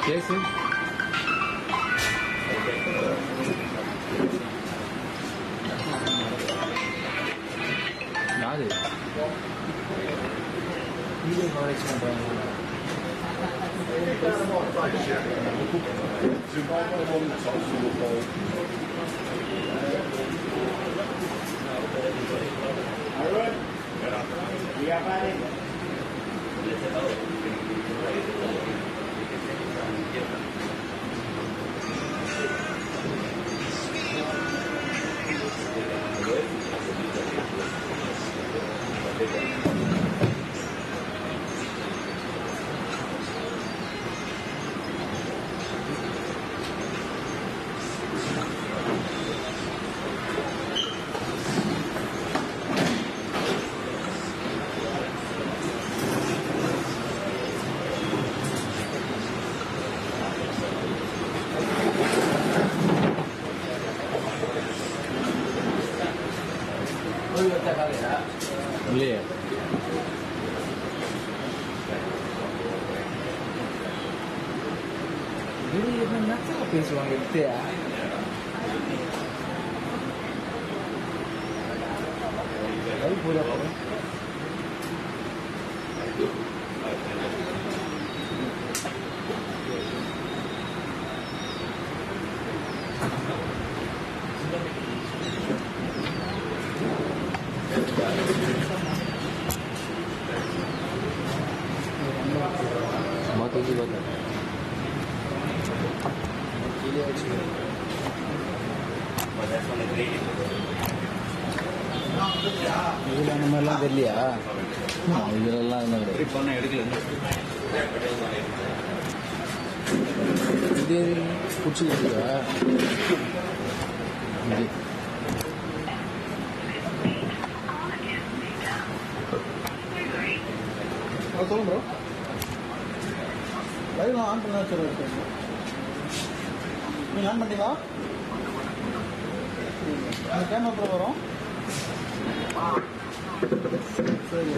Case யாரு video coverage பண்ணுறாங்க. இல்லையே பேசுவாங்க எடுத்தியா பூஜா போகிறேன். இதில் அந்த மாதிரிலாம் தெரியலையா? இதெல்லாம் இது பிடிச்சிருக்கா? சொல்லுங்க ப்ரோ. லைவ் ஆன் பண்ணா சரி. நீங்கள் ஆன் பண்ணிங்களா? அந்த கேமரா அப்புறம் வரும். சரி.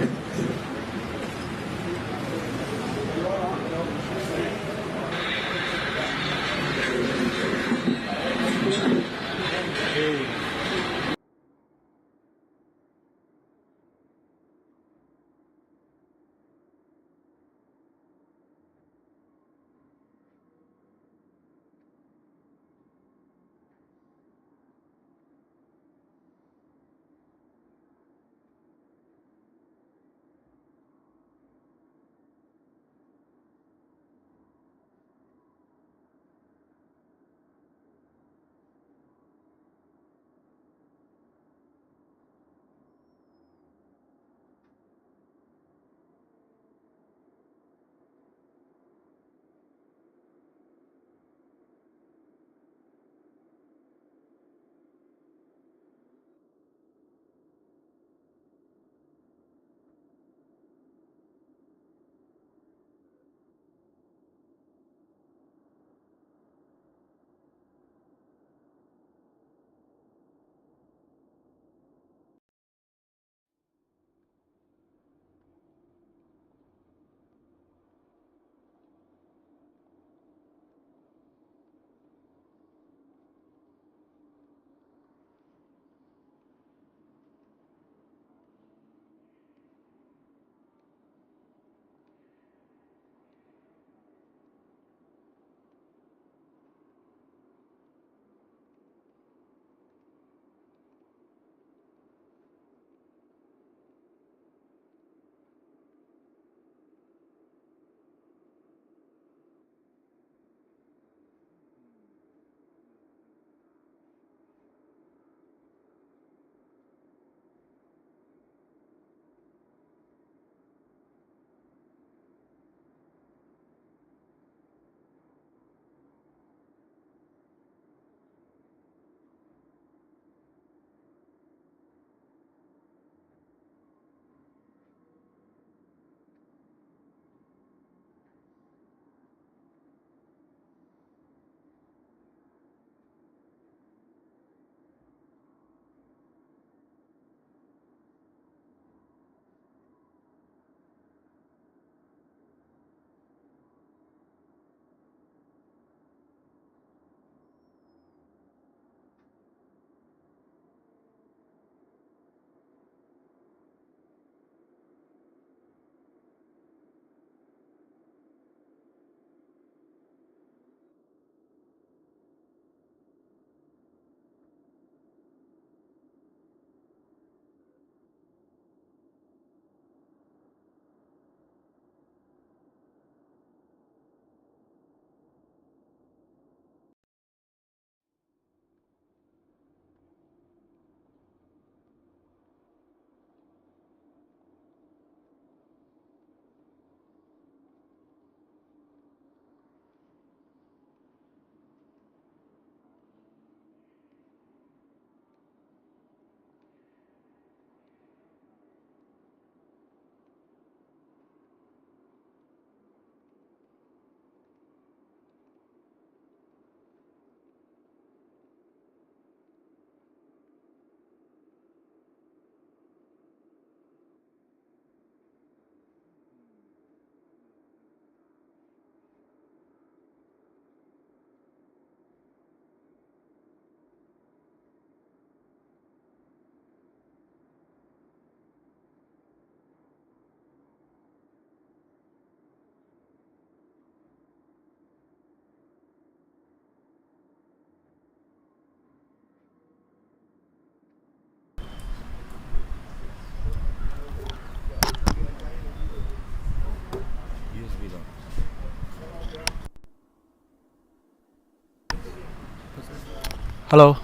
Hello.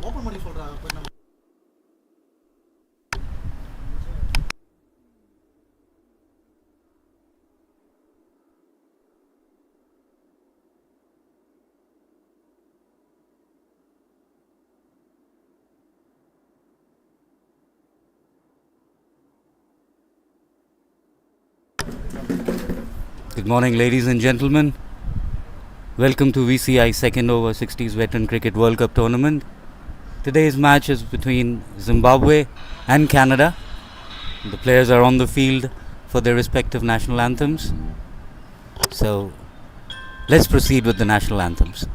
ஓப்பன் பண்ணி சொல்றா கொஞ்சம். Good morning, ladies and gentlemen. Welcome to VCI second over 60s Veteran Cricket World Cup tournament. Today's match is between Zimbabwe and Canada. The players are on the field for their respective national anthems. So, let's proceed with the national anthems.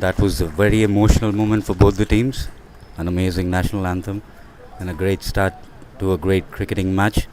That was a very emotional moment for both the teams. An amazing national anthem and a great start to a great cricketing match.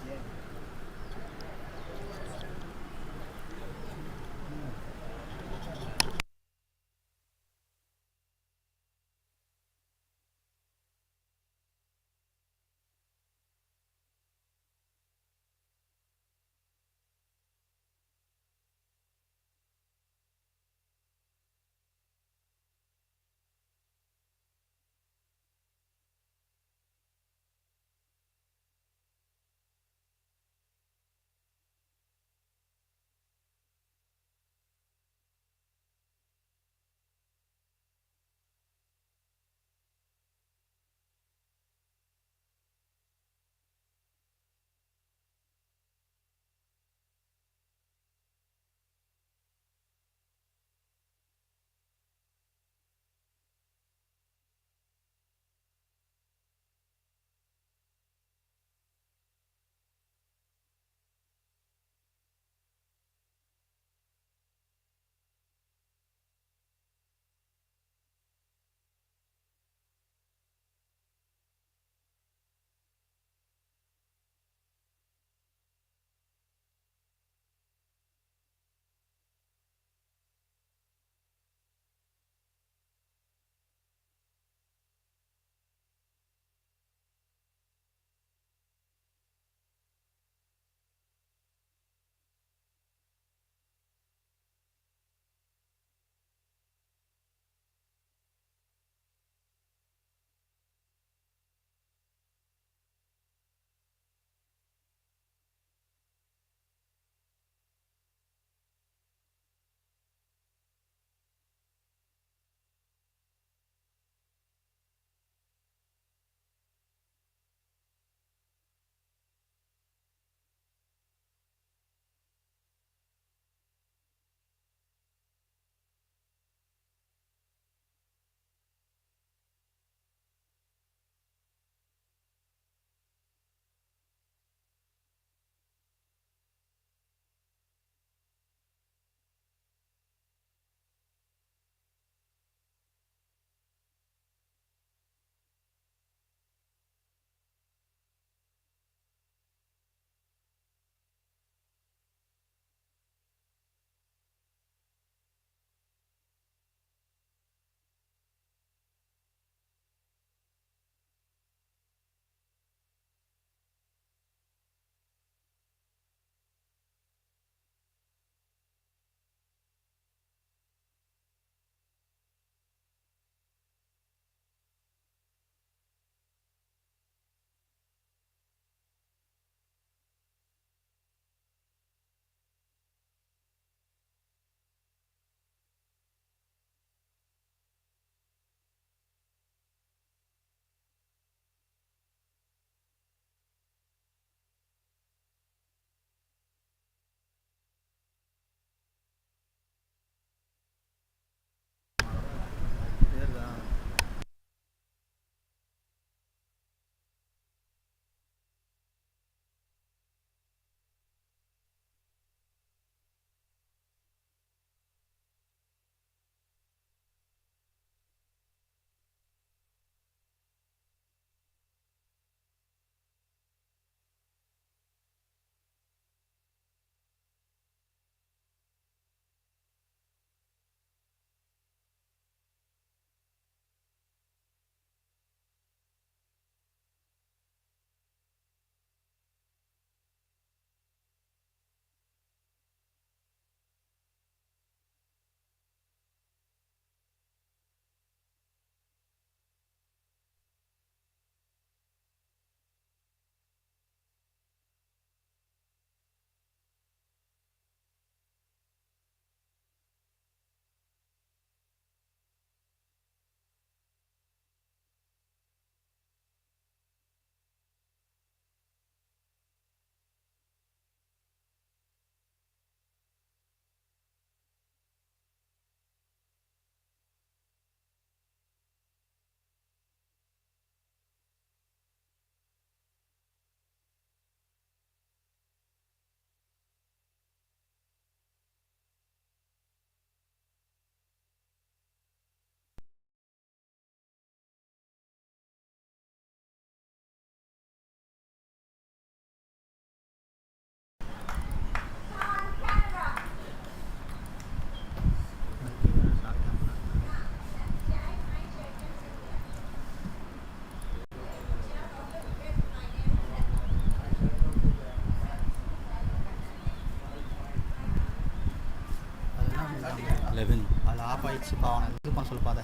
11. அதில் of ஆகிடுச்சு பாவம், இது பண்ண சொல்லு பாதை.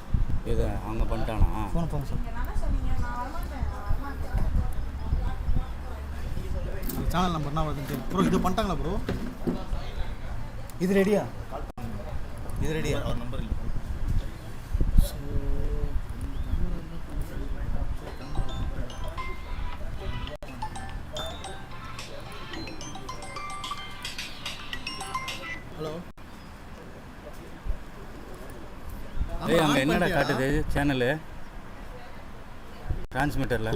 இது அங்கே பண்ணிட்டானா? ஃபோன் போங்க சார். சேனல் நம்பர் என்ன வருதுன்னு ப்ரோ, இது பண்ணிட்டாங்களா ப்ரோ? இது ரெடியா? இது ரெடியா? அவர் நம்பர் இல்லை. ஹலோ. ஏய், அங்கே என்னடா காட்டுது channel டிரான்ஸ்மிட்டரில்?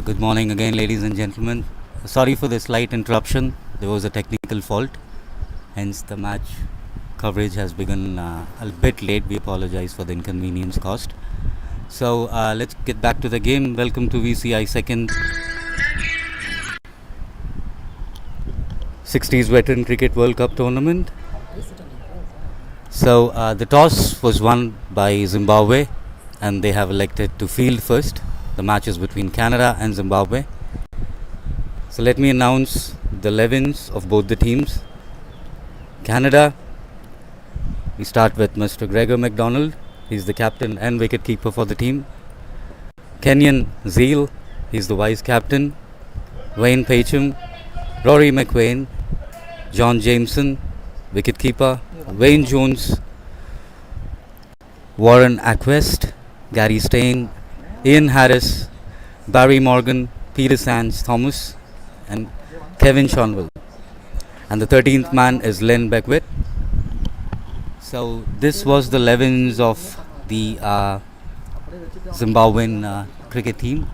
Good morning again, ladies and gentlemen. Sorry for the slight interruption. There was a technical fault. Hence, the match coverage has begun a bit late. We apologize for the inconvenience caused. So, let's get back to the game. Welcome to VCI second 60s Veteran Cricket World Cup Tournament. So, the toss was won by Zimbabwe and they have elected to field first. The match is between Canada and Zimbabwe. So let me announce the 11s of both the teams. Canada, we start with Mr. Gregor McDonald. He's the captain and wicket-keeper for the team. Kenyan Zeal, he's the vice-captain. Wayne Pacham, Rory McWayne, John Jameson, wicket-keeper. Wayne Jones, Warren Acquest, Gary Stein, Ian Harris, Barry Morgan, Peter Sands Thomas and Kevin Shonwell. And the 13th man is Len Beckwith. So this was the 11s of the Zimbabwean cricket team.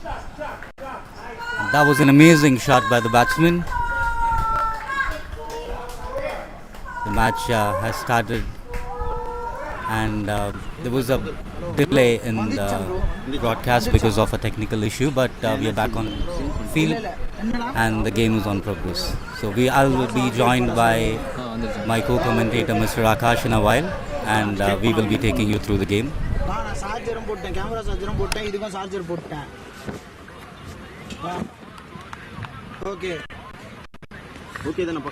And that was an amazing shot by the batsman. The match has started and there was a delay in the broadcast because of a technical issue, but we are back on field and the game is on progress. So I will be joined by my co-commentator Mr. Akash in a while, and we will be taking you through the game. Okay. Okay, then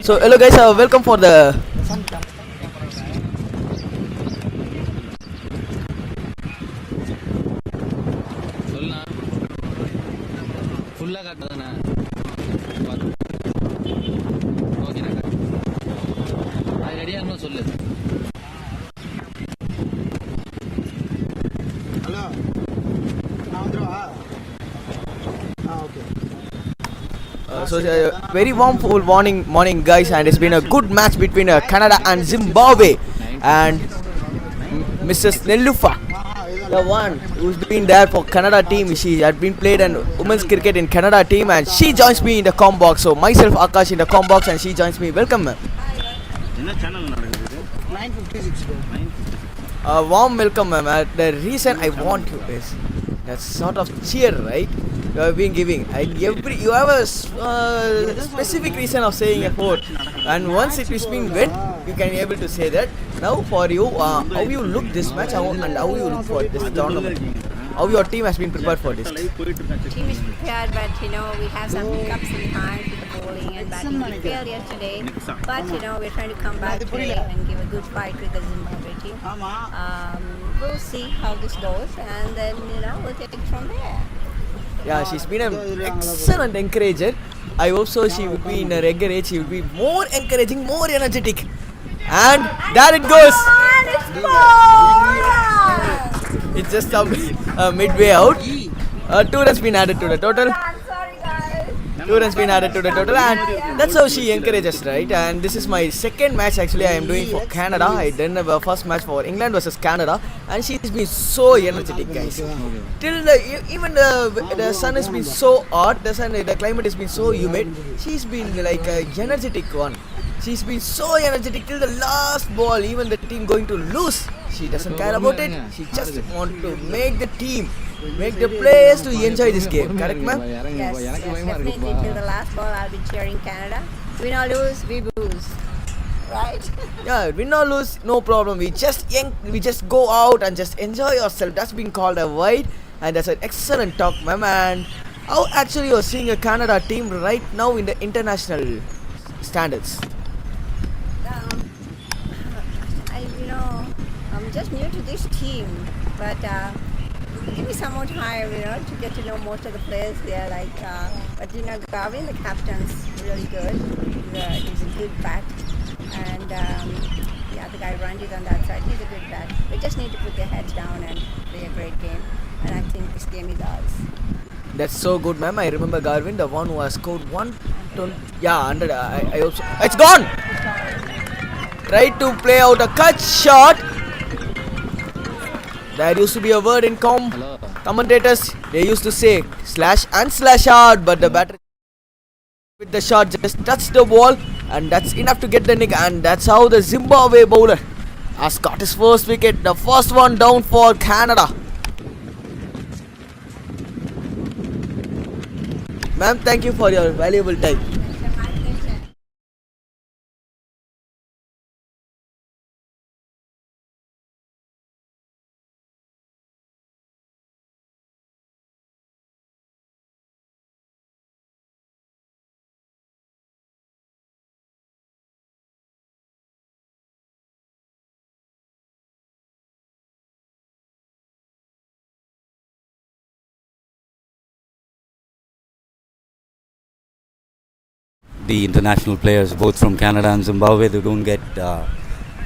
So hello guys, welcome for the very warm morning guys, and it's been a good match between Canada and Zimbabwe, and Mrs. Nelufa, the one who's been there for Canada team, she had been played in women's cricket in Canada team, and she joins me in the com box. So myself Akash in the com box and she joins me. Welcome ma'am. 956. Warm welcome ma'am. The reason I want you is that sort of cheer, right? You have been giving, and you have a specific reason of saying a quote, and once it is being wet, you can be able to say that. Now for you, how you look this match and how you look for this tournament, how your team has been prepared for this. Team is prepared, but we have some hiccups in time with the bowling and batting. We failed yesterday, but we're trying to come back today and give a good fight with the Zimbabwe team. We'll see how this goes, and then we'll take it from there. Yeah, she's been an excellent encourager. I hope so. She will be in a regular age. She will be more encouraging, more energetic. And there it goes. It's just midway out. 2 has been added to the total. Two runs been added to the total, and that's how she encourages, right? And this is my second match actually I am doing for Canada. I did the first match for England versus Canada, and she's been so energetic, guys. Till even the sun has been so hot, the climate has been so humid. She's been like a energetic one. She's been so energetic till the last ball. Even the team going to lose, she doesn't care about it. She just want to make the team, make the players to enjoy this game. Correct, ma'am? Yes, definitely. Till the last ball, I'll be cheering Canada. Win or lose, we booze. Right? Yeah, win or lose, no problem. We just go out and just enjoy ourselves. That's been called a wide, and that's an excellent talk, ma'am. And how actually you're seeing a Canada team right now in the international standards? I'm just new to this team, but give me some more time, to get to know most of the players there. But Garvin, the captain's really good. He's a good bat, and the guy Ranjit on that side, he's a good bat. We just need to put their heads down and play a great game, and I think this game is ours. That's so good, ma'am. I remember Garvin, the one who has scored 120. Yeah, 100. I hope so. It's gone. tried to play out a cut shot. There used to be a word in commentators. They used to say slash and slash out, but the batter with the shot just touched the ball, and that's enough to get the nick. And that's how the Zimbabwe bowler has got his first wicket. The first one down for Canada. Ma'am, thank you for your valuable time. The international players, both from Canada and Zimbabwe, they don't get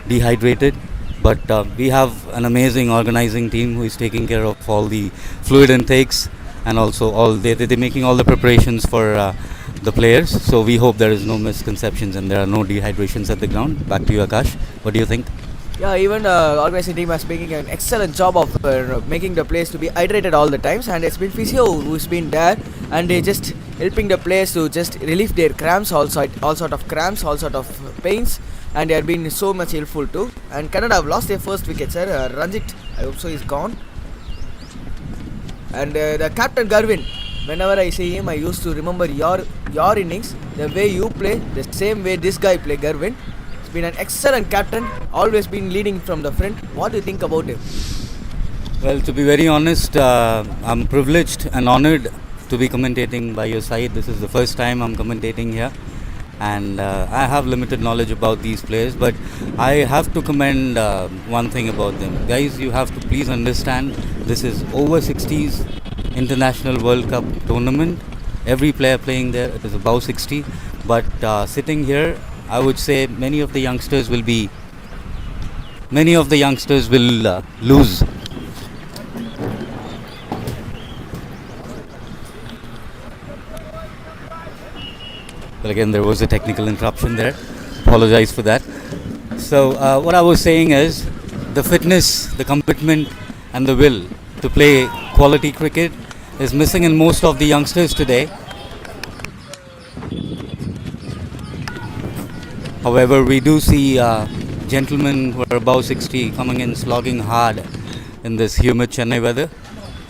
dehydrated. But we have an amazing organizing team who is taking care of all the fluid intakes, and also they're making all the preparations for the players. So we hope there is no misconceptions and there are no dehydrations at the ground. Back to you, Akash. What do you think? Yeah, even the organizing team is making an excellent job of making the players to be hydrated all the times, and it's been physio who's been there, and they just helping the players to just relieve their cramps, all sort of cramps, all sort of pains, and they have been so much helpful too. And Canada have lost their first wicket, sir. Ranjit, I hope so, is gone. And the captain Garvin, whenever I see him, I used to remember your innings, the way you play, the same way this guy play, Garvin. He's been an excellent captain, always been leading from the front. What do you think about him? Well, to be very honest, I'm privileged and honored to be commentating by your side. This is the first time I'm commentating here, and I have limited knowledge about these players, but I have to commend one thing about them. Guys, you have to please understand, this is over 60s International World Cup tournament. Every player playing there is above 60, but sitting here, I would say many of the youngsters will lose. But again, there was a technical interruption there. Apologize for that. So what I was saying is, the fitness, the commitment and the will to play quality cricket is missing in most of the youngsters today. However, we do see gentlemen who are above 60 coming in slogging hard in this humid Chennai weather.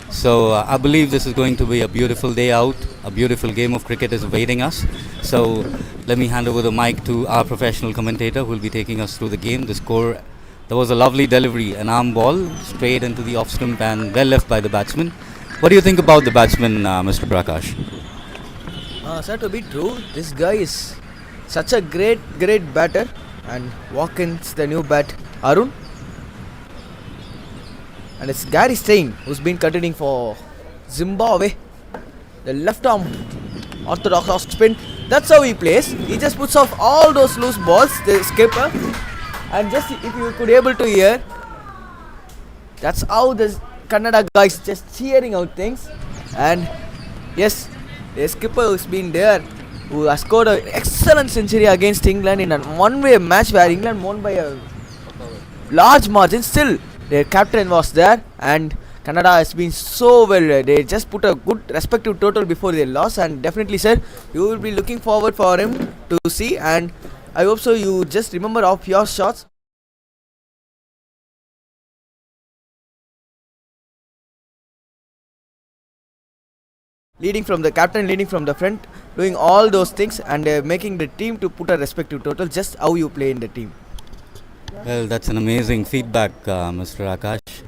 So I believe this is going to be a beautiful day out. A beautiful game of cricket is awaiting us. So let me hand over the mic to our professional commentator who will be taking us through the game. The score, there was a lovely delivery, an arm ball straight into the off stump and well left by the batsman. What do you think about the batsman, Mr. Prakash? Sir, to be true, this guy is such a great batter, and Watkins, the new bat, Arun. And it's Gary Stein who's been continuing for Zimbabwe. The left arm orthodox off spin. That's how he plays. He just puts off all those loose balls, the skipper. And just if you could able to hear, that's how the Kannada guys just cheering out things. And yes, the skipper who's been there, who has scored an excellent century against England in a one-way match where England won by a large margin. Still, their captain was there, and Canada has been so well. They just put a good respective total before they lost, and definitely, sir, you will be looking forward for him to see. And I hope so. You just remember of your shots. Leading from the captain, leading from the front, doing all those things, and making the team to put a respective total. Just how you play in the team. Well, that's an amazing feedback, Mr. Akash.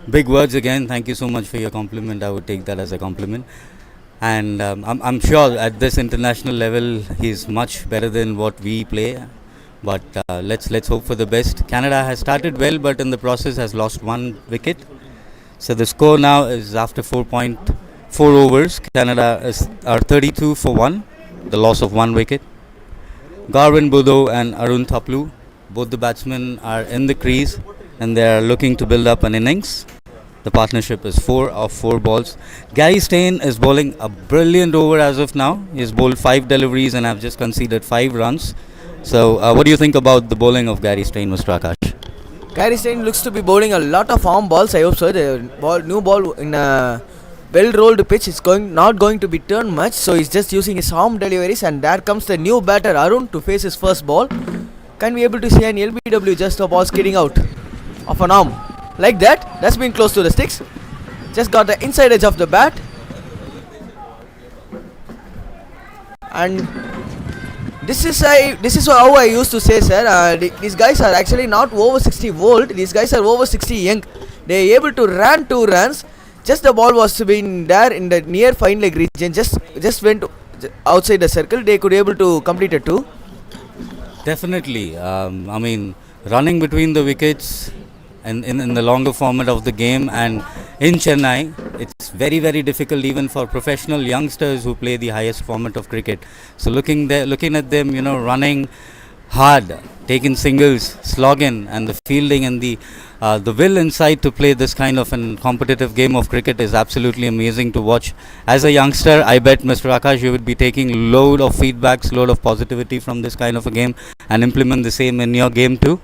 Big words again. Thank you so much for your compliment. I would take that as a compliment. And I'm sure at this international level, he's much better than what we play. But let's hope for the best. Canada has started well, but in the process has lost one wicket. So the score now is after 4.4 overs. Canada are 32 for 1. The loss of one wicket. Garvin Budo and Arun Thaplu, both the batsmen are in the crease and they are looking to build up an innings. The partnership is 4 of 4 balls. Gary Stein is bowling a brilliant over as of now. He has bowled 5 deliveries and have just conceded 5 runs. So, what do you think about the bowling of Gary Stein, Mr. Akash? Gary Stein looks to be bowling a lot of arm balls. I hope so. The new ball in a well-rolled pitch is not going to be turned much. So he's just using his arm deliveries, and there comes the new batter Arun to face his first ball. Can we able to see an LBW just a ball skidding out of an arm like that? That's been close to the sticks. Just got the inside edge of the bat, and this is how I used to say, sir. These guys are actually not over 60 volt. These guys are over 60 young. They are able to run 2 runs. Just the ball was been there in the near fine leg region. Just went outside the circle. They could able to complete a 2. Definitely. I mean, running between the wickets and in the longer format of the game, and in Chennai, it's very, very difficult even for professional youngsters who play the highest format of cricket. So looking at them, running hard, taking singles, slogging, and the fielding and the will inside to play this kind of a competitive game of cricket is absolutely amazing to watch. As a youngster, I bet, Mr. Akash, you would be taking load of feedbacks, load of positivity from this kind of a game and implement the same in your game too.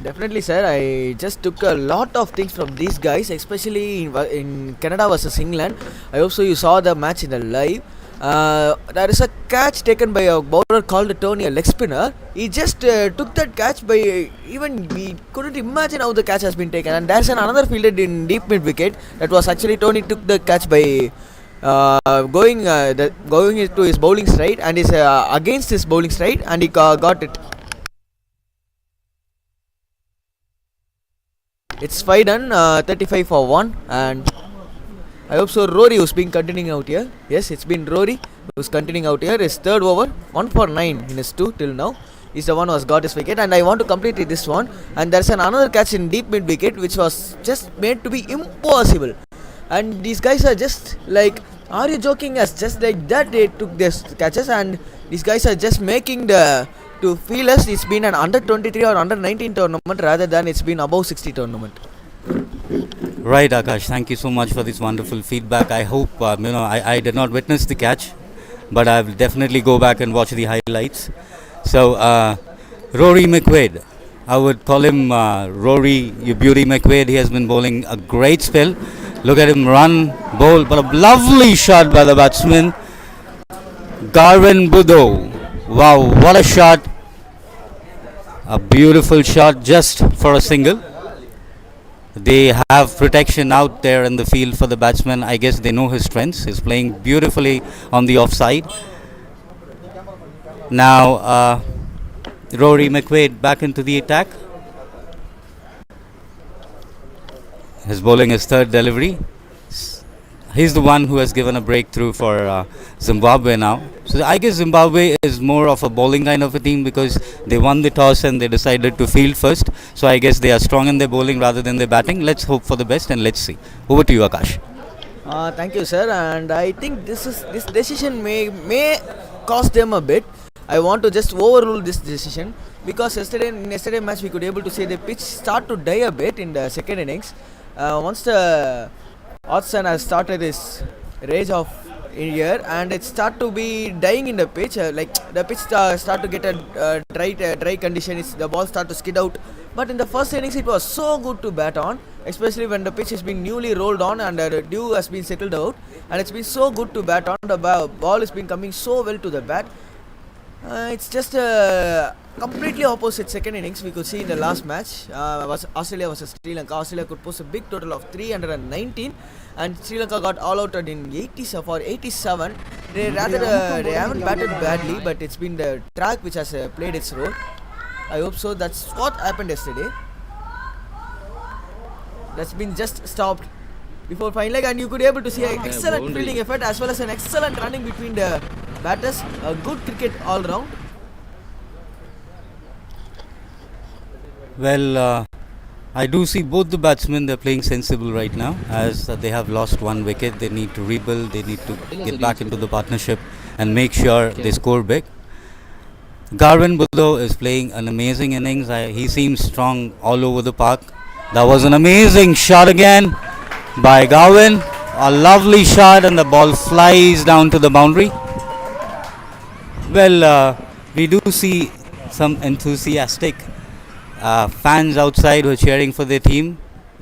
Definitely, sir. I just took a lot of things from these guys, especially in Canada versus England. I hope so you saw the match in the live. There is a catch taken by a bowler called Tony, a leg spinner. He just took that catch by even we couldn't imagine how the catch has been taken. And there's another fielded in deep mid wicket. That was actually Tony took the catch by going into his bowling stride, and is against his bowling stride, and he got it. It's 5 done, 35 for 1, and I hope so. Rory who's been continuing out here. Yes, it's been Rory who's continuing out here. His third over, 1 for 9 in his 2 till now. He's the one who has got his wicket, and I want to complete this one. And there's another catch in deep mid wicket which was just made to be impossible. And these guys are just like, are you joking us? Just like that they took these catches, and these guys are just making to feel us it's been an under 23 or under 19 tournament rather than it's been above 60 tournament. Right, Akash. Thank you so much for this wonderful feedback. I hope, I did not witness the catch, but I will definitely go back and watch the highlights. So, Rory McQuaid, I would call him Rory, you beauty McQuaid. He has been bowling a great spell. Look at him run, bowl, but a lovely shot by the batsman, Garvin Budo. Wow, what a shot. A beautiful shot just for a single. They have protection out there in the field for the batsman. I guess they know his strengths. He's playing beautifully on the offside. Now, Rory McQuaid back into the attack. He's bowling his third delivery. He's the one who has given a breakthrough for Zimbabwe now. So I guess Zimbabwe is more of a bowling kind of a team because they won the toss and they decided to field first. So I guess they are strong in their bowling rather than their batting. Let's hope for the best and let's see. Over to you, Akash. Thank you, sir. And I think this decision may cost them a bit. I want to just overrule this decision because in yesterday match we could able to see the pitch start to die a bit in the second innings. Once the Hodgson has started his rage of here and it start to be dying in the pitch, like the pitch start to get a dry condition. The ball start to skid out. But in the first innings it was so good to bat on, especially when the pitch has been newly rolled on and the dew has been settled out, and it's been so good to bat on. The ball has been coming so well to the bat. It's just a completely opposite second innings we could see in the last match. Was Australia versus Sri Lanka. Australia could post a big total of 319 and Sri Lanka got all outed in 87. They haven't batted badly, but it's been the track which has played its role. I hope so. That's what happened yesterday. That's been just stopped before fine leg, and you could be able to see an excellent fielding effort as well as an excellent running between the batters. A good cricket all round. Well, I do see both the batsmen, they're playing sensible right now as they have lost one wicket. They need to rebuild, they need to get back into the partnership and make sure they score big. Garvin Budo is playing an amazing innings. He seems strong all over the park. That was an amazing shot again by Garvin. A lovely shot and the ball flies down to the boundary. Well, we do see some enthusiastic fans outside who are cheering for their team.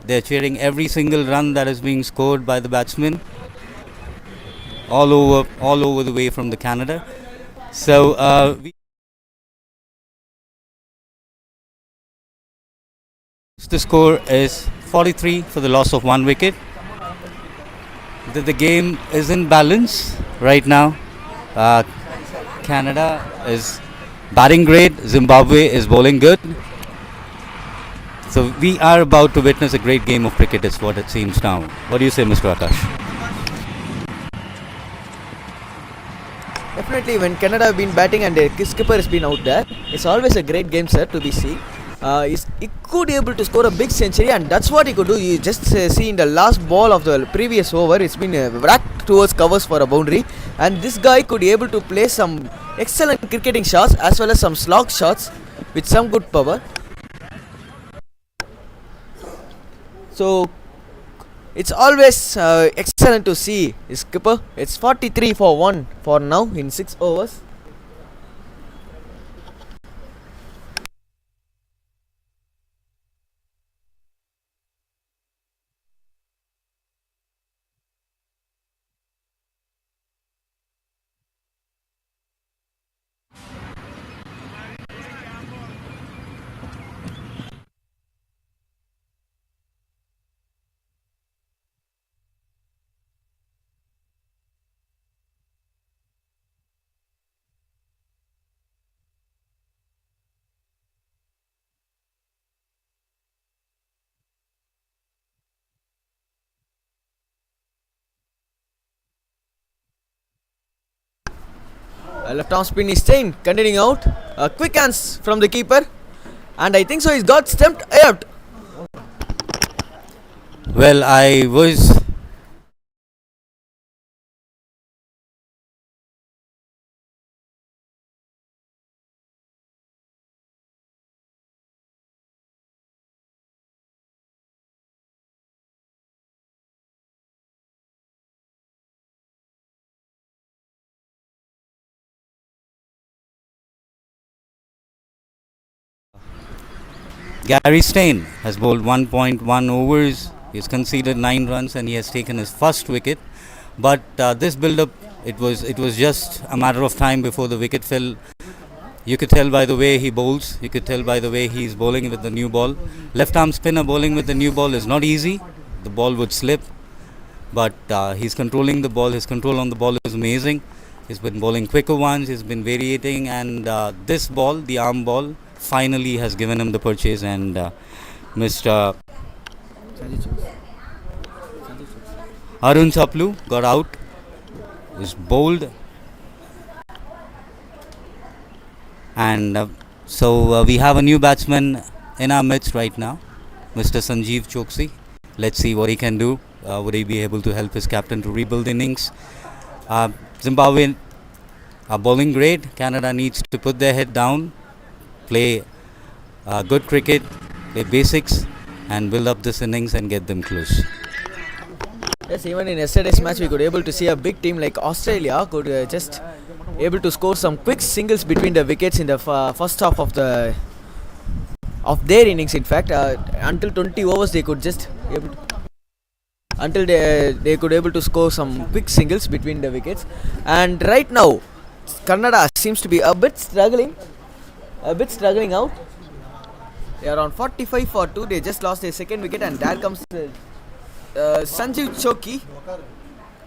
They're cheering every single run that is being scored by the batsman all over the way from the Canada. So the score is 43 for the loss of 1 wicket. The game is in balance right now. Canada is batting great, Zimbabwe is bowling good. So we are about to witness a great game of cricket is what it seems now. What do you say, Mr. Akash? Definitely, when Canada have been batting and the skipper has been out there, it's always a great game, sir, to be seen. He could be able to score a big century, and that's what he could do. You just see in the last ball of the previous over, it's been whacked towards covers for a boundary, and this guy could be able to play some excellent cricketing shots as well as some slog shots with some good power. So it's always excellent to see his skipper. It's 43 for 1 for now in 6 overs. Left arm spin is staying, continuing out. A quick hands from the keeper, and I think so. He's got stumped out. Well, I was Gary Stein has bowled 1.1 overs. He's conceded 9 runs and he has taken his first wicket. But this build-up, it was just a matter of time before the wicket fell. You could tell by the way he bowls. You could tell by the way he's bowling with the new ball. Left-arm spinner bowling with the new ball is not easy. The ball would slip. But he's controlling the ball. His control on the ball is amazing. He's been bowling quicker ones. He's been variating. And this ball, the arm ball, finally has given him the purchase. And Mr. Arun Saplu got out. Was bowled. And so we have a new batsman in our midst right now, Mr. Sanjeev Choksi. Let's see what he can do. Would he be able to help his captain to rebuild innings? Zimbabwe are bowling great. Canada needs to put their head down, play good cricket, play basics, and build up this innings and get them close. Yes, even in yesterday's match, we could able to see a big team like Australia could just able to score some quick singles between the wickets in the first half of their innings. In fact, until 20 overs, they could just able to, until they could able to score some quick singles between the wickets. And right now, Canada seems to be a bit struggling out. They are on 45 for 2. They just lost their second wicket, and there comes Sanjeev Choksi.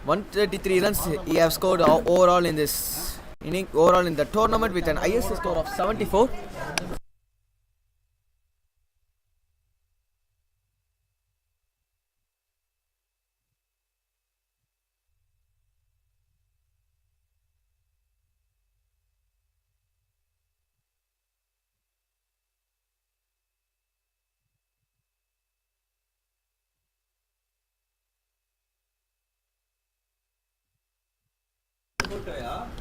133 runs he have scored overall in this inning, overall in the tournament, with an highest score of 74.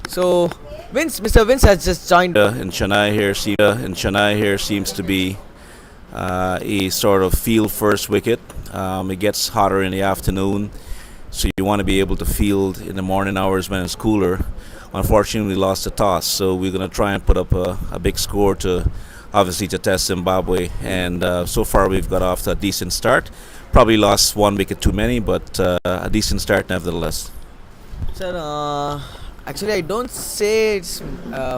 So Mr. Vince has just joined. In Chennai here seems to be a sort of field first wicket. It gets hotter in the afternoon, so you want to be able to field in the morning hours when it's cooler. unfortunately we lost the toss. So we're going to try and put up a big score to obviously to test Zimbabwe. And so far we've got off to a decent start. Probably lost 1 wicket too many, but a decent start nevertheless. Sir, actually I don't say it's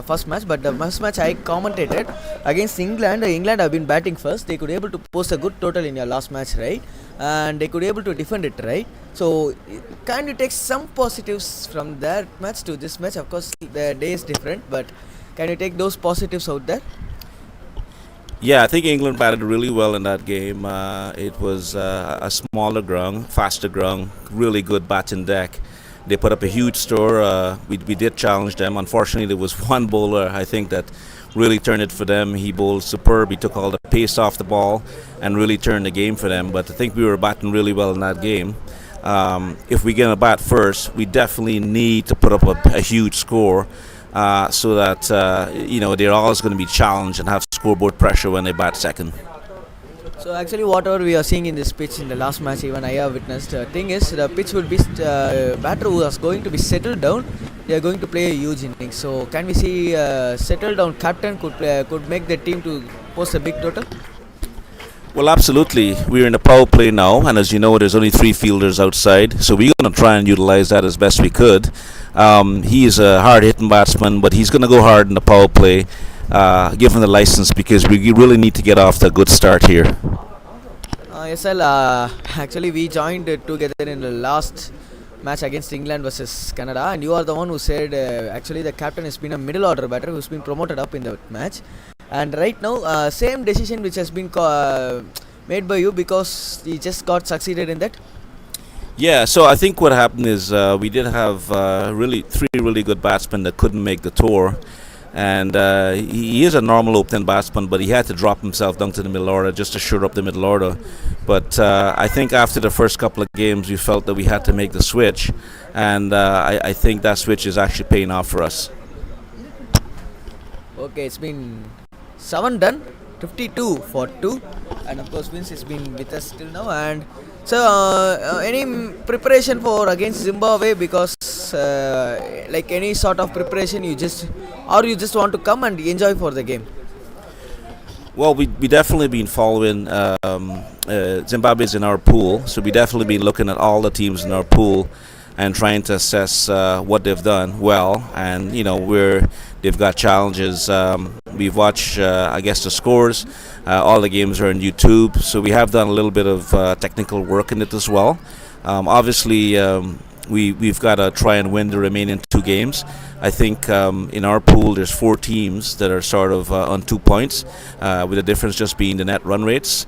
first match, but the first match I commentated against England. England have been batting first. They could able to post a good total in your last match, right? And they could able to defend it, right? So can you take some positives from that match to this match? Of course the day is different, but can you take those positives out there? Yeah, I think England batted really well in that game. It was a smaller ground, faster ground, really good batting deck. They put up a huge score. We did challenge them. Unfortunately, there was one bowler, I think, that really turned it for them. He bowled superb. He took all the pace off the ball and really turned the game for them. But I think we were batting really well in that game. If we get a bat first, we definitely need to put up a huge score. So that they're always going to be challenged and have scoreboard pressure when they bat second. So actually whatever we are seeing in this pitch in the last match, even I have witnessed, thing is the pitch will be batter who is going to be settled down. They are going to play a huge innings. So can we see settled down captain could make the team to post a big total? Well, absolutely. We're in the power play now, and as you know, there's only 3 fielders outside, so we're going to try and utilize that as best we could. He is a hard-hitting batsman, but he's going to go hard in the power play, given the license, because we really need to get off to a good start here. Yes, sir. Actually, we joined together in the last match against England versus Canada, and you are the one who said actually the captain has been a middle order batter who's been promoted up in the match. And right now, same decision which has been made by you because he just got succeeded in that. Yeah, so I think what happened is we did have really 3 really good batsmen that couldn't make the tour. And he is a normal opening batsman, but he had to drop himself down to the middle order just to shore up the middle order. But I think after the first couple of games, we felt that we had to make the switch. And I think that switch is actually paying off for us. Okay, it's been 7 done, 52 for 2, and of course Vince has been with us till now. And so any preparation for against Zimbabwe, because like any sort of preparation you just want to come and enjoy for the game? Well, we definitely been following Zimbabwe's in our pool, so we definitely been looking at all the teams in our pool and trying to assess what they've done well, and where they've got challenges. We've watched, I guess, the scores. All the games are on YouTube, so we have done a little bit of technical work in it as well. Obviously, we've got to try and win the remaining 2 games. I think in our pool there's 4 teams that are sort of on 2 points, with the difference just being the net run rates.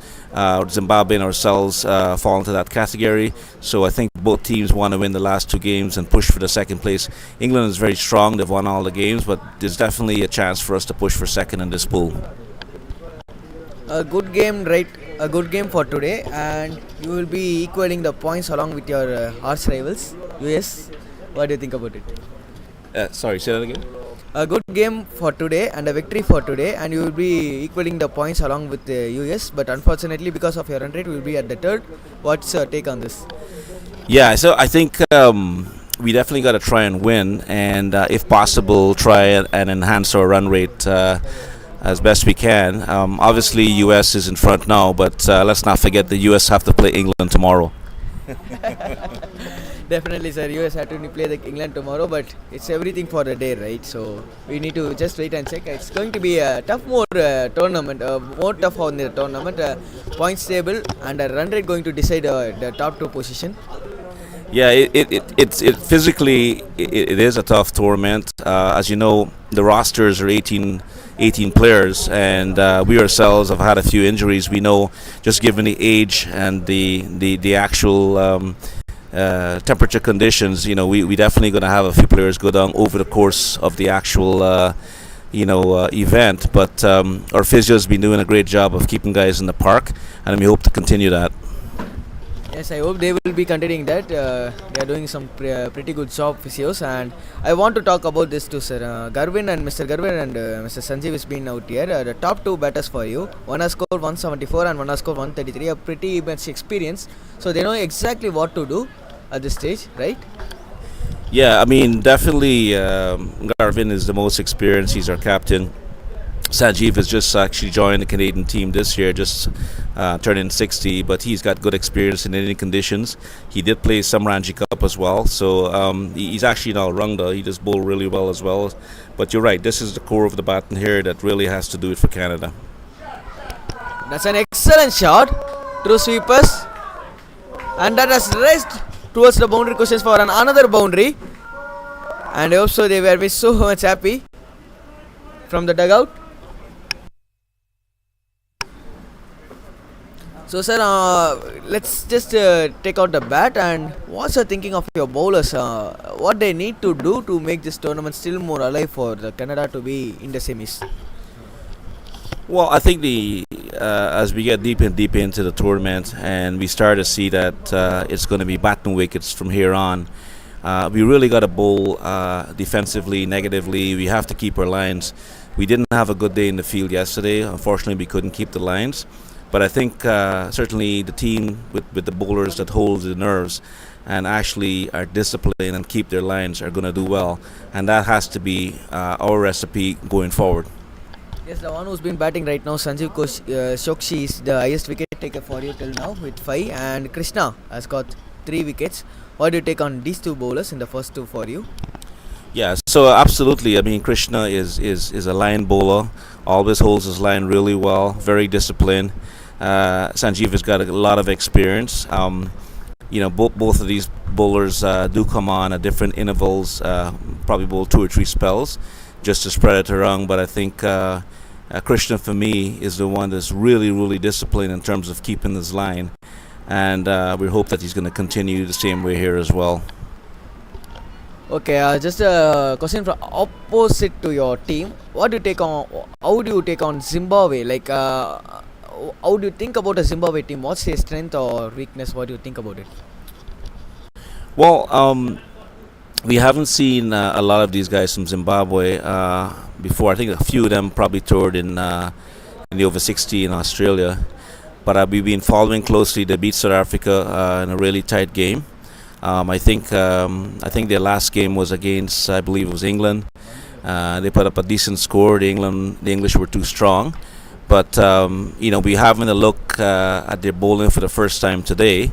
Zimbabwe and ourselves fall into that category, so I think both teams want to win the last 2 games and push for the second place. England is very strong, they've won all the games, but there's definitely a chance for us to push for second in this pool. A good game, right? A good game for today, and you will be equaling the points along with your arch rivals, US. What do you think about it? Sorry, say that again? A good game for today and a victory for today, and you will be equaling the points along with the US, but unfortunately because of your run rate, we will be at the 3rd. What's your take on this? Yeah, so I think we definitely got to try and win, and if possible, try and enhance our run rate as best we can. Obviously, US is in front now, but let's not forget the US have to play England tomorrow. Definitely, sir. US have to play the England tomorrow, but it's everything for the day, right? So we need to just wait and check. It's going to be a tough tournament, more tough on the tournament. Points table and a run rate going to decide the top 2 position. Yeah, it physically it is a tough tournament. As you know, the rosters are 18 players, and we ourselves have had a few injuries. We know, just given the age and the actual temperature conditions, we definitely going to have a few players go down over the course of the actual event. But our physio has been doing a great job of keeping guys in the park, and we hope to continue that. Yes, I hope they will be continuing that. They are doing some pretty good job, physios. And I want to talk about this too, sir. Mr. Garvin and Mr. Sanjeev has been out here. The top 2 batters for you. One has scored 174 and one has scored 133. A pretty much experience. So they know exactly what to do at this stage, right? Yeah, I mean, definitely Garvin is the most experienced. He's our captain. Sanjeev has just actually joined the Canadian team this year, just turning 60, but he's got good experience in any conditions. He did play some Ranji Cup as well, so he's actually an all-rounder. He does bowl really well as well. But you're right, this is the core of the baton here that really has to do it for Canada. That's an excellent shot. True sweepers. And that has raced towards the boundary cushions for another boundary. And also they were so much happy from the dugout. So sir, let's just take out the bat, and what's your thinking of your bowlers? What they need to do to make this tournament still more alive for the Canada to be in the semis? Well, I think as we get deep and deeper into the tournament, and we start to see that it's going to be baton wickets from here on, we really got to bowl defensively, negatively. We have to keep our lines. We didn't have a good day in the field yesterday. Unfortunately, we couldn't keep the lines. But I think certainly the team with the bowlers that hold the nerves and actually are disciplined and keep their lines are going to do well. And that has to be our recipe going forward. Yes, the one who's been batting right now, Sanjeev Shokshi, is the highest wicket taker for you till now with 5, and Krishna has got 3 wickets. What do you take on these two bowlers in the first 2 for you? Yeah, so absolutely. I mean, Krishna is a line bowler, always holds his line really well, very disciplined. Sanjeev has got a lot of experience. Both of these bowlers do come on at different intervals, probably bowl 2 or 3 spells, just to spread it around. But I think Krishna, for me, is the one that's really, really disciplined in terms of keeping his line. And we hope that he's going to continue the same way here as well. Okay, just a question from opposite to your team. What do you take on? How do you take on Zimbabwe? Like, how do you think about the Zimbabwe team? What's their strength or weakness? What do you think about it? Well, we haven't seen a lot of these guys from Zimbabwe before. I think a few of them probably toured in the over 60 in Australia. But we've been following closely. They beat South Africa in a really tight game. I think their last game was against, I believe it was England. They put up a decent score. The English were too strong. But we're having a look at their bowling for the first time today.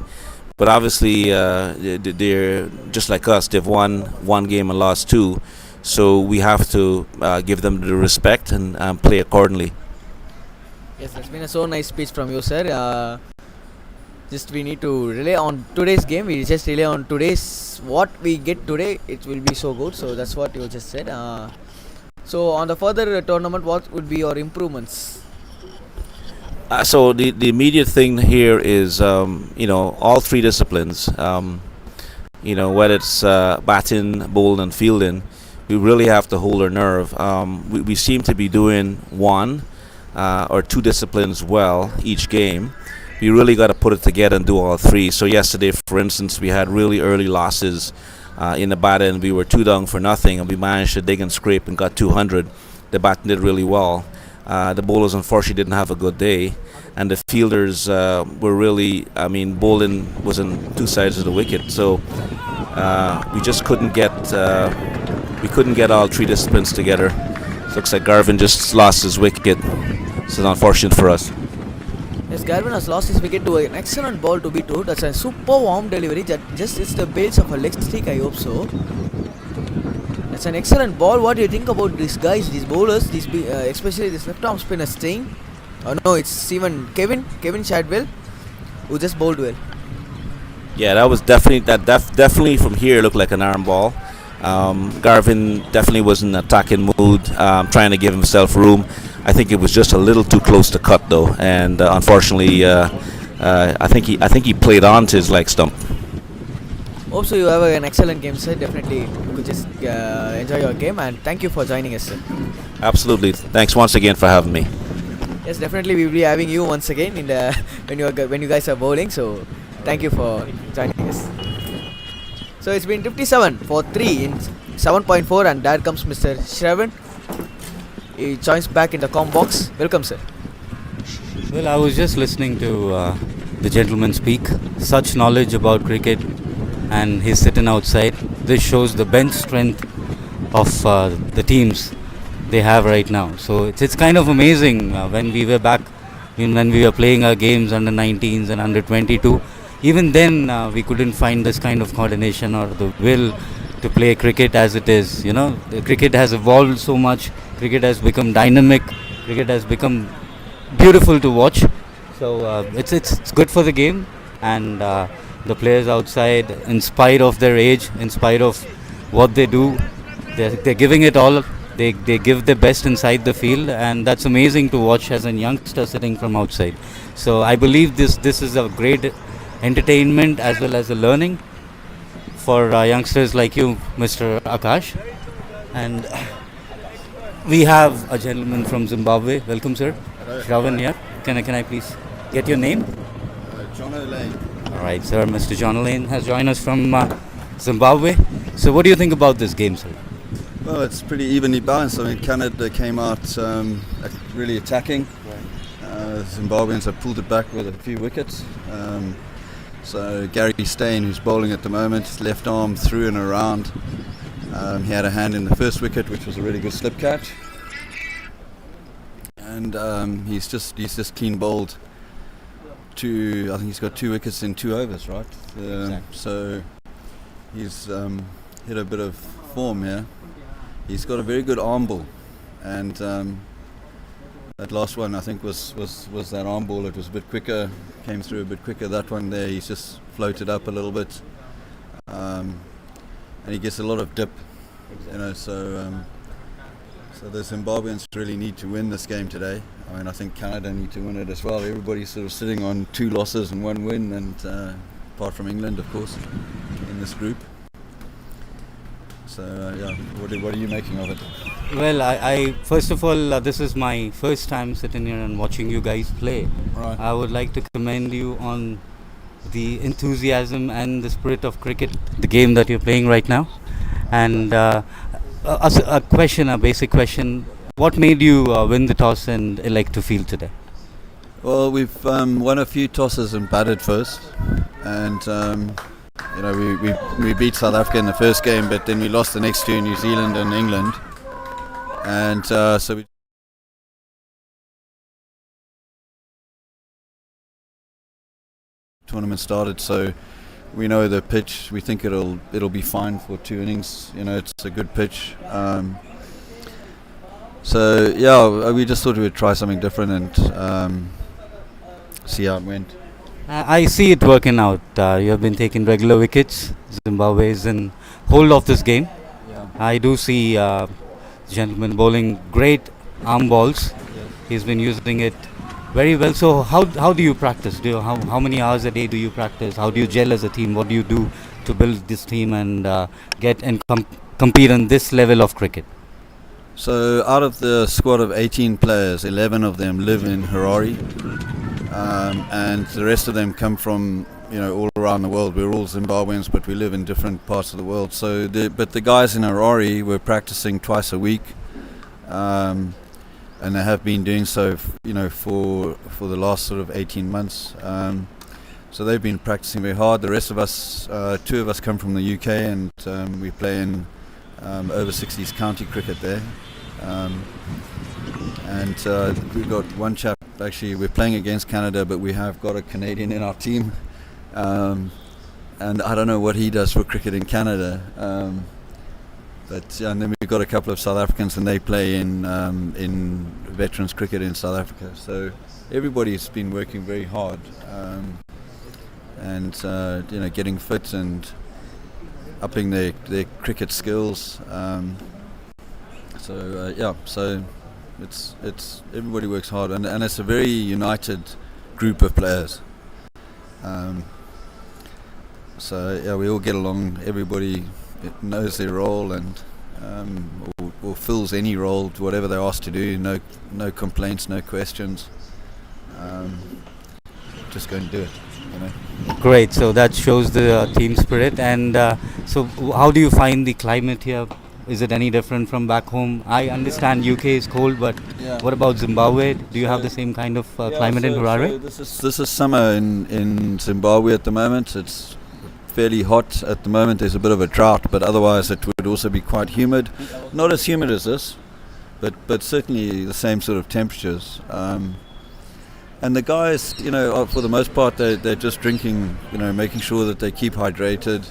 But obviously, they're just like us. They've won 1 game and lost 2. So we have to give them the respect and play accordingly. Yes, that's been a so nice speech from you, sir. Just we need to rely on today's game. We just rely on today's what we get today. It will be so good. So that's what you just said. So on the further tournament, what would be your improvements? So the immediate thing here is all 3 disciplines. Whether it's batting, bowling, and fielding, we really have to hold our nerve. We seem to be doing 1 or 2 disciplines well each game. We really got to put it together and do all 3. So yesterday, for instance, we had really early losses in the batting, and we were 2 down for nothing, and we managed to dig and scrape and got 200. The batting did really well. The bowlers unfortunately didn't have a good day, and the fielders were really, bowling was on 2 sides of the wicket. So we just couldn't get all 3 disciplines together. Looks like Garvin just lost his wicket. This is unfortunate for us. Yes, Garvin has lost his wicket to an excellent ball to be told. That's a super warm delivery. That just it's the base of a leg stick, I hope so. That's an excellent ball. What do you think about these guys, these bowlers, especially this left arm spinner Sting? Oh no, it's even Kevin Shadwell, who just bowled well. Yeah, that was definitely from here looked like an arm ball. Garvin definitely was in an attacking mood, trying to give himself room. I think it was just a little too close to cut though, and unfortunately, I think he played on to his leg stump. Hope so you have an excellent game, sir. Definitely, you could just enjoy your game, and thank you for joining us, sir. Absolutely. Thanks once again for having me. Yes, definitely we will be having you once again in the when you guys are bowling. So, thank you for joining us. So it's been 57 for 3 in 7.4, and there comes Mr. Shravan. He joins back in the comm box. Welcome, sir. Well, I was just listening to the gentleman speak. Such knowledge about cricket and he's sitting outside. This shows the bench strength of the teams they have right now. So it's kind of amazing when we were back, when we were playing our games under 19s and under 22. Even then, we couldn't find this kind of coordination or the will to play cricket as it is. The cricket has evolved so much. Cricket has become dynamic. Cricket has become beautiful to watch. So it's good for the game, and the players outside, in spite of their age, in spite of what they do, they're giving it all. They give their best inside the field, and that's amazing to watch as a youngster sitting from outside. So I believe this is a great entertainment as well as a learning for youngsters like you, Mr. Akash. And we have a gentleman from Zimbabwe. Welcome, sir. Shravan here. Can I please get your name? John O'Lane. All right, sir. Mr. John Lane has joined us from Zimbabwe. So what do you think about this game, sir? Well, it's pretty evenly balanced. I mean, Canada came out really attacking. Zimbabweans have pulled it back with a few wickets. So Gary Steyn, who's bowling at the moment, his left arm through and around. He had a hand in the first wicket, which was a really good slip catch. And he's just clean bowled I think he's got 2 wickets in 2 overs, right? So he's hit a bit of form here. He's got a very good arm ball, and that last one I think was that arm ball. It was a bit quicker, came through a bit quicker. That one there, he's just floated up a little bit, and he gets a lot of dip, So the Zimbabweans really need to win this game today. I mean, I think Canada need to win it as well. Everybody's sort of sitting on 2 losses and 1 win, and apart from England, of course, in this group. So what are you making of it? Well, I first of all, this is my first time sitting here and watching you guys play. Right. I would like to commend you on the enthusiasm and the spirit of cricket, the game that you're playing right now. And a basic question: what made you win the toss and elect to field today? Well, we've won a few tosses and batted first, and we beat South Africa in the first game, but then we lost the next 2, New Zealand and England, and so we tournament started. So we know the pitch. We think it'll be fine for 2 innings. It's a good pitch. We just thought we would try something different and see how it went. I see it working out. You have been taking regular wickets. Zimbabwe is in hold of this game. Yeah. I do see gentleman bowling great arm balls. He's been using it very well. So how do you practice? How many hours a day do you practice? How do you gel as a team? What do you do to build this team and get and compete on this level of cricket? So out of the squad of 18 players, 11 of them live in Harare, and the rest of them come from all around the world. We're all Zimbabweans, but we live in different parts of the world. So but the guys in Harare were practicing twice a week, and they have been doing so for the last sort of 18 months. So they've been practicing very hard. The rest of us, 2 of us come from the UK, and we play in over 60s county cricket there. And we've got one chap, actually we're playing against Canada, but we have got a Canadian in our team, and I don't know what he does for cricket in Canada, and then we've got a couple of South Africans, and they play in veterans cricket in South Africa. So everybody's been working very hard, and getting fit and upping their cricket skills. So it's everybody works hard, and it's a very united group of players. We all get along. Everybody knows their role and or fills any role, whatever they're asked to do. No complaints, no questions. Just go and do it. Great. So that shows the team spirit. And so how do you find the climate here? Is it any different from back home? I understand UK is cold, but what about Zimbabwe? Do you have the same kind of climate in Harare? So this is summer in Zimbabwe at the moment. It's fairly hot at the moment. There's a bit of a drought, but otherwise it would also be quite humid. Not as humid as this, but certainly the same sort of temperatures. And the guys, for the most part, they're just drinking, making sure that they keep hydrated.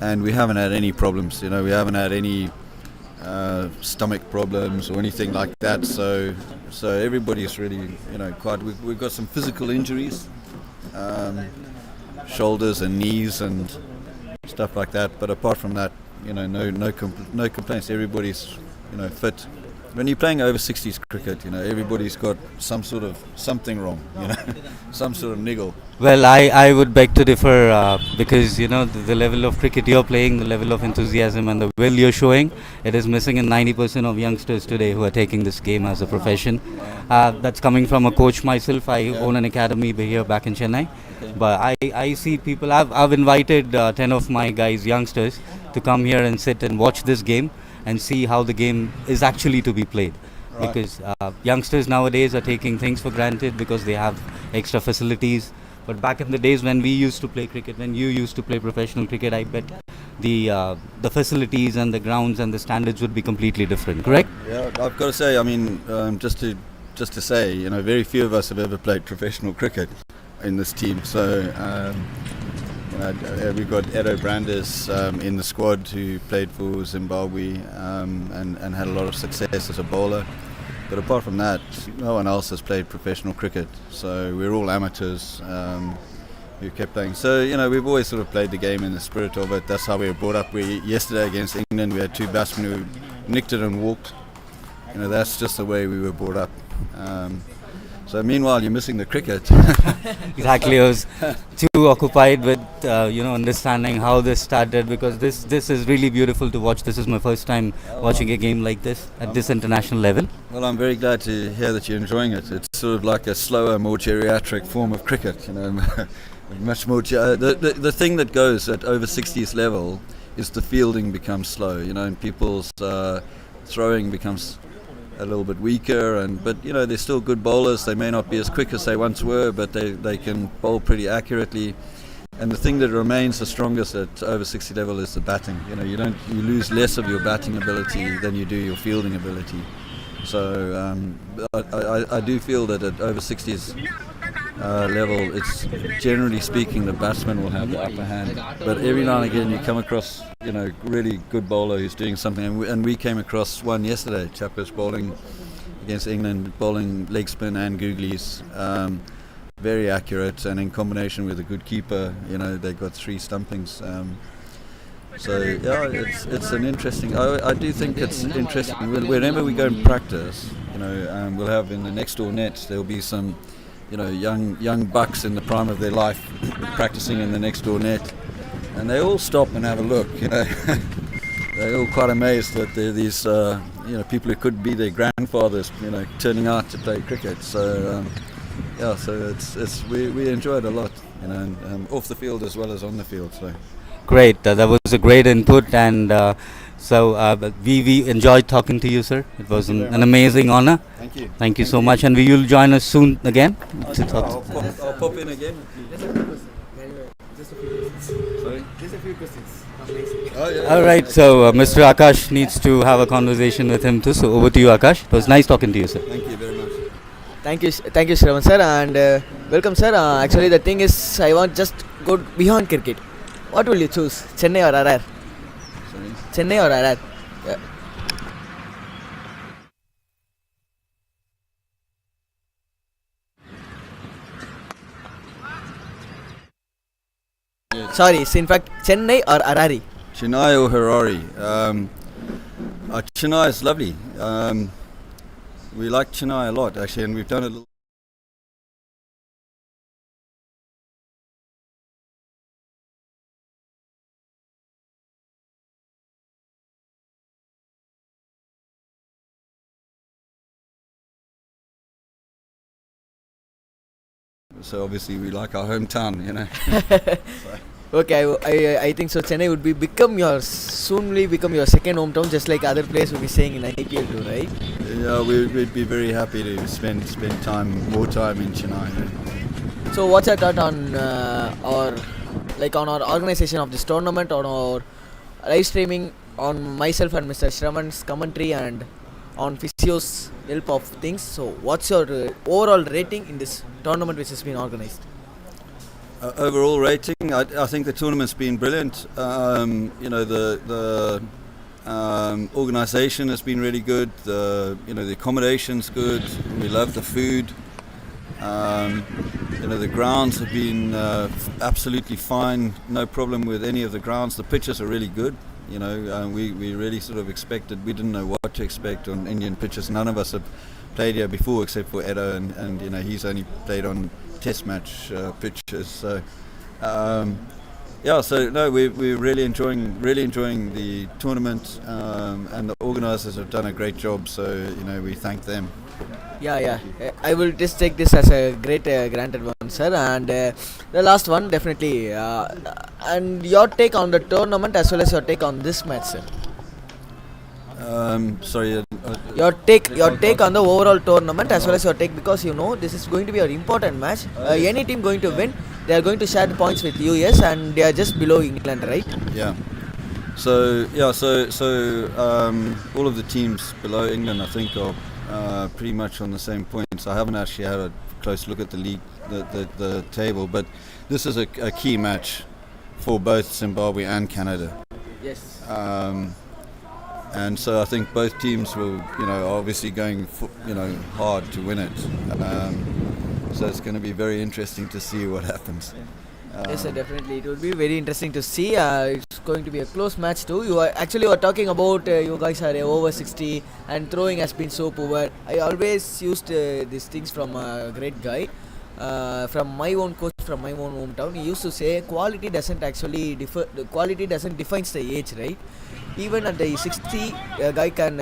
And we haven't had any problems. We haven't had any stomach problems or anything like that. So everybody's really, quite. We've got some physical injuries, shoulders and knees and stuff like that. But apart from that, no complaints. Everybody's, fit. When you're playing over 60s cricket, everybody's got something wrong, some sort of niggle. Well, I would beg to differ because the level of cricket you're playing, the level of enthusiasm and the will you're showing, it is missing in 90% of youngsters today who are taking this game as a profession. That's coming from a coach myself. I own an academy here back in Chennai, but I see people. I've invited 10 of my guys, youngsters, to come here and sit and watch this game and see how the game is actually to be played. Right. Because youngsters nowadays are taking things for granted because they have extra facilities. But back in the days when we used to play cricket, when you used to play professional cricket, I bet the facilities and the grounds and the standards would be completely different, correct? Yeah, I've got to say, just to say, very few of us have ever played professional cricket in this team. So we've got Edo Brandes in the squad who played for Zimbabwe and had a lot of success as a bowler. But apart from that, no one else has played professional cricket. So we're all amateurs who kept playing. So, we've always sort of played the game in the spirit of it. That's how we were brought up. Yesterday against England, we had two batsmen who nicked it and walked. That's just the way we were brought up. So meanwhile, you're missing the cricket. Exactly. I was too occupied with understanding how this started, because this is really beautiful to watch. This is my first time watching a game like this at this international level. Well, I'm very glad to hear that you're enjoying it. It's sort of like a slower, more geriatric form of cricket. Much more. The thing that goes at over 60s level is the fielding becomes slow. And people's throwing becomes a little bit weaker, but they're still good bowlers. They may not be as quick as they once were, but they can bowl pretty accurately. And the thing that remains the strongest at over 60 level is the batting. You lose less of your batting ability than you do your fielding ability. So I do feel that at over 60s level, it's generally speaking the batsman will have the upper hand. But every now and again you come across really good bowler who's doing something, and we came across one yesterday. Chap was bowling against England, bowling leg spin and googlies, very accurate, and in combination with a good keeper, they got 3 stumpings. So yeah, it's an interesting. I do think it's interesting. Whenever we go and practice, we'll have in the next door net there'll be some young bucks in the prime of their life practicing in the next door net, and they all stop and have a look. They're all quite amazed that there are these people who could be their grandfathers turning out to play cricket. So so we enjoy it a lot, and off the field as well as on the field. So great, that was a great input, and we enjoyed talking to you, sir. It was an amazing honor. Thank you so much, and will you join us soon again? I'll pop in again. Just a few questions. Sorry? Just a few questions. All right, so Mr. Akash needs to have a conversation with him too. So over to you, Akash. It was nice talking to you, sir. Thank you very much. Thank you, Shravan sir, and welcome, sir. Actually, the thing is, I want just go beyond cricket. What will you choose, Chennai or RR? Sorry? Chennai or RR? Sorry, it's in fact Chennai or Harare? Chennai or Harare? Chennai is lovely. We like Chennai a lot, actually, and we've done a little. So obviously we like our hometown, Okay, I think so. Chennai would soonly become your second hometown, just like other players will be saying in IPL too, right? Yeah, we'd be very happy to spend more time in Chennai. So what's your thought on our like on our organization of this tournament, on our live streaming, on myself and Mr. Shravan's commentary, and on Physio's help of things. So, what's your overall rating in this tournament which has been organized? Overall rating, I think the tournament's been brilliant. The organisation has been really good. The accommodation's good. We love the food. The grounds have been absolutely fine. No problem with any of the grounds. The pitches are really good. We really sort of expected. We didn't know what to expect on Indian pitches. None of us have played here before except for Edo, and he's only played on test match pitches. So we're really enjoying the tournament, and the organisers have done a great job. So we thank them. Yeah. I will just take this as a great granted one, sir. And the last one, definitely. And your take on the tournament as well as your take on this match, sir. Sorry. Your take on the overall tournament as well as your take, because this is going to be an important match. Any team going to win, they are going to share the points with US, and they are just below England, right? Yeah. So all of the teams below England, I think, are pretty much on the same points. I haven't actually had a close look at the league, the table, but this is a key match for both Zimbabwe and Canada. Yes. And so I think both teams will, obviously going, hard to win it. So it's going to be very interesting to see what happens. Yes, sir, definitely. It will be very interesting to see. It's going to be a close match too. You were talking about you guys are over 60 and throwing has been so poor. I always used these things from a great guy, from my own coach, from my own hometown. He used to say quality doesn't actually quality doesn't define the age, right? Even at the 60, a guy can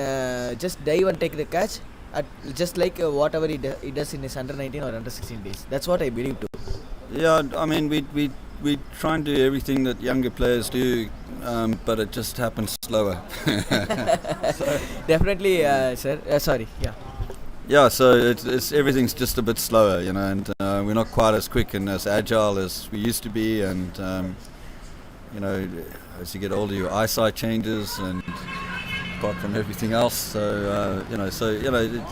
just dive and take the catch, just like whatever he does in his under 19 or under 16 days. That's what I believe too. Yeah, I mean, we try and do everything that younger players do, but it just happens slower. Definitely, sir. Sorry, yeah. Yeah, so it's everything's just a bit slower, and we're not quite as quick and as agile as we used to be, and as you get older, your eyesight changes, and apart from everything else, so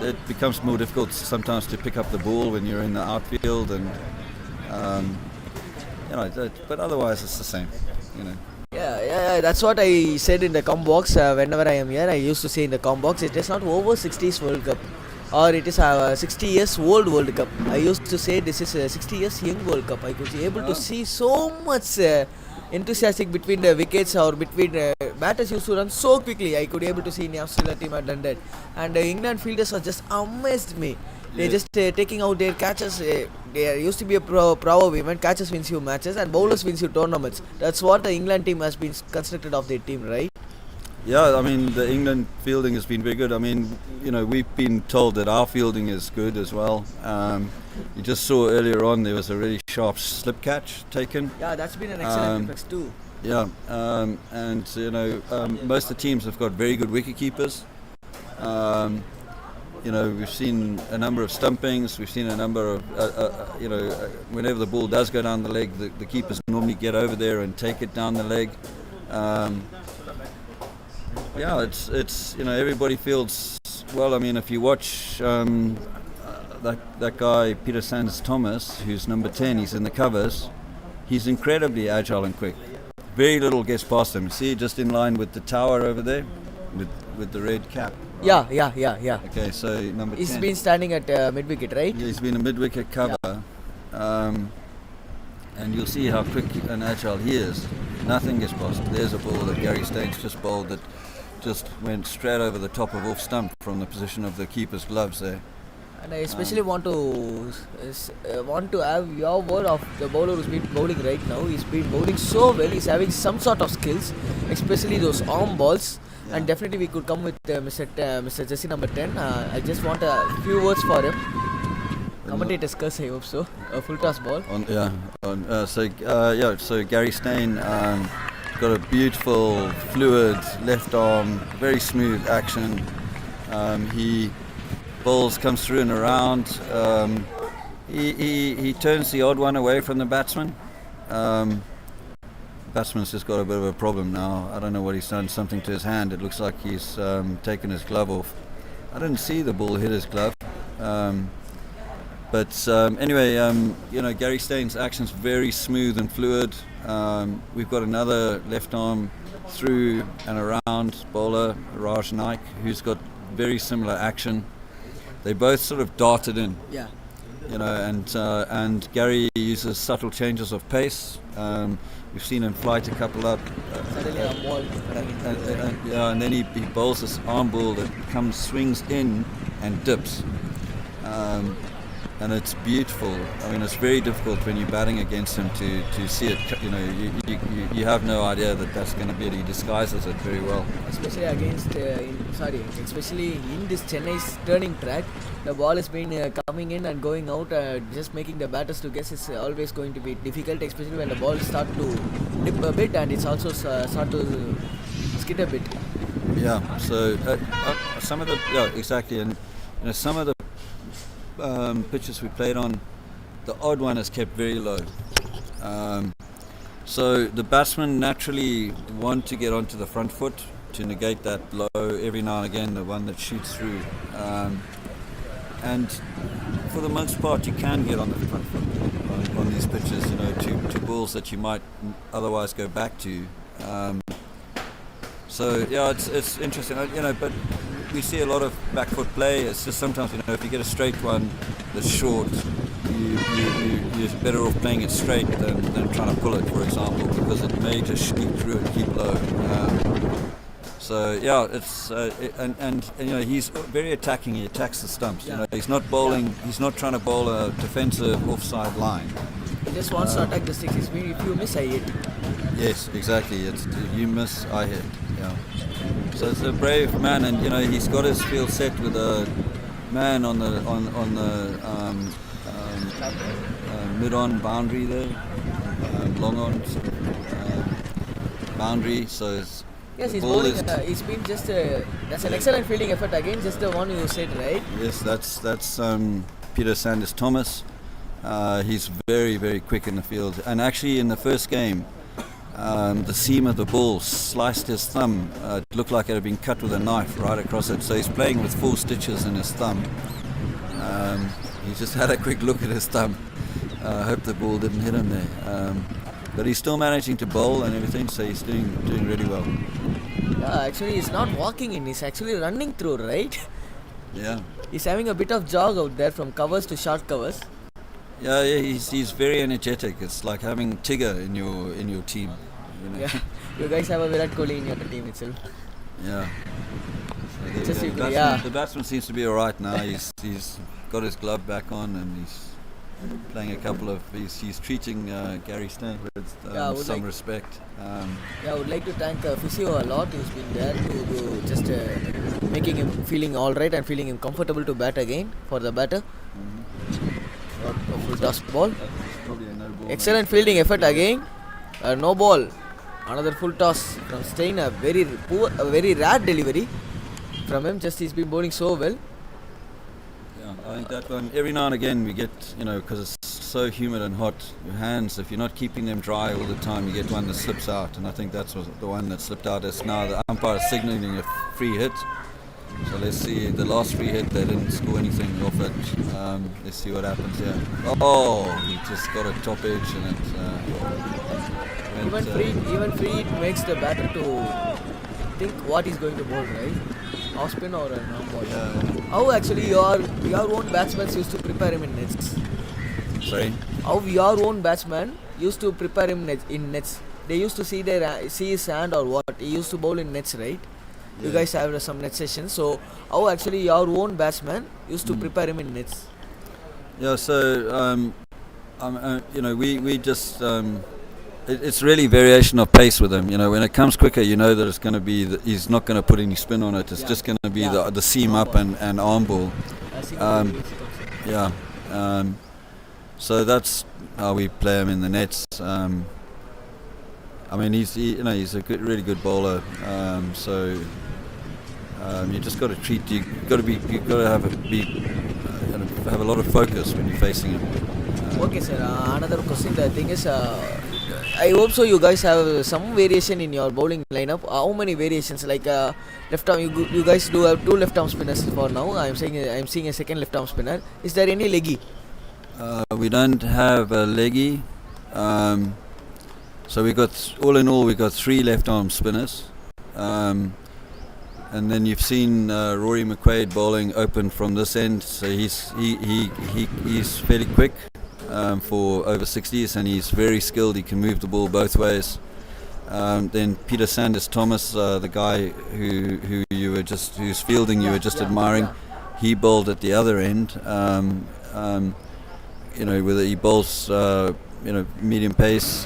it becomes more difficult sometimes to pick up the ball when you're in the outfield, and but otherwise it's the same, Yeah, that's what I said in the com box. Whenever I am here, I used to say in the com box, it is not over 60s World Cup, or it is a 60 years old World Cup. I used to say this is a 60 years young World Cup. I could be able to see so much enthusiastic between the wickets, or between batters used to run so quickly. I could be able to see in the Australia team had done that, and the England fielders are just amazed me. They're just taking out their catches. There used to be a proverb, even catches wins you matches and bowlers wins you tournaments. That's what the England team has been constructed of their team, right? Yeah, I mean, the England fielding has been very good. I mean, we've been told that our fielding is good as well. You just saw earlier on there was a really sharp slip catch taken. Yeah, that's been an excellent reflex too. Yeah, most of the teams have got very good wicket keepers. We've seen a number of stumpings. We've seen a number of, whenever the ball does go down the leg, the keepers normally get over there and take it down the leg. It's everybody feels well. I mean, if you watch that guy Peter Sanders Thomas, who's number 10, he's in the covers. He's incredibly agile and quick. Very little gets past him. See, just in line with the tower over there, with the red cap. Yeah. Okay, so number 10. He's been standing at mid-wicket, right? Yeah, he's been a mid-wicket cover. Yeah. And you'll see how quick and agile he is. Nothing gets past him. There's a ball that Gary Staines just bowled that just went straight over the top of off stump from the position of the keeper's gloves there. And I especially want to have your word of the bowler who's been bowling right now. He's been bowling so well. He's having some sort of skills, especially those arm balls. Yeah. And definitely we could come with Mr. Jesse number 10. I just want a few words for him. Commentators curse, I hope so. A full toss ball. So Gary Steyn got a beautiful, fluid left arm, very smooth action. He bowls, comes through and around. He turns the odd one away from the batsman. batsman's just got a bit of a problem now. I don't know what he's done, something to his hand. It looks like he's taken his glove off. I didn't see the ball hit his glove. But anyway, Gary Staines' action's very smooth and fluid. We've got another left arm through and around bowler, Raj Naik, who's got very similar action. They both sort of darted in. Yeah. And Gary uses subtle changes of pace. We've seen him flight a couple up. Suddenly a ball. And then he bowls this arm ball that swings in and dips. And it's beautiful. I mean, it's very difficult when you're batting against him to see it. You have no idea that that's going to be it. He disguises it very well. Especially especially in this Chennai's turning track, the ball has been coming in and going out. Just making the batters to guess is always going to be difficult, especially when the ball start to dip a bit and it's also start to skid a bit. Yeah. So some of the exactly, and some of the pitches we played on, the odd one is kept very low. So the batsmen naturally want to get onto the front foot to negate that low every now and again, the one that shoots through. And for the most part, you can get on the front foot on these pitches, to balls that you might otherwise go back to. So yeah, it's interesting, but we see a lot of back foot play. It's just sometimes, if you get a straight one that's short, you're better off playing it straight than trying to pull it, for example, because it may just sneak through and keep low. So yeah, it's he's very attacking. He attacks the stumps. He's not bowling. He's not trying to bowl a defensive offside line. He just wants to attack the six. If you miss, I hit. Yes, exactly. It's you miss, I hit. Yeah. So it's a brave man, and he's got his field set with a man on the mid-on boundary there, long-on boundary. So it's yes, he's bowling. He's been just that's an excellent fielding effort again. Just the one you said, right? Yes, that's Peter Sanders Thomas. He's very, very quick in the field, and actually in the first game, the seam of the ball sliced his thumb. It looked like it had been cut with a knife right across it. So he's playing with 4 stitches in his thumb. He just had a quick look at his thumb. I hope the ball didn't hit him there. But he's still managing to bowl and everything, so he's doing really well. Yeah, actually he's not walking in, he's actually running through, right? Yeah. He's having a bit of jog out there from covers to short covers. Yeah, he's very energetic. It's like having Tigger in your team. Yeah, you guys have a Virat Kohli in your team itself. Yeah. So the batsman seems to be all right now. He's got his glove back on and he's playing a couple of. He's treating Gary Staines with some respect. I would like to thank Physio a lot. He's been there to just making him feeling all right and feeling him comfortable to bat again for the batter. Full toss ball. Excellent fielding effort again. No ball. Another full toss from Stein. A very rare delivery from him. Just he's been bowling so well. Yeah, I think that one. Every now and again we get, because it's so humid and hot, your hands, if you're not keeping them dry all the time, you get one that slips out. And I think that's the one that slipped out. Is now the umpire is signalling a free hit. So let's see, the last free hit, they didn't score anything off it. Let's see what happens here. Oh, he just got a top edge and it Even free it makes the batter to think what he's going to bowl, right? Off spin or a non-ball. Yeah. How actually your own batsmen used to prepare him in nets? Sorry? How your own batsman used to prepare him in nets? They used to see his hand or what? He used to bowl in nets, right? You guys have some net sessions. So how actually your own batsman used to prepare him in nets? Yeah, so we just it's really variation of pace with him. When it comes quicker, that it's going to be he's not going to put any spin on it. It's just going to be the seam up and arm ball. So that's how we play him in the nets. He's a really good bowler. You just got to treat. You got to have a lot of focus when you're facing him. Okay, sir. Another question. The thing is, I hope so. You guys have some variation in your bowling lineup. How many variations? Like left arm, you guys do have two left arm spinners for now. I'm seeing a second left arm spinner. Is there any leggy? We don't have a leggy. So we got, all in all, we got 3 left arm spinners. And then you've seen Rory McQuaid bowling open from this end, so he's fairly quick for over 60s, and he's very skilled. He can move the ball both ways. Then Peter Sanders Thomas, the guy who you were just whose fielding you were just admiring, he bowled at the other end. Whether he bowls medium pace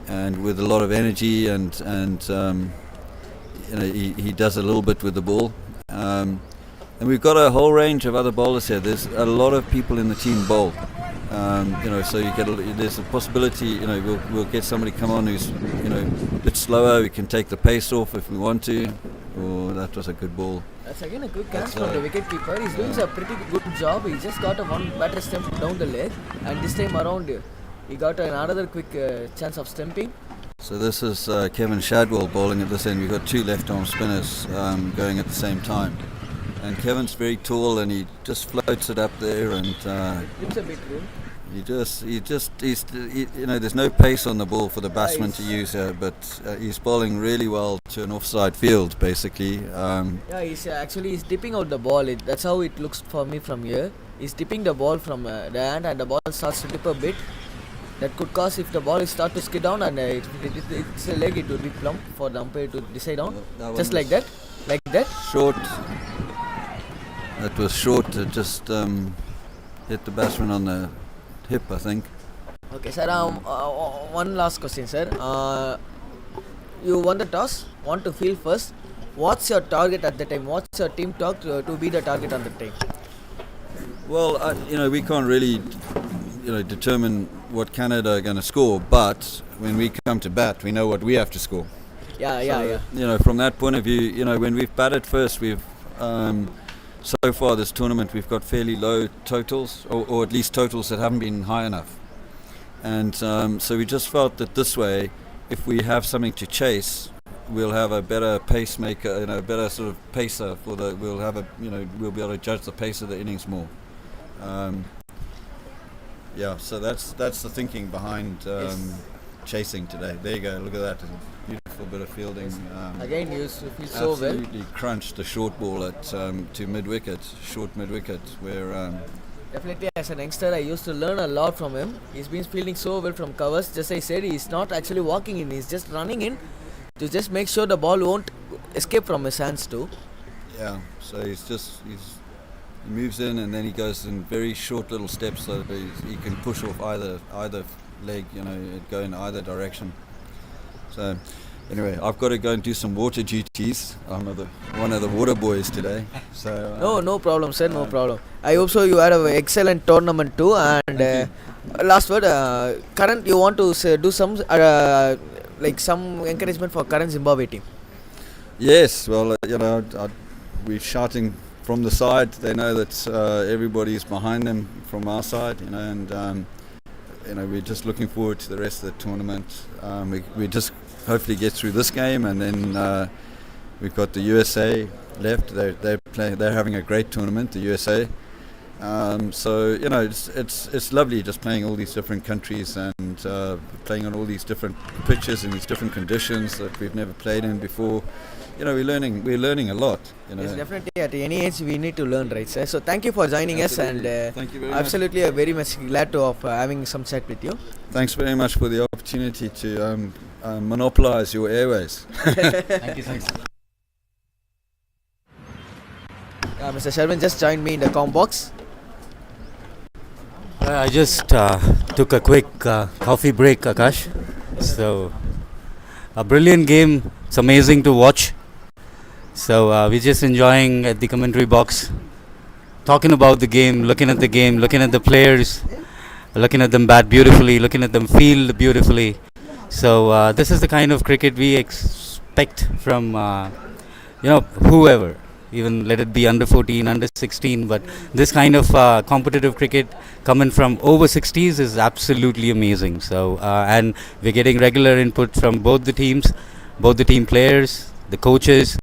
and with a lot of energy and he does a little bit with the ball. And we've got a whole range of other bowlers here. There's a lot of people in the team bowl. So there's a possibility, we'll get somebody come on who's, a bit slower. We can take the pace off if we want to. Oh, that was a good ball. That's again a good catch from the wicket keeper. He's doing a pretty good job. He just got a one batter stump down the leg, and this time around he got another quick chance of stumping. So this is Kevin Shadwell bowling at this end. We've got 2 left-arm spinners going at the same time. And Kevin's very tall, and he just floats it up there, and Gives a bit room. there's no pace on the ball for the batsman to use here, but he's bowling really well to an offside field, basically. He's dipping out the ball. That's how it looks for me from here. He's dipping the ball from the hand, and the ball starts to dip a bit. That could cause, if the ball is start to skid down and it's a leg, it would be plump for the umpire to decide on. Just like that. Short. That was short. It just hit the batsman on the hip, I think. Okay, sir. One last question, sir. You won the toss. Want to field first. What's your target at the time? What's your team talk to be the target on the time? Well, we can't really, determine what Canada are going to score, but when we come to bat, we know what we have to score. Yeah. From that point of view, when we've batted first, we've so far this tournament we've got fairly low totals, or at least totals that haven't been high enough. And so we just felt that this way, if we have something to chase, we'll have a better pacemaker, a better sort of pacer we'll be able to judge the pace of the innings more. So that's the thinking behind chasing today. There you go, look at that, beautiful bit of fielding. Again, you feel so well. Absolutely crunched the short ball at to mid-wicket, short mid-wicket, where... Definitely, as an youngster, I used to learn a lot from him. He's been fielding so well from covers. Just I said, he's not actually walking in, he's just running in to just make sure the ball won't escape from his hands too. Yeah, so he moves in and then he goes in very short little steps so that he can push off either leg, go in either direction. So anyway, I've got to go and do some water duties. I'm one of the water boys today. So no problem, sir, no problem. I hope so. You had an excellent tournament too. And last word, current, you want to do some some encouragement for current Zimbabwe team? Yes, well, we're shouting from the side. They know that everybody's behind them from our side, and we're just looking forward to the rest of the tournament. We just hopefully get through this game, and then we've got the USA left. They're having a great tournament, the USA. So it's lovely just playing all these different countries and playing on all these different pitches in these different conditions that we've never played in before. We're learning a lot. Yes, definitely. At any age, we need to learn, right, sir? So thank you for joining Absolutely. us, and thank you very absolutely very much glad to of having some chat with you. Thanks very much for the opportunity to monopolize your airways. Thank you. Mr. Sherman just joined me in the comm box. I just took a quick coffee break, Akash. So, a brilliant game. It's amazing to watch. So, we're just enjoying at the commentary box, talking about the game, looking at the players, looking at them bat beautifully, looking at them field beautifully. So, this is the kind of cricket we expect from, whoever. even let it be under 14, under 16. But this kind of competitive cricket coming from over 60s is absolutely amazing. So, and we're getting regular input from both the teams, both the team players, the coaches.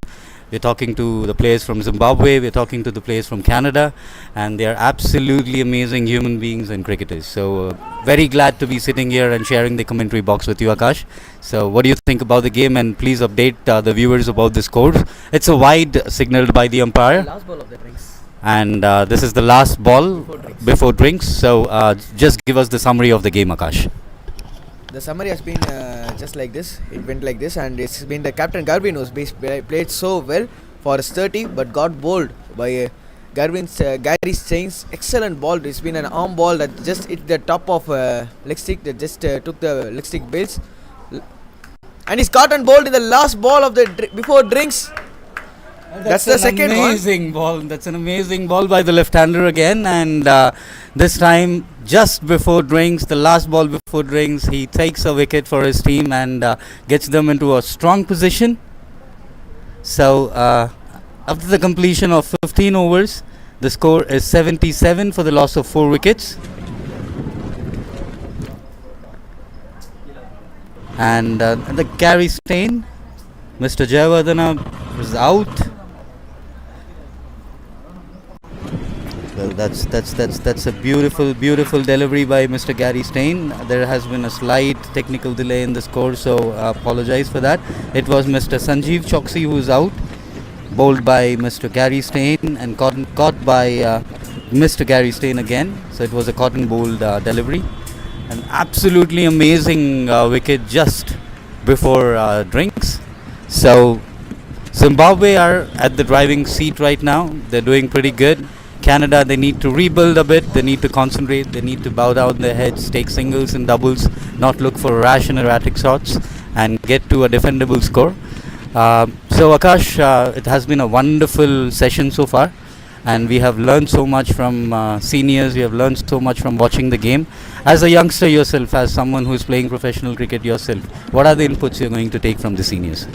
We're talking to the players from Zimbabwe, we're talking to the players from Canada, and they are absolutely amazing human beings and cricketers. So, very glad to be sitting here and sharing the commentary box with you, Akash. So, what do you think about the game? And please update the viewers about the score. It's a wide signaled by the umpire. Last ball of the drinks. And this is the last ball before drinks. So, just give us the summary of the game, Akash. The summary has been just like this. It went like this, and it's been the captain Garvin who's played so well for his 30, but got bowled by Gary Staines. Excellent ball. It's been an arm ball that just hit the top of leg stick. That just took the leg stick bales, and he's caught and bowled in the last ball of the before drinks. That's the second amazing ball. That's an amazing ball by the left-hander again, and this time just before drinks, the last ball before drinks, he takes a wicket for his team and gets them into a strong position. So after the completion of 15 overs, the score is 77 for the loss of 4 wickets. And the Gary Stain, Mr. Jayawardena was out. Well, that's a beautiful delivery by Mr. Gary Stain. There has been a slight technical delay in the score, so apologize for that. It was Mr. Sanjeev Choksi who is out, bowled by Mr. Gary Stain and caught by Mr. Gary Stain again. So it was a cotton bowled delivery. An absolutely amazing wicket just before drinks. So Zimbabwe are at the driving seat right now. They're doing pretty good. Canada, they need to rebuild a bit, they need to concentrate, they need to bow down their heads, take singles and doubles, not look for rash and erratic shots, and get to a defendable score. So Akash, it has been a wonderful session so far, and we have learned so much from seniors, we have learned so much from watching the game. As a youngster yourself, as someone who is playing professional cricket yourself, what are the inputs you're going to take from the seniors?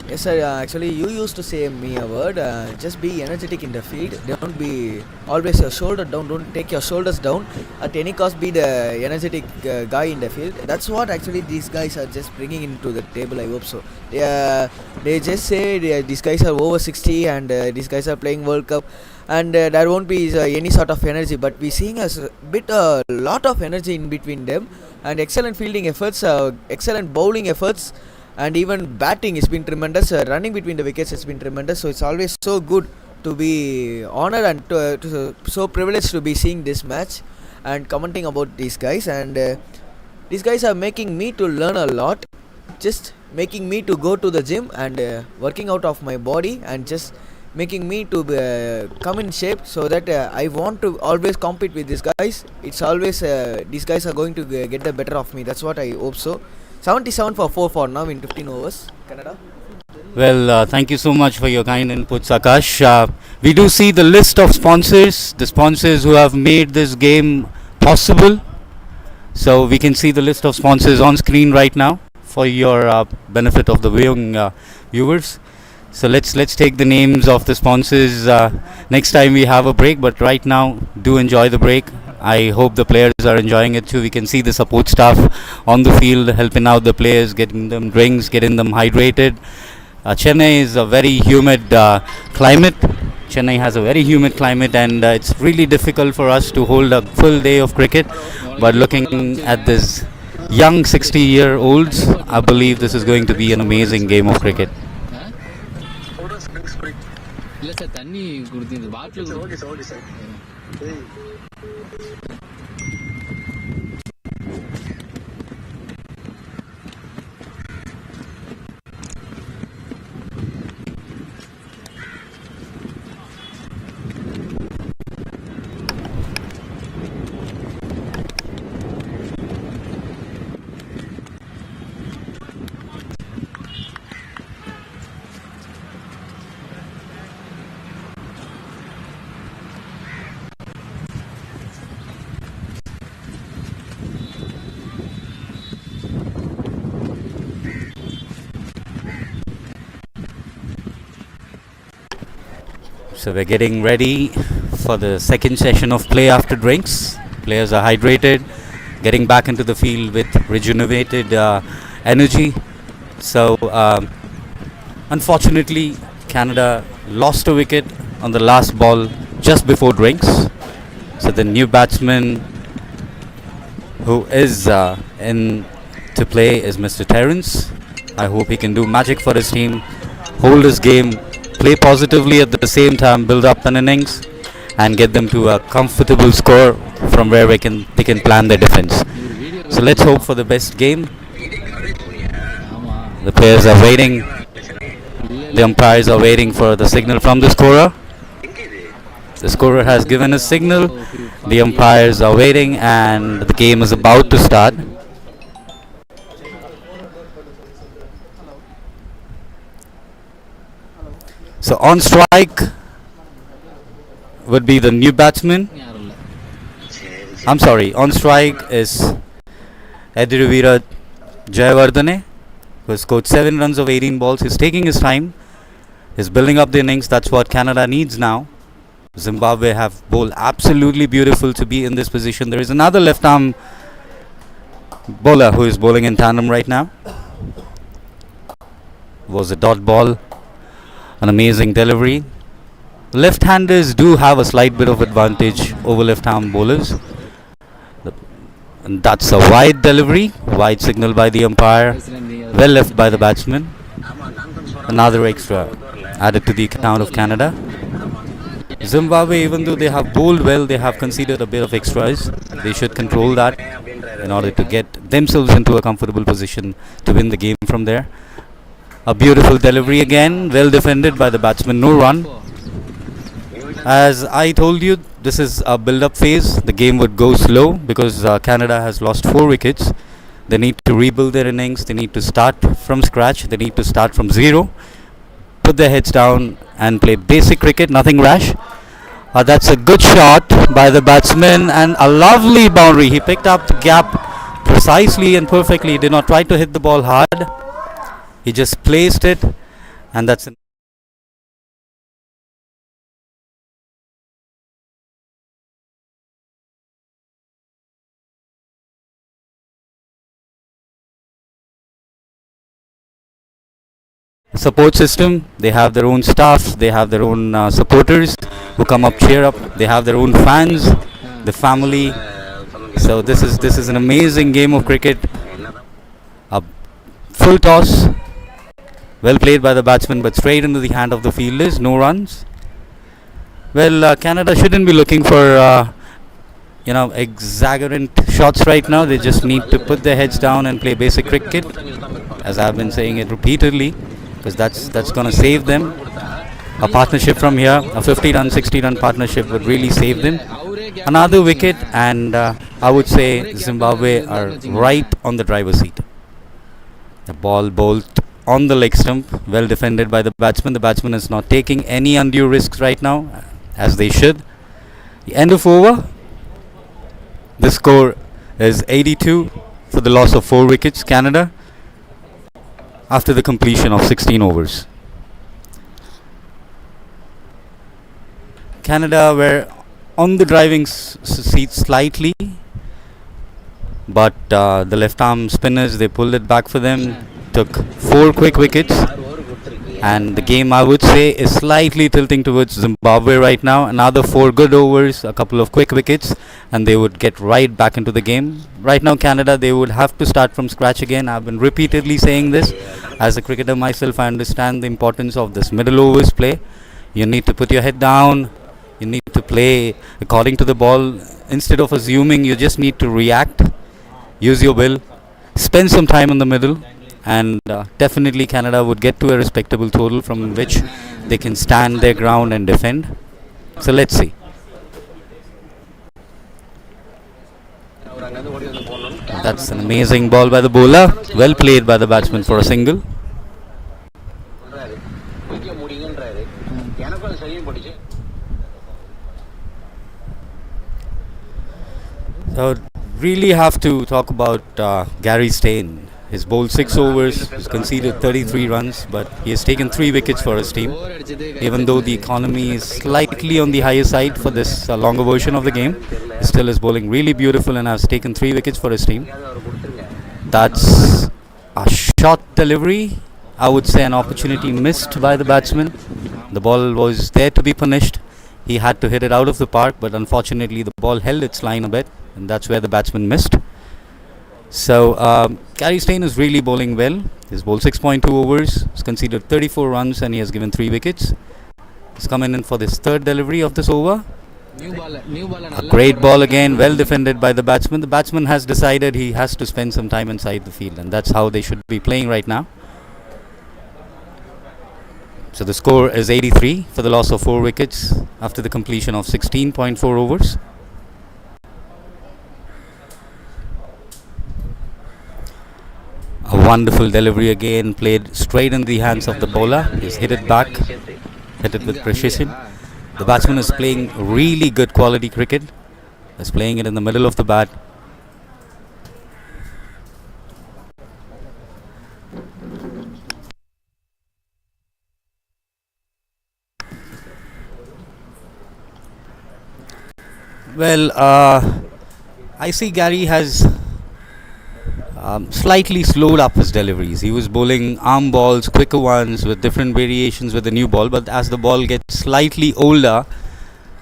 Yes, sir. Actually, you used to say me a word. Just be energetic in the field. Don't be always your shoulder down. Don't take your shoulders down. At any cost, be the energetic guy in the field. That's what actually these guys are just bringing into the table. I hope so. They just say these guys are over 60 and these guys are playing World Cup, and there won't be any sort of energy. But we're seeing a lot of energy in between them, and excellent fielding efforts, excellent bowling efforts. And even batting has been tremendous. Running between the wickets has been tremendous. So it's always so good to be honored and so privileged to be seeing this match and commenting about these guys. And these guys are making me to learn a lot. Just making me to go to the gym and working out of my body, and just making me to come in shape, so that I want to always compete with these guys. It's always these guys are going to get the better of me. That's what I hope so. 77 for 4 for now in 15 overs. Canada. Well, thank you so much for your kind inputs, Akash. We do see the list of sponsors, the sponsors who have made this game possible. So we can see the list of sponsors on screen right now for your benefit of the viewing viewers. So let's take the names of the sponsors next time we have a break. But right now, do enjoy the break. I hope the players are enjoying it too. We can see the support staff on the field helping out the players, getting them drinks, getting them hydrated. Chennai is a very humid climate. Chennai has a very humid climate, and it's really difficult for us to hold a full day of cricket. But looking at this young 60-year-olds, I believe this is going to be an amazing game of cricket. So we're getting ready for the second session of play after drinks. Players are hydrated, getting back into the field with rejuvenated energy. So unfortunately, Canada lost a wicket on the last ball just before drinks. So the new batsman who is in to play is Mr. Terence. I hope he can do magic for his team, hold his game, play positively at the same time, build up an innings and get them to a comfortable score from where they can plan their defense. So let's hope for the best game. The players are waiting. The umpires are waiting for the signal from the scorer. The scorer has given a signal. The umpires are waiting and the game is about to start. So on strike would be the new batsman. I'm sorry, on strike is Edrivira Jayawardene, who has scored 7 runs of 18 balls. He's taking his time. He's building up the innings. That's what Canada needs now. Zimbabwe have bowled absolutely beautiful to be in this position. There is another left arm bowler who is bowling in tandem right now. Was a dot ball. An amazing delivery. Left-handers do have a slight bit of advantage over left-arm bowlers. And that's a wide delivery. Wide signal by the umpire. Well left by the batsman. Another extra added to the account of Canada. Zimbabwe, even though they have bowled well, they have conceded a bit of extras. They should control that in order to get themselves into a comfortable position to win the game from there. A beautiful delivery again, well defended by the batsman, no run. As I told you, this is a build-up phase. The game would go slow because Canada has lost 4 wickets. They need to rebuild their innings. They need to start from scratch. They need to start from zero. Put their heads down and play basic cricket, nothing rash. That's a good shot by the batsman and a lovely boundary. He picked up the gap precisely and perfectly. He did not try to hit the ball hard. He just placed it, and that's an support system. They have their own staff, they have their own supporters who come up, cheer up. They have their own fans, the family. So this is an amazing game of cricket. A full toss. Well played by the batsman, but straight into the hand of the fielders. No runs. Well, Canada shouldn't be looking for exaggerant shots right now. They just need to put their heads down and play basic cricket, as I've been saying it repeatedly, because that's going to save them. A partnership from here, a 50-run, 60-run partnership would really save them. Another wicket, and I would say Zimbabwe are right on the driver's seat. The ball bowled on the leg stump, well defended by the batsman. The batsman is not taking any undue risks right now, as they should. The end of over. The score is 82 for the loss of 4 wickets, Canada, after the completion of 16 overs. Canada were on the driving seat slightly, but the left arm spinners, they pulled it back for them. Took 4 quick wickets, and the game, I would say, is slightly tilting towards Zimbabwe right now. Another 4 good overs, a couple of quick wickets, and they would get right back into the game. Right now, Canada, they would have to start from scratch again. I've been repeatedly saying this. As a cricketer myself, I understand the importance of this middle overs play. You need to put your head down. You need to play according to the ball. Instead of assuming, you just need to react, use your will, spend some time in the middle, and definitely Canada would get to a respectable total from which they can stand their ground and defend. So let's see. That's an amazing ball by the bowler. Well played by the batsman for a single. So really have to talk about Gary Stein. He's bowled 6 overs, he's conceded 33 runs, but he has taken 3 wickets for his team. Even though the economy is slightly on the higher side for this longer version of the game, he still is bowling really beautiful and has taken 3 wickets for his team. That's a short delivery. I would say an opportunity missed by the batsman. The ball was there to be punished. He had to hit it out of the park, but unfortunately the ball held its line a bit, and that's where the batsman missed. So Gary Stein is really bowling well. He's bowled 6.2 overs, he's conceded 34 runs, and he has given 3 wickets. He's coming in for this third delivery of this over. A great ball again, well defended by the batsman. The batsman has decided he has to spend some time inside the field, and that's how they should be playing right now. So the score is 83 for the loss of 4 wickets after the completion of 16.4 overs. A wonderful delivery again, played straight in the hands of the bowler. He's hit it back, hit it with precision. The batsman is playing really good quality cricket. He's playing it in the middle of the bat. Well, I see Gary has slightly slowed up his deliveries. He was bowling arm balls, quicker ones with different variations with the new ball, but as the ball gets slightly older,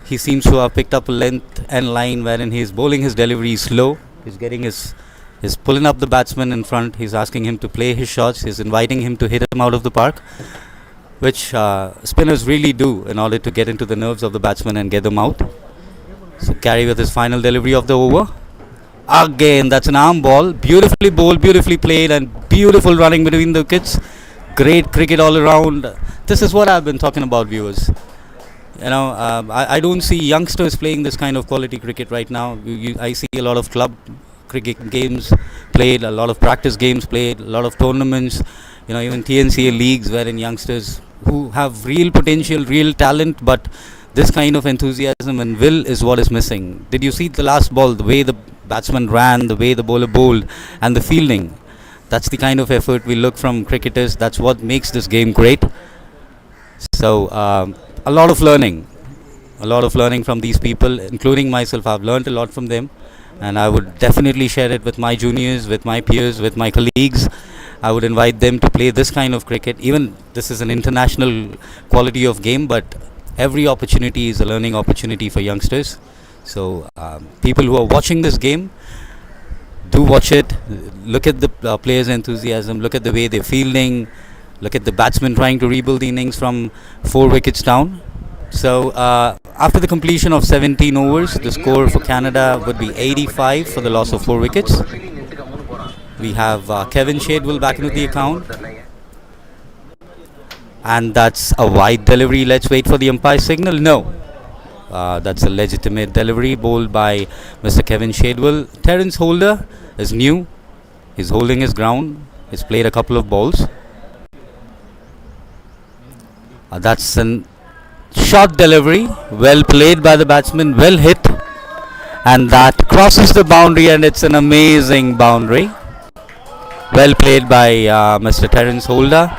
he seems to have picked up a length and line wherein he is bowling his delivery slow. He's getting he's pulling up the batsman in front. He's asking him to play his shots. He's inviting him to hit him out of the park, which spinners really do in order to get into the nerves of the batsman and get them out. So Gary with his final delivery of the over. Again, that's an arm ball. Beautifully bowled, beautifully played, and beautiful running between the wickets. Great cricket all around. This is what I've been talking about, viewers. You know, I don't see youngsters playing this kind of quality cricket right now. I see a lot of club cricket games played, a lot of practice games played, a lot of tournaments, you know, even TNCA leagues wherein youngsters who have real potential, real talent, but this kind of enthusiasm and will is what is missing. Did you see the last ball, the way the batsman ran, the way the bowler bowled, and the fielding? That's the kind of effort we look from cricketers. That's what makes this game great. So a lot of learning from these people, including myself. I've learned a lot from them, and I would definitely share it with my juniors, with my peers, with my colleagues. I would invite them to play this kind of cricket. Even this is an international quality of game, but every opportunity is a learning opportunity for youngsters. So people who are watching this game, do watch it. Look at the players' enthusiasm. Look at the way they're fielding. Look at the batsman trying to rebuild the innings from 4 wickets down. So after the completion of 17 overs, the score for Canada would be 85 for the loss of 4 wickets. We have Kevin Shadewell back into the account. And that's a wide delivery. Let's wait for the umpire signal. No. That's a legitimate delivery bowled by Mr. Kevin Shadewell. Terence Holder is new. He's holding his ground. He's played a couple of balls. That's a short delivery. Well played by the batsman. Well hit. And that crosses the boundary, and it's an amazing boundary. Well played by Mr. Terence Holder.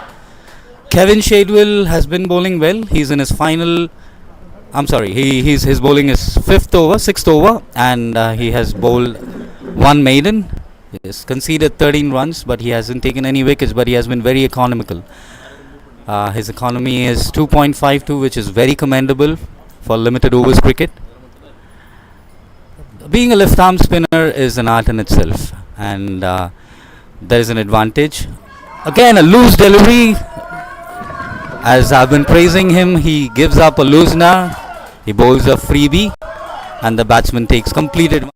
Kevin Shadewell has been bowling well. He's in his final. He's bowling his 6th over, and he has bowled 1 maiden. He has conceded 13 runs, but he hasn't taken any wickets. But he has been very economical. His economy is 2.52, which is very commendable for limited overs cricket. Being a left-arm spinner is an art in itself, and there is an advantage. Again, a loose delivery. As I've been praising him, he gives up a loosener, he bowls a freebie, and the batsman takes complete advantage.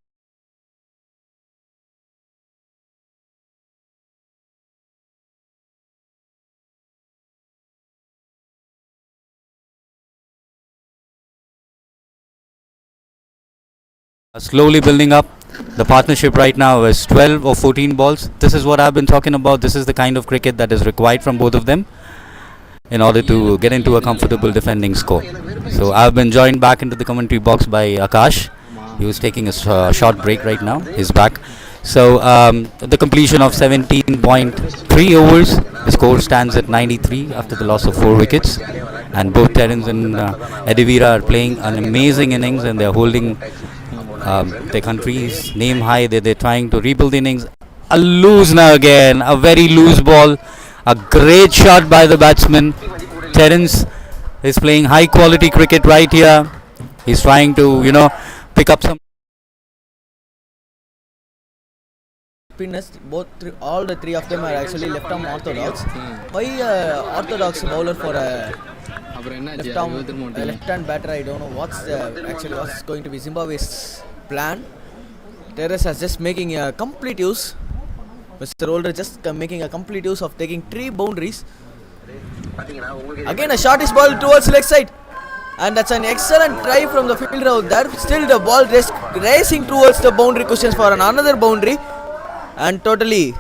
Slowly building up. The partnership right now is 12 or 14 balls. This is what I've been talking about. This is the kind of cricket that is required from both of them in order to get into a comfortable defending score. So I've been joined back into the commentary box by Akash. He was taking a short break right now. He's back. So the completion of 17.3 overs, the score stands at 93 after the loss of 4 wickets. And both Terence and Edivira are playing an amazing innings, and they're holding their country's name high. They're trying to rebuild the innings. A loose now again, a very loose ball. A great shot by the batsman. Terence is playing high quality cricket right here. He's trying to, pick up some. Spinners, all the three of them are actually left-arm orthodox. Why orthodox bowler for a left-hand batter? I don't know what's going to be Zimbabwe's plan. Terrace has just making a complete use. Mr. Older just making a complete use of taking 3 boundaries. Again a shot is ball towards leg side. And that's an excellent try from the fielder out there. Still the ball racing towards the boundary cushions for another boundary. And totally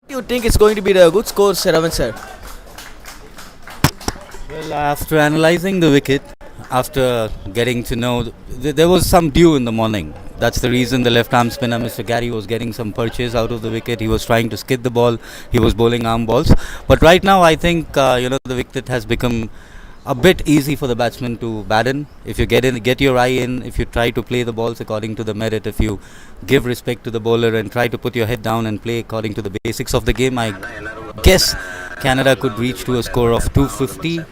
do you think it's going to be the good score, Ravan sir? Well, after analyzing the wicket, after getting to know, there was some dew in the morning. That's the reason the left arm spinner, Mr. Gary, was getting some purchase out of the wicket. He was trying to skid the ball. He was bowling arm balls. But right now, I think the wicket has become a bit easy for the batsman to bat in. If you get your eye in, if you try to play the balls according to the merit, if you give respect to the bowler and try to put your head down and play according to the basics of the game, I guess Canada could reach to a score of 250,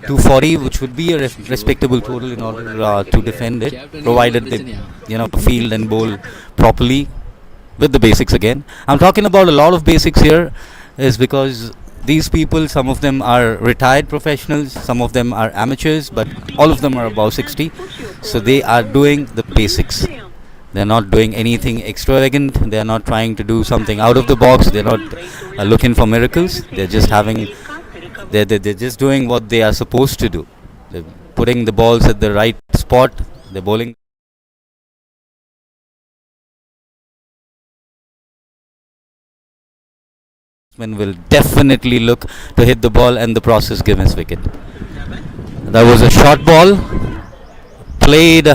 240, which would be a respectable total in order to defend it, provided they field and bowl properly with the basics again. I'm talking about a lot of basics here is because these people, some of them are retired professionals, some of them are amateurs, but all of them are above 60. So they are doing the basics. They're not doing anything extravagant. They're not trying to do something out of the box. They're not looking for miracles. They're just they're just doing what they are supposed to do. They're putting the balls at the right spot. They're bowling. Will definitely look to hit the ball and the process give his wicket. That was a short ball played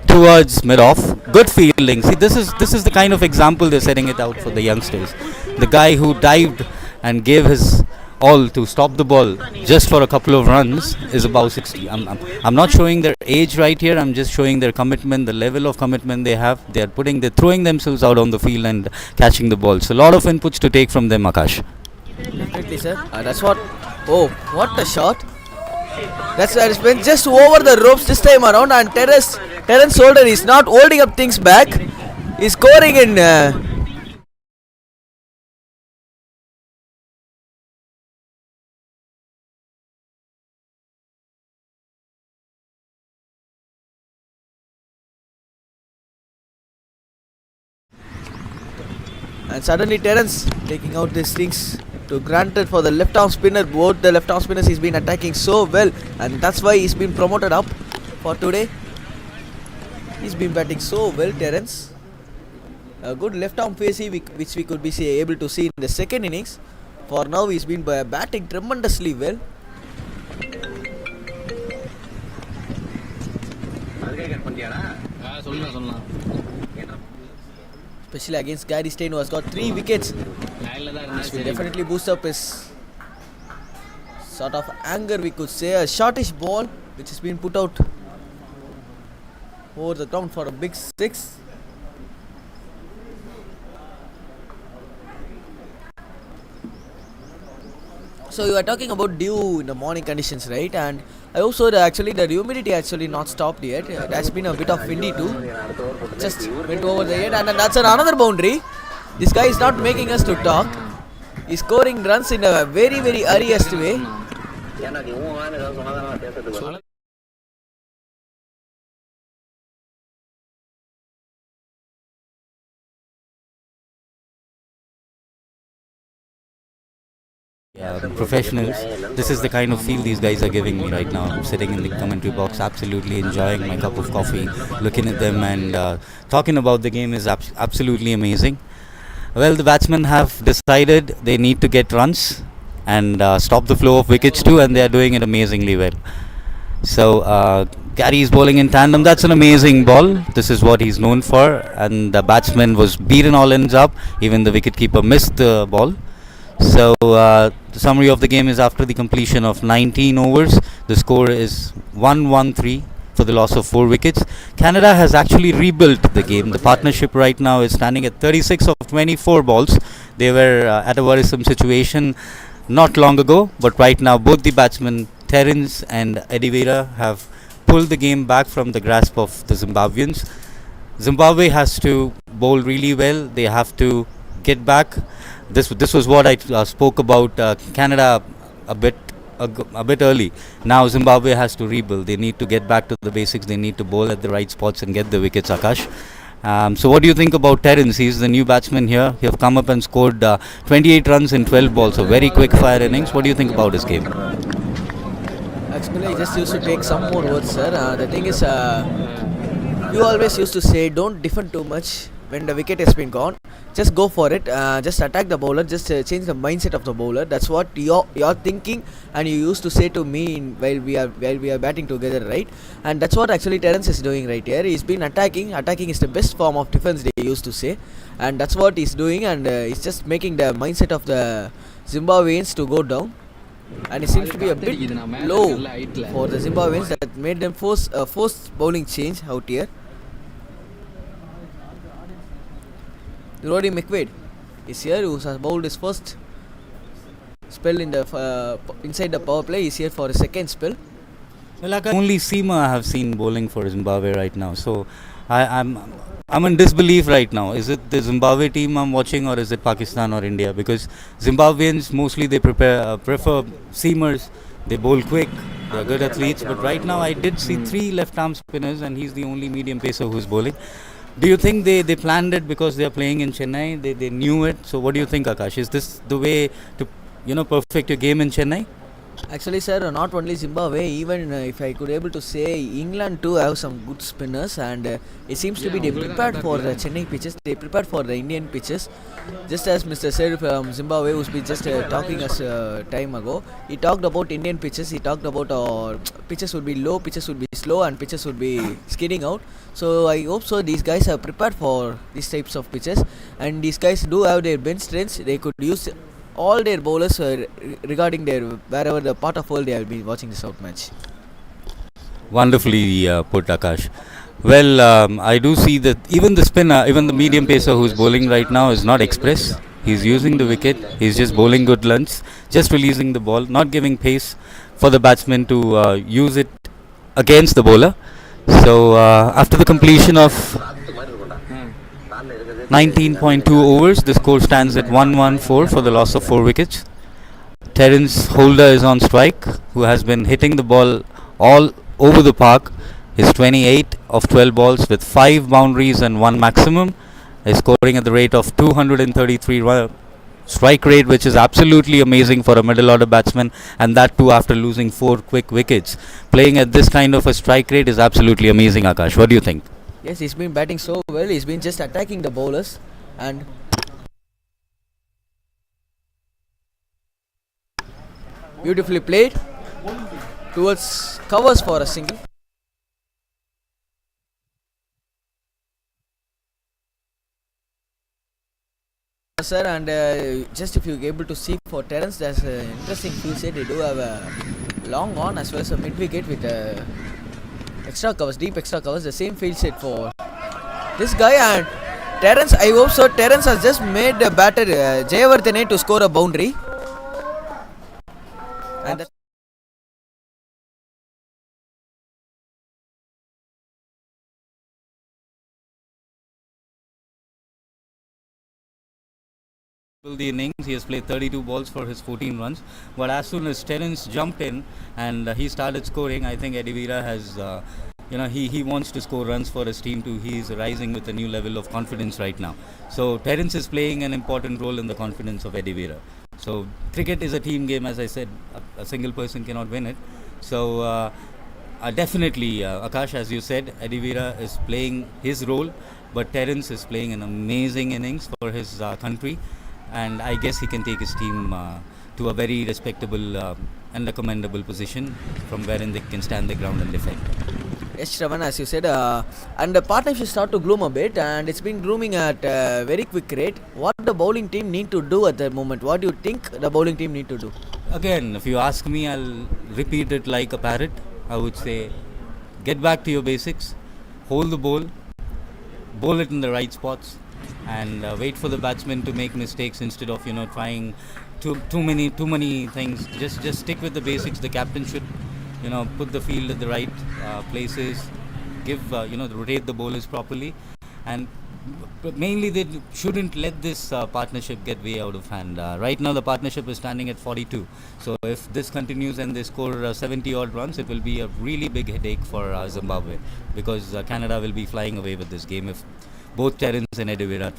towards mid-off. Good fielding. See, this is the kind of example they're setting it out for the youngsters. The guy who dived and gave his all to stop the ball just for a couple of runs is above 60. I'm not showing their age right here. I'm just showing their commitment, the level of commitment they have. They're throwing themselves out on the field and catching the ball. So a lot of inputs to take from them, Akash. Definitely, sir. That's what. Oh, what a shot! That's where it's been just over the ropes this time around, and Terence Solder is not holding up things back. He's scoring in. And suddenly Terence taking out these things to granted for the left arm spinner. Both the left arm spinners he's been attacking so well, and that's why he's been promoted up for today. He's been batting so well, Terence. A good left arm facey which we could be able to see in the second innings. For now he's been batting tremendously well. Especially against Gary Stein, who has got 3 wickets. This will definitely boost up his sort of anger, we could say. A shortish ball which has been put out over the ground for a big 6. So you are talking about dew in the morning conditions, right? And I also actually the humidity actually not stopped yet. It has been a bit of windy too. Just went over the head, and that's another boundary. This guy is not making us to talk. He's scoring runs in a very hurriest way. Professionals. This is the kind of feel these guys are giving me right now. I'm sitting in the commentary box, absolutely enjoying my cup of coffee, looking at them and talking about the game is absolutely amazing. Well, the batsmen have decided they need to get runs and stop the flow of wickets too, and they are doing it amazingly well. So Gary is bowling in tandem. That's an amazing ball. This is what he's known for, and the batsman was beaten all ends up. Even the wicketkeeper missed the ball. So the summary of the game is after the completion of 19 overs, the score is 1-1-3 for the loss of 4 wickets. Canada has actually rebuilt the game. The partnership right now is standing at 36 of 24 balls. They were at a worrisome situation not long ago, but right now both the batsmen Terence and Eddie Vera have pulled the game back from the grasp of the Zimbabweans. Zimbabwe has to bowl really well. They have to get back. This was what I spoke about Canada a bit early. Now Zimbabwe has to rebuild. They need to get back to the basics. They need to bowl at the right spots and get the wickets, Akash. So what do you think about Terence? He's the new batsman here. He have come up and scored 28 runs in 12 balls. So very quick fire innings. What do you think about his game? Actually, I just used to take some more words, sir. The thing is, you always used to say don't defend too much when the wicket has been gone. Just go for it. Just attack the bowler. Just change the mindset of the bowler. That's what you're thinking, and you used to say to me while we are batting together, right? And that's what actually Terence is doing right here. He's been attacking. Attacking is the best form of defense, they used to say, and that's what he's doing. And he's just making the mindset of the Zimbabweans to go down. And it seems to be a bit low for the Zimbabweans that made them force bowling change out here. Roddy McQuaid is here, who has bowled his first spell in the inside the power play. He's here for a second spell. Well, only Seema I have seen bowling for Zimbabwe right now. So I'm in disbelief right now. Is it the Zimbabwe team I'm watching, or is it Pakistan or India? Because Zimbabweans mostly they prefer seamers. They bowl quick. They are good athletes. But right now I did see 3 left-arm spinners, and he's the only medium pacer who's bowling. Do you think they planned it because they are playing in Chennai? They knew it. So what do you think, Akash? Is this the way to perfect your game in Chennai? Actually, sir, not only Zimbabwe, even if I could able to say, England too have some good spinners, and it seems to be they prepared for the Chennai pitches. They prepared for the Indian pitches. Just as Mr. said from Zimbabwe, who's been just talking us time ago, he talked about Indian pitches. He talked about pitches would be low, pitches would be slow, and pitches would be skidding out. So I hope so. These guys are prepared for these types of pitches, and these guys do have their bench strengths. They could use all their bowlers regarding their wherever the part of world they will be watching this out match. Wonderfully put, Akash. Well, I do see that even the spinner, even the medium pacer who's bowling right now is not express. He's using the wicket. He's just bowling good lunts, just releasing the ball, not giving pace for the batsman to use it against the bowler. So after the completion of 19.2 overs, the score stands at 1-1-4 for the loss of 4 wickets. Terence Holder is on strike, who has been hitting the ball all over the park. His 28 of 12 balls with 5 boundaries and 1 maximum is scoring at the rate of 233 strike rate, which is absolutely amazing for a middle order batsman, and that too after losing 4 quick wickets. Playing at this kind of a strike rate is absolutely amazing, Akash. What do you think? Yes, he's been batting so well. He's been just attacking the bowlers and beautifully played towards covers for a single. Sir, and just if you're able to see for Terence, there's an interesting field set. They do have a long on as well as a mid wicket with extra covers, deep extra covers. The same field set for this guy, and Terence. I hope so. Terence has just made the batter Jayawardene to score a boundary, and that's the innings. He has played 32 balls for his 14 runs, but as soon as Terence jumped in and he started scoring, I think Eddie Vera has he wants to score runs for his team too. He is rising with a new level of confidence right now. So Terence is playing an important role in the confidence of Eddie Vera. So cricket is a team game, as I said. A single person cannot win it. So definitely, Akash, as you said, Eddie Vera is playing his role, but Terence is playing an amazing innings for his country, and I guess he can take his team to a very respectable and a commendable position from wherein they can stand their ground and defend. Yes, Shravan, as you said, and the partnership start to gloom a bit, and it's been grooming at a very quick rate. What the bowling team need to do at the moment? What do you think the bowling team need to do? Again, if you ask me, I'll repeat it like a parrot. I would say, get back to your basics, hold the bowl it in the right spots, and wait for the batsman to make mistakes instead of trying too many things. Just stick with the basics. The captain should put the field at the right places, give rotate the bowlers properly, and mainly they shouldn't let this partnership get way out of hand. Right now the partnership is standing at 42, so if this continues and they score 70 odd runs, it will be a really big headache for Zimbabwe, because Canada will be flying away with this game if both Terence and Eddie Vera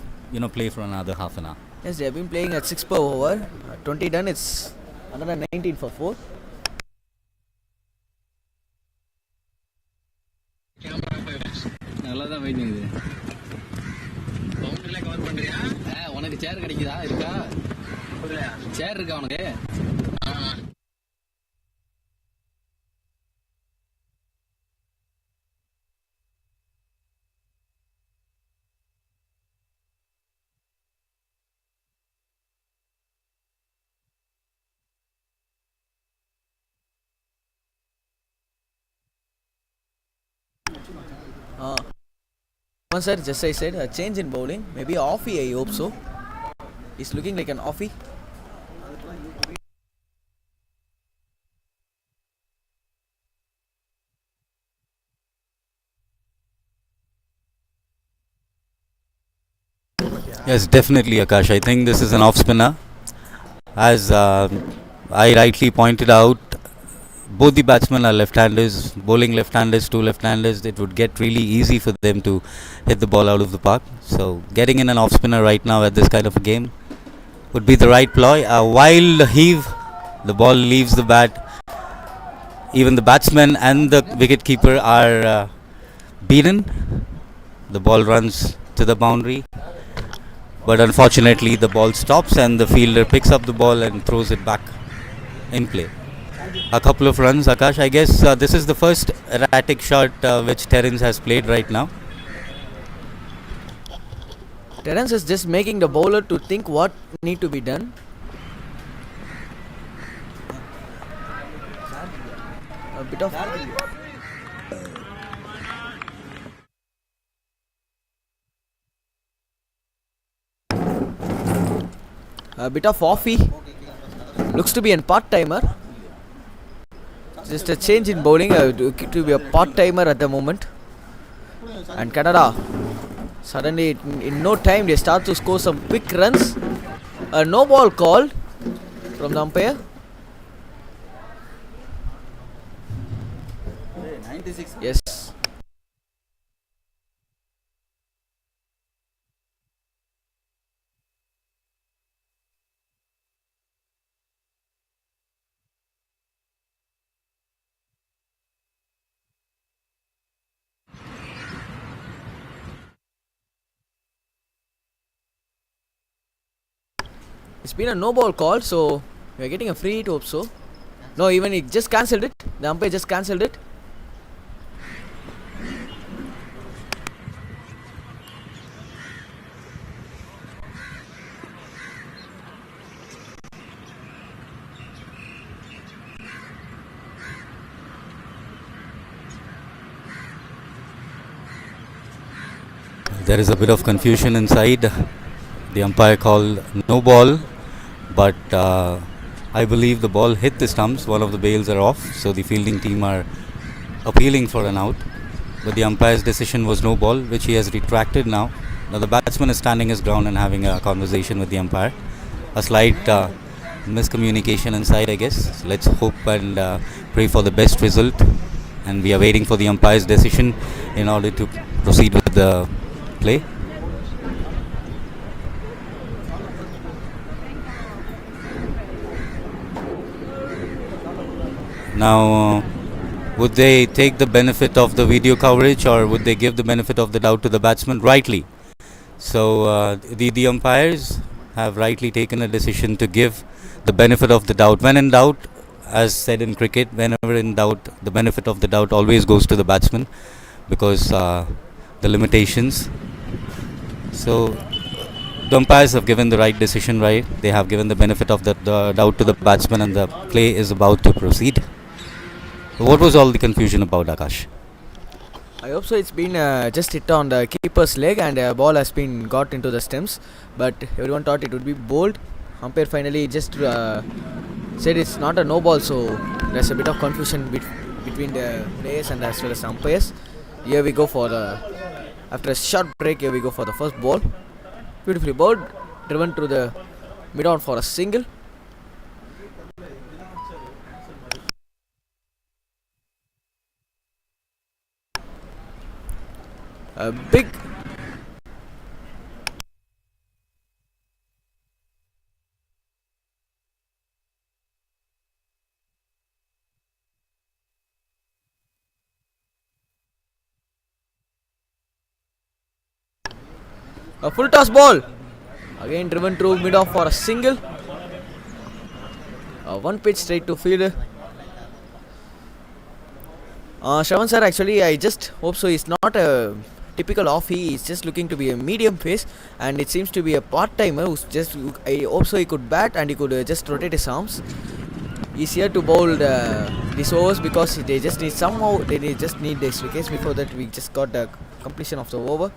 play for another half an hour. Yes, they have been playing at 6 per over, 20 done, it's another 19 for 4. நல்லா தான் wait பண்ணுது. பவுண்டரில cover பண்றியா? உனக்கு சேர் கிடைக்குதா? இருக்கா? சேர் இருக்கா உனக்கு? One sir, just I said, a change in bowling, maybe offie, I hope so. He's looking like an offie. Yes, definitely, Akash. I think this is an off spinner. As I rightly pointed out, both the batsmen are left-handers, bowling left-handers, two left-handers. It would get really easy for them to hit the ball out of the park. So getting in an off spinner right now at this kind of a game would be the right ploy. A wild heave, the ball leaves the bat. Even the batsman and the wicket-keeper are beaten. The ball runs to the boundary, but unfortunately the ball stops and the fielder picks up the ball and throws it back in play. A couple of runs, Akash. I guess this is the first erratic shot which Terence has played right now. Terence is just making the bowler to think what need to be done. A bit of offie. Looks to be a part-timer. Just a change in bowling, to be a part-timer at the moment. And Canada, suddenly in no time they start to score some quick runs. A no ball called from the umpire. Yes. It's been a no ball call, so we are getting a free hit, hope so. No, even he just cancelled it. The umpire just cancelled it. There is a bit of confusion inside. The umpire called no ball, but I believe the ball hit the stumps. One of the bails are off, so the fielding team are appealing for an out. But the umpire's decision was no ball, which he has retracted now. Now the batsman is standing his ground and having a conversation with the umpire. A slight miscommunication inside, I guess. So let's hope and pray for the best result. And we are waiting for the umpire's decision in order to proceed with the play. Now, would they take the benefit of the video coverage or would they give the benefit of the doubt to the batsman? Rightly. So, the umpires have rightly taken a decision to give the benefit of the doubt. When in doubt, as said in cricket, whenever in doubt, the benefit of the doubt always goes to the batsman because the limitations. So, the umpires have given the right decision, right? They have given the benefit of the doubt to the batsman, and the play is about to proceed. What was all the confusion about, Akash? I hope so. It's been just hit on the keeper's leg and a ball has been got into the stems, but everyone thought it would be bowled. Umpire finally just said it's not a no ball, so there's a bit of confusion between the players and as well as umpires. Here we go for after a short break. Here we go for the first ball. Beautifully bowled, driven to the mid-on for a single. A big a full toss ball, again driven through mid-off for a single. One pitch straight to field. Shravan sir, actually I just hope so. He's not a typical off. He is just looking to be a medium pace, and it seems to be a part-timer who's just. I hope so he could bat and he could just rotate his arms. He's here to bowl these overs because they just need somehow they just need this wickets. Before that, we just got the completion of the over.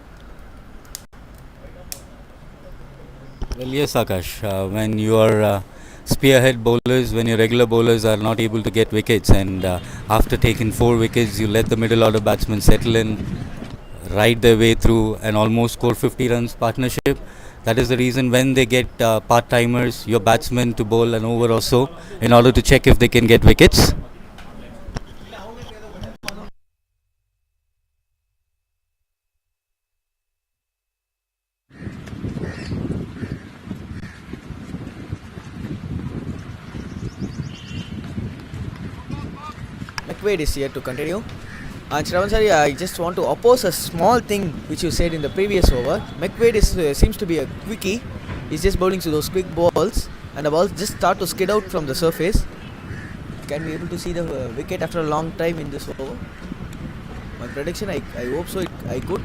Well, yes, Akash. When your spearhead bowlers, when your regular bowlers are not able to get wickets, and after taking 4 wickets, you let the middle order batsmen settle in, ride their way through, and almost score 50 runs partnership. That is the reason when they get part-timers, your batsmen to bowl an over or so, in order to check if they can get wickets. McWade is here to continue. And Shravan sir, I just want to oppose a small thing which you said in the previous over. McWade seems to be a quickie. He's just bowling to those quick balls, and the balls just start to skid out from the surface. Can we able to see the wicket after a long time in this over? My prediction, I hope so. I could.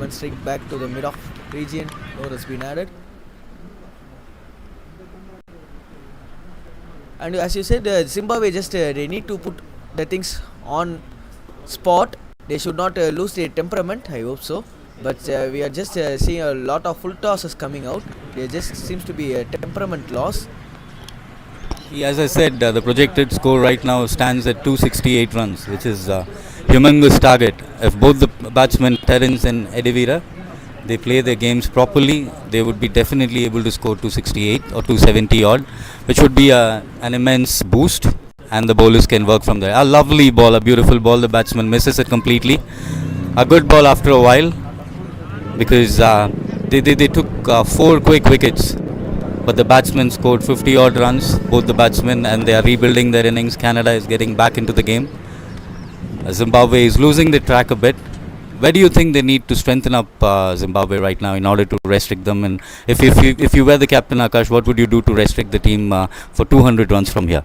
Went straight back to the mid-off region. Over has been added. And as you said, Zimbabwe just they need to put the things on spot. They should not lose their temperament. I hope so. But we are just seeing a lot of full tosses coming out. There just seems to be a temperament loss. As I said, the projected score right now stands at 268 runs, which is a humongous target. If both the batsmen, Terence and Edivira, they play their games properly, they would be definitely able to score 268 or 270 odd, which would be an immense boost, and the bowlers can work from there. A lovely ball, a beautiful ball. The batsman misses it completely. A good ball after a while, because they took 4 quick wickets, but the batsmen scored 50 odd runs, both the batsmen, and they are rebuilding their innings. Canada is getting back into the game. Zimbabwe is losing the track a bit. Where do you think they need to strengthen up Zimbabwe right now in order to restrict them? And if you were the captain, Akash, what would you do to restrict the team for 200 runs from here?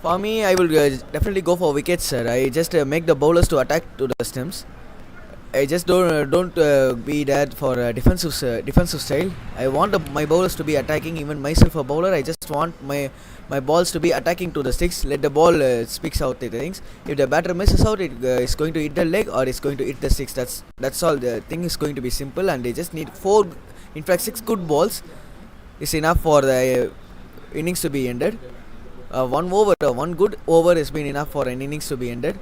For me, I will definitely go for wickets, sir. I just make the bowlers to attack to the stems. I just don't be that for defensive style. I want my bowlers to be attacking. Even myself a bowler, I just want my balls to be attacking to the sticks. Let the ball speaks out the things. If the batter misses out, it is going to hit the leg or it's going to hit the sticks. That's all. The thing is going to be simple, and they just need 4, in fact 6 good balls is enough for the innings to be ended. One good over has been enough for an innings to be ended.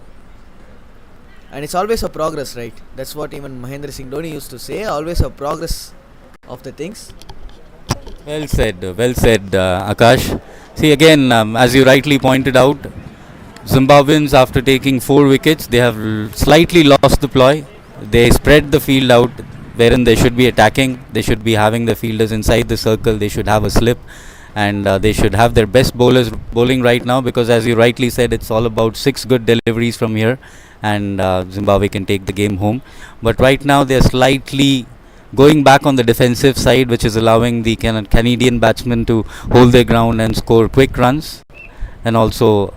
And it's always a progress, right? That's what even Mahendra Singh Dhoni used to say. Always a progress of the things. Well said, Akash. See, again, as you rightly pointed out, Zimbabweans, after taking 4 wickets, they have slightly lost the ploy. They spread the field out, wherein they should be attacking. They should be having the fielders inside the circle. They should have a slip, and they should have their best bowlers bowling right now, because as you rightly said, it's all about 6 good deliveries from here, and Zimbabwe can take the game home. But right now they're slightly going back on the defensive side, which is allowing the Canadian batsmen to hold their ground and score quick runs, and also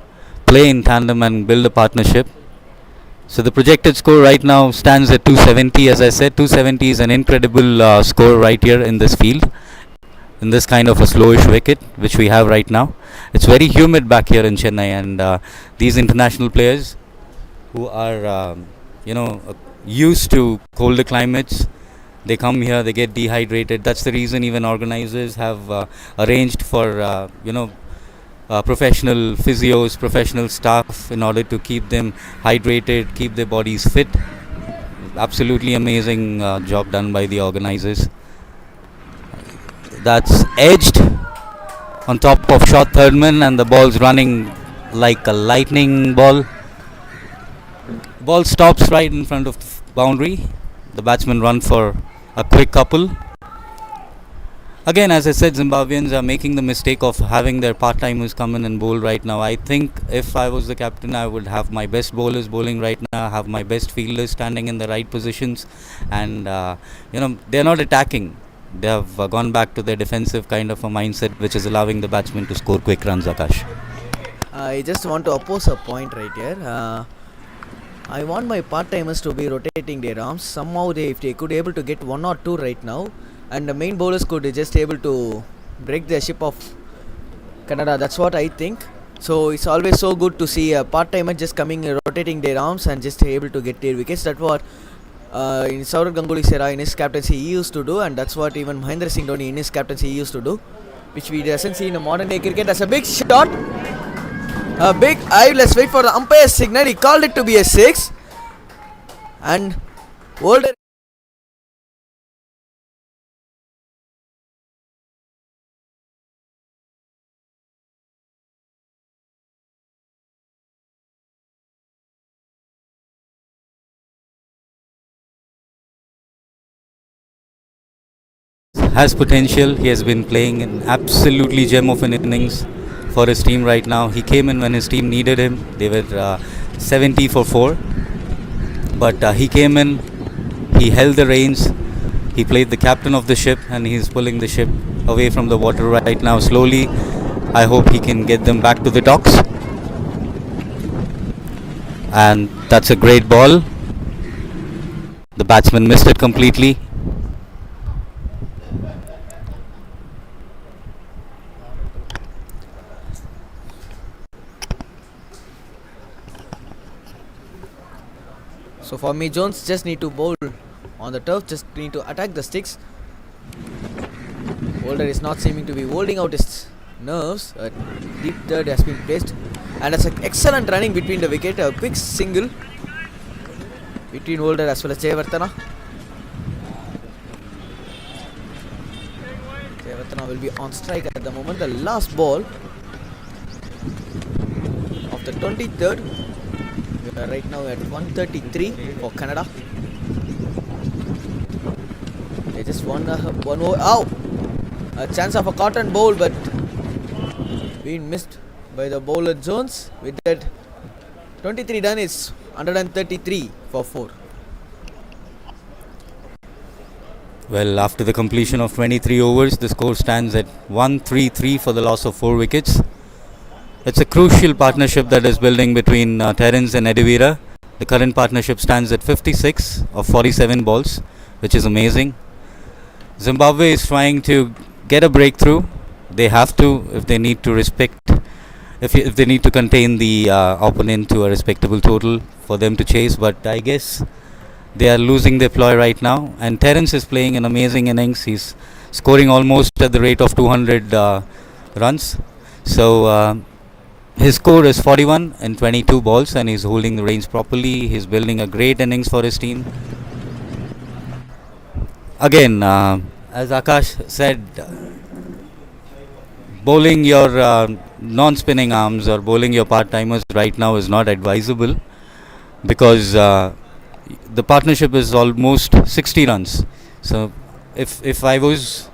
play in tandem and build a partnership. So the projected score right now stands at 270. As I said, 270 is an incredible score right here in this field, in this kind of a slowish wicket which we have right now. It's very humid back here in Chennai, and these international players who are used to colder climates, they come here, they get dehydrated. That's the reason even organizers have arranged for professional physios, professional staff, in order to keep them hydrated, keep their bodies fit. Absolutely amazing job done by the organizers. That's edged on top of short third man, and the ball's running like a lightning ball. Ball stops right in front of boundary. The batsmen run for a quick couple. Again, as I said, Zimbabweans are making the mistake of having their part-timers come in and bowl right now. I think if I was the captain, I would have my best bowlers bowling right now, have my best fielders standing in the right positions, and they're not attacking. They have gone back to their defensive kind of a mindset, which is allowing the batsmen to score quick runs, Akash. I just want to oppose a point right here. I want my part-timers to be rotating their arms. Somehow if they could able to get 1 or 2 right now, and the main bowlers could just able to break the ship of Canada. That's what I think. So it's always so good to see a part-timer just coming, rotating their arms and just able to get their wickets. That's what in Saurav Ganguly's era in his captaincy he used to do, and that's what even Mahendra Singh Dhoni in his captaincy he used to do, which we doesn't see in the modern day cricket. That's a big shot, a big eye. Let's wait for the umpire's signal. He called it to be a 6, and older has potential. He has been playing an absolutely gem of an innings for his team right now. He came in when his team needed him. They were 70 for 4, but he came in, he held the reins, he played the captain of the ship, and he's pulling the ship away from the water right now slowly. I hope he can get them back to the docks. And that's a great ball. The batsman missed it completely. So for me, Jones just need to bowl on the turf, just need to attack the sticks. Holder is not seeming to be holding out his nerves. A deep third has been placed, and that's an excellent running between the wicket. A quick single between Holder as well as Jayavarthana. Jayavarthana will be on strike at the moment. The last ball of the 23rd. We are right now at 133 for Canada. They just won one over. Ow! A chance of a cotton bowl, but being missed by the bowler Jones. With that 23 done, it's 133 for 4. Well, after the completion of 23 overs, the score stands at 133 for the loss of 4 wickets. It's a crucial partnership that is building between Terence and Edivira. The current partnership stands at 56 of 47 balls, which is amazing. Zimbabwe is trying to get a breakthrough. They have to, if they need to if they need to contain the opponent to a respectable total for them to chase. But I guess they are losing their ploy right now. And Terence is playing an amazing innings. He's scoring almost at the rate of 200 runs. So his score is 41 in 22 balls, and he's holding the reins properly. He's building a great innings for his team. Again, as Akash said, bowling your non-spinning arms or bowling your part-timers right now is not advisable, because the partnership is almost 60 runs. So if I was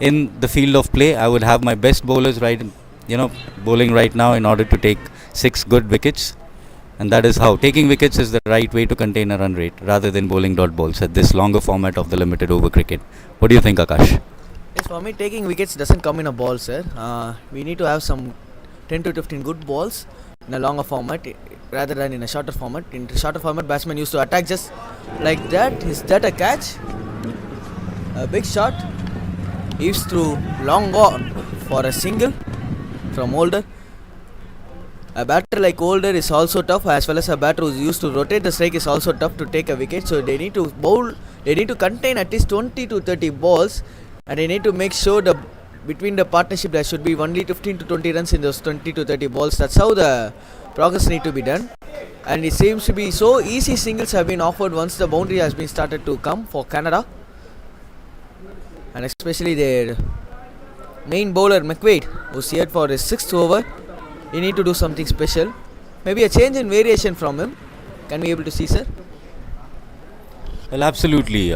in the field of play, I would have my best bowlers bowling right now in order to take 6 good wickets. And that is how taking wickets is the right way to contain a run rate rather than bowling dot balls at this longer format of the limited over cricket. What do you think, Akash? Yes, for me, taking wickets doesn't come in a ball, sir. We need to have some 10 to 15 good balls in a longer format rather than in a shorter format. In the shorter format, batsmen used to attack just like that. Is that a catch? A big shot. Eaves through long on for a single from Older. A batter like Older is also tough, as well as a batter who's used to rotate the strike is also tough to take a wicket. So they need to they need to contain at least 20 to 30 balls, and they need to make sure between the partnership there should be only 15 to 20 runs in those 20 to 30 balls. That's how the progress need to be done. And it seems to be so easy singles have been offered once the boundary has been started to come for Canada. And especially their main bowler McQuaid, who's here for his 6th over. You need to do something special. Maybe a change in variation from him. Can we able to see, sir? Well, absolutely.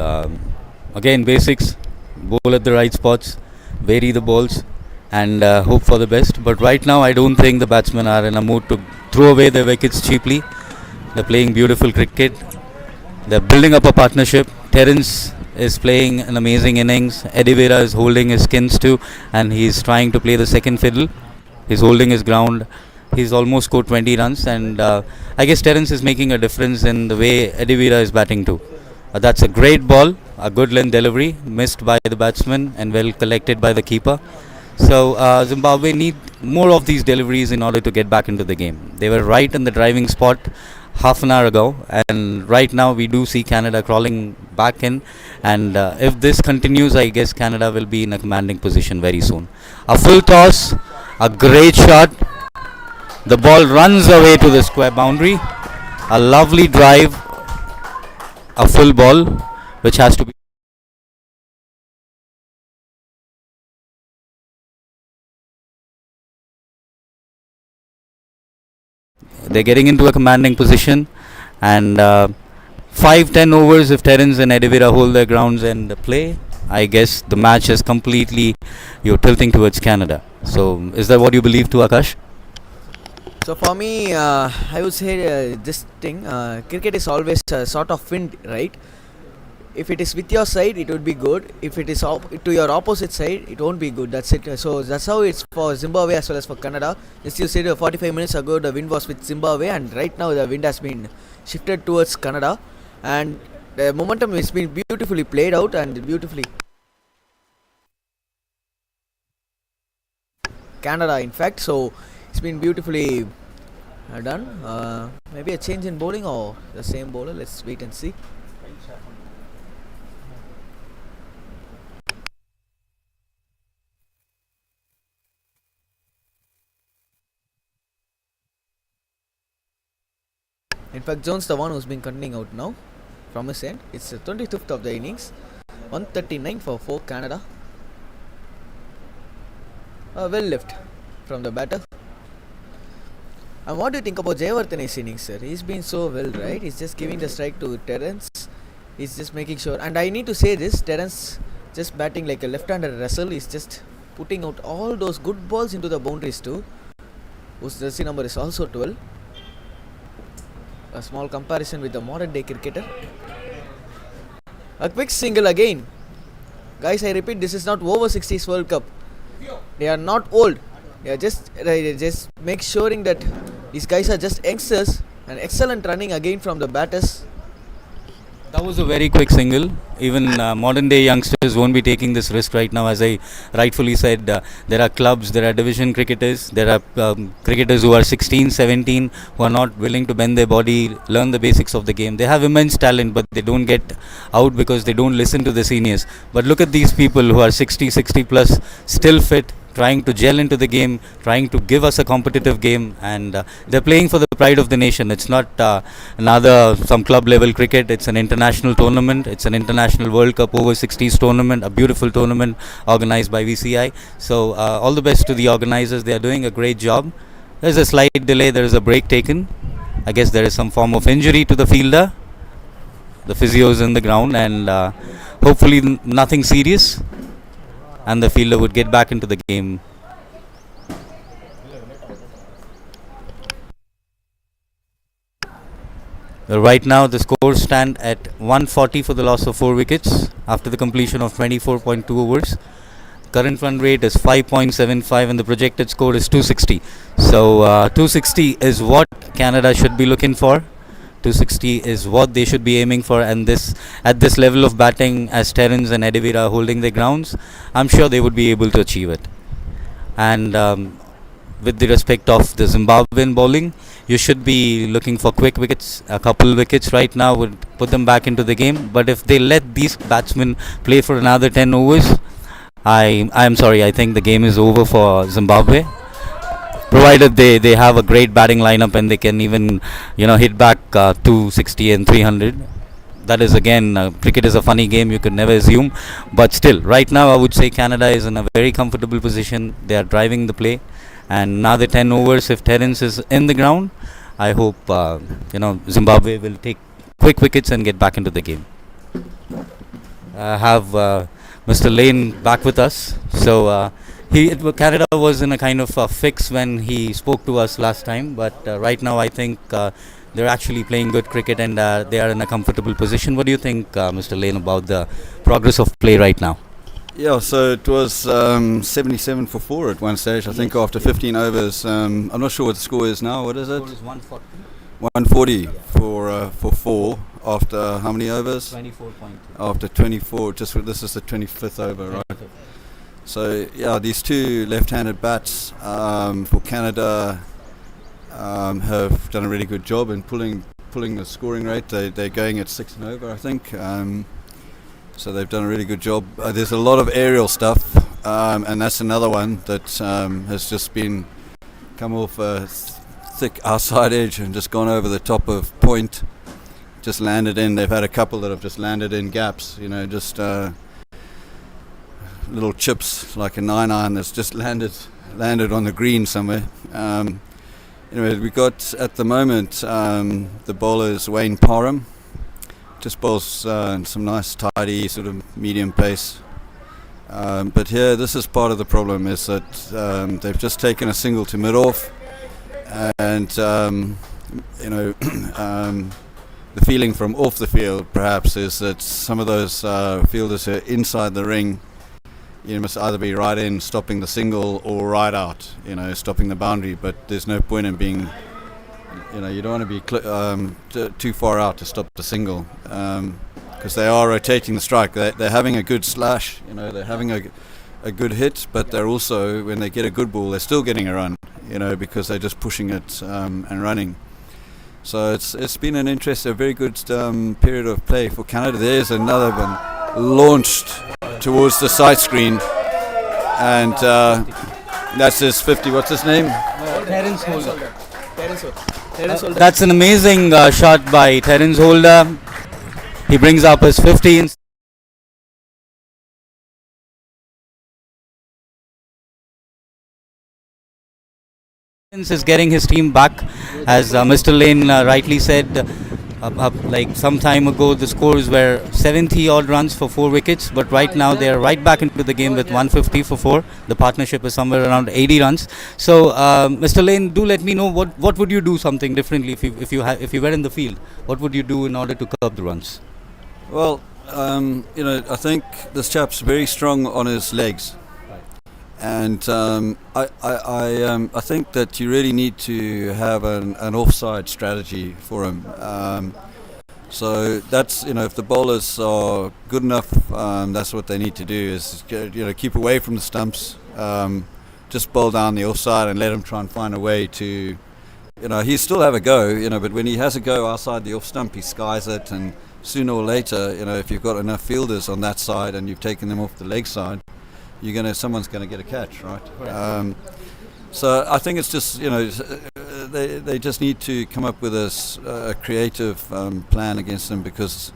Again, basics. Bowl at the right spots, vary the balls, and hope for the best. But right now, I don't think the batsmen are in a mood to throw away their wickets cheaply. They're playing beautiful cricket. They're building up a partnership. Terence is playing an amazing innings. Eddie Vera is holding his skins too, and he's trying to play the second fiddle. He's holding his ground. He's almost scored 20 runs, and I guess Terence is making a difference in the way Eddie Vera is batting too. That's a great ball, a good length delivery, missed by the batsman and well collected by the keeper. So Zimbabwe need more of these deliveries in order to get back into the game. They were right in the driving spot half an hour ago, and right now we do see Canada crawling back in, and if this continues, I guess Canada will be in a commanding position very soon. A full toss, a great shot. The ball runs away to the square boundary. A lovely drive, a full ball, which has to be. They're getting into a commanding position, and 5-10 overs if Terence and Eddie Vera hold their grounds and play, I guess the match is completely tilting towards Canada. So is that what you believe too, Akash? So for me, I would say this thing, cricket is always a sort of wind, right? If it is with your side, it would be good. If it is to your opposite side, it won't be good. That's it. So that's how it's for Zimbabwe as well as for Canada. As you said 45 minutes ago, the wind was with Zimbabwe, and right now the wind has been shifted towards Canada, and the momentum has been beautifully played out and beautifully Canada, in fact. So it's been beautifully done. Maybe a change in bowling or the same bowler. Let's wait and see. In fact, Jones the one who's been continuing out now from his end. It's the 25th of the innings. 139 for 4 Canada. Well left from the batter. And what do you think about Jayawardhane's innings, sir? He's been so well, right? He's just giving the strike to Terence. He's just making sure. And I need to say this, Terence just batting like a left-handed wrestle. He's just putting out all those good balls into the boundaries too. Whose jersey number is also 12. A small comparison with the modern day cricketer. A quick single again. Guys, I repeat, this is not over 60s World Cup. They are not old. They are just make sure that these guys are just youngsters, and excellent running again from the batters. That was a very quick single. Even modern day youngsters won't be taking this risk right now. As I rightfully said, there are clubs, there are division cricketers, there are cricketers who are 16, 17 who are not willing to bend their body, learn the basics of the game. They have immense talent, but they don't get out because they don't listen to the seniors. But look at these people who are 60 plus, still fit, trying to gel into the game, trying to give us a competitive game, and they're playing for the pride of the nation. It's not some club level cricket. It's an international tournament. It's an international World Cup over 60s tournament, a beautiful tournament organized by VCI. So all the best to the organizers. They are doing a great job. There's a slight delay. There is a break taken. I guess there is some form of injury to the fielder. The physio is in the ground, and hopefully nothing serious. and the fielder would get back into the game. Right now the scores stand at 140 for the loss of 4 wickets after the completion of 24.2 overs. Current run rate is 5.75 and the projected score is 260. So 260 is what Canada should be looking for. 260 is what they should be aiming for, and this at this level of batting, as Terence and Edevira are holding their grounds, I'm sure they would be able to achieve it. And with the respect of the Zimbabwean bowling, you should be looking for quick wickets. A couple wickets right now would put them back into the game, but if they let these batsmen play for another 10 overs, I'm sorry, I think the game is over for Zimbabwe. Provided they have a great batting lineup and they can even hit back 260 and 300. That is again, cricket is a funny game, you could never assume, but still right now I would say Canada is in a very comfortable position. They are driving the play, and now the 10 overs, if Terence is in the ground, I hope Zimbabwe will take quick wickets and get back into the game. I have Mr. Lane back with us. So Canada was in a kind of fix when he spoke to us last time, but right now I think they're actually playing good cricket, and they are in a comfortable position. What do you think, Mr. Lane, about the progress of play right now? Yeah, so it was 77 for 4 at one stage, I think, after 15 overs. I'm not sure what the score is now. What is it? The score is 140. 140 for 4 after how many overs? 24.2. After 24, this is the 25th over, right? So yeah, these two left-handed bats for Canada have done a really good job in pulling the scoring rate. They're going at 6 and over, I think. So they've done a really good job. There's a lot of aerial stuff, and that's another one that has just come off a thick outside edge and just gone over the top of point. Just landed in. They've had a couple that have just landed in gaps. Just little chips like a 9-iron that's just landed on the green somewhere. Anyway, we got at the moment the bowler is Wayne Parham. Just bowls some nice tidy sort of medium pace. But here, this is part of the problem, is that they've just taken a single to mid-off, and the feeling from off the field perhaps is that some of those fielders are inside the ring. You must either be right in stopping the single or right out, stopping the boundary. But there's no point in being, you don't want to be too far out to stop the single, because they are rotating the strike. They're having a good slash, they're having a good hit, but they're also, when they get a good ball, they're still getting a run, because they're just pushing it and running. So it's been a very good period of play for Canada. There's another one launched towards the side screen, and that's his 50. What's his name? Terence Holder. That's an amazing shot by Terence Holder. He brings up his 50. Is getting his team back, as Mr. Lane rightly said. Like some time ago, the scores were 70 odd runs for 4 wickets, but right now they are right back into the game with 150 for 4. The partnership is somewhere around 80 runs. So, Mr. Lane, do let me know what would you do something differently if you were in the field? What would you do in order to curb the runs? Well, I think this chap's very strong on his legs. And I think that you really need to have an offside strategy for him. So that's, if the bowlers are good enough, that's what they need to do, is keep away from the stumps, just bowl down the offside and let him try and find a way to, he still have a go, but when he has a go outside the off stump, he skies it, and sooner or later, if you've got enough fielders on that side and you've taken them off the leg side, someone's going to get a catch, right? So I think it's just, they just need to come up with a creative plan against them, because,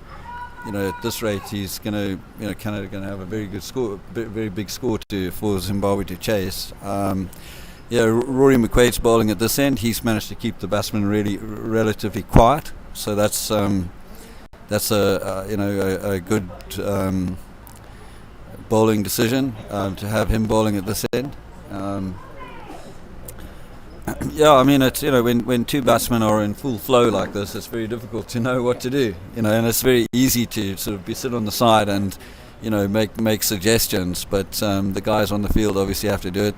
at this rate he's going to, Canada going to have a very good score, very big score for Zimbabwe to chase. Rory McQuaid's bowling at this end. He's managed to keep the batsmen really relatively quiet. So that's a good bowling decision to have him bowling at this end. Yeah, I mean, it's, when two batsmen are in full flow like this, it's very difficult to know what to do. And it's very easy to sort of sit on the side and make suggestions, but the guys on the field obviously have to do it.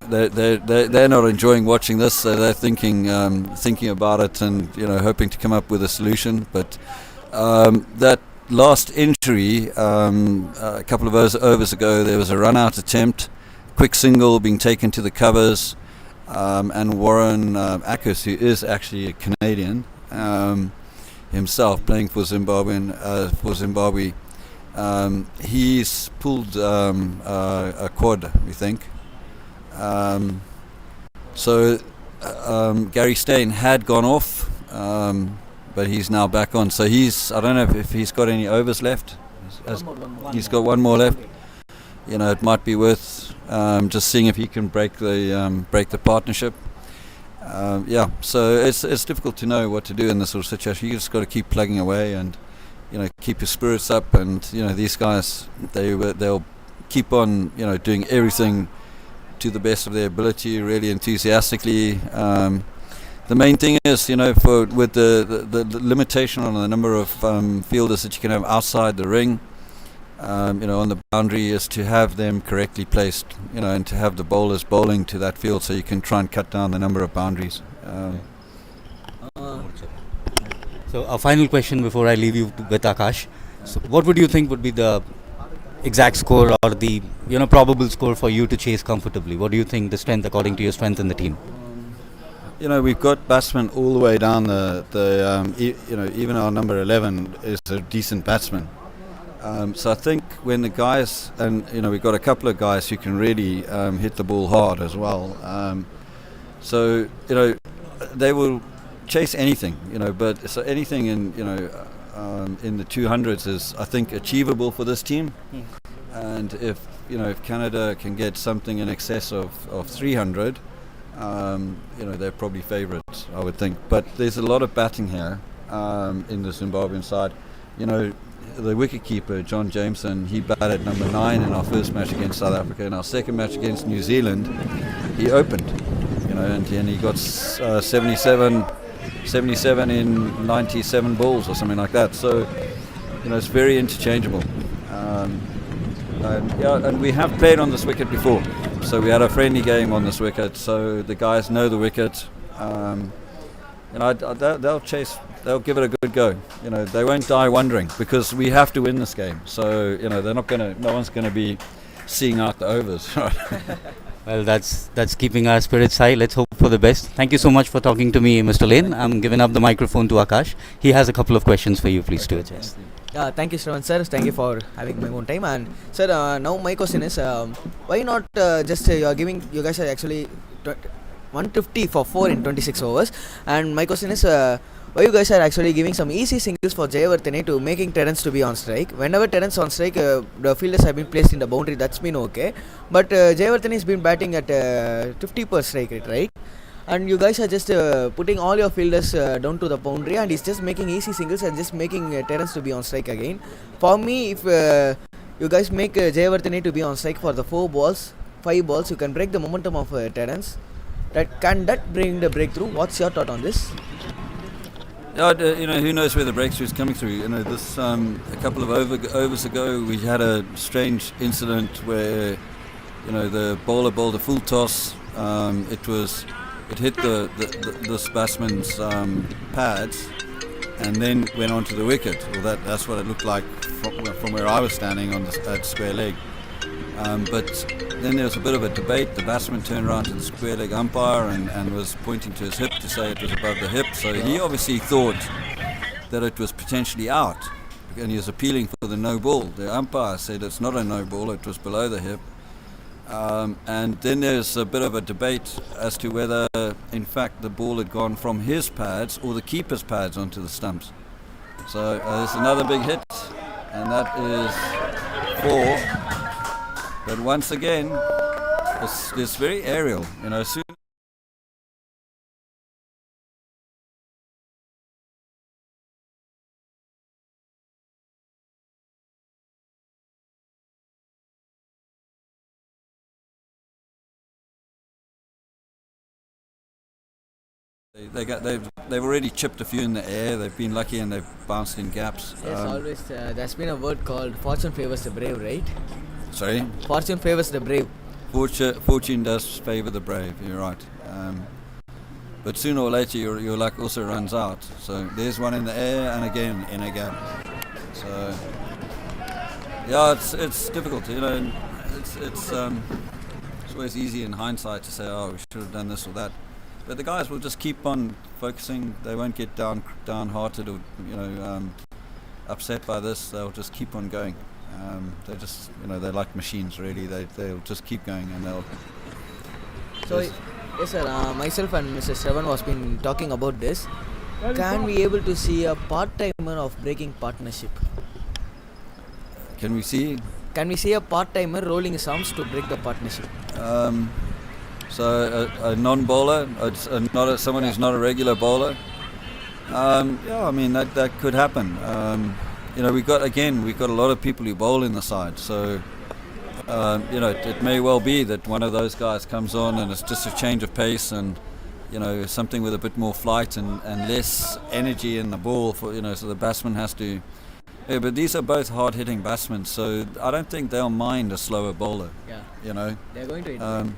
They're not enjoying watching this, so they're thinking about it and hoping to come up with a solution. But that last injury, a couple of overs ago, there was a run-out attempt, quick single being taken to the covers, and Warren Akers, who is actually a Canadian himself, playing for Zimbabwe, he's pulled a quad, we think. So Gary Steyn had gone off, but he's now back on. So I don't know if he's got any overs left. He's got one more left. It might be worth just seeing if he can break the partnership. So it's difficult to know what to do in this sort of situation. You just got to keep plugging away and keep your spirits up. And these guys, they'll keep on doing everything to the best of their ability, really enthusiastically. The main thing is, with the limitation on the number of fielders that you can have outside the ring, on the boundary, is to have them correctly placed, and to have the bowlers bowling to that field so you can try and cut down the number of boundaries. So a final question before I leave you with Akash. So what would you think would be the exact score or the probable score for you to chase comfortably? What do you think the strength, according to your strength in the team? We've got batsmen all the way down even our number 11 is a decent batsman. So I think when the guys, and we've got a couple of guys who can really hit the ball hard as well. So they will chase anything, but so anything in the 200s is, I think, achievable for this team. And if Canada can get something in excess of 300, they're probably favourites, I would think. But there's a lot of batting here in the Zimbabwean side. The wicketkeeper, John Jameson, he batted number 9 in our first match against South Africa. In our second match against New Zealand, he opened, and he got 77 in 97 balls or something like that. So, it's very interchangeable. And we have played on this wicket before. So we had a friendly game on this wicket. So the guys know the wicket. They'll chase. They'll give it a good go. They won't die wondering, because we have to win this game. So they're not gonna. No one's gonna be seeing out the overs. Well, that's keeping our spirits high. Let's hope for the best. Thank you so much for talking to me, Mr. Lane. I'm giving up the microphone to Akash. He has a couple of questions for you. Please do it. Thank you, Shravan sir. Thank you for having my own time. And sir, now my question is, why not you guys are actually 150 for 4 in 26 overs. And my question is, why you guys are actually giving some easy singles for Jayawardene to making Terence to be on strike? Whenever Terence on strike, the fielders have been placed in the boundary, that's been okay. But Jayawardene has been batting at 50 per strike rate, right? And you guys are just putting all your fielders down to the boundary, and he's just making easy singles and just making Terence to be on strike again. For me, if you guys make Jayawardene to be on strike for the 5 balls, you can break the momentum of Terence. Can that bring the breakthrough? What's your thought on this? Yeah, who knows where the breakthrough is coming through. This a couple of overs ago, we had a strange incident where, the bowler bowled a full toss. It hit this batsman's pads, and then went onto the wicket. Well, that's what it looked like from where I was standing at square leg. But then there was a bit of a debate. The batsman turned around to the square leg umpire and was pointing to his hip to say it was above the hip. So he obviously thought that it was potentially out, and he was appealing for the no ball. The umpire said it's not a no ball, it was below the hip. And then there's a bit of a debate as to whether, in fact, the ball had gone from his pads or the keeper's pads onto the stumps. So there's another big hit, and that is 4. But once again, it's very aerial. Soon They've already chipped a few in the air. They've been lucky and they've bounced in gaps. Yes, always. There's been a word called fortune favors the brave, right? Sorry? Fortune favors the brave. Fortune does favour the brave, you're right. But sooner or later your luck also runs out. So there's one in the air and again in a gap. So yeah, it's difficult, you know. It's always easy in hindsight to say, oh, we should have done this or that. But the guys will just keep on focusing. They won't get downhearted or upset by this. They'll just keep on going. They're just, they're like machines really. They'll just keep going and they'll. So yes sir, myself and Mr. Shravan was been talking about this. Can we able to see a part-timer of breaking partnership? Can we see? Can we see a part-timer rolling his arms to break the partnership? So a non-bowler, someone who's not a regular bowler. Yeah, I mean that could happen. We've got a lot of people who bowl in the side. So it may well be that one of those guys comes on and it's just a change of pace and something with a bit more flight and less energy in the ball so the batsman has to. Yeah, but these are both hard-hitting batsmen, so I don't think they'll mind a slower bowler. Yeah. They're going to.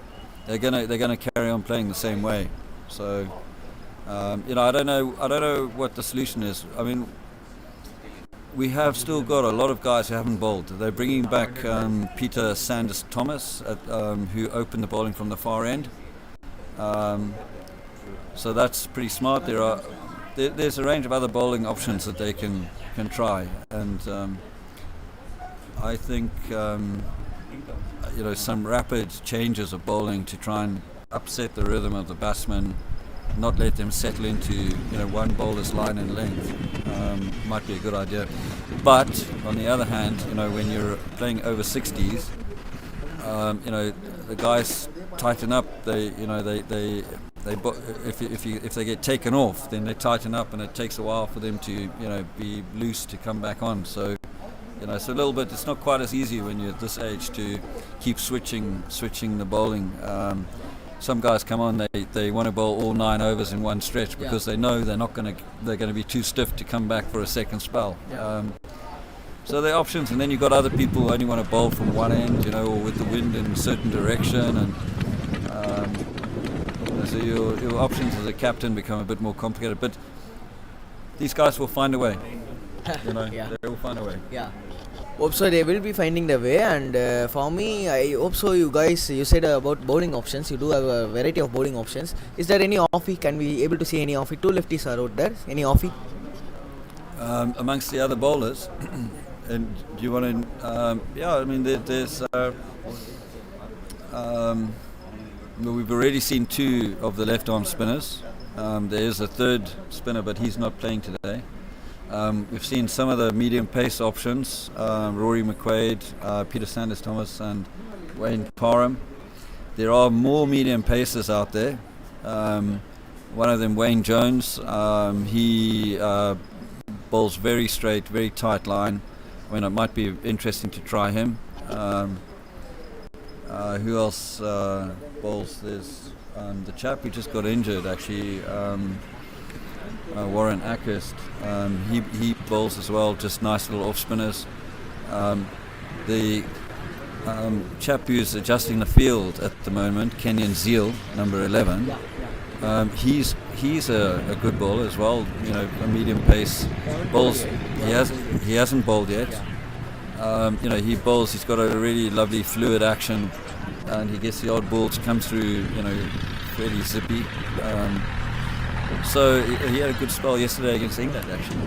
They're gonna carry on playing the same way. So, I don't know what the solution is. I mean, we have still got a lot of guys who haven't bowled. They're bringing back Peter Sanders Thomas, who opened the bowling from the far end. So that's pretty smart. There's a range of other bowling options that they can try, and I think some rapid changes of bowling to try and upset the rhythm of the batsmen, not let them settle into one bowler's line and length, might be a good idea. But on the other hand, when you're playing over 60s, the guys tighten up. If they get taken off, then they tighten up, and it takes a while for them to be loose to come back on. So it's a little bit. It's not quite as easy when you're at this age to keep switching the bowling. Some guys come on, they want to bowl all 9 overs in one stretch because they know they're going to be too stiff to come back for a second spell. So there are options, and then you've got other people who only want to bowl from one end, or with the wind in a certain direction, and so your options as a captain become a bit more complicated. But these guys will find a way. They will find a way. Yeah. Hope so they will be finding the way, and for me, I hope so. You guys, you said about bowling options. You do have a variety of bowling options. Is there any offie? Can we able to see any offie? 2 lefties are out there. Any offie? Amongst the other bowlers, and do you want to? Yeah, I mean there's. We've already seen 2 of the left-arm spinners. There is a third spinner, but he's not playing today. We've seen some of the medium pace options, Rory McQuaid, Peter Sanders Thomas and Wayne Parham. There are more medium pacers out there. One of them, Wayne Jones, he bowls very straight, very tight line. I mean, it might be interesting to try him. Who else bowls? There's the chap who just got injured actually, Warren Ackhurst. He bowls as well, just nice little off spinners. The chap who's adjusting the field at the moment, Kenyon Zeal, number 11. He's a good bowler as well. A medium pace bowls. He hasn't bowled yet. He bowls. He's got a really lovely fluid action, and he gets the odd ball to come through. Fairly zippy. So he had a good spell yesterday against England, actually.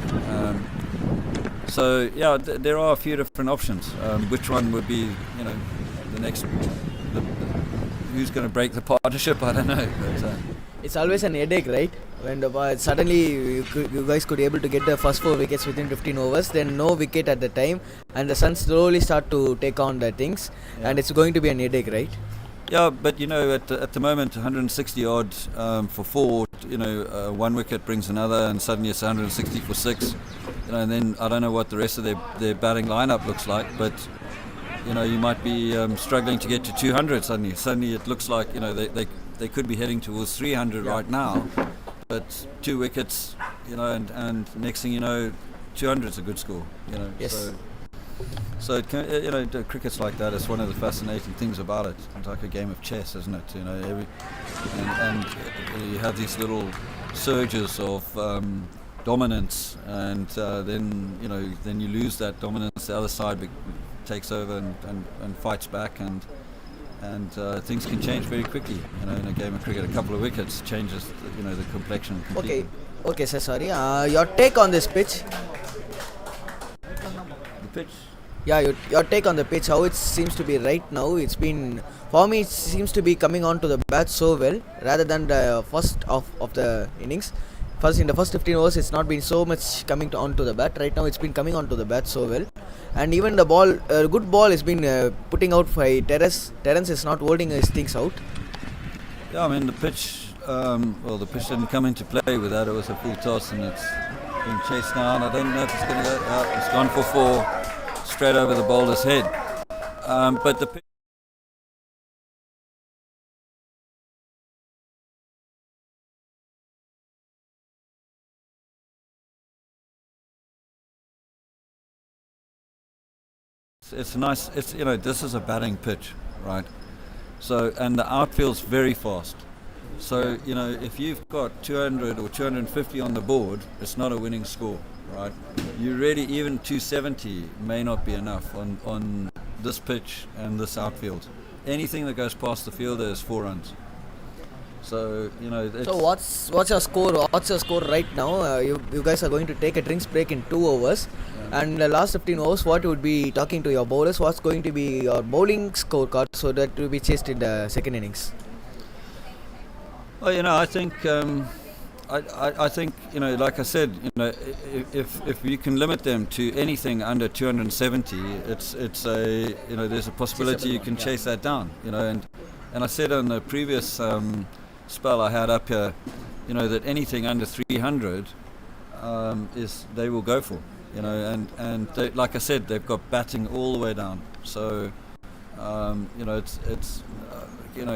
There are a few different options. Which one would be, the next? Who's going to break the partnership? I don't know. But, it's always an headache, right? When suddenly you guys could able to get the first 4 wickets within 15 overs, then no wicket at the time, and the Suns slowly start to take on the things, and it's going to be an headache, right? Yeah, but at the moment 160 odd for 4, 1 wicket brings another, and suddenly it's 160 for 6, and then I don't know what the rest of their batting lineup looks like, but you might be struggling to get to 200 suddenly. Suddenly it looks like they could be heading towards 300 right now, but 2 wickets, and next thing you know, 200 is a good score. Yes. So it can, cricket's like that. It's one of the fascinating things about it. It's like a game of chess, isn't it? And you have these little surges of dominance, and then you lose that dominance. The other side takes over and fights back, and things can change very quickly. In a game of cricket, a couple of wickets changes the complexion completely. Okay, sir. Sorry. Your take on this pitch? The pitch. Yeah, your take on the pitch, how it seems to be right now. It's been, for me, it seems to be coming onto the bat so well, rather than the first of the innings. In the first 15 overs, it's not been so much coming onto the bat. Right now, it's been coming onto the bat so well. And even the ball, good ball has been putting out by Terence. Terence is not holding his things out. Yeah, I mean, the pitch, the pitch didn't come into play with that. It was a full toss, and it's been chased down. I don't know if it's going to go. It's gone for 4. Straight over the bowler's head, but the pitch it's nice. This is a batting pitch, right? So, and the outfield's very fast. So if you've got 200 or 250 on the board, it's not a winning score. Right, even 270 may not be enough on this pitch and this outfield. Anything that goes past the fielder is 4 runs. So So what's your score? What's your score right now? You guys are going to take a drinks break in 2 overs, and the last 15 overs, what would be talking to your bowlers? What's going to be your bowling scorecard so that will be chased in the second innings? Well, I think. I think like I said, if you can limit them to anything under 270, it's there's a possibility you can chase that down. And I said on the previous spell I had up here, that anything under 300 they will go for. And they, like I said, they've got batting all the way down. So it's.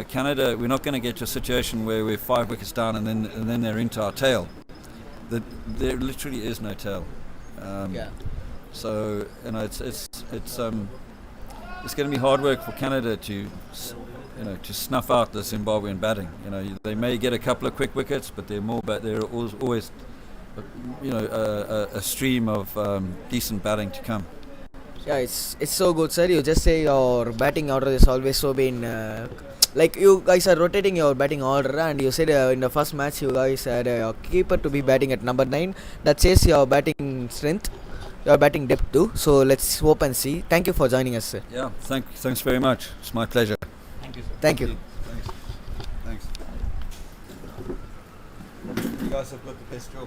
Canada, we're not going to get to a situation where we're 5 wickets down and then they're into our tail. There literally is no tail. So it's going to be hard work for Canada to snuff out the Zimbabwean batting. They may get a couple of quick wickets, but they're always a stream of decent batting to come. Yeah, it's so good, sir. You just say your batting order is always so been. Like you guys are rotating your batting order, and you said in the first match you guys had a keeper to be batting at number 9. That says your batting strength, your batting depth too. So let's hope and see. Thank you for joining us, sir. Yeah, thanks very much. It's my pleasure. Thank you, sir. Thank you. Thanks. You guys have got the best job.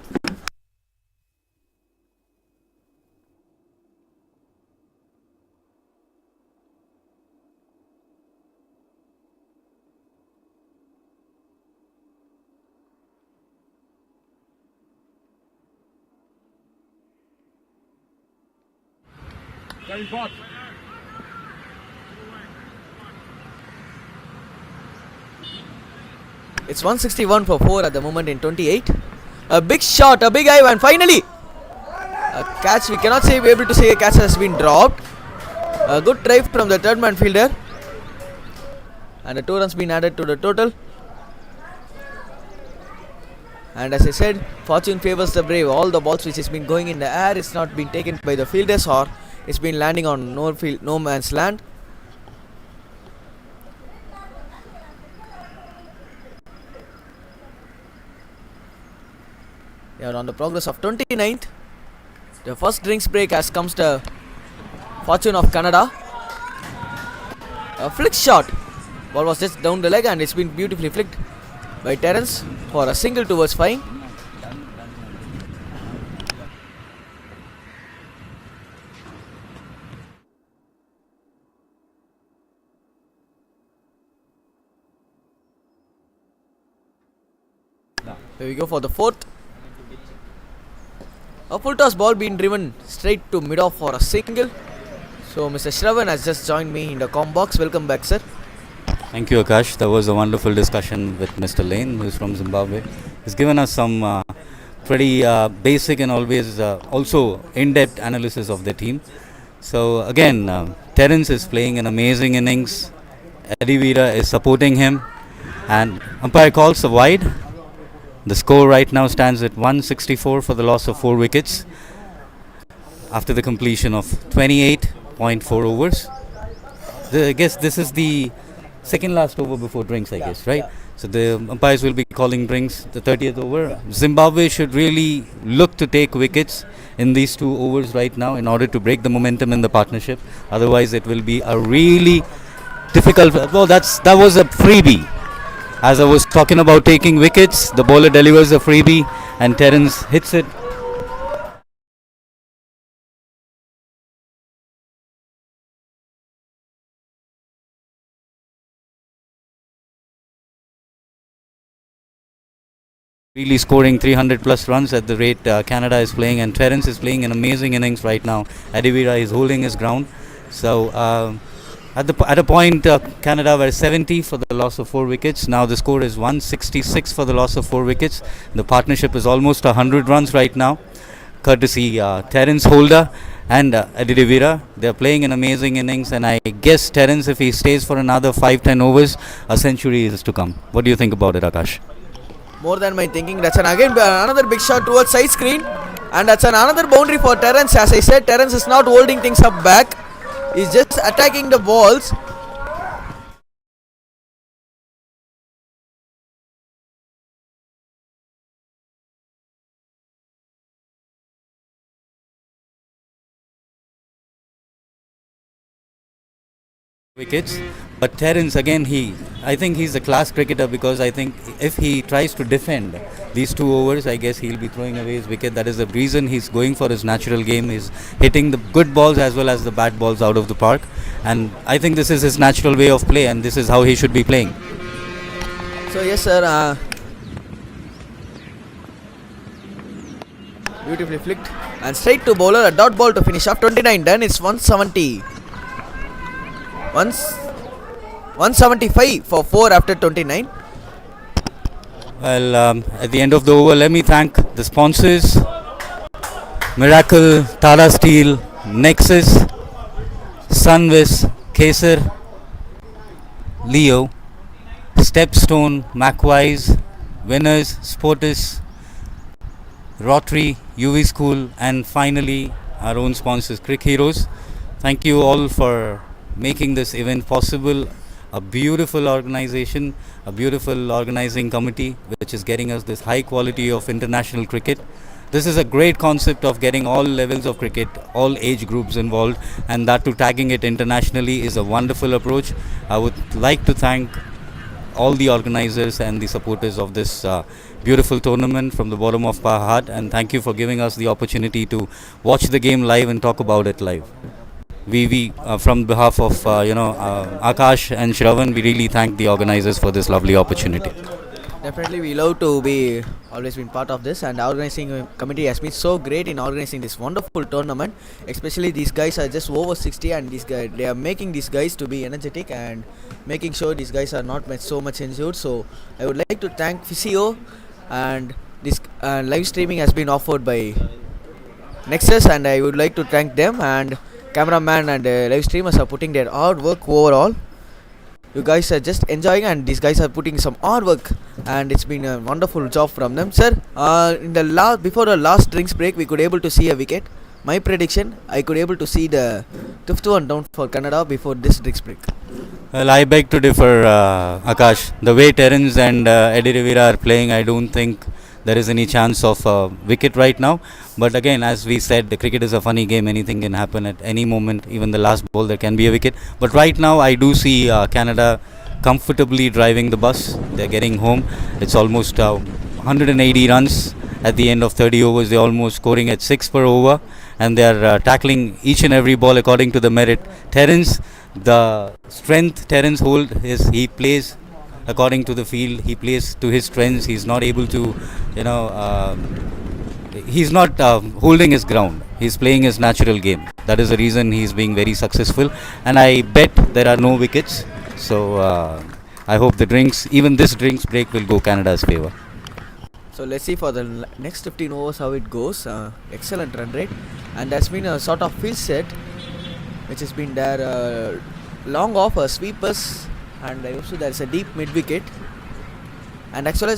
It's 161 for 4 at the moment in 28. A big shot, a big dive, and finally a catch. We cannot be able to say a catch has been dropped. A good try from the third man fielder, and a 2 runs been added to the total. And as I said, fortune favors the brave. All the balls which has been going in the air, it's not been taken by the fielders, or it's been landing on no man's land. They are on the progress of 29th. The first drinks break has comes the fortune of Canada. A flick shot. Ball was just down the leg, and it's been beautifully flicked by Terence for a single towards fine. Here we go for the fourth. A full toss ball being driven straight to mid off for a single. So Mr. Shravan has just joined me in the com box. Welcome back, sir. Thank you, Akash. That was a wonderful discussion with Mr. Lane, who is from Zimbabwe. He's given us some pretty basic and always also in-depth analysis of the team. So again, Terence is playing an amazing innings. Eddie Vera is supporting him, and umpire calls a wide. The score right now stands at 164 for the loss of 4 wickets after the completion of 28.4 overs. I guess this is the second last over before drinks, I guess, right? So the umpires will be calling drinks the 30th over. Zimbabwe should really look to take wickets in these 2 overs right now in order to break the momentum in the partnership. Otherwise, it will be a really difficult. Well, that was a freebie. As I was talking about taking wickets, the bowler delivers a freebie and Terence hits it. Really scoring 300 plus runs at the rate Canada is playing, and Terence is playing an amazing innings right now. Eddie Vera is holding his ground. So at a point Canada were 70 for the loss of 4 wickets. Now the score is 166 for the loss of 4 wickets. The partnership is almost 100 runs right now, courtesy Terence Holder and Eddie Vera. They are playing an amazing innings, and I guess Terence, if he stays for another 5-10 overs, a century is to come. What do you think about it, Akash? More than my thinking. That's another big shot towards side screen, and that's another boundary for Terence. As I said, Terence is not holding things up back. He's just attacking the balls. Wickets, but Terence again, I think he's a class cricketer, because I think if he tries to defend these 2 overs, I guess he'll be throwing away his wicket. That is the reason he's going for his natural game. He's hitting the good balls as well as the bad balls out of the park, and I think this is his natural way of play, and this is how he should be playing. So yes, sir. Beautifully flicked and straight to bowler. A dot ball to finish off. 29 done. It's 170. 175 for 4 after 29. Well, at the end of the over, let me thank the sponsors: Miracle, Tata Steel, Nexus, Sunvis, Kesar, Leo, Stepstone, Macwise, Winners, Sportis, Rotary, UV School, and finally our own sponsors, Crick Heroes. Thank you all for making this event possible. A beautiful organization, a beautiful organizing committee which is getting us this high quality of international cricket. This is a great concept of getting all levels of cricket, all age groups involved, and that to tagging it internationally is a wonderful approach. I would like to thank all the organizers and the supporters of this beautiful tournament from the bottom of our heart, and thank you for giving us the opportunity to watch the game live and talk about it live. We from behalf of Akash and Shravan, we really thank the organizers for this lovely opportunity. Definitely, we love to be always been part of this, and the organizing committee has been so great in organizing this wonderful tournament. Especially these guys are just over 60, and they are making these guys to be energetic and making sure these guys are not so much injured. So I would like to thank Physio, and this live streaming has been offered by Nexus, and I would like to thank them, and cameraman and live streamers are putting their hard work overall. You guys are just enjoying, and these guys are putting some hard work, and it's been a wonderful job from them, sir. Before the last drinks break, we could able to see a wicket. My prediction, I could able to see the 5th one down for Canada before this drinks break. Well, I beg to differ, Akash. The way Terence and Eddie Rivera are playing, I don't think there is any chance of wicket right now. But again, as we said, the cricket is a funny game. Anything can happen at any moment. Even the last ball, there can be a wicket. But right now, I do see Canada comfortably driving the bus. They're getting home. It's almost 180 runs at the end of 30 overs. They're almost scoring at 6 per over. And they're tackling each and every ball according to the merit. Terence, the strength Terence holds is he plays according to the field. He plays to his strengths. He's not able to, he's not holding his ground. He's playing his natural game. That is the reason he's being very successful. And I bet there are no wickets. So I hope the drinks, even this drinks break, will go Canada's favour. So let's see for the next 15 overs how it goes. Excellent run rate, and there's been a sort of field set which has been there long off sweepers, and also there's a deep mid wicket, and actually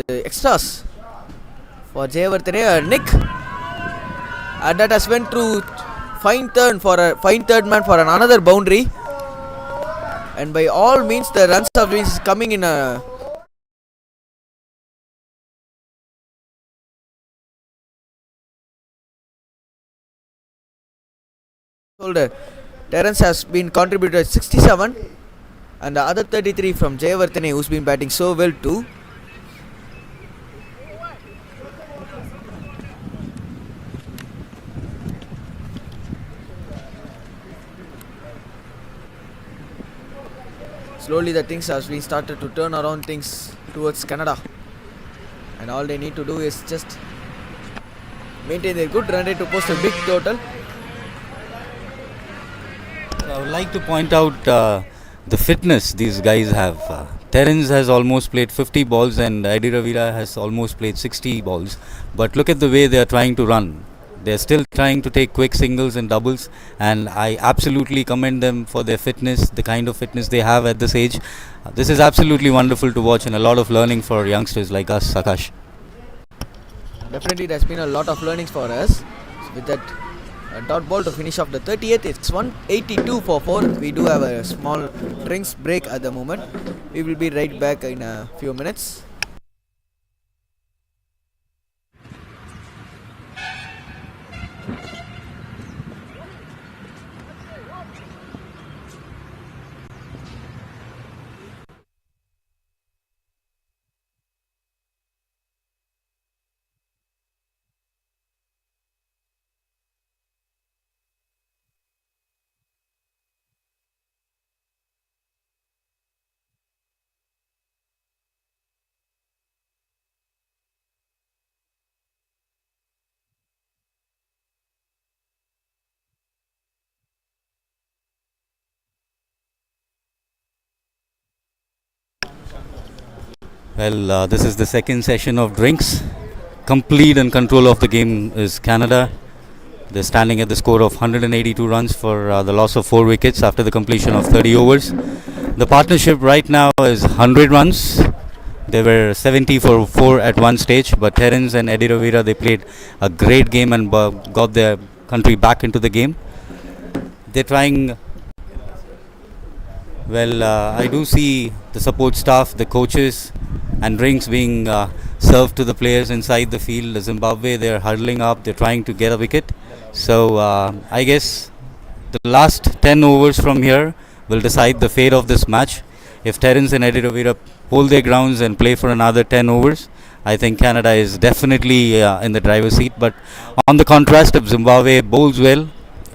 extras for Jayavardhane. Nick that has went through fine third man for another boundary, and by all means the runs of is coming in a shoulder. Terence has been contributed 67, and the other 33 from Jayavardhane, who's been batting so well too. Slowly the things have been started to turn around things towards Canada, and all they need to do is just maintain their good run rate to post a big total. I would like to point out the fitness these guys have. Terence has almost played 50 balls and Eddie Ravira has almost played 60 balls. But look at the way they are trying to run. They are still trying to take quick singles and doubles, and I absolutely commend them for their fitness, the kind of fitness they have at this age. This is absolutely wonderful to watch and a lot of learning for youngsters like us, Akash. Definitely there's been a lot of learnings for us. With that dot ball to finish off the 30th, it's 182 for 4. We do have a small drinks break at the moment. We will be right back in a few minutes. Well, this is the second session of drinks. Complete and control of the game is Canada. They're standing at the score of 182 runs for the loss of 4 wickets after the completion of 30 overs. The partnership right now is 100 runs. They were 70 for 4 at one stage, but Terence and Eddie Ravira, they played a great game and got their country back into the game. They're trying. Well, I do see the support staff, the coaches, and drinks being served to the players inside the field. Zimbabwe, they're huddling up, they're trying to get a wicket. So I guess the last 10 overs from here will decide the fate of this match. If Terence and Eddie Ravira hold their grounds and play for another 10 overs, I think Canada is definitely in the driver's seat. But on the contrast, if Zimbabwe bowls well,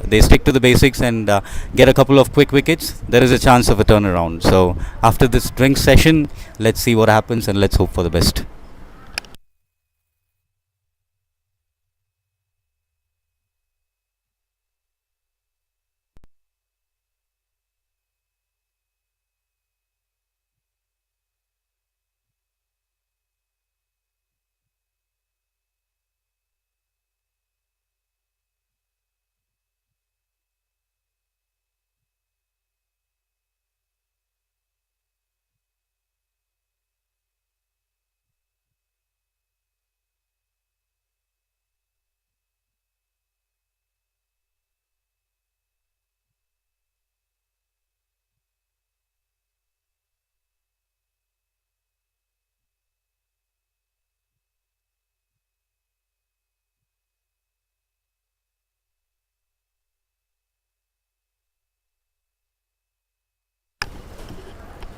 they stick to the basics and get a couple of quick wickets, there is a chance of a turnaround. So after this drink session, let's see what happens and let's hope for the best.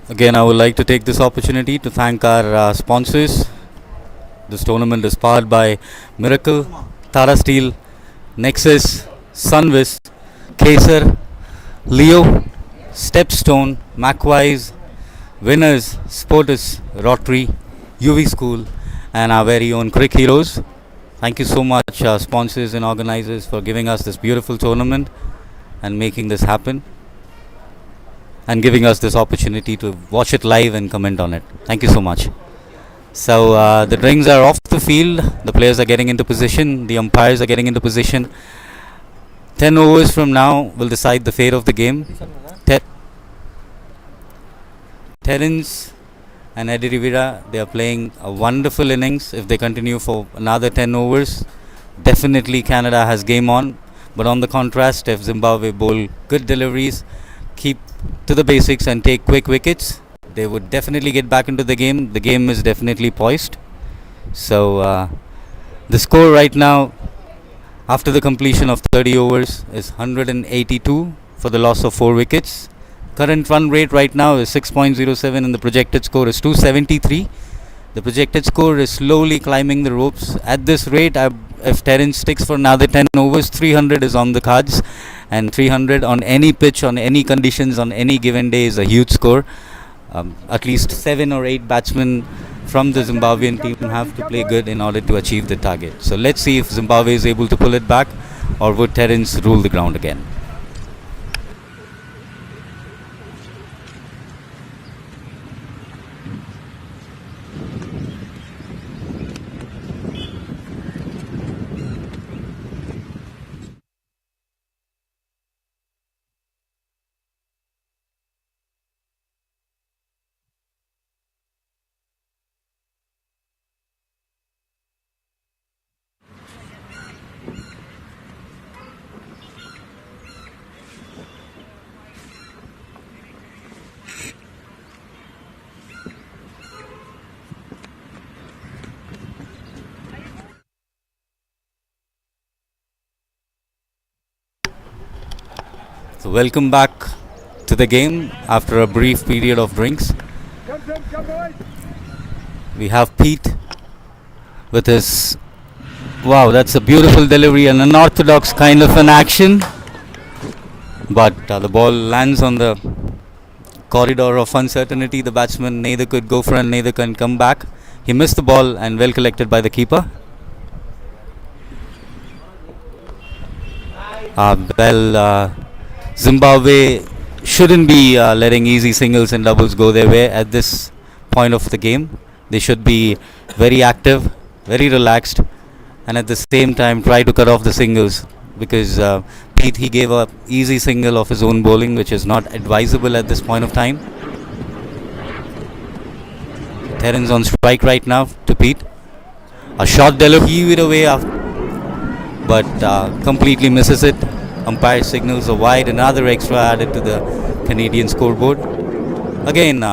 Again, I would like to take this opportunity to thank our sponsors. This tournament is powered by Miracle, Tara Steel, Nexus, Sunvis, Kaser, Leo, Stepstone, Macwise, Winners, Sportus, Rotary, UV School, and our very own Crick Heroes. Thank you so much, sponsors and organizers, for giving us this beautiful tournament and making this happen. and giving us this opportunity to watch it live and comment on it. Thank you so much. So the drinks are off the field, the players are getting into position, the umpires are getting into position. 10 overs from now will decide the fate of the game. Terence and Eddie Rivera, they are playing a wonderful innings. If they continue for another 10 overs, definitely Canada has game on. But on the contrast, if Zimbabwe bowl good deliveries, keep to the basics and take quick wickets, they would definitely get back into the game. The game is definitely poised. So the score right now, after the completion of 30 overs, is 182 for the loss of 4 wickets. Current run rate right now is 6.07 and the projected score is 273. The projected score is slowly climbing the ropes. At this rate, if Terence sticks for another 10 overs, 300 is on the cards. And 300 on any pitch, on any conditions, on any given day is a huge score. At least 7 or 8 batsmen from the Zimbabwean team have to play good in order to achieve the target. So let's see if Zimbabwe is able to pull it back, or would Terence rule the ground again. So welcome back to the game after a brief period of drinks. We have Pete with his, wow, that's a beautiful delivery, an unorthodox kind of an action. But the ball lands on the corridor of uncertainty. The batsman neither could go front, neither can come back. He missed the ball and well collected by the keeper. Zimbabwe shouldn't be letting easy singles and doubles go their way at this point of the game. They should be very active, very relaxed, and at the same time try to cut off the singles, because Pete, he gave a easy single of his own bowling, which is not advisable at this point of time. Terence on strike right now to Pete. A short delivery, heave it away but completely misses it. Umpire signals a wide, another extra added to the Canadian scoreboard. Again,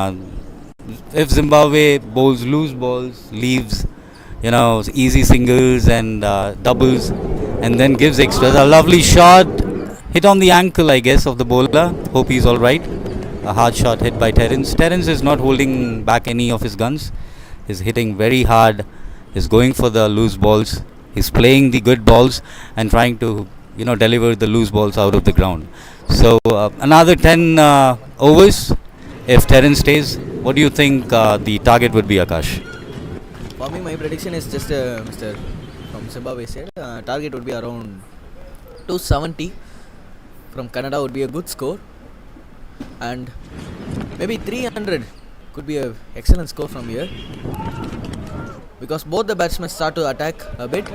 if Zimbabwe bowls loose balls, leaves, easy singles and doubles, and then gives extras. A lovely shot, hit on the ankle, I guess, of the bowler. Hope he's all right. A hard shot hit by Terence. Terence is not holding back any of his guns. He's hitting very hard. He's going for the loose balls. He's playing the good balls and trying to deliver the loose balls out of the ground. So another 10 overs. If Terence stays, what do you think the target would be, Akash? For me, my prediction is just Mr. from Zimbabwe said target would be around 270. From Canada would be a good score, and maybe 300 could be an excellent score from here, because both the batsmen start to attack a bit.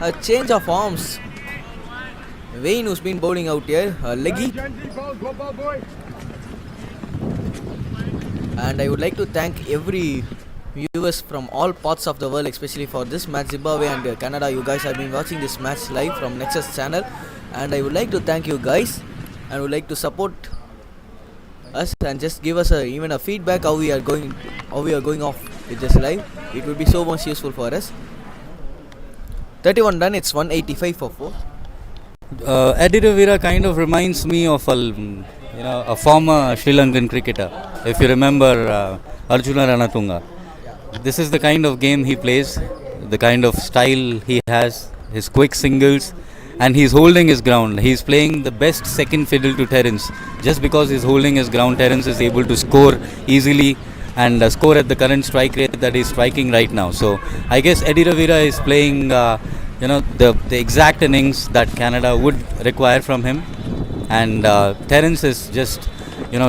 A change of arms. Wayne, who's been bowling out here, leggy. And I would like to thank every viewers from all parts of the world, especially for this match, Zimbabwe and Canada. You guys have been watching this match live from Nexus channel, and I would like to thank you guys, and would like to support us and just give us even a feedback how we are going off with this live. It would be so much useful for us. 31 done, it's 185 for 4. Eddie Rivera kind of reminds me of a former Sri Lankan cricketer. If you remember Arjuna Ranatunga. This is the kind of game he plays, the kind of style he has, his quick singles, and he's holding his ground. He's playing the best second fiddle to Terence. Just because he's holding his ground, Terence is able to score easily and score at the current strike rate that he's striking right now. So I guess Eddie Rivera is playing the exact innings that Canada would require from him, and Terence is just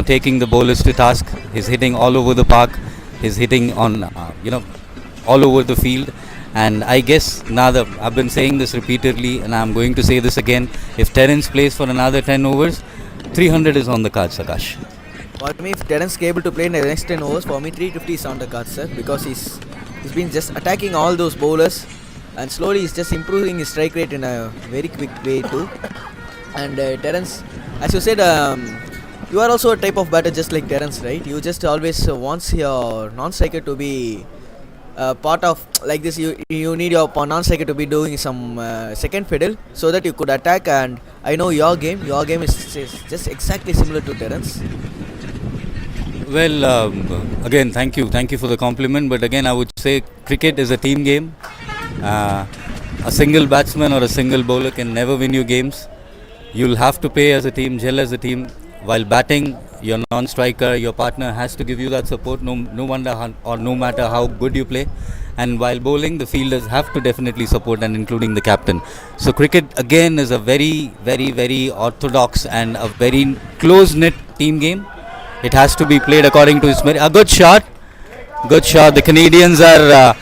taking the bowlers to task. He's hitting all over the park. He's hitting on all over the field. And I guess I've been saying this repeatedly, and I'm going to say this again. If Terence plays for another 10 overs, 300 is on the cards, Akash. For me, if Terence is able to play in the next 10 overs, for me 350 is on the cards, sir, because he's been just attacking all those bowlers, and slowly he's just improving his strike rate in a very quick way too. And Terence, as you said, you are also a type of batter just like Terence, right? You just always wants your non-striker to be part of like this. You need your non-striker to be doing some second fiddle so that you could attack. And I know your game is just exactly similar to Terence. Well, again, thank you for the compliment. But again, I would say cricket is a team game. A single batsman or a single bowler can never win you games. You'll have to play as a team, gel as a team. While batting, your non-striker, your partner has to give you that support, no matter how good you play. And while bowling, the fielders have to definitely support, and including the captain. So cricket again is a very, very, very orthodox and a very close-knit team game. It has to be played according to its merit. A good shot. The Canadians are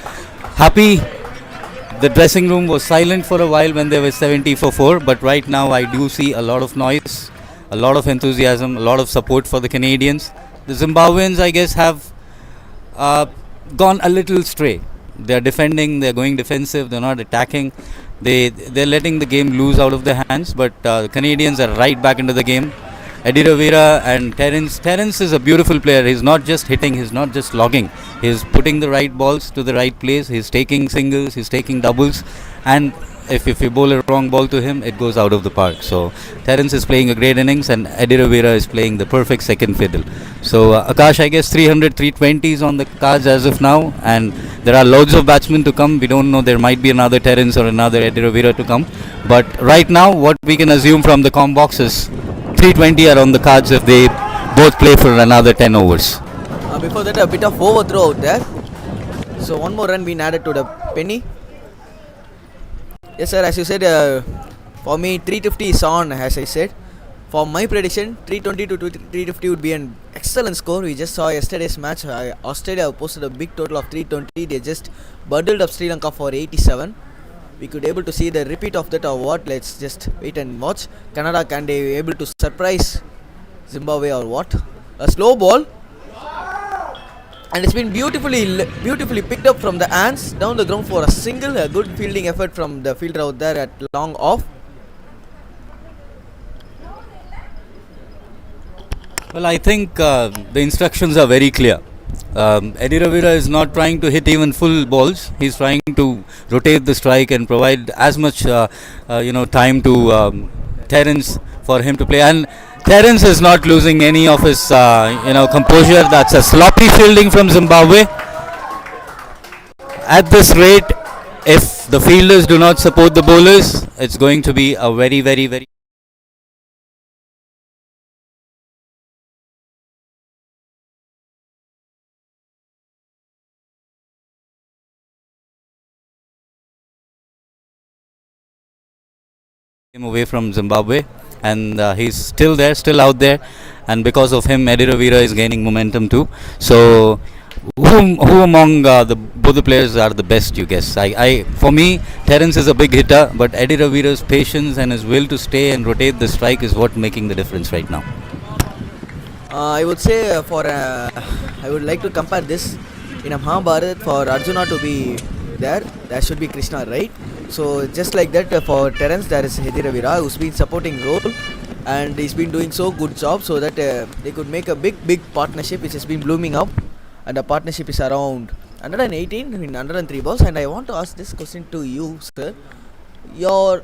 happy. The dressing room was silent for a while when they were 70 for 4, but right now I do see a lot of noise, a lot of enthusiasm, a lot of support for the Canadians. The Zimbabweans, I guess, have gone a little stray. They're defending, they're going defensive, they're not attacking. They're letting the game loose out of their hands, but the Canadians are right back into the game. Eddie Ravira and Terence. Terence is a beautiful player. He's not just hitting, he's not just logging. He's putting the right balls to the right place. He's taking singles, he's taking doubles. And if you bowl a wrong ball to him, it goes out of the park. So Terence is playing a great innings, and Eddie Ravira is playing the perfect second fiddle. So Akash, I guess 300, 320 is on the cards as of now. And there are loads of batsmen to come. We don't know, there might be another Terence or another Eddie Ravira to come. But right now, what we can assume from the com box is 320 are on the cards if they both play for another 10 overs. Before that, a bit of overthrow out there. So one more run being added to the penny. Yes, sir, as you said, for me 350 is on, as I said. For my prediction, 320 to 350 would be an excellent score. We just saw yesterday's match. Australia posted a big total of 320. They just bundled up Sri Lanka for 87. We could able to see the repeat of that or what. Let's just wait and watch. Canada, can they be able to surprise Zimbabwe or what? A slow ball, and it's been beautifully picked up from the hands down the ground for a single. A good fielding effort from the fielder out there at long off. Well, I think the instructions are very clear. Eddie Ravira is not trying to hit even full balls. He's trying to rotate the strike and provide as much time to Terence for him to play. And Terence is not losing any of his composure. That's a sloppy fielding from Zimbabwe. At this rate, if the fielders do not support the bowlers, it's going to be a very, very, very away from Zimbabwe, and he's still out there, and because of him Eddie Ravira is gaining momentum too. So who among both the players are the best, you guess? For me, Terence is a big hitter, but Eddie Ravira's patience and his will to stay and rotate the strike is what making the difference right now. I would say I would like to compare this in a Mahabharata. For Arjuna to be there should be Krishna, right? So just like that, for Terence there is Eddie Ravira, who's been supporting role, and he's been doing so good job so that they could make a big partnership which has been blooming up, and the partnership is around 118 in 103 balls. And I want to ask this question to you, sir. Your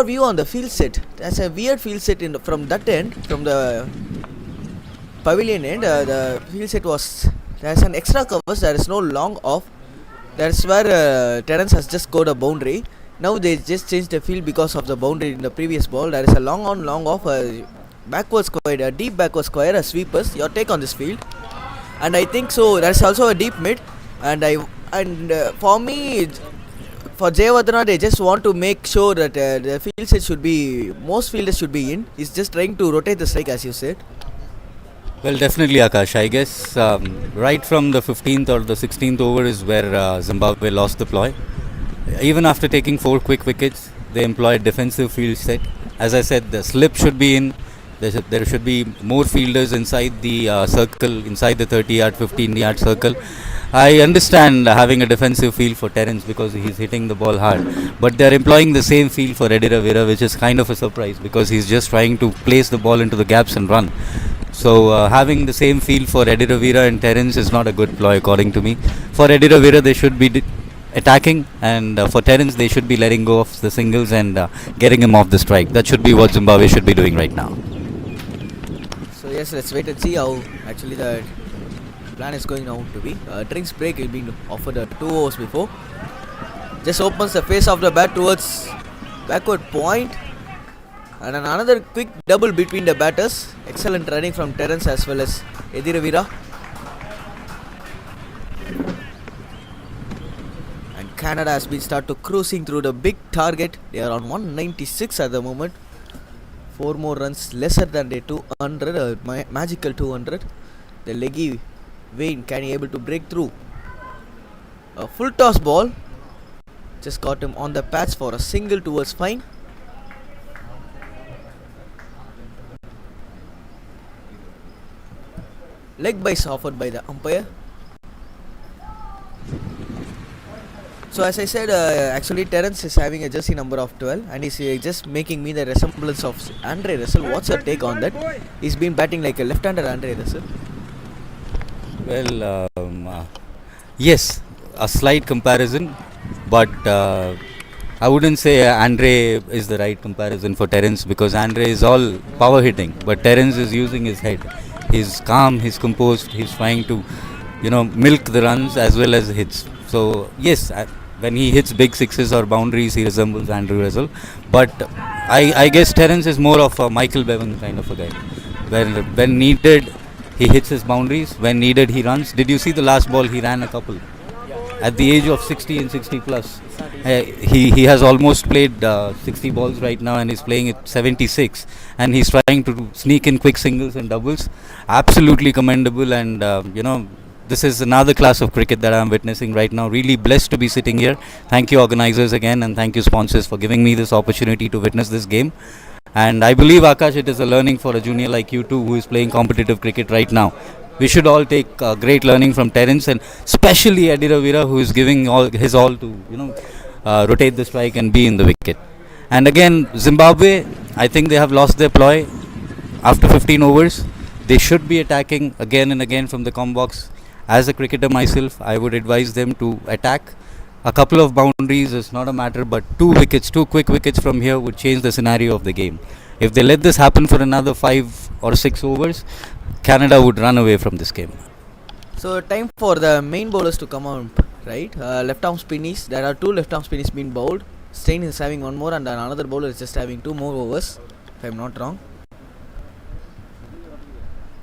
view on the field set. There's a weird field set from that end, from the pavilion end. The field set there's an extra covers, there is no long off. That's where Terence has just scored a boundary. Now they just changed the field because of the boundary in the previous ball. There is a long on, long off, a backward square, a deep backward square, a sweepers. Your take on this field? And I think so. There's also a deep mid, and for me, for Jayawardena, they just want to make sure that the field set should be, most fielders should be in. He's just trying to rotate the strike, as you said. Well, definitely, Akash. I guess right from the 15th or the 16th over is where Zimbabwe lost the ploy. Even after taking 4 quick wickets, they employed defensive field set. As I said, the slip should be in. There should be more fielders inside the circle, inside the 30-yard, 15-yard circle. I understand having a defensive field for Terence because he's hitting the ball hard, but they're employing the same field for Eddie Ravira, which is kind of a surprise because he's just trying to place the ball into the gaps and run. So having the same field for Eddie Ravira and Terence is not a good ploy according to me. For Eddie Ravira, they should be attacking, and for Terence, they should be letting go of the singles and getting him off the strike. That should be what Zimbabwe should be doing right now. So yes, let's wait and see how actually the plan is going out to be. Drinks break is being offered 2 overs before. Just opens the face of the bat towards backward point. And another quick double between the batters. Excellent running from Terence as well as Eddie Ravira. And Canada has been started cruising through the big target. They are on 196 at the moment. 4 more runs lesser than the 200, magical 200. The leggy Wayne can be able to break through. A full toss ball. Just got him on the patch for a single towards fine. Leg byes offered by the umpire. So as I said, actually Terence is having a jersey number of 12 and he's just making me the resemblance of Andre Russell. What's your take on that? He's been batting like a left-hander Andre Russell. Well, yes, a slight comparison, but I wouldn't say Andre is the right comparison for Terence because Andre is all power hitting, but Terence is using his head. He's calm, he's composed, he's trying to, milk the runs as well as hits. So yes, when he hits big sixes or boundaries, he resembles Andrew Russell. But I guess Terence is more of a Michael Bevan kind of a guy. When needed, he hits his boundaries. When needed, he runs. Did you see the last ball? He ran a couple. At the age of 60 and 60 plus, he has almost played 60 balls right now and he's playing at 76. And he's trying to sneak in quick singles and doubles. Absolutely commendable, and this is another class of cricket that I'm witnessing right now. Really blessed to be sitting here. Thank you organizers again, and thank you sponsors for giving me this opportunity to witness this game. And I believe, Akash, it is a learning for a junior like you too, who is playing competitive cricket right now. We should all take great learning from Terence, and especially Eddie Ravira, who is giving his all to rotate the strike and be in the wicket. And again, Zimbabwe, I think they have lost their ploy after 15 overs. They should be attacking again and again from the com box. As a cricketer myself, I would advise them to attack. A couple of boundaries is not a matter, but 2 quick wickets from here would change the scenario of the game. If they let this happen for another 5 or 6 overs, Canada would run away from this game. So time for the main bowlers to come out, right? Left arm spinnies. There are 2 left arm spinnies being bowled. Stein is having 1 more and another bowler is just having 2 more overs, if I'm not wrong.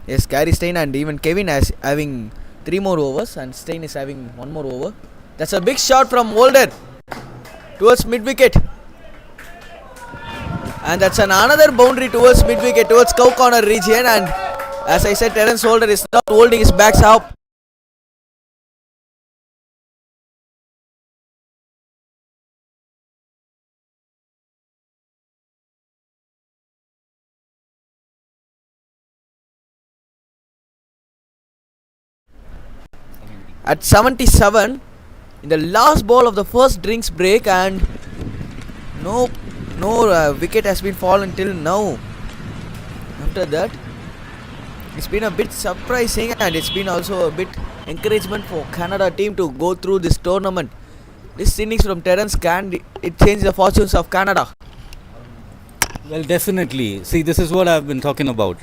Yes, Gary Stein and even Kevin is having 3 more overs and Stein is having 1 more over. That's a big shot from Holder towards mid-wicket. And that's another boundary towards mid-wicket, towards cow corner region. And as I said, Terence Holder is not holding his backs up. At 77, in the last ball of the first drinks break, and no wicket has been fallen till now. After that, it's been a bit surprising, and it's been also a bit encouragement for Canada team to go through this tournament. This innings from Terence can it change the fortunes of Canada? Well, definitely. See, this is what I've been talking about.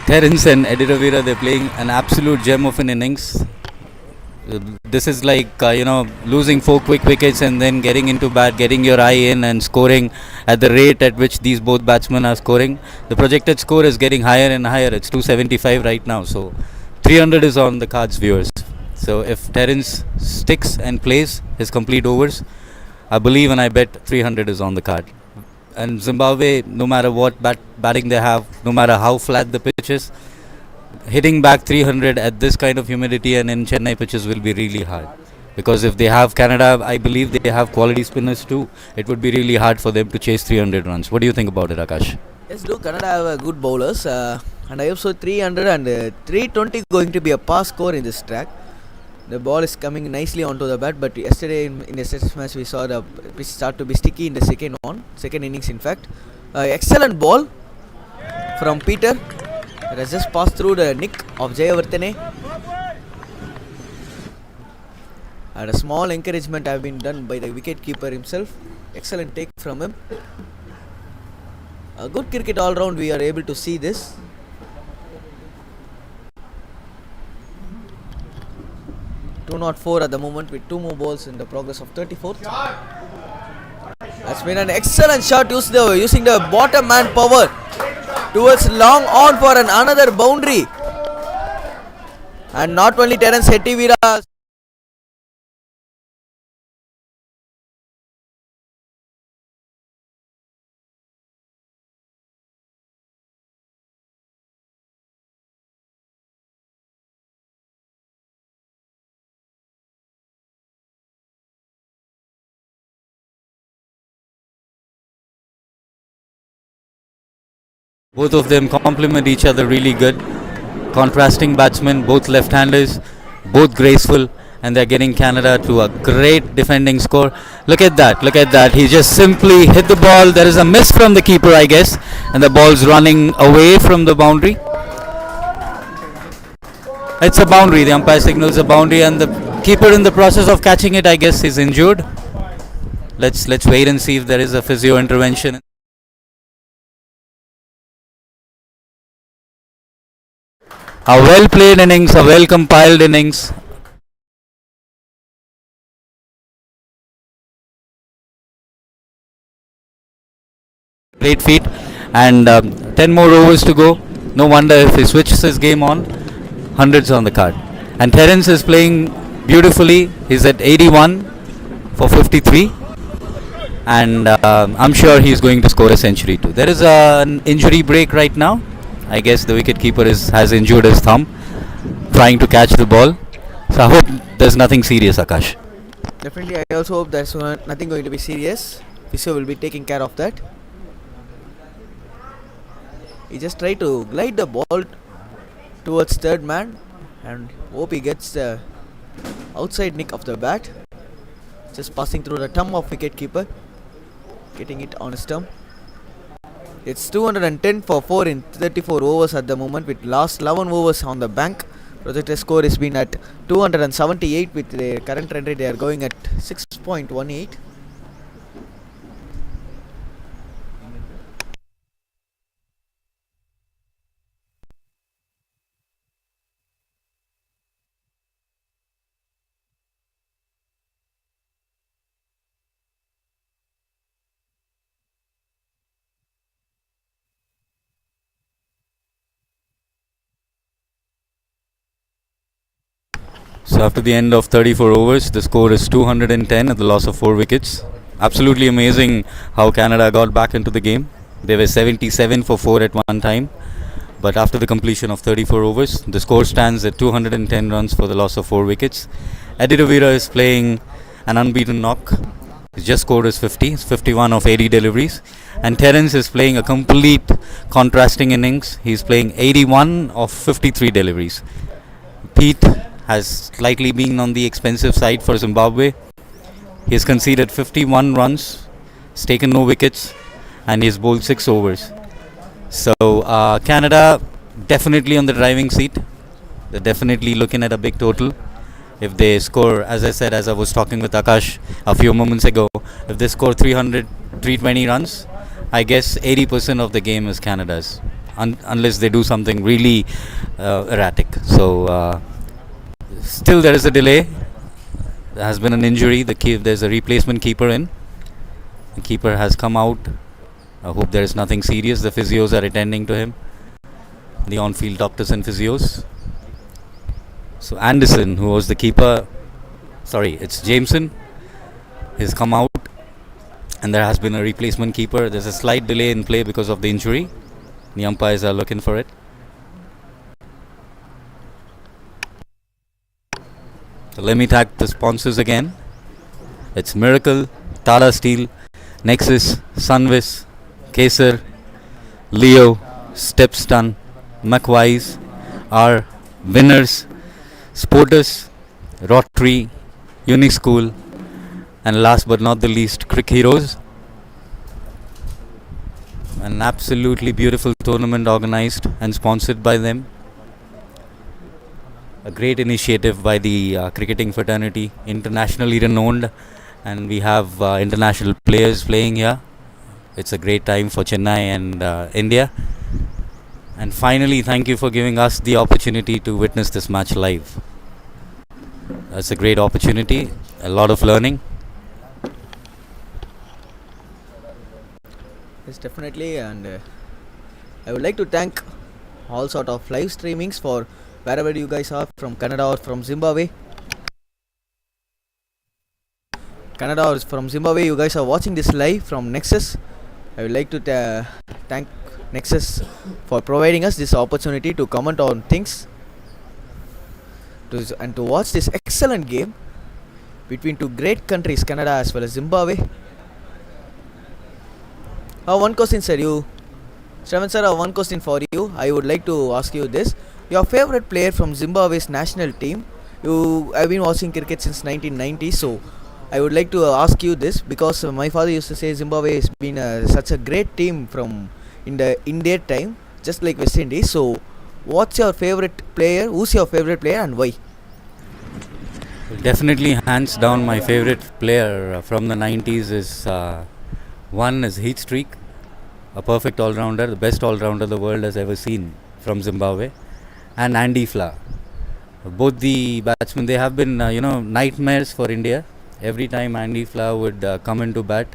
Terence and Eddie Ravira, they're playing an absolute gem of an innings. This is like, losing 4 quick wickets and then getting into bat, getting your eye in and scoring at the rate at which these both batsmen are scoring. The projected score is getting higher and higher. It's 275 right now. So 300 is on the cards, viewers. So if Terence sticks and plays his complete overs, I believe and I bet 300 is on the card. And Zimbabwe, no matter what batting they have, no matter how flat the pitch is, hitting back 300 at this kind of humidity and in Chennai pitches will be really hard. Because if they have Canada, I believe they have quality spinners too. It would be really hard for them to chase 300 runs. What do you think about it, Akash? Yes, do Canada have good bowlers, and I also 300 and 320 going to be a pass score in this track. The ball is coming nicely onto the bat, but yesterday in the test match we saw the pitch start to be sticky in the second innings in fact. Excellent ball from Peter. It has just passed through the nick of Jayavarthane. And a small encouragement have been done by the wicketkeeper himself. Excellent take from him. A good cricket all round, we are able to see this. Two not 4 at the moment with 2 more balls in the progress of 34th. That's been an excellent shot using the bottom man power towards long on for another boundary. And not only Terence Hettivira. Both of them complement each other really good. Contrasting batsmen, both left-handers, both graceful, and they're getting Canada to a great defending score. Look at that. He just simply hit the ball. There is a miss from the keeper, I guess, and the ball's running away from the boundary. It's a boundary. The umpire signals a boundary, and the keeper in the process of catching it, I guess, is injured. Let's wait and see if there is a physio intervention. A well played innings, a well compiled innings. Great feat, and 10 more overs to go. No wonder if he switches his game on, hundreds on the card. And Terence is playing beautifully. He's at 81 for 53, and I'm sure he's going to score a century too. There is an injury break right now. I guess the wicketkeeper has injured his thumb trying to catch the ball. So I hope there's nothing serious, Akash. Definitely, I also hope there's nothing going to be serious. Physio will be taking care of that. He just tried to glide the ball towards third man and hope he gets the outside nick of the bat. Just passing through the thumb of wicketkeeper, getting it on his thumb. It's 210 for 4 in 34 overs at the moment with last 11 overs on the bank. Projected score has been at 278 with the current run rate they are going at 6.18. So after the end of 34 overs, the score is 210 at the loss of 4 wickets. Absolutely amazing how Canada got back into the game. They were 77 for 4 at one time. But after the completion of 34 overs, the score stands at 210 runs for the loss of 4 wickets. Hettivira is playing an unbeaten knock. He's just scored his 50. It's 51 of 80 deliveries. And Terence is playing a complete contrasting innings. He's playing 81 of 53 deliveries. Pete has slightly been on the expensive side for Zimbabwe. He has conceded 51 runs, he's taken no wickets, and he's bowled 6 overs. So Canada definitely on the driving seat. They're definitely looking at a big total. If they score, as I said, as I was talking with Akash a few moments ago, if they score 320 runs, I guess 80% of the game is Canada's, unless they do something really erratic. So still there is a delay. There has been an injury. There's a replacement keeper in. The keeper has come out. I hope there is nothing serious. The physios are attending to him. The on-field doctors and physios. So Anderson, who was the keeper, sorry, it's Jameson, has come out, and there has been a replacement keeper. There's a slight delay in play because of the injury. The umpires are looking for it. So let me thank the sponsors again. It's Miracle, Tata Steel, Nexus, Sunvis, Kesar, Leo, Stepstone, McWise, our winners, Sportus, Rotary, Unique School, and last but not the least, Crick Heroes. An absolutely beautiful tournament organized and sponsored by them. A great initiative by the cricketing fraternity, internationally renowned, and we have international players playing here. It's a great time for Chennai and India. And finally, thank you for giving us the opportunity to witness this match live. It's a great opportunity, a lot of learning. Yes, definitely, and I would like to thank all sort of live streamings for wherever you guys are, from Canada or from Zimbabwe. Canada or from Zimbabwe, you guys are watching this live from Nexus. I would like to thank Nexus for providing us this opportunity to comment on things and to watch this excellent game between two great countries, Canada as well as Zimbabwe. One question, sir. Shravan sir, one question for you. I would like to ask you this. Your favorite player from Zimbabwe's national team. You have been watching cricket since 1990, so I would like to ask you this because my father used to say Zimbabwe has been such a great team from in their time, just like West Indies. So, what's your favorite player? Who's your favorite player and why? Definitely, hands down, my favorite player from the 90s is one is Heat Streak, a perfect all-rounder, the best all-rounder the world has ever seen from Zimbabwe, and Andy Flower. Both the batsmen, they have been nightmares for India. Every time Andy Flower would come into bat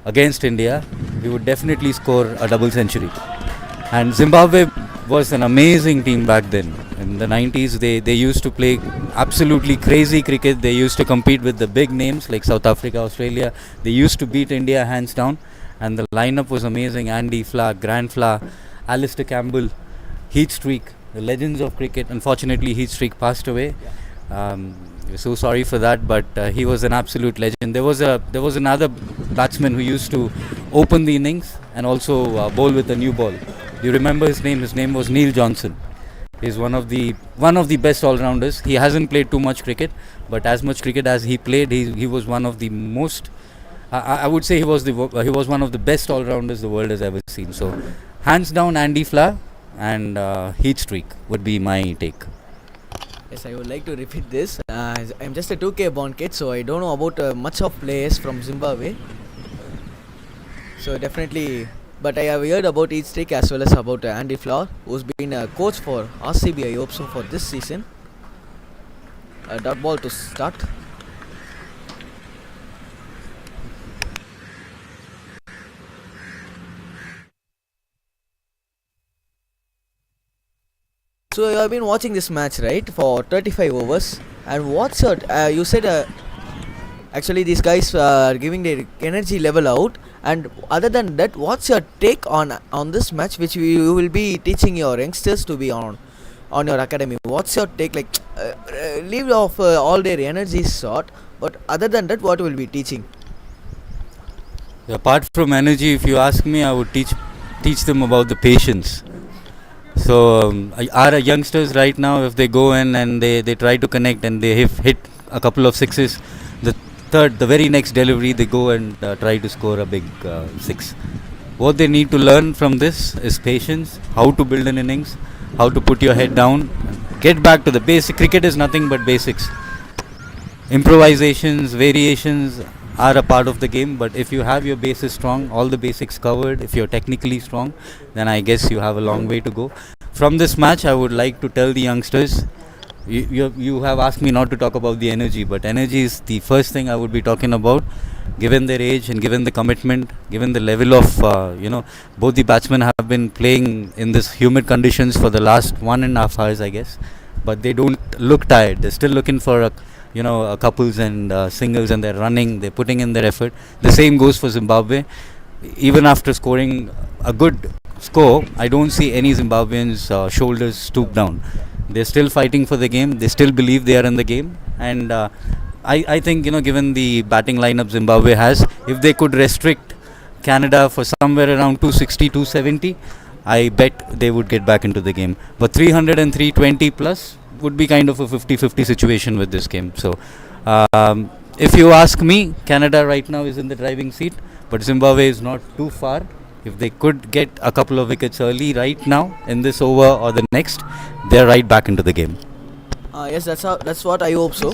against India, we would definitely score a double century. And Zimbabwe was an amazing team back then. In the 90s, they used to play absolutely crazy cricket. They used to compete with the big names like South Africa, Australia. They used to beat India hands down. And the lineup was amazing. Andy Flower, Grant Flower, Alistair Campbell, Heat Streak, the legends of cricket. Unfortunately, Heat Streak passed away. We're so sorry for that, but he was an absolute legend. There was another batsman who used to open the innings and also bowl with a new ball. Do you remember his name? His name was Neil Johnson. He's one of the best all-rounders. He hasn't played too much cricket, but as much cricket as he played, he was one of the most. I would say he was one of the best all-rounders the world has ever seen. So, hands down, Andy Flower and Heat Streak would be my take. Yes, I would like to repeat this. I'm just a 2K born kid, so I don't know about much of players from Zimbabwe. So definitely, but I have heard about each streak as well as about Andy Flower, who's been a coach for RCB. I hope so for this season. Dot ball to start. So you have been watching this match, right, for 35 overs. And what's your? You said actually these guys are giving their energy level out. And other than that, what's your take on this match, which you will be teaching your youngsters to be on your academy? What's your take? Like, leave off all their energy short. But other than that, what will be teaching? Apart from energy, if you ask me, I would teach them about the patience. So our youngsters right now, if they go in and they try to connect and they hit a couple of sixes, the very next delivery they go and try to score a big six. What they need to learn from this is patience, how to build an innings, how to put your head down, get back to the basic. Cricket is nothing but basics. Improvisations, variations are a part of the game, but if you have your bases strong, all the basics covered, if you're technically strong, then I guess you have a long way to go. From this match, I would like to tell the youngsters, you have asked me not to talk about the energy, but energy is the first thing I would be talking about, given their age and given the commitment, given the level of, both the batsmen have been playing in this humid conditions for the last 1.5 hours, I guess. but they don't look tired. They're still looking for couples and singles, and they're running. They're putting in their effort. The same goes for Zimbabwe. Even after scoring a good score, I don't see any Zimbabweans' shoulders stoop down. They're still fighting for the game. They still believe they are in the game, and I think, given the batting lineup Zimbabwe has, if they could restrict Canada for somewhere around 260, 270, I bet they would get back into the game. But 300 and 320 plus would be kind of a 50-50 situation with this game. So, if you ask me, Canada right now is in the driving seat, but Zimbabwe is not too far. If they could get a couple of wickets early right now in this over or the next, they're right back into the game. Yes, that's what I hope so.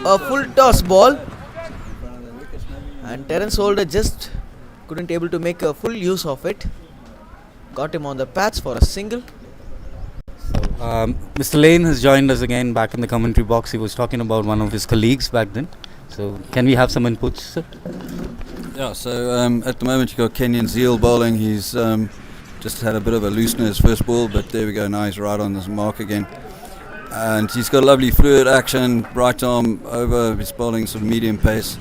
A full toss ball, and Terence Holder just couldn't able to make a full use of it. Got him on the pads for a single. Mr. Lane has joined us again back in the commentary box. He was talking about one of his colleagues back then. So can we have some inputs, sir? Yeah, so at the moment you've got Kenyan Zeal bowling. He's just had a bit of a looseness first ball, but there we go, now he's right on this mark again. And he's got lovely fluid action, right arm over his bowling, sort of medium pace.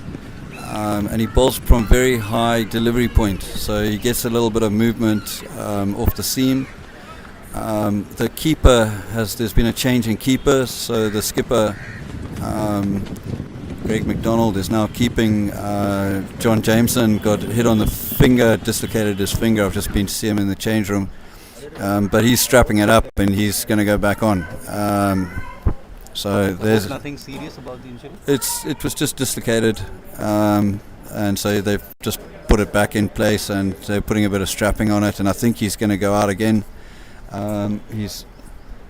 And he bowls from very high delivery point, so he gets a little bit of movement off the seam. The keeper there's been a change in keeper, so the skipper Greg McDonald is now keeping. John Jameson got hit on the finger, dislocated his finger. I've just been to see him in the change room. But he's strapping it up and he's going to go back on. So there's nothing serious about the injury? It was just dislocated, and so they've just put it back in place and they're putting a bit of strapping on it, and I think he's going to go out again. He's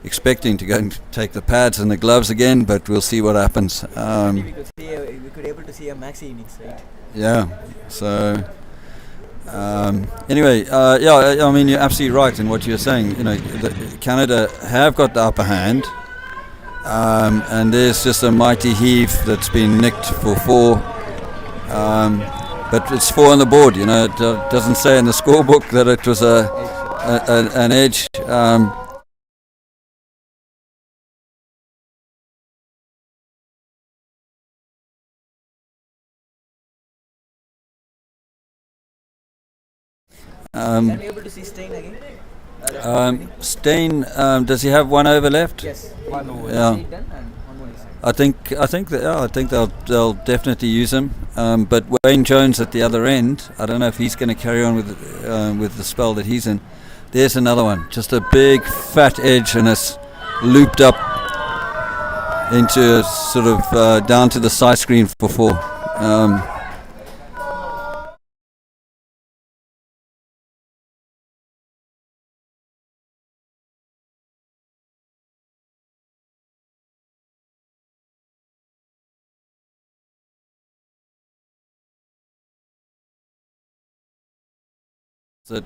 expecting to go and take the pads and the gloves again, but we'll see what happens. We could able to see a maxi innings, right? Yeah, so anyway, I mean, you're absolutely right in what you're saying. Canada have got the upper hand, and there's just a mighty heave that's been nicked for 4, but it's 4 on the board. It doesn't say in the scorebook that it was an edge. Can we able to see Stein again? Stein, does he have 1 over left? Yes, 1 over. Yeah. Done and 1 more is done. I think they'll definitely use him. But Wayne Jones at the other end, I don't know if he's going to carry on with the spell that he's in. There's another one, just a big fat edge, and it's looped up into sort of down to the side screen for 4. That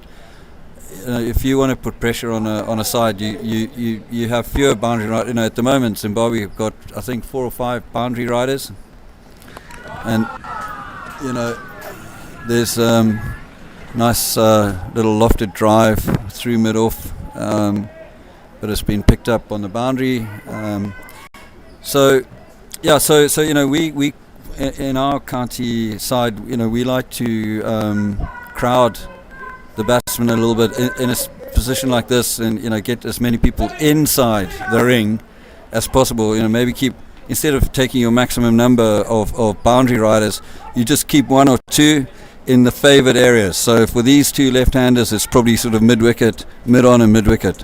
if you want to put pressure on a side, you have fewer boundary riders. At the moment, Zimbabwe have got, I think, 4 or 5 boundary riders, and there's nice little lofted drive through mid off, but it's been picked up on the boundary. So we in our county side, we like to crowd the batsman a little bit in a position like this, and get as many people inside the ring as possible. Maybe keep, instead of taking your maximum number of boundary riders, you just keep 1 or 2 in the favoured areas. So for these 2 left-handers, it's probably sort of mid-wicket, mid-on and mid-wicket.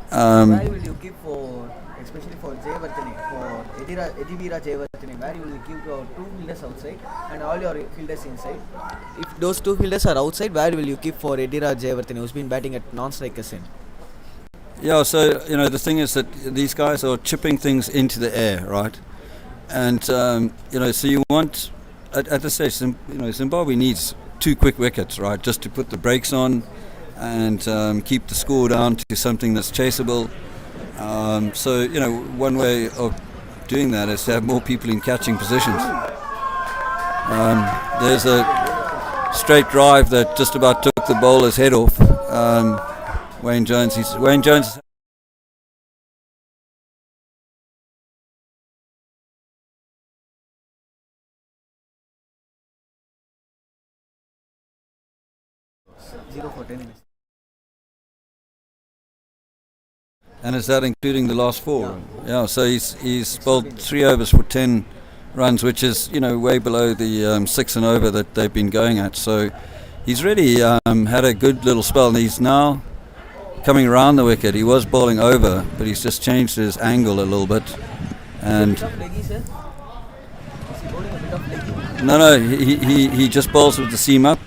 Where will you give for, especially for Jayavardhane, for Edivira Jayavardhane, where you will give your 2 fielders outside and all your fielders inside? If those 2 fielders are outside, where will you keep for Edivira Jayavardhane, who's been batting at non-strikers end? Yeah, so the thing is that these guys are chipping things into the air, right? And so you want at this stage, Zimbabwe needs 2 quick wickets, right, just to put the brakes on and keep the score down to something that's chaseable. So one way of doing that is to have more people in catching positions. There's a straight drive that just about took the bowler's head off. Wayne Jones. And is that including the last 4? Yeah. So he's bowled 3 overs for 10 runs, which is way below the 6 and over that they've been going at. So he's really had a good little spell, and he's now coming around the wicket. He was bowling over, but he's just changed his angle a little bit. And no, he just bowls with the seam up.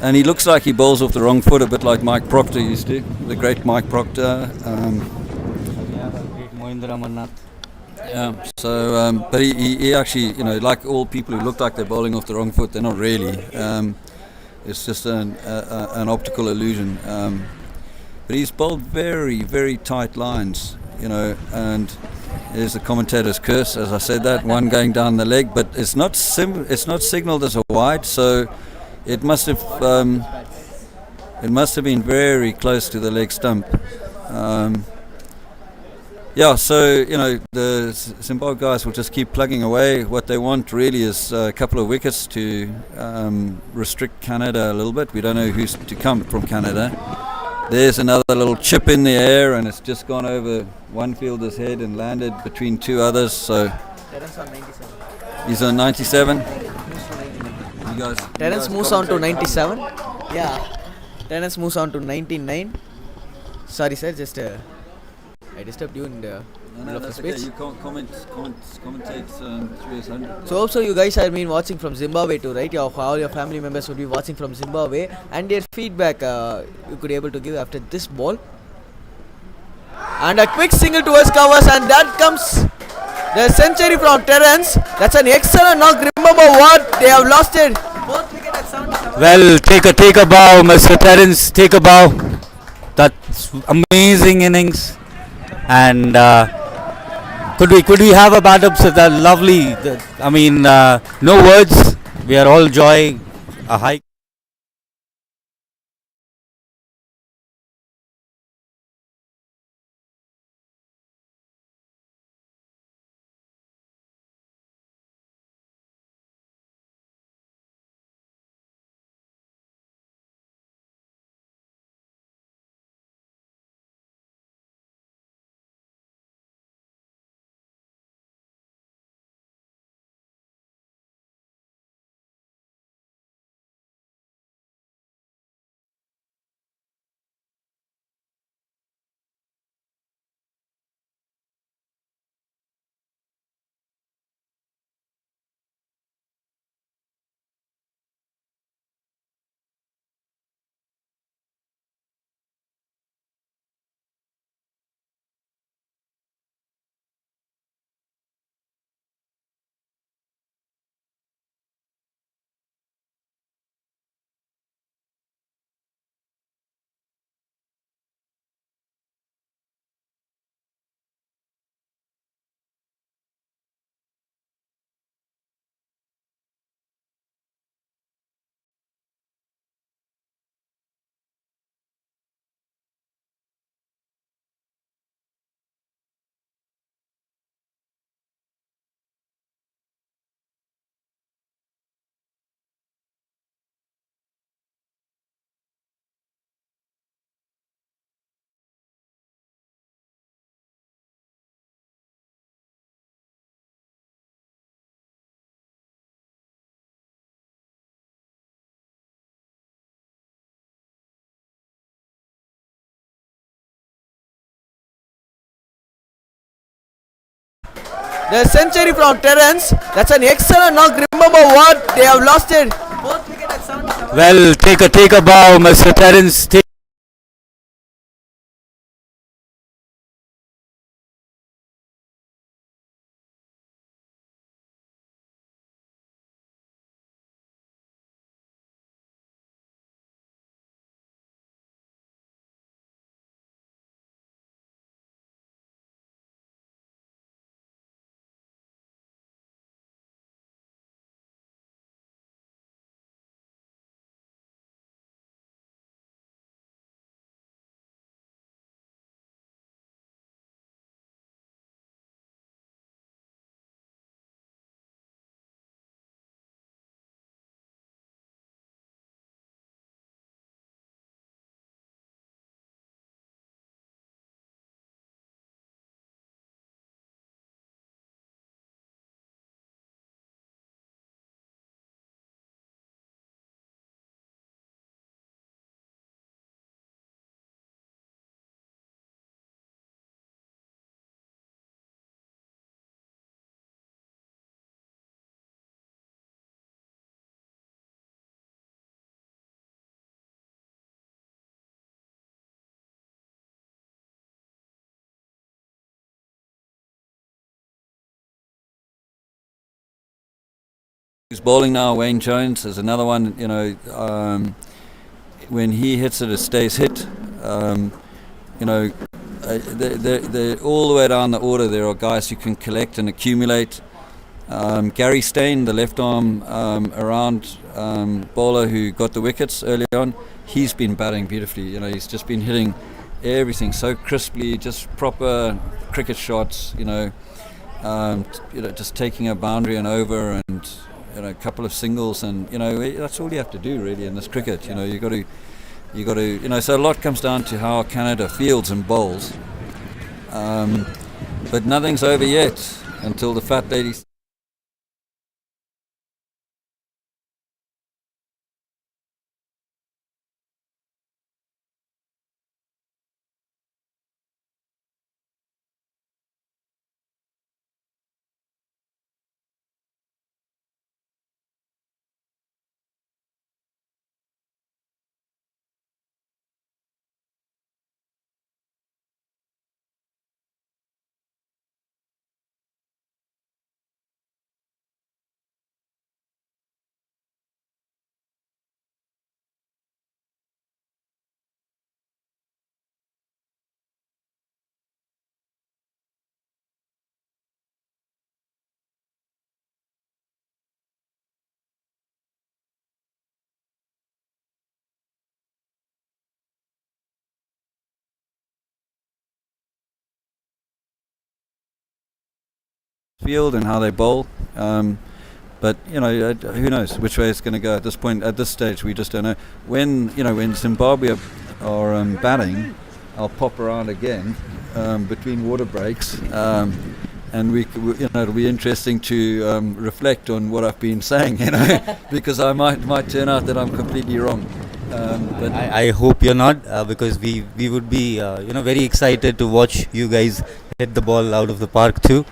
And he looks like he bowls off the wrong foot, a bit like Mike Proctor used to, the great Mike Proctor. But he actually, like all people who look like they're bowling off the wrong foot, they're not really. It's just an optical illusion. But he's bowled very, very tight lines, and there's the commentator's curse, as I said that, one going down the leg, but it's not signalled as a wide, so it must have been very close to the leg stump. So the Zimbabwe guys will just keep plugging away. What they want really is a couple of wickets to restrict Canada a little bit. We don't know who's to come from Canada. There's another little chip in the air, and it's just gone over one fielder's head and landed between 2 others. So he's on 97. Terence moves on to 97. Yeah. Terence moves on to 99. Sorry, sir. Just I disturbed you in the middle of the speech. Okay. You can't commentate 300. So also you guys have been watching from Zimbabwe too, right? All your family members would be watching from Zimbabwe, and their feedback you could be able to give after this ball. And a quick single towards covers, and that comes the century from Terence. That's an excellent knock. Remember what? They have lost it. Both wicket at 77. Well, take a bow, Mr. Terence. Take a bow. That's amazing innings. And could we have a bat up? So that lovely. No words. We are all joy. A high. The century from Terence. That's an excellent knock. Remember what? They have lost it. Both wicket at 77. Well, take a bow, Mr. Terence. who's bowling now, Wayne Jones, is another one. When he hits it stays hit. They're all the way down the order. There are guys who can collect and accumulate. Gary Steyn, the left arm around bowler who got the wickets early on, he's been batting beautifully. He's just been hitting everything so crisply, just proper cricket shots. Just taking a boundary and over, and a couple of singles, and that's all you have to do really in this cricket. You got to. So a lot comes down to how Canada fields and bowls. But nothing's over yet until the fat ladies. Field and how they bowl, but who knows which way it's going to go at this point. At this stage, we just don't know. When Zimbabwe are batting, I'll pop around again between water breaks, and it'll be interesting to reflect on what I've been saying, because I might turn out that I'm completely wrong. But I hope you're not, because we would be very excited to watch you guys hit the ball out of the park too.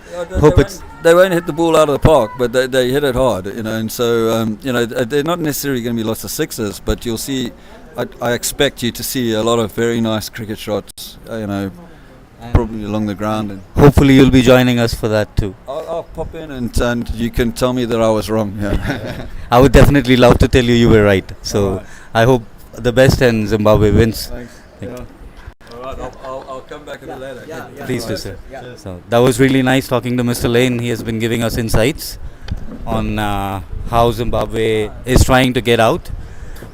They won't hit the ball out of the park, but they hit it hard, and so they're not necessarily going to be lots of sixes, but you'll see. I expect you to see a lot of very nice cricket shots, probably along the ground. And hopefully you'll be joining us for that too. I'll pop in and you can tell me that I was wrong. Yeah. I would definitely love to tell you were right. So I hope the best and Zimbabwe wins. Thanks. All right, I'll come back a bit later. Please do, sir. So that was really nice talking to Mr. Lane. He has been giving us insights on how Zimbabwe is trying to get out.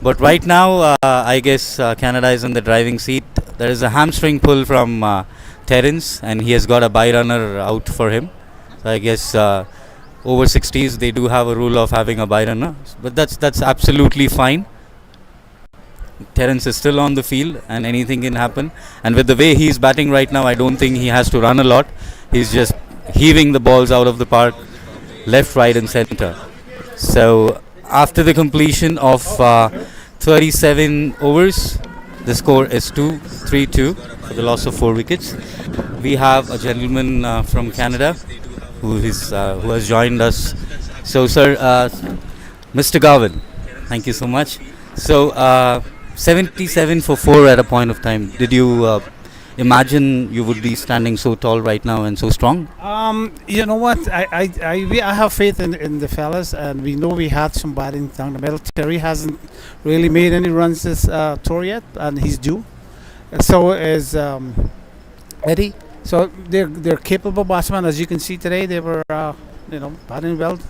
But right now, I guess Canada is in the driving seat. There is a hamstring pull from Terence, and he has got a bye runner out for him. So I guess over 60s they do have a rule of having a bye runner, but that's absolutely fine. Terence is still on the field and anything can happen, and with the way he's batting right now, I don't think he has to run a lot. He's just heaving the balls out of the park, left, right and center. So after the completion of 37 overs, the score is 3-2 for the loss of 4 wickets. We have a gentleman from Canada who has joined us. So sir, Mr. Garvin, thank you so much. So 77 for 4 at a point of time. Did you imagine you would be standing so tall right now and so strong? You know what? I have faith in the fellas, and we know we had some batting down the middle. Terry hasn't really made any runs this tour yet, and he's due. And so is Eddie. So they're capable batsmen. As you can see today, they were batting well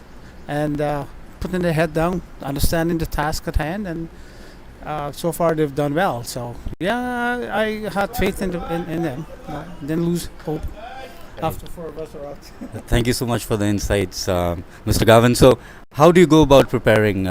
and putting their head down, understanding the task at hand, and so far they've done well. So yeah, I had faith in them. Didn't lose hope after 4 of us are out. Thank you so much for the insights, Mr. Garvin. So how do you go about preparing?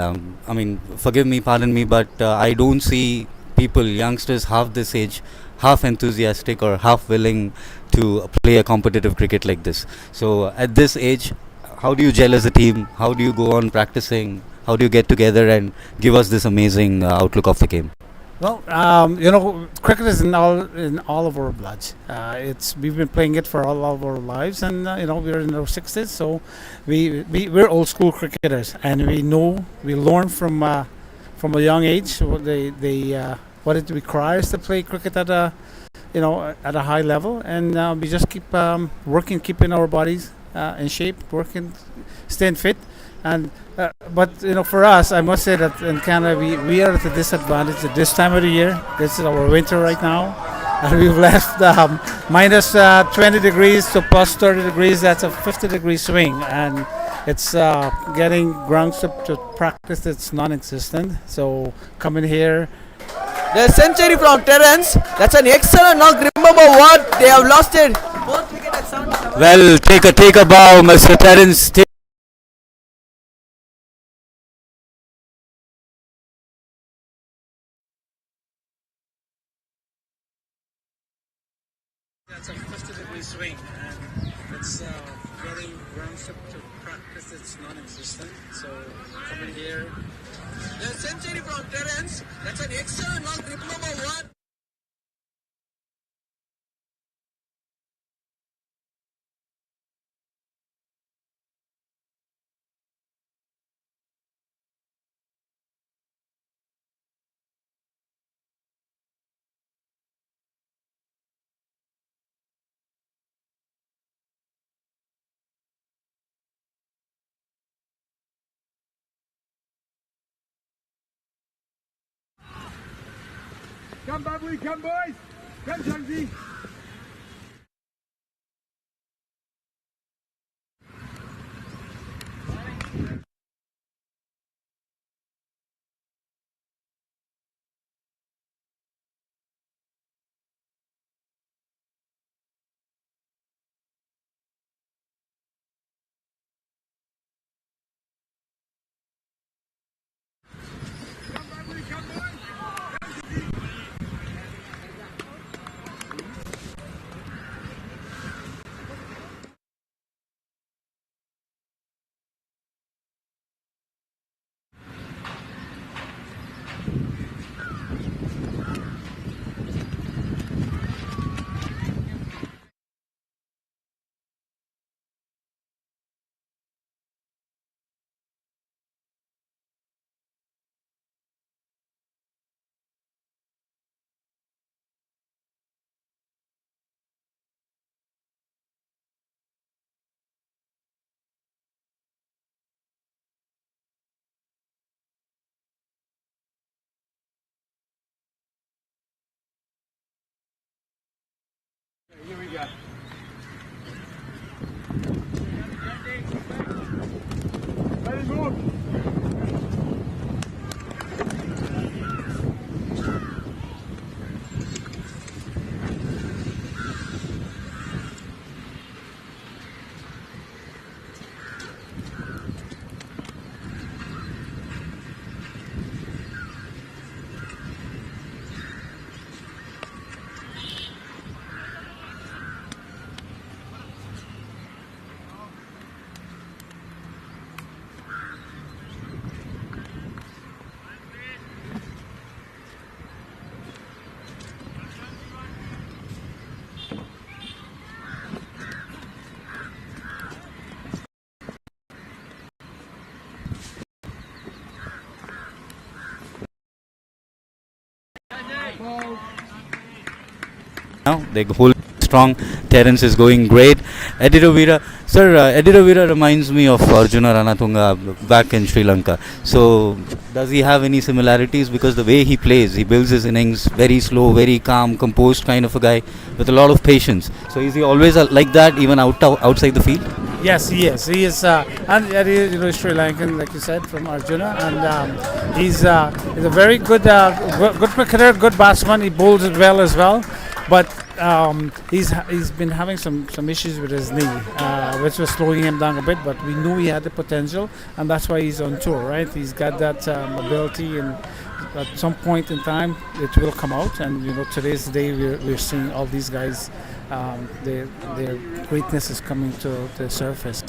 Forgive me, pardon me, but I don't see people, youngsters half this age, half enthusiastic or half willing to play a competitive cricket like this. So at this age, how do you gel as a team? How do you go on practicing? How do you get together and give us this amazing outlook of the game? Well, cricket is in all of our bloods. We've been playing it for all of our lives, and we're in our 60s, so we're old school cricketers, and we learn from a young age what it requires to play cricket at a high level, and we just keep working, keeping our bodies in shape, working, staying fit. And but for us, I must say that in Canada we are at a disadvantage at this time of the year. This is our winter right now, and we've left minus 20 degrees to plus 30 degrees. That's a 50-degree swing, and it's getting grounds to practice. It's non-existent. So coming here. The century from Terence. That's an excellent knock. Remember what? They have lost it. Fourth wicket at 77. Well, take a bow, Mr. Terence. That's a 50-degree swing, and it's getting grounds to practice. It's non-existent. So coming here. The century from Terence. That's an excellent knock. Remember what? Come, Bubbly, come, boys! Come, Jonesy! Come, Bubbly, come, boys! Here we go. Let it move. Now they hold strong. Terence is going great. Editovira, sir, Editovira reminds me of Arjuna Ranatunga back in Sri Lanka. So does he have any similarities? Because the way he plays, he builds his innings very slow, very calm, composed kind of a guy with a lot of patience. So is he always like that even outside the field? Yes, he is. He is, and he is Sri Lankan, like you said, from Arjuna, and he's a very good cricketer, good batsman. He bowls it well as well, but he's been having some issues with his knee, which was slowing him down a bit. But we knew he had the potential, and that's why he's on tour, right? He's got that ability, and at some point in time, it will come out. And today's day, we're seeing all these guys. Their greatness is coming to the surface.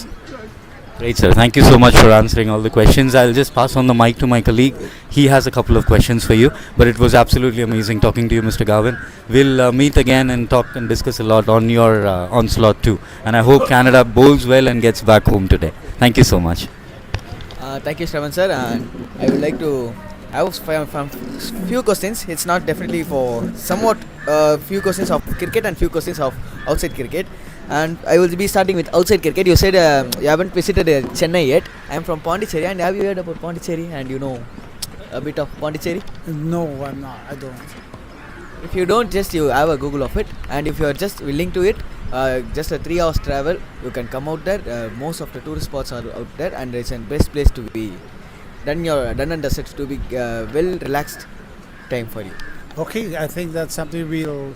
Great, sir. Thank you so much for answering all the questions. I'll just pass on the mic to my colleague. He has a couple of questions for you, but it was absolutely amazing talking to you, Mr. Gavin. We'll meet again and talk and discuss a lot on your onslaught too. And I hope Canada bowls well and gets back home today. Thank you so much. Thank you, Shravan sir. And I would like to have few questions. It's not definitely for somewhat few questions of cricket and few questions of outside cricket. And I will be starting with outside cricket. You said you haven't visited Chennai yet. I'm from Pondicherry, and have you heard about Pondicherry? And you know a bit of Pondicherry? No, I'm not. I don't. If you don't, just you have a Google of it, and if you are just willing to it, just a 3 hours travel, you can come out there. Most of the tourist spots are out there, and it's the best place to be. Done and dusted to be well relaxed time for you. Okay, I think that's something we'll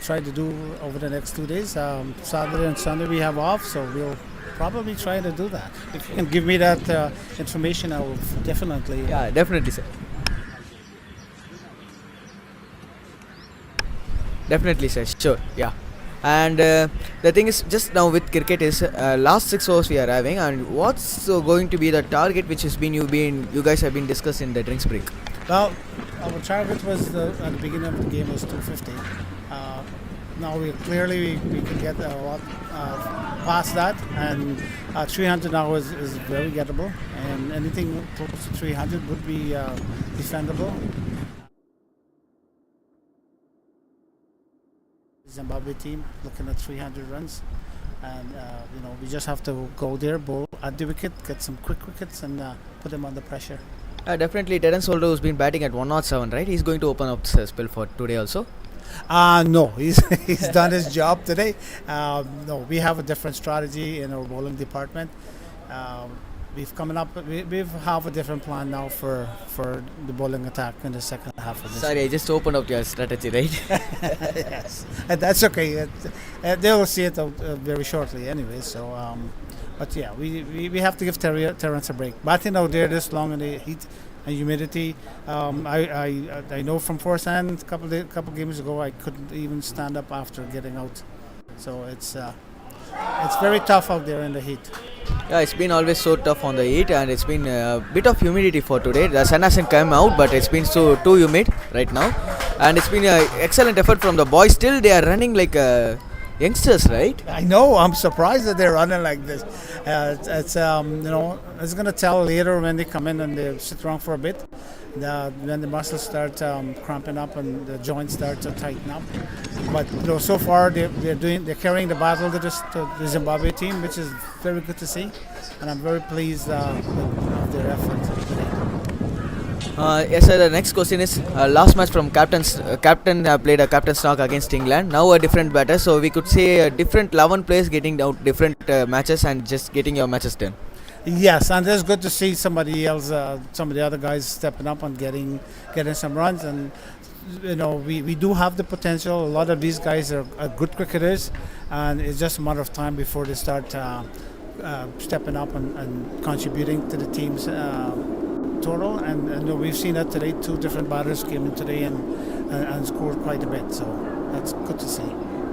try to do over the next 2 days. Saturday and Sunday we have off, so we'll probably try to do that. If you can give me that information, I will definitely. Yeah, definitely, sir. Definitely, sir. Sure. Yeah. And the thing is, just now with cricket is last 6 overs we are having, and what's going to be the target which has been you guys have been discussed in the drinks break? Well, our target was at the beginning of the game was 250. Now we can get a lot past that, and 300 now is very gettable, and anything close to 300 would be defendable. Zimbabwe team looking at 300 runs, and we just have to go there, bowl at the wicket, get some quick wickets, and put them under pressure. Definitely, Terence Holder, who's been batting at 107, right? He's going to open up the spell for today also. No, he's done his job today. No, we have a different strategy in our bowling department. We have a different plan now for the bowling attack in the second half of this. Sorry, I just opened up your strategy, right? Yes, and that's okay. They will see it out very shortly anyway. So, but yeah, we have to give Terence a break. Batting out there this long in the heat and humidity, I know from firsthand a couple games ago I couldn't even stand up after getting out. So it's very tough out there in the heat. Yeah, it's been always so tough on the heat, and it's been a bit of humidity for today. The sun hasn't come out, but it's been too humid right now, and it's been an excellent effort from the boys. Still, they are running like youngsters, right? I know. I'm surprised that they're running like this. It's gonna tell later when they come in and they sit around for a bit. When the muscles start cramping up and the joints start to tighten up. But so far they're carrying the battle to the Zimbabwe team, which is very good to see, and I'm very pleased with their effort today. Yes, sir. The next question is last match from captain played a captain's knock against England. Now a different batter, so we could say a different 11 players getting out different matches and just getting your matches done. Yes, and it's good to see somebody else, some of the other guys stepping up and getting some runs. And we do have the potential. A lot of these guys are good cricketers, and it's just a matter of time before they start stepping up and contributing to the team's total. And we've seen that today. 2 different batters came in today and scored quite a bit. So that's good to see.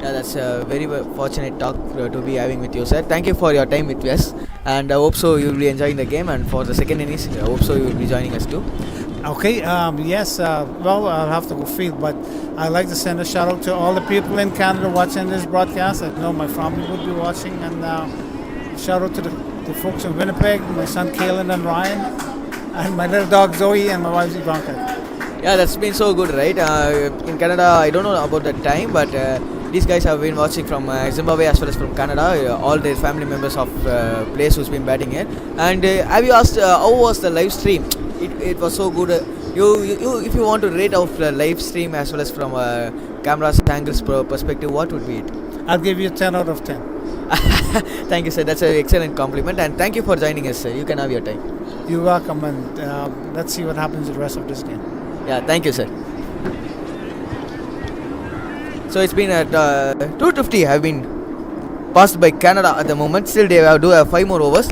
Yeah, that's a very fortunate talk to be having with you, sir. Thank you for your time with us, and I hope so you'll be enjoying the game. And for the second innings, I hope so you'll be joining us too. Okay. Yes. Well, I'll have to go field, but I'd like to send a shout out to all the people in Canada watching this broadcast. I know my family would be watching, and shout out to the folks in Winnipeg, my son Kalen and Ryan, and my little dog Zoe, and my wife Ivanka. Yeah, that's been so good, right? In Canada, I don't know about the time, but these guys have been watching from Zimbabwe as well as from Canada. All their family members of players who's been batting here. And have you asked how was the live stream? It was so good. If you want to rate of the live stream as well as from camera's angles perspective, what would be it? I'll give you 10 out of 10. Thank you, sir. That's an excellent compliment, and thank you for joining us, sir. You can have your time. You're welcome, and let's see what happens the rest of this game. Yeah, thank you, sir. So it's been at 250 have been passed by Canada at the moment. Still they do have 5 more overs.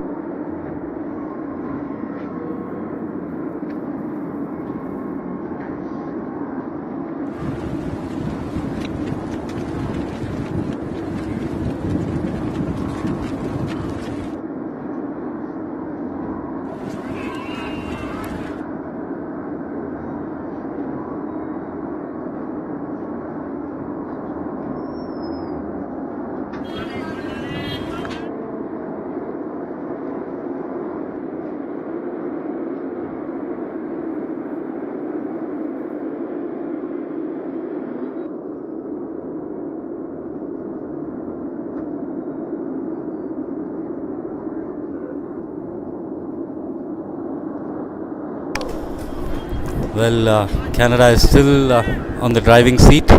Well, Canada is still on the driving seat.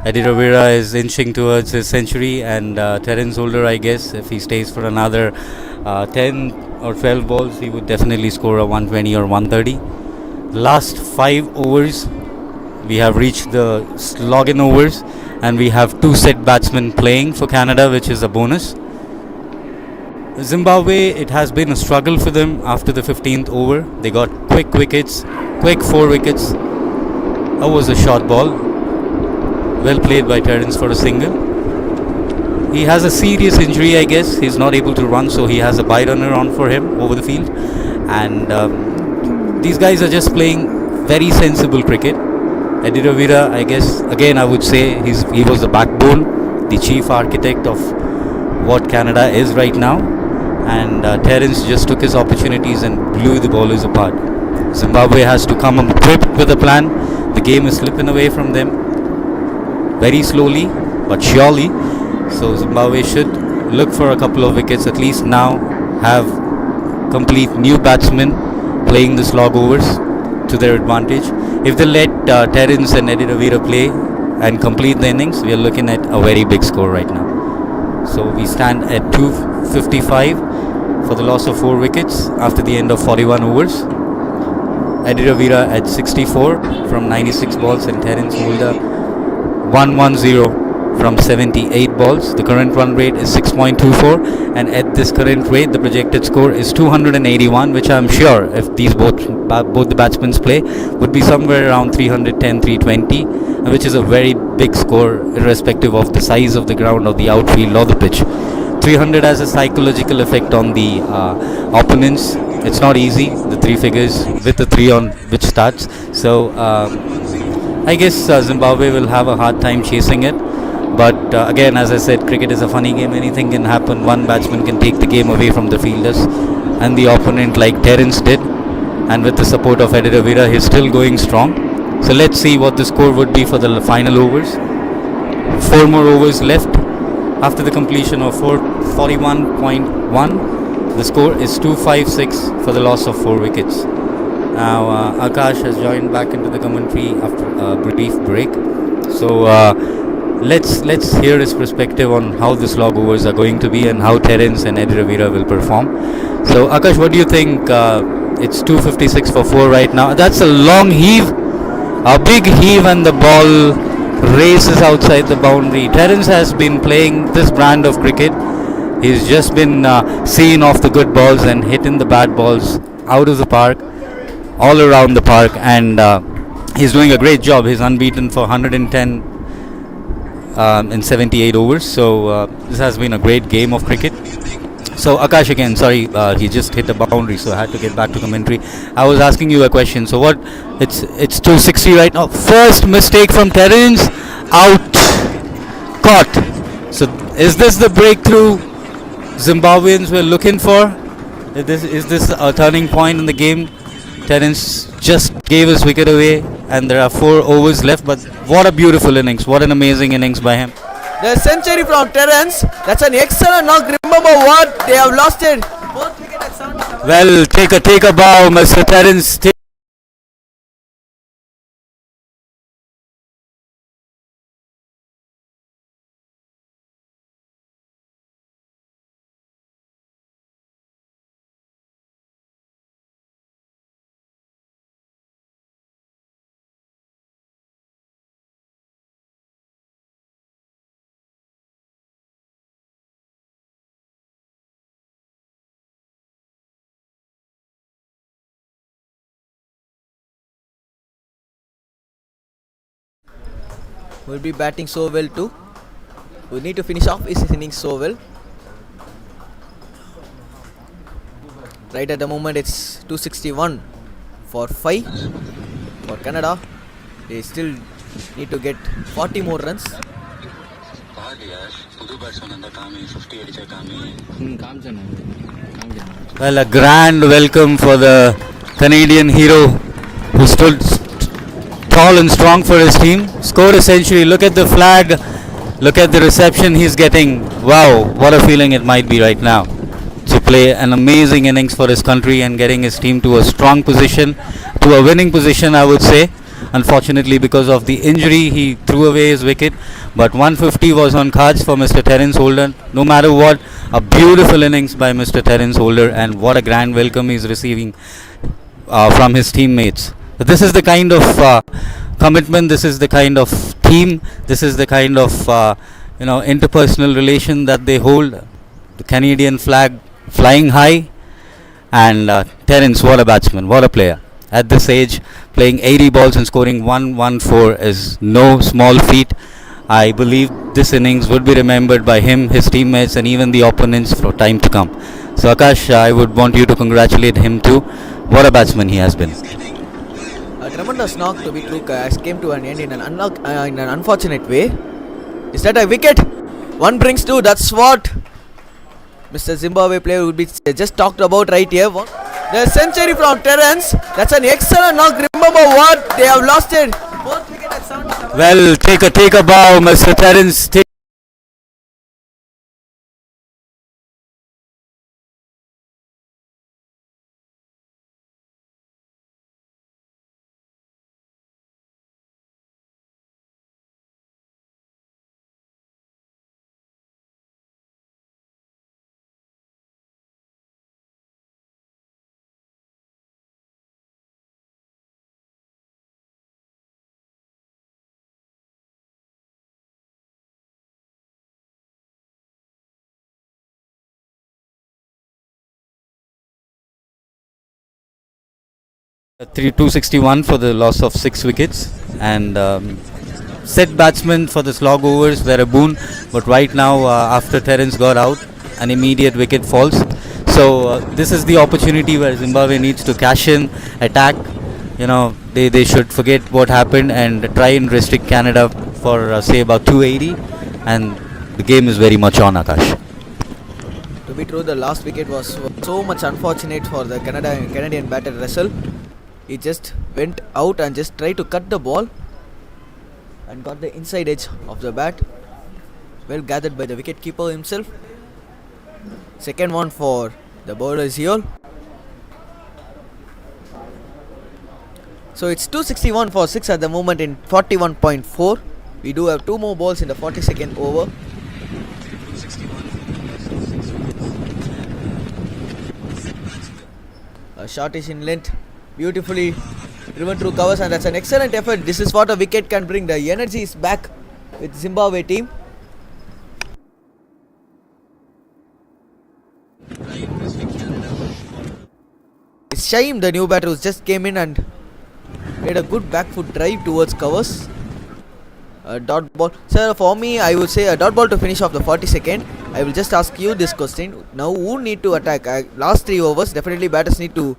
Eddie Ravira is inching towards his century, and Terence Holder, I guess, if he stays for another 10 or 12 balls, he would definitely score a 120 or 130. Last 5 overs, we have reached the slog-in overs, and we have 2 set batsmen playing for Canada, which is a bonus. Zimbabwe, it has been a struggle for them after the 15th over. They got quick 4 wickets. That was a short ball. Well played by Terence for a single. He has a serious injury, I guess. He's not able to run, so he has a bye runner on for him over the field. And these guys are just playing very sensible cricket. Eddie Ravira, I guess, again I would say he was the backbone, the chief architect of what Canada is right now. And Terence just took his opportunities and blew the bowlers apart. Zimbabwe has to come equipped with a plan. The game is slipping away from them very slowly but surely. So Zimbabwe should look for a couple of wickets at least now, have complete new batsmen playing the slog overs to their advantage. If they let Terence and Eddie Ravira play and complete the innings, we are looking at a very big score right now. So we stand at 255 for the loss of 4 wickets after the end of 41 overs. Eddie Ravira at 64 from 96 balls, and Terence Holder 110 from 78 balls. The current run rate is 6.24, and at this current rate the projected score is 281, which I'm sure if these both the batsmen play would be somewhere around 310, 320, which is a very big score irrespective of the size of the ground or the outfield or the pitch. 300 has a psychological effect on the opponents. It's not easy, the 3 figures with the 3 on which starts. So I guess Zimbabwe will have a hard time chasing it. But again, as I said, cricket is a funny game. Anything can happen. One batsman can take the game away from the fielders and the opponent, like Terence did. And with the support of Eddie Ravira, he's still going strong. So let's see what the score would be for the final overs. 4 more overs left. After the completion of 41.1, the score is 256 for the loss of 4 wickets. Now Akash has joined back into the commentary after a brief break. So let's hear his perspective on how the slog overs are going to be and how Terence and Eddie Ravira will perform. So Akash, what do you think? It's 256 for 4 right now. That's a long heave, a big heave, and the ball races outside the boundary. Terence has been playing this brand of cricket. He's just been seeing off the good balls and hitting the bad balls out of the park, all around the park, and he's doing a great job. He's unbeaten for 110 in 78 overs. So this has been a great game of cricket. So Akash, again, sorry, he just hit the boundary, so I had to get back to commentary. I was asking you a question. So what? It's 260 right now. First mistake from Terence, out, caught. So is this the breakthrough Zimbabweans were looking for? Is this a turning point in the game? Terence just gave his wicket away, and there are 4 overs left. But what a beautiful innings! What an amazing innings by him. The century from Terence. That's an excellent knock. Remember what? They have lost it. Both wicket at 77. Well, take a bow, Mr. Terence. Will be batting so well too. We need to finish off his innings so well. Right at the moment it's 261 for 5 for Canada. They still need to get 40 more runs. Well, a grand welcome for the Canadian hero who stood tall and strong for his team. Scored a century. Look at the flag. Look at the reception he's getting. Wow, what a feeling it might be right now. to play an amazing innings for his country and getting his team to a strong position, to a winning position, I would say. Unfortunately, because of the injury, he threw away his wicket. But 150 was on cards for Mr. Terence Holder. No matter what, a beautiful innings by Mr. Terence Holder, and what a grand welcome he's receiving from his teammates. But this is the kind of commitment, this is the kind of team, this is the kind of interpersonal relation that they hold. The Canadian flag flying high, and Terence, what a batsman, what a player. At this age, playing 80 balls and scoring 114 is no small feat. I believe this innings would be remembered by him, his teammates, and even the opponents for time to come. So Akash, I would want you to congratulate him too. What a batsman he has been. A tremendous knock, to be true, as came to an end in an unfortunate way. Is that a wicket? One brings two. That's what Mr. Zimbabwe player would be just talked about right here. The century from Terence. That's an excellent knock. Remember what? They have lost it. Fourth wicket at 77. Well, take a bow, Mr. Terence. Three 261 for the loss of 6 wickets, and set batsmen for the slog overs were a boon, but right now after Terence got out, an immediate wicket falls. So this is the opportunity where Zimbabwe needs to cash in, attack. They should forget what happened and try and restrict Canada for say about 280, and the game is very much on, Akash. To be true, the last wicket was so much unfortunate for the Canadian batter Russell. He just went out and just tried to cut the ball and got the inside edge of the bat. Well gathered by the wicketkeeper himself. Second one for the bowlers here. So it's 261 for 6 at the moment in 41.4. We do have 2 more balls in the 42nd over. A shot is in length, beautifully driven through covers, and that's an excellent effort. This is what a wicket can bring. The energy is back with Zimbabwe team. It's Shaim, the new batter, who just came in and made a good back foot drive towards covers. A dot ball. Sir, for me, I would say a dot ball to finish off the 42nd. I will just ask you this question. Now, who need to attack? Last 3 overs, definitely batters need to.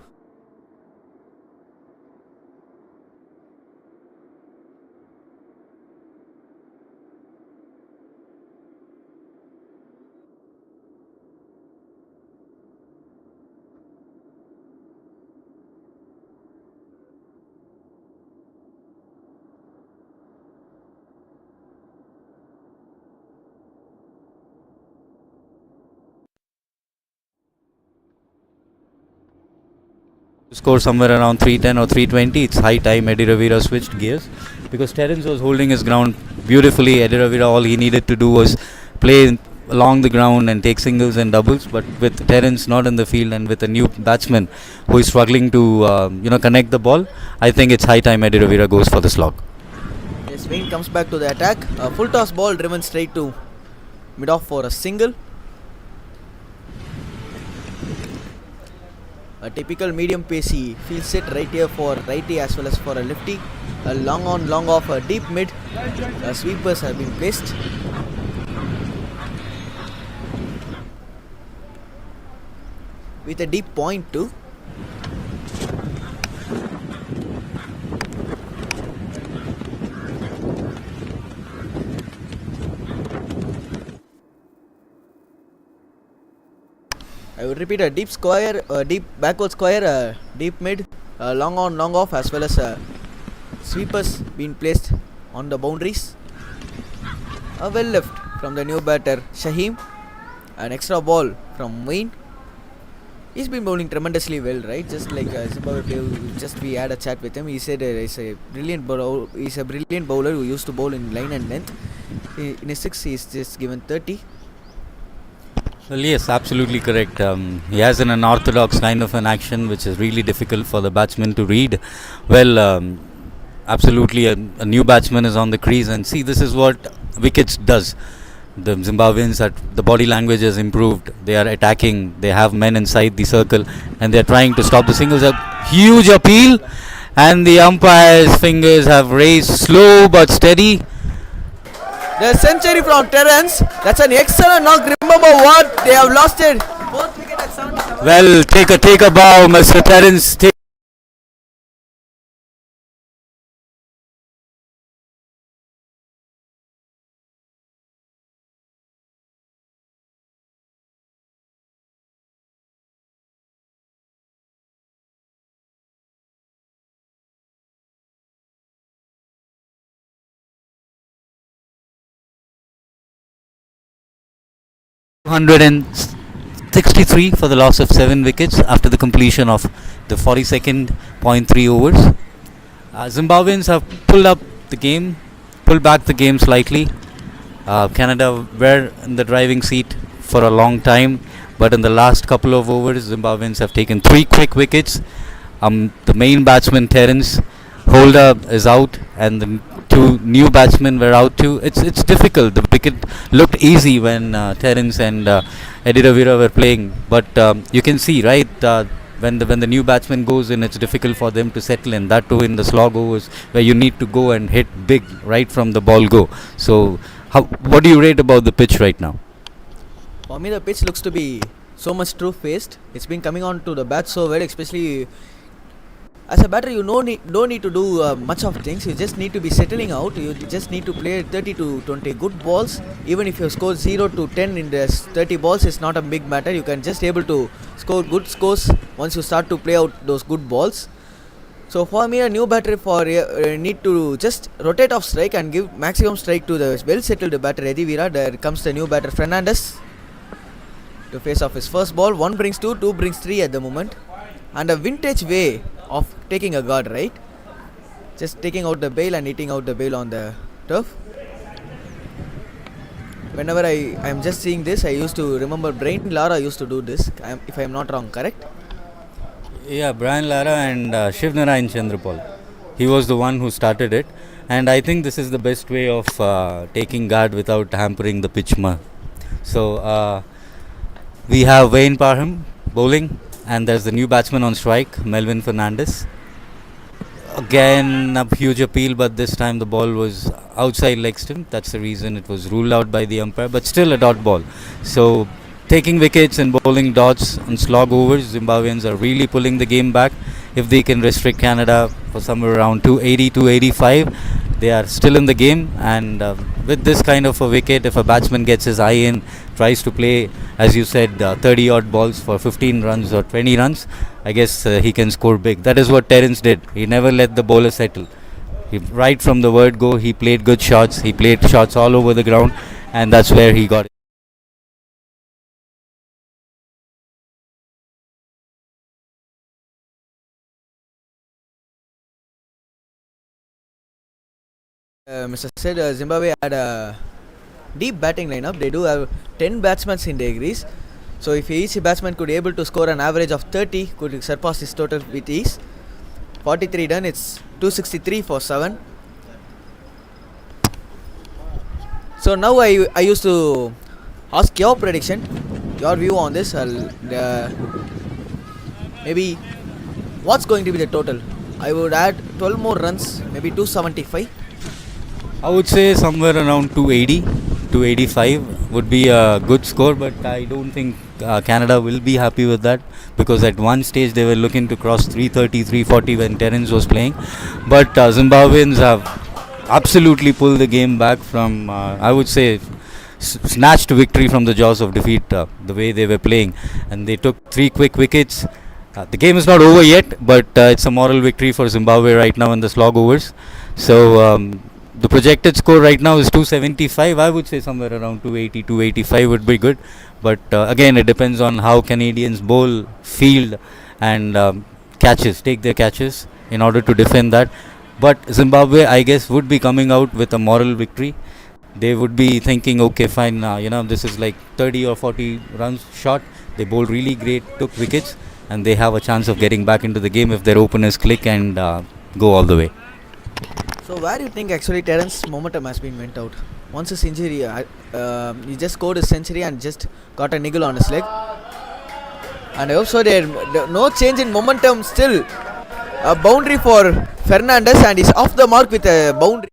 Score somewhere around 310 or 320. It's high time Eddie Ravira switched gears, because Terence was holding his ground beautifully. Eddie Ravira, all he needed to do was play along the ground and take singles and doubles, but with Terence not in the field and with a new batsman who is struggling to connect the ball, I think it's high time Eddie Ravira goes for the slog. Yes, Wayne comes back to the attack. A full toss ball driven straight to mid-off for a single. A typical medium pacey field set right here for righty as well as for a lefty. A long on, long off, a deep mid. Sweepers have been placed. With a deep point too. I would repeat, a deep square, a deep backward square, a deep mid, a long on, long off, as well as sweepers being placed on the boundaries. A well left from the new batter Shaheem. An extra ball from Wayne. He's been bowling tremendously well, right? Just like Zimbabwe player, we had a chat with him. He said he's a brilliant bowler. He's a brilliant bowler who used to bowl in line and length. In his 6, he's just given 30. Well, yes, absolutely correct. He has an unorthodox kind of an action which is really difficult for the batsman to read. Well, absolutely a new batsman is on the crease, and see, this is what wickets does. The Zimbabweans, the body language has improved. They are attacking. They have men inside the circle, and they are trying to stop the singles. A huge appeal, and the umpire's fingers have raised slow but steady. The century from Terence. That's an excellent knock. Remember what? They have lost it. Both wicket at 77. Well, take a bow, Mr. Terence. Take (163) for the loss of 7 wickets after the completion of the 42nd .3 overs. Zimbabweans have pulled back the game slightly. Canada were in the driving seat for a long time, but in the last couple of overs, Zimbabweans have taken 3 quick wickets. The main batsman Terence Holder is out, and the 2 new batsmen were out too. It's difficult. The wicket looked easy when Terence and Eddie Ravira were playing, but you can see, right, when the new batsman goes in, it's difficult for them to settle in. That too in the slog overs where you need to go and hit big right from the ball go. So, what do you rate about the pitch right now? For me, the pitch looks to be so much true-faced. It's been coming on to the bat so well, especially as a batter. You don't need to do much of things. You just need to be settling out. You just need to play 30 to 20 good balls. Even if you score 0 to 10 in the 30 balls, it's not a big matter. You can just able to score good scores once you start to play out those good balls. So for me, a new batter need to just rotate off strike and give maximum strike to the well settled batter Eddie Vira. There comes the new batter Fernandez to face off his first ball. 1 brings 2, 2 brings 3 at the moment, and a vintage way of taking a guard, right? Just taking out the bail and hitting out the bail on the turf. Whenever I am just seeing this, I used to remember Brian Lara used to do this, if I am not wrong, correct? Yeah, Brian Lara and Shiv Narayan Chandrapal. He was the one who started it, and I think this is the best way of taking guard without hampering the pitch. So we have Wayne Parham bowling, and there's the new batsman on strike, Melvin Fernandez. Again, a huge appeal, but this time the ball was outside leg stump. That's the reason it was ruled out by the umpire, but still a dot ball. So, taking wickets and bowling dots on slog overs, Zimbabweans are really pulling the game back. If they can restrict Canada for somewhere around 280, 285, they are still in the game. And with this kind of a wicket, if a batsman gets his eye in, tries to play, as you said, 30 odd balls for 15 runs or 20 runs, I guess he can score big. That is what Terence did. He never let the bowler settle. Right from the word go, he played good shots. He played shots all over the ground, and that's where he got it. Mr. said Zimbabwe had a deep batting lineup. They do have 10 batsmen in their crease. So if each batsman could be able to score an average of 30, could surpass his total with ease. 43 done, it's 263 for 7. So now I used to ask your prediction, your view on this. Maybe what's going to be the total? I would add 12 more runs, maybe 275. I would say somewhere around 280, 285 would be a good score, but I don't think Canada will be happy with that, because at one stage they were looking to cross 330, 340 when Terence was playing. But Zimbabweans have absolutely pulled the game back from, I would say, snatched victory from the jaws of defeat the way they were playing, and they took 3 quick wickets. The game is not over yet, but it's a moral victory for Zimbabwe right now in the slog overs. So the projected score right now is 275. I would say somewhere around 280, 285 would be good. But again, it depends on how Canadians bowl, field, and take their catches in order to defend that. But Zimbabwe, I guess, would be coming out with a moral victory. They would be thinking, okay, fine, this is like 30 or 40 runs short. They bowled really great, took wickets, and they have a chance of getting back into the game if their openers click and go all the way. So where do you think actually Terrence's momentum has been went out? Once his injury, he just scored his century and just got a niggle on his leg. And I hope so there no change in momentum still. A boundary for Fernandez and he's off the mark with a boundary.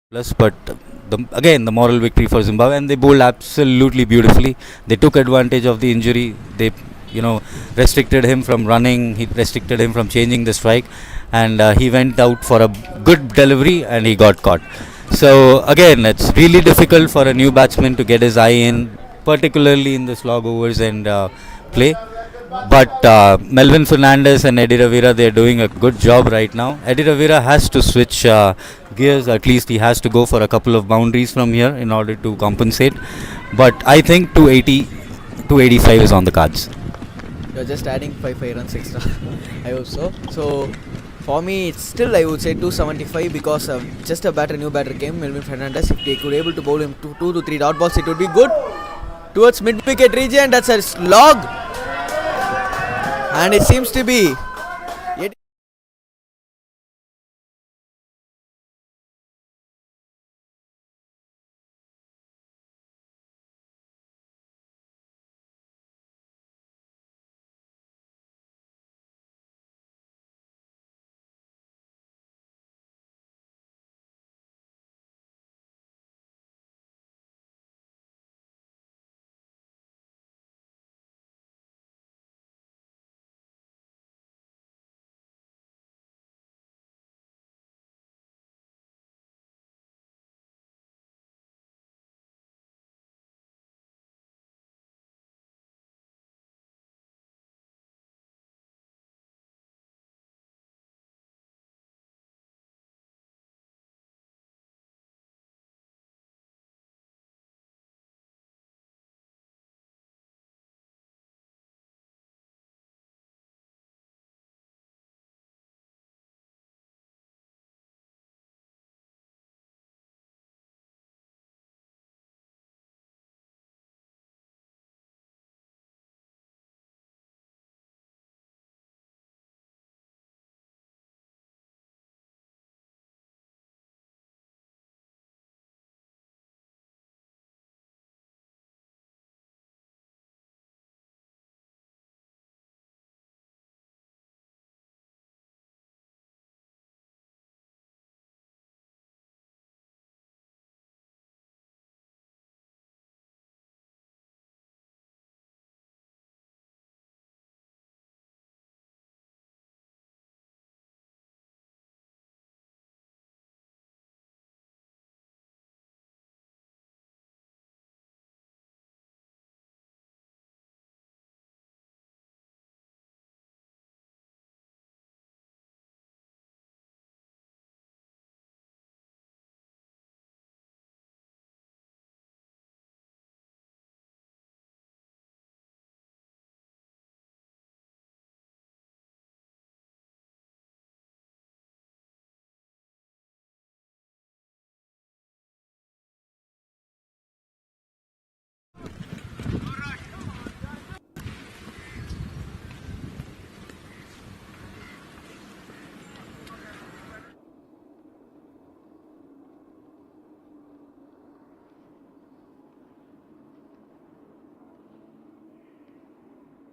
Plus, but again, the moral victory for Zimbabwe, and they bowled absolutely beautifully. They took advantage of the injury. They, restricted him from running. He restricted him from changing the strike, and he went out for a good delivery, and he got caught. So again, it's really difficult for a new batsman to get his eye in, particularly in the slog overs and play. But Melvin Fernandez and Eddie Ravira, they're doing a good job right now. Eddie Ravira has to switch gears. At least he has to go for a couple of boundaries from here in order to compensate. But I think 280, 285 is on the cards. You're just adding 5 runs extra. I hope so. So for me, it's still I would say 275 because just a new batter came, Melvin Fernandez. If they could able to bowl him 2 to 3 dot balls, it would be good. Towards mid-wicket region, that's a slog. And it seems to be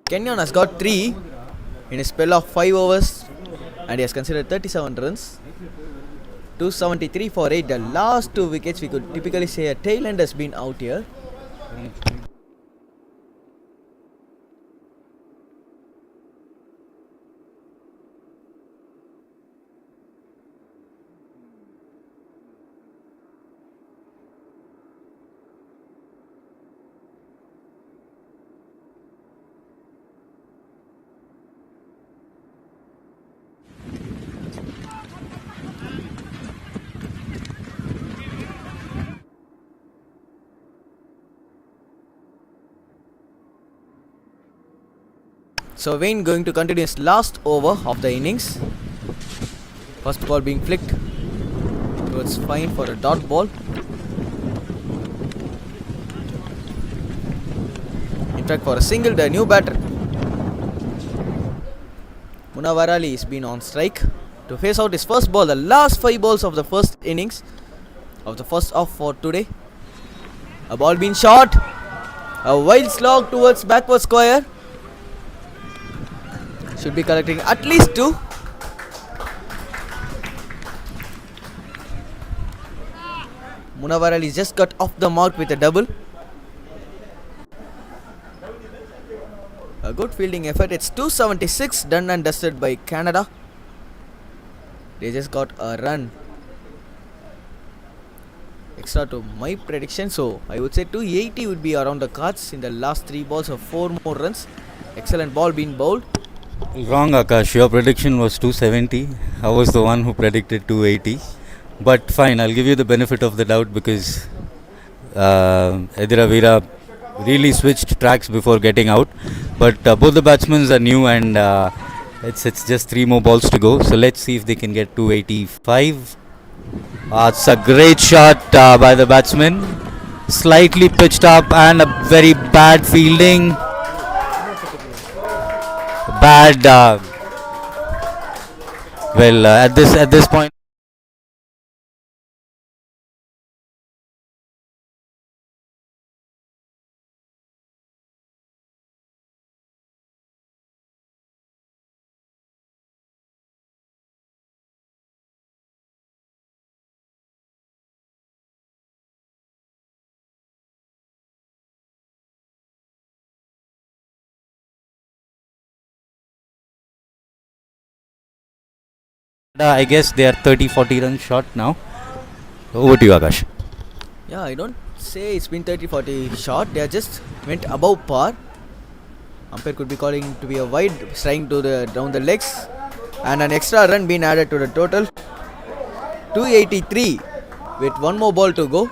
Kenyon has got 3 in a spell of 5 overs, and he has considered 37 runs. 273 for 8. The last 2 wickets, we could typically say a tail end has been out here. So Wayne going to continue his last over of the innings. First ball being flicked towards fine for a dot ball. In fact, for a single, the new batter Munavarali has been on strike to face out his first ball. The last 5 balls of the first innings of the first off for today. A ball being shot. A wild slog towards backward square. Should be collecting at least 2. Munavarali just got off the mark with a double. A good fielding effort. It's 276 done and dusted by Canada. They just got a run extra to my prediction, so I would say 280 would be around the cards in the last 3 balls of 4 more runs. Excellent ball being bowled. Wrong, Akash. Your prediction was 270. I was the one who predicted 280. But fine, I'll give you the benefit of the doubt because Edira Veera really switched tracks before getting out. But both the batsmen are new and it's just 3 more balls to go. So let's see if they can get 285. It's a great shot by the batsman. Slightly pitched up and a very bad fielding. Bad. At this point. I guess they are 30-40 runs short now. Over to you, Akash. Yeah, I don't say it's been 30-40 short. They are just went above par. Umpire could be calling to be a wide, trying to down the legs, and an extra run being added to the total. 283 with 1 more ball to go.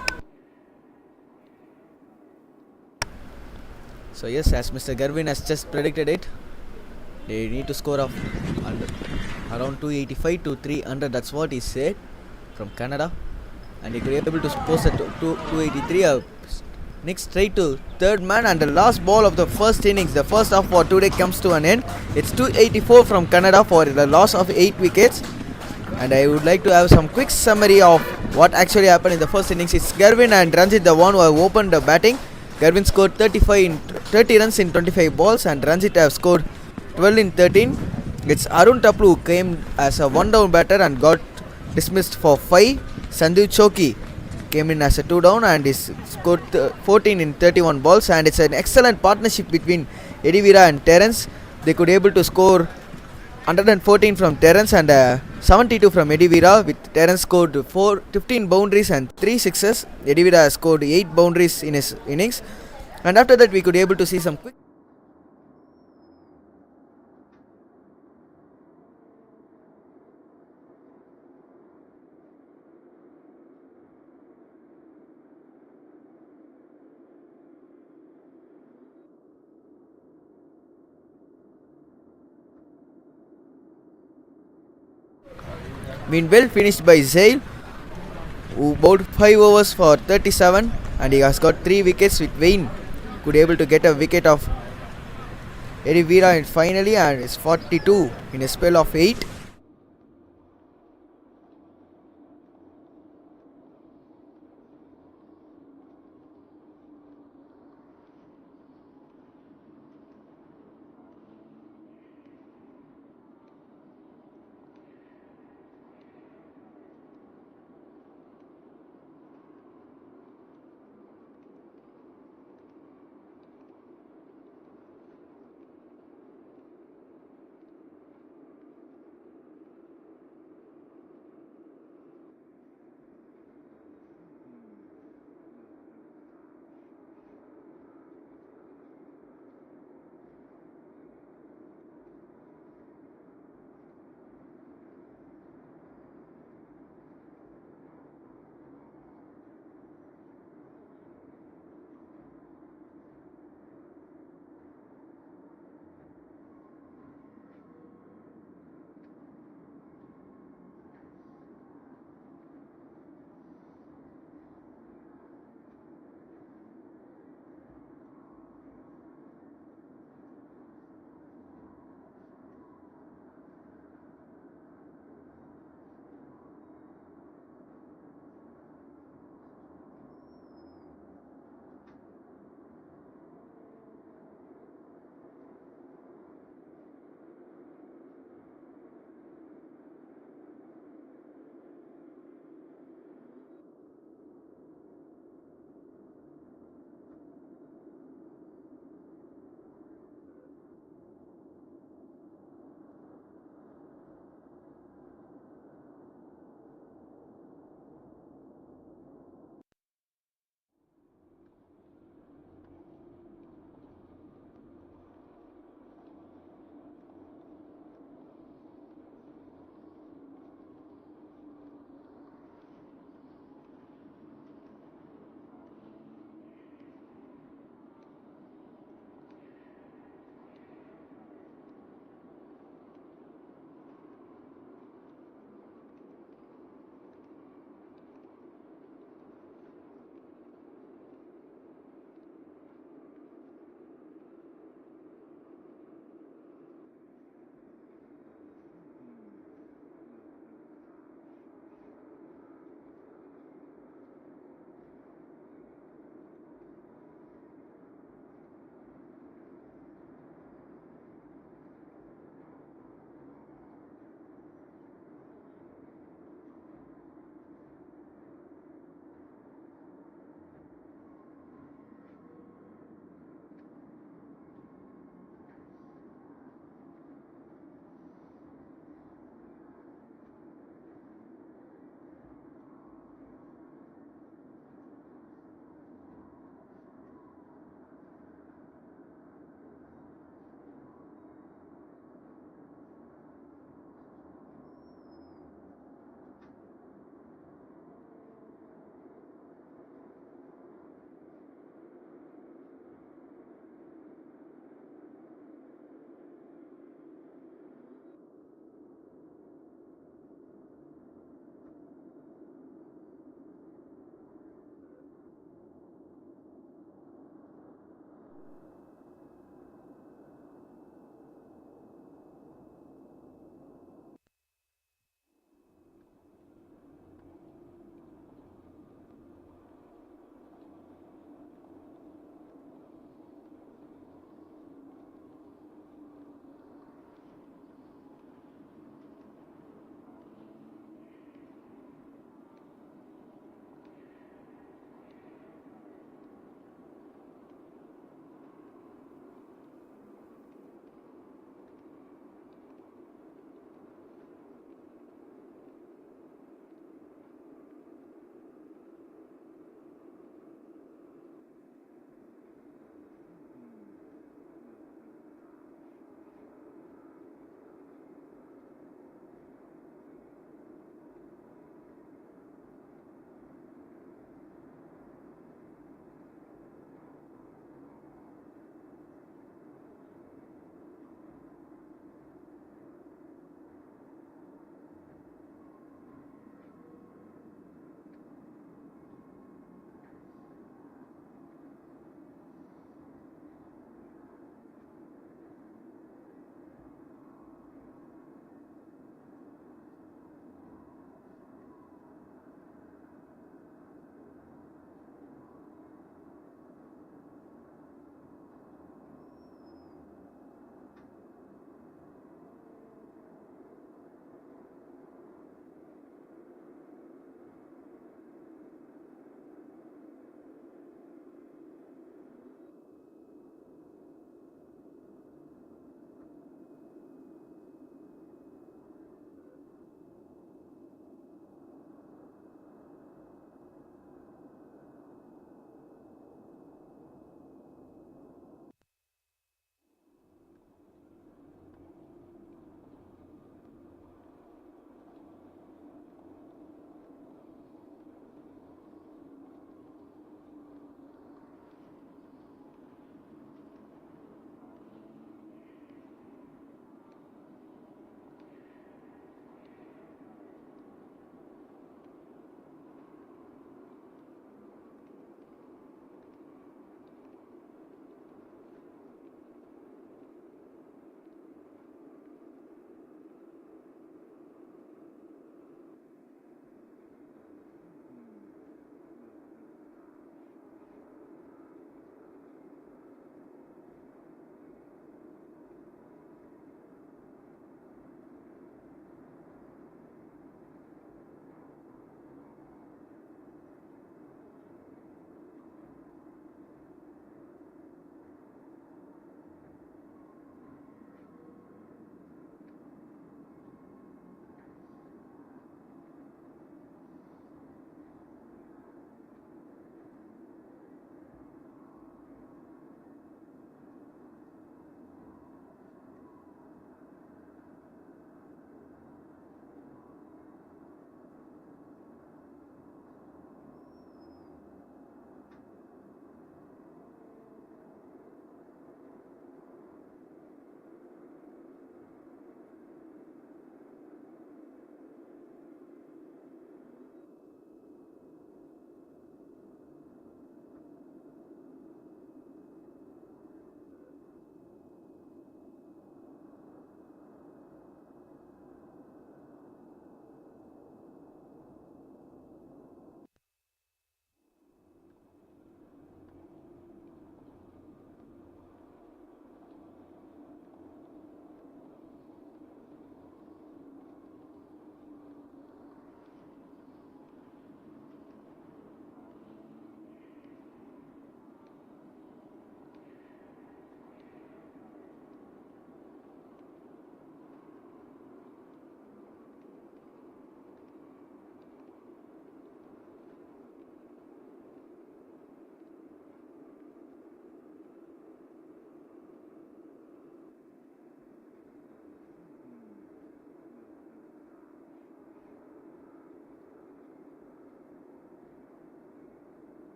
So yes, as Mr. Garvin has just predicted it, they need to score of around 285 to 300. That's what he said from Canada, and he could be able to post at 283. Next straight to third man, and the last ball of the first innings, the first half for today, comes to an end. It's 284 from Canada for the loss of 8 wickets. And I would like to have some quick summary of what actually happened in the first innings. It's Garvin and Ranjit, the one who have opened the batting. Garvin scored 30 runs in 25 balls, and Ranjit have scored 12 in 13. It's Arun Taplu who came as a 1-down batter and got dismissed for 5. Sandeep Choki came in as a 2-down and is scored 14 in 31 balls. And it's an excellent partnership between Eddie Veera and Terence. They could able to score 114 from Terence and 72 from Eddie Veera, with Terence scored 15 boundaries and 3 sixes. Eddie Veera has scored 8 boundaries in his innings. And after that we could able to see some quick been well finished by Zale, who bowled 5 overs for 37, and he has got 3 wickets, with Wayne could able to get a wicket of Eddie Veera finally, and is 42 in a spell of 8.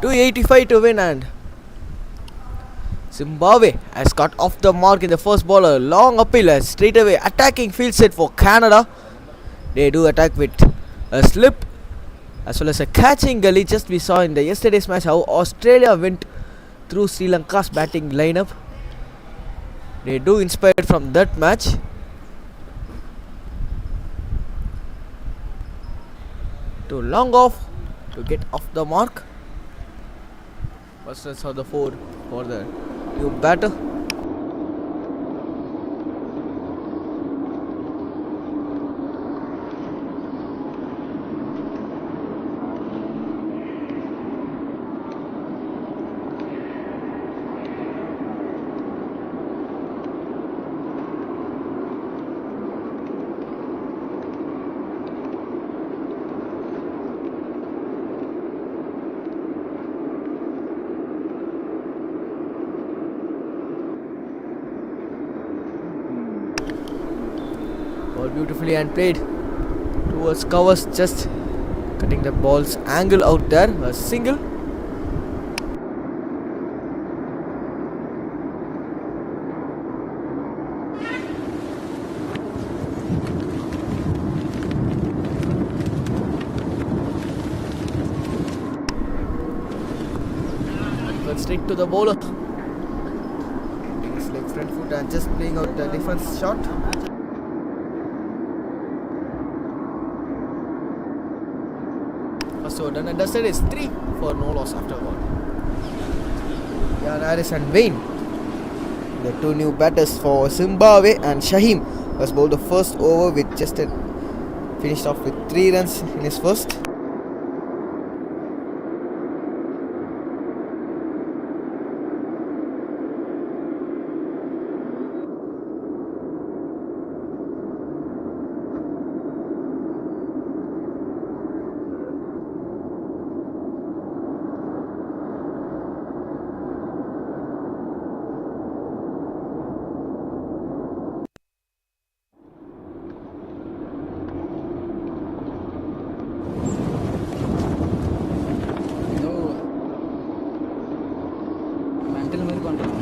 285 to win, and Zimbabwe has got off the mark in the first ball. A long appeal and straight away attacking field set for Canada. They do attack with a slip as well as a catching gully. Just we saw in the yesterday's match how Australia went through Sri Lanka's batting lineup. They do inspired from that match. To long off to get off the mark. First runs on the 4 for the new batter. Ball beautifully and played towards covers, just cutting the ball's angle out there. A single. But straight to the bowler. Putting his leg front foot and just playing out the defense shot. So done and dusted is 3 for no loss after one. Jan Harris and Wayne, the two new batters for Zimbabwe, and Shaheen was bowled the first over with just finished off with 3 runs in his first. Mental மாதிரி பண்ணுறான்.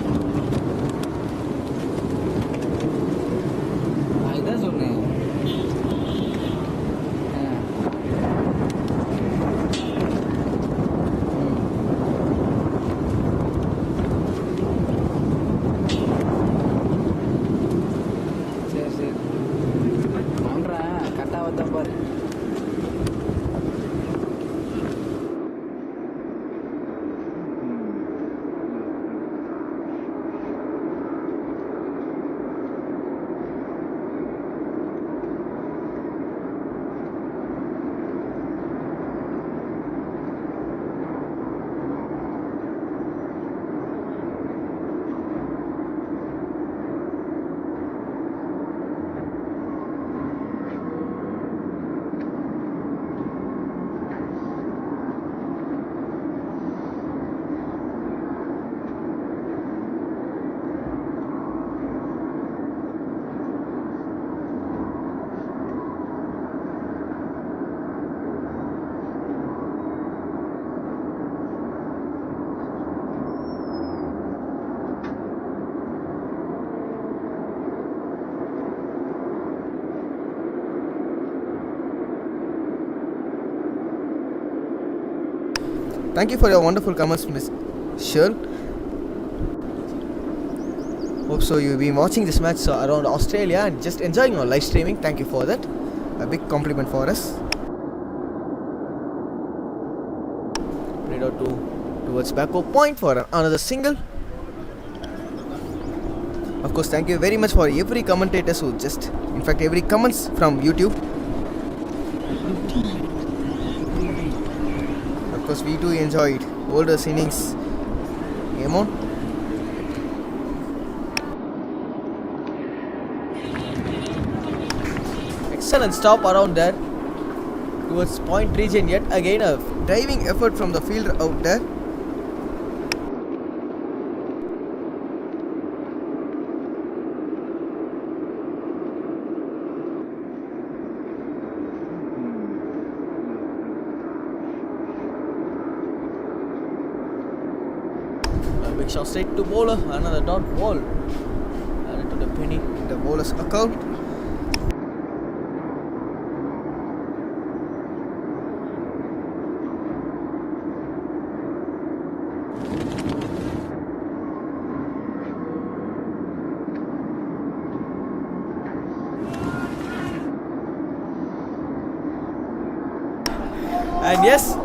நான் இதான் சொன்னேன். சரி சரி பண்ணுறேன், கரெக்டாக வந்தா பாரு. Thank you for your wonderful comments, Miss Shirl. Hope so you've been watching this match around Australia and just enjoying our live streaming. Thank you for that. A big compliment for us. Played out towards backup point for another single. Of course, thank you very much for every commentators who just, in fact, every comments from YouTube. Of course, we too enjoyed older innings. Game on. Excellent stop around there towards point region. Yet again a diving effort from the fielder out there. Big shot straight to bowler. Another dot ball. Added to the penny in the bowler's account. And yes,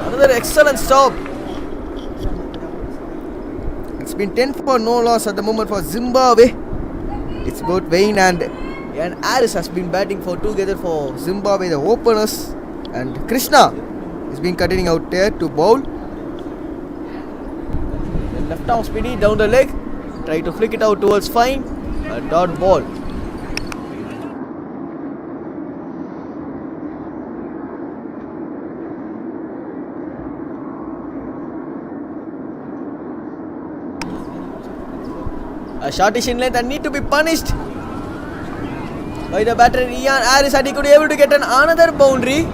another excellent stop. It's been 10 for no loss at the moment for Zimbabwe. It's both Wayne and Ian Harris has been batting for together for Zimbabwe, the openers, and Krishna is been cutting out there to bowl. The left arm spinny down the leg, try to flick it out towards fine, a dot ball. A shortish in length and need to be punished by the batter Ian Harris, and he could be able to get another boundary.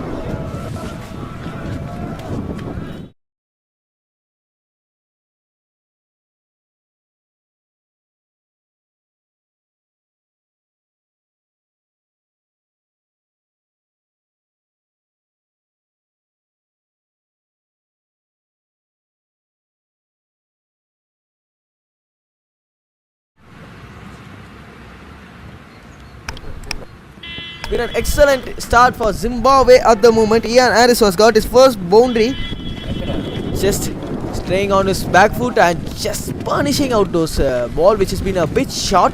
Been an excellent start for Zimbabwe at the moment. Ian Harris has got his first boundary, just staying on his back foot and just punishing out those ball which has been a bit short.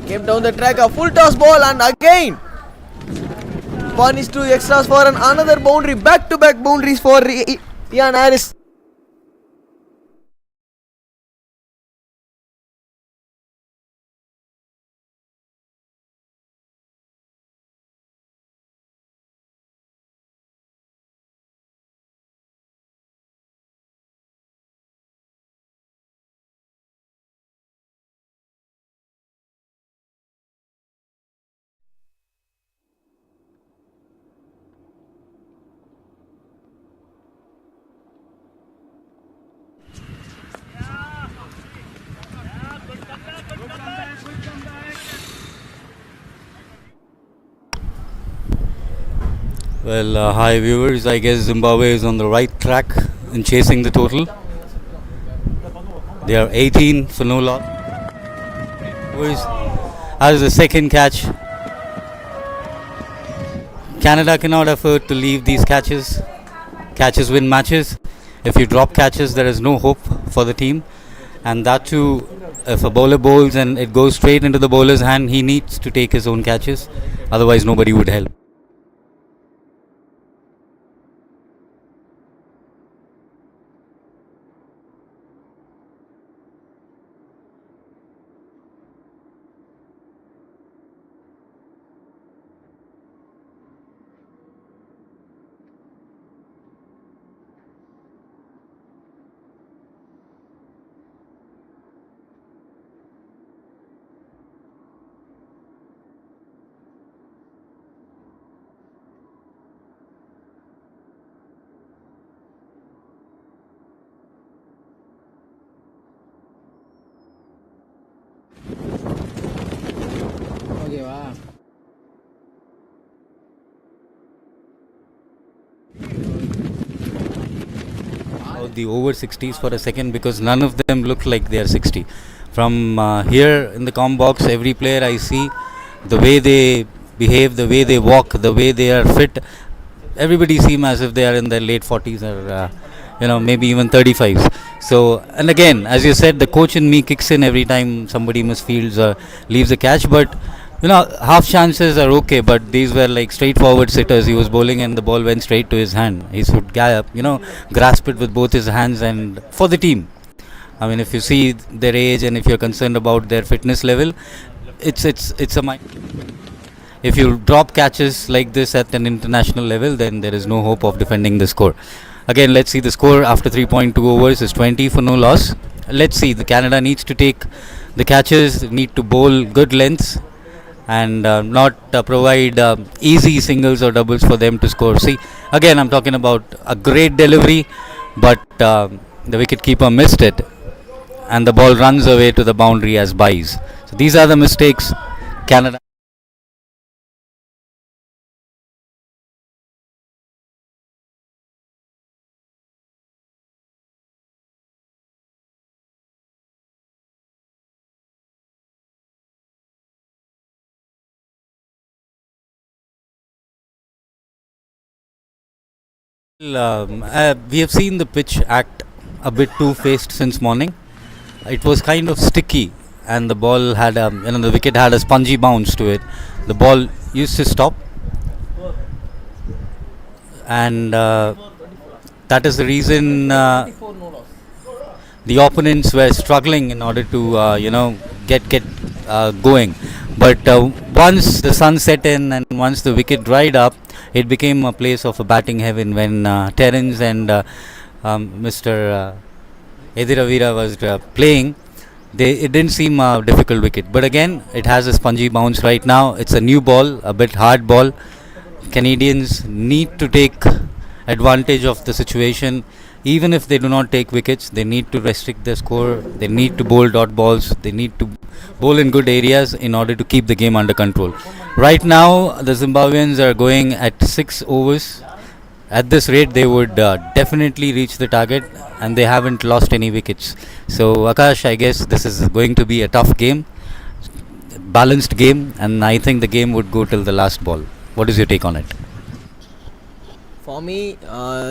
Came down the track, a full toss ball, and again punished to extras for another boundary. Back to back boundaries for Ian Harris. Well, hi viewers, I guess Zimbabwe is on the right track in chasing the total. They are 18 for no loss. As the second catch, Canada cannot afford to leave these catches. Catches win matches. If you drop catches, there is no hope for the team. And that too, if a bowler bowls and it goes straight into the bowler's hand, he needs to take his own catches. Otherwise, nobody would help. about the over 60s for a second because none of them look like they are 60. From here in the com box, every player I see, the way they behave, the way they walk, the way they are fit, everybody seem as if they are in their late 40s or maybe even 35s. So, and again, as you said, the coach in me kicks in every time somebody misfields or leaves a catch, but half chances are okay, but these were like straightforward sitters. He was bowling and the ball went straight to his hand. He should grasp it with both his hands. And for the team, I mean, if you see their age and if you're concerned about their fitness level, it's a if you drop catches like this at an international level, then there is no hope of defending the score. Again, let's see the score after 3.2 overs is 20 for no loss. Let's see, the Canada needs to take the catches, need to bowl good lengths and not provide easy singles or doubles for them to score. See, again, I'm talking about a great delivery, but the wicketkeeper missed it and the ball runs away to the boundary as byes. So these are the mistakes Canada. We have seen the pitch act a bit two-faced since morning. It was kind of sticky, and the ball had the wicket had a spongy bounce to it. The ball used to stop, and that is the reason the opponents were struggling in order to get going. But once the sun set in and once the wicket dried up, it became a place of a batting heaven when Terence and Mr. Ediravira was playing. It didn't seem a difficult wicket, but again, it has a spongy bounce right now. It's a new ball, a bit hard ball. Canadians need to take advantage of the situation. Even if they do not take wickets, they need to restrict their score. They need to bowl dot balls. They need to bowl in good areas in order to keep the game under control. Right now, the Zimbabweans are going at 6 overs. At this rate, they would definitely reach the target, and they haven't lost any wickets. So, Akash, I guess this is going to be a tough game, balanced game, and I think the game would go till the last ball. What is your take on it? For me,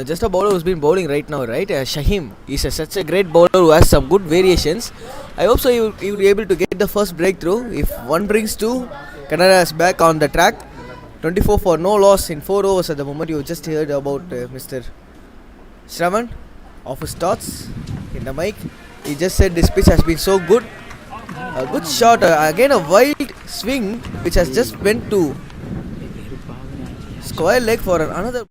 just a bowler who's been bowling right now, right? Shahim is such a great bowler who has some good variations. I hope so he will be able to get the first breakthrough. If one brings two, Canada is back on the track. 24 for no loss in 4 overs at the moment. You just heard about Mr. Shravan of his thoughts in the mic. He just said this pitch has been so good. A good shot, again a wild swing which has just went to square leg for another.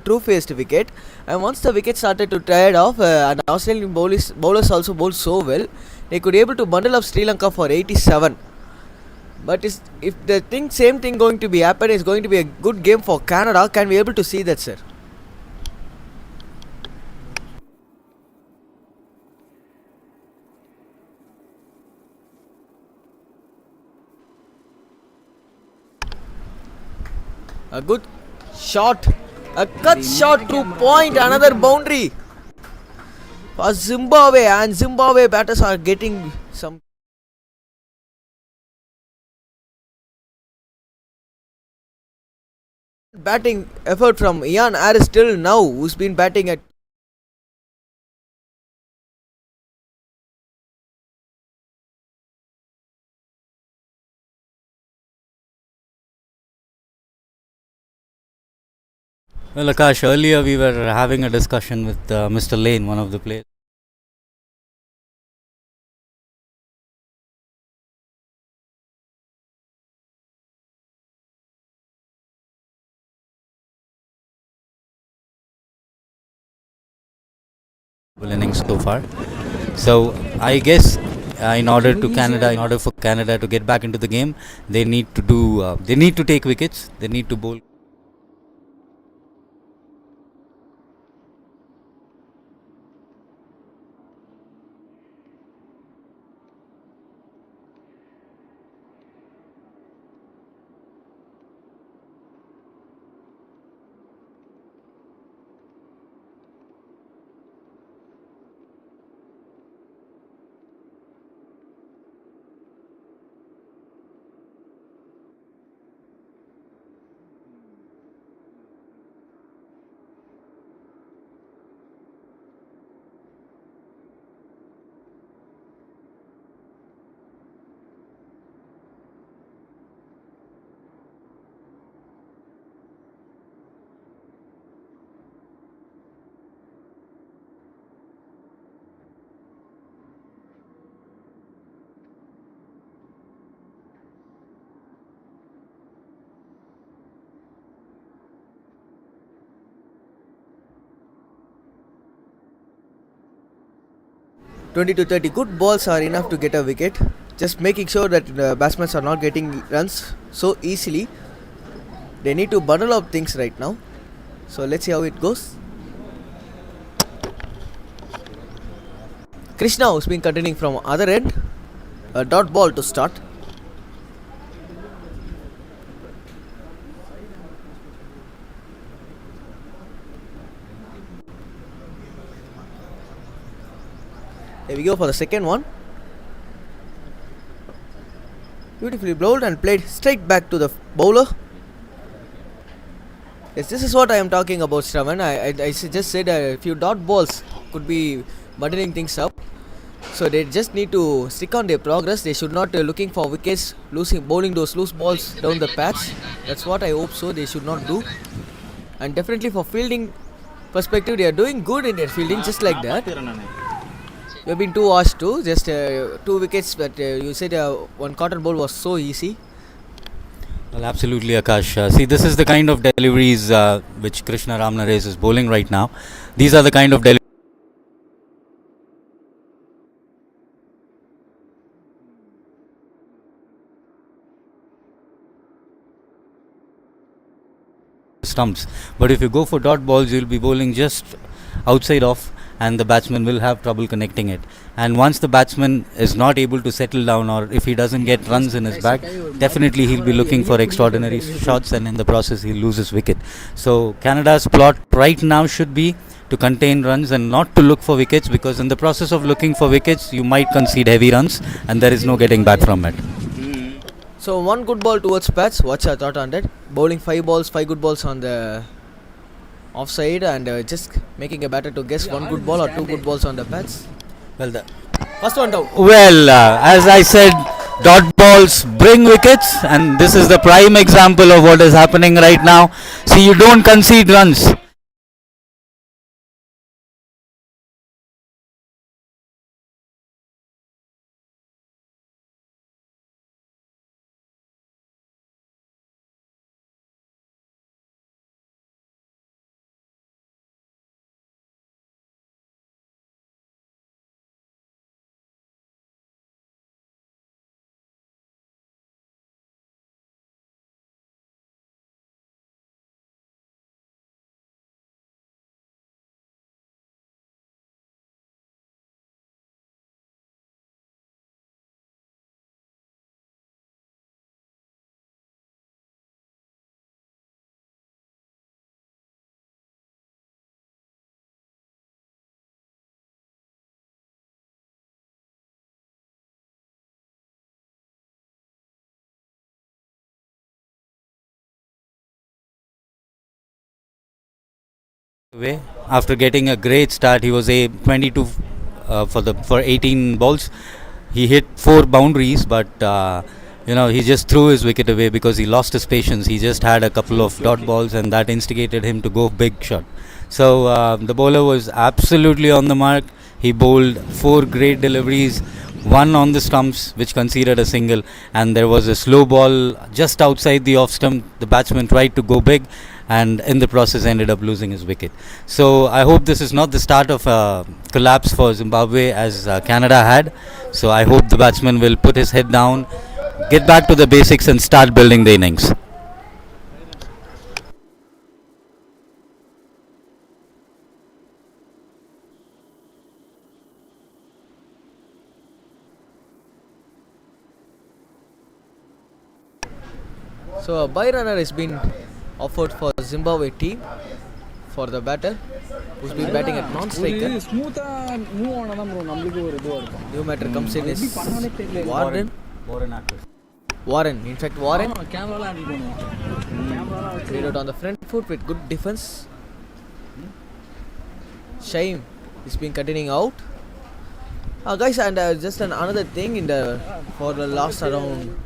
True-faced wicket, and once the wicket started to tire off, and Australian bowlers also bowled so well, they could able to bundle up Sri Lanka for 87. But if the same thing going to be happen, is going to be a good game for Canada. Can we able to see that, sir? A good shot. A cut shot to point, another boundary for Zimbabwe, and Zimbabwe batters are getting some batting effort from Ian Harris till now, who's been batting at Well, Akash, earlier we were having a discussion with Mr. Lane, one of the players. Innings so far. So I guess in order for Canada to get back into the game, they need to take wickets. They need to bowl. 20 to 30 good balls are enough to get a wicket. Just making sure that the batsmen are not getting runs so easily. They need to bundle up things right now. So let's see how it goes. Krishna has been continuing from other end. A dot ball to start. There we go for the second one. Beautifully bowled and played straight back to the bowler. Yes, this is what I am talking about, Shravan. I just said a few dot balls could be bundling things up. So they just need to stick on their progress. They should not looking for wickets, bowling those loose balls down the patch. That's what I hope so. They should not do. And definitely for fielding perspective, they are doing good in their fielding, just like that. We have been too harsh too. Just 2 wickets, but you said one cotton ball was so easy. Well, absolutely, Akash. See, this is the kind of deliveries which Krishna Ramnaresh is bowling right now. These are the kind of deliveries stumps. But if you go for dot balls, you'll be bowling just outside off, and the batsman will have trouble connecting it. And once the batsman is not able to settle down, or if he doesn't get runs in his back, definitely he'll be looking for extraordinary shots, and in the process he'll lose his wicket. So Canada's plot right now should be to contain runs and not to look for wickets, because in the process of looking for wickets you might concede heavy runs and there is no getting back from it. So one good ball towards Pats. What's your thought on that? Bowling 5 good balls on the offside, and just making a batter to guess 1 good ball or 2 good balls on the Pats. Well, the First one down. Well, as I said, dot balls bring wickets, and this is the prime example of what is happening right now. See, you don't concede runs. Way. After getting a great start, he was a 22 for 18 balls. He hit 4 boundaries, but he just threw his wicket away because he lost his patience. He just had a couple of dot balls, and that instigated him to go big shot. So the bowler was absolutely on the mark. He bowled 4 great deliveries, 1 on the stumps which conceded a single, and there was a slow ball just outside the off stump. The batsman tried to go big, and in the process ended up losing his wicket. So I hope this is not the start of a collapse for Zimbabwe as Canada had. So I hope the batsman will put his head down, get back to the basics and start building the innings. So a bye runner has been offered for Zimbabwe team for the batter who's been batting at non-striker. New batter comes in is Warren. In fact, Warren played out on the front foot with good defense. Shame is been continuing out. Guys, and just another thing for the last around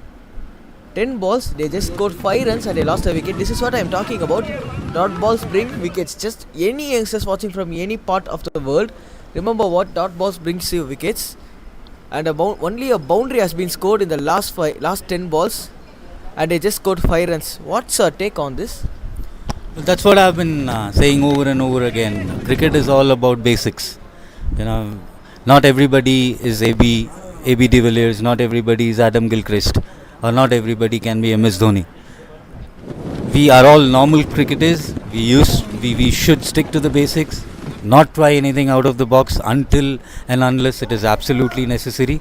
10 balls, they just scored 5 runs and they lost a wicket. This is what I am talking about. Dot balls bring wickets. Just any youngsters watching from any part of the world, remember what dot balls brings you wickets. And only a boundary has been scored in the last 10 balls, and they just scored 5 runs. What's your take on this? That's what I've been saying over and over again. Cricket is all about basics. Not everybody is AB de Villiers, not everybody is Adam Gilchrist, or not everybody can be MS Dhoni. We are all normal cricketers. We should stick to the basics, not try anything out of the box until and unless it is absolutely necessary.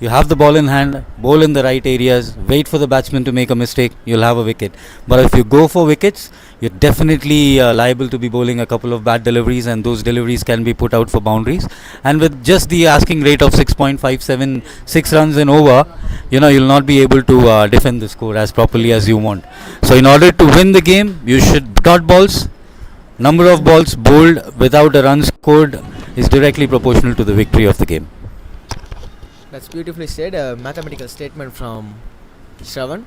You have the ball in hand, bowl in the right areas, wait for the batsman to make a mistake, you'll have a wicket. But if you go for wickets, you're definitely liable to be bowling a couple of bad deliveries, and those deliveries can be put out for boundaries. And with just the asking rate of 6.576 runs and over, you'll not be able to defend the score as properly as you want. So in order to win the game, you should dot balls. Number of balls bowled without a run scored is directly proportional to the victory of the game. That's beautifully said. A mathematical statement from Shravan.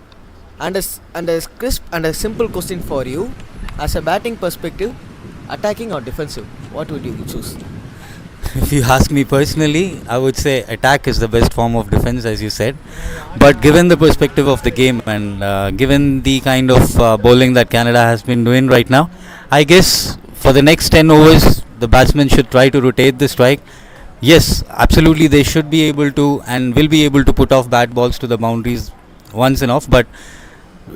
And a crisp and a simple question for you. As a batting perspective, attacking or defensive, what would you choose? If you ask me personally, I would say attack is the best form of defense, as you said. But given the perspective of the game and given the kind of bowling that Canada has been doing right now, I guess for the next 10 overs, the batsmen should try to rotate the strike. Yes, absolutely, they should be able to and will be able to put off bad balls to the boundaries once and off. But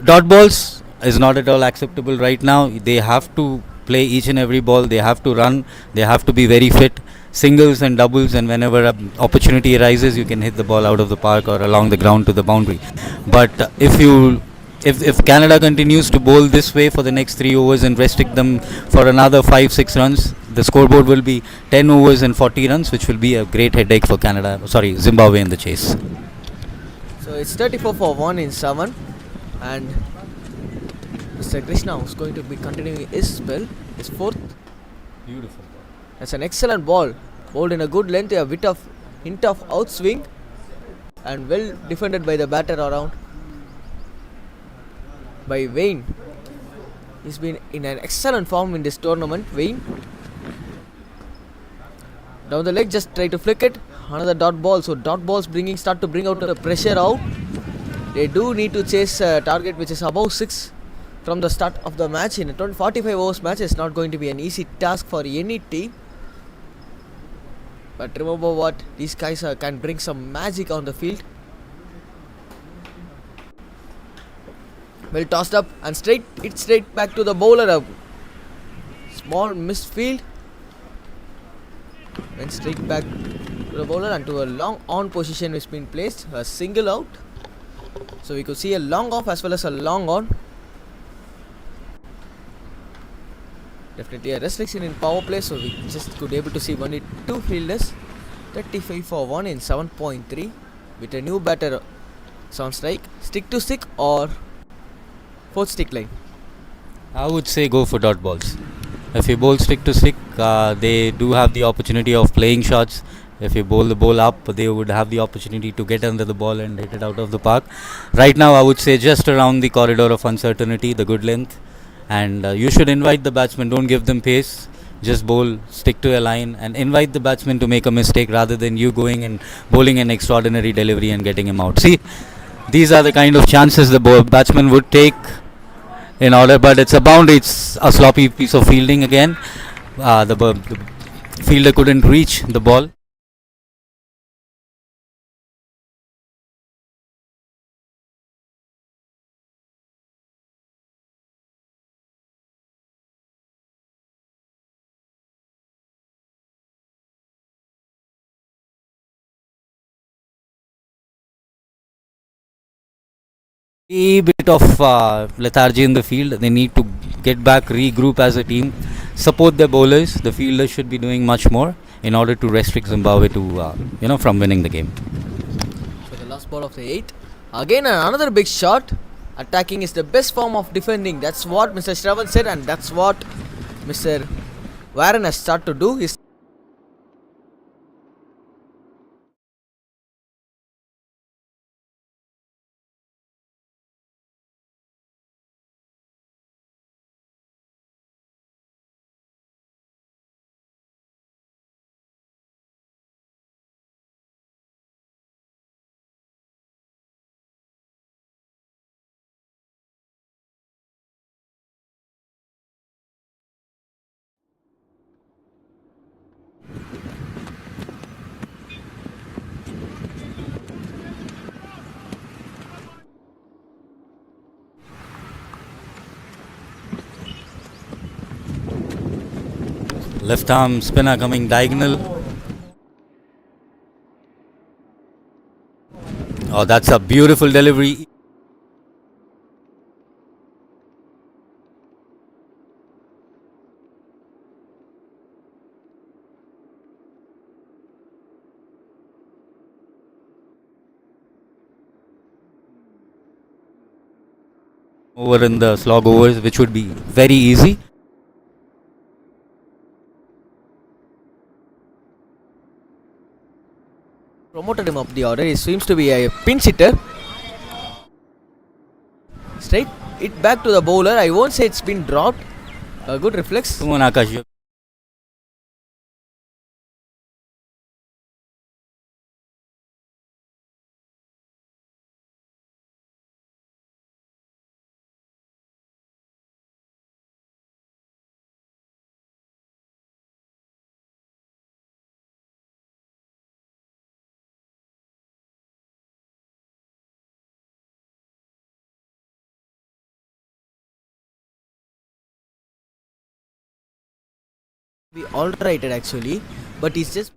dot balls is not at all acceptable right now. They have to play each and every ball. They have to run. They have to be very fit. Singles and doubles, and whenever an opportunity arises, you can hit the ball out of the park or along the ground to the boundary. But if Canada continues to bowl this way for the next 3 overs and restrict them for another 5-6 runs, the scoreboard will be 10 overs and 40 runs, which will be a great headache for Zimbabwe in the chase. So it's 34 for 1 in 7, and Mr. Krishna, who's going to be continuing his spell, his 4th. Beautiful. That's an excellent ball, bowled in a good length, a bit of hint of outswing, and well defended by the batter around by Wayne. He's been in an excellent form in this tournament. Wayne down the leg, just try to flick it. Another dot ball. So dot balls start to bring out the pressure out. They do need to chase a target which is above 6 from the start of the match. In a 45 overs match, it's not going to be an easy task for any team. But remember what, these guys can bring some magic on the field. Well tossed up and straight back to the bowler. A small missed field. Went straight back to the bowler and to a long on position which has been placed. A single out. So we could see a long off as well as a long on. Definitely a restriction in power play, so we just could able to see only 2 fielders. 35 for 1 in 7.3 with a new batter. Sounds like stick to stick or 4th stick line. I would say go for dot balls. If you bowl stick to stick, they do have the opportunity of playing shots. If you bowl the ball up, they would have the opportunity to get under the ball and hit it out of the park. Right now, I would say just around the corridor of uncertainty, the good length. And you should invite the batsman, don't give them pace. Just bowl, stick to a line and invite the batsman to make a mistake rather than you going and bowling an extraordinary delivery and getting him out. See, these are the kind of chances the batsman would take in order, but it's a boundary. It's a sloppy piece of fielding again. The fielder couldn't reach the ball. A bit of lethargy in the field. They need to get back, regroup as a team, support their bowlers. The fielders should be doing much more in order to restrict Zimbabwe to from winning the game. So the last ball of the 8. Again another big shot. Attacking is the best form of defending. That's what Mr. Shravan said, and that's what Mr. Warren has started to do. He's Left arm spinner coming diagonal. Oh, that's a beautiful delivery. Over in the slog overs, which would be very easy. promoted him up the order. He seems to be a pinch hitter. Straight it back to the bowler. I won't say it's been dropped. A good reflex. Come on, Akash. Be all righted actually, but he's just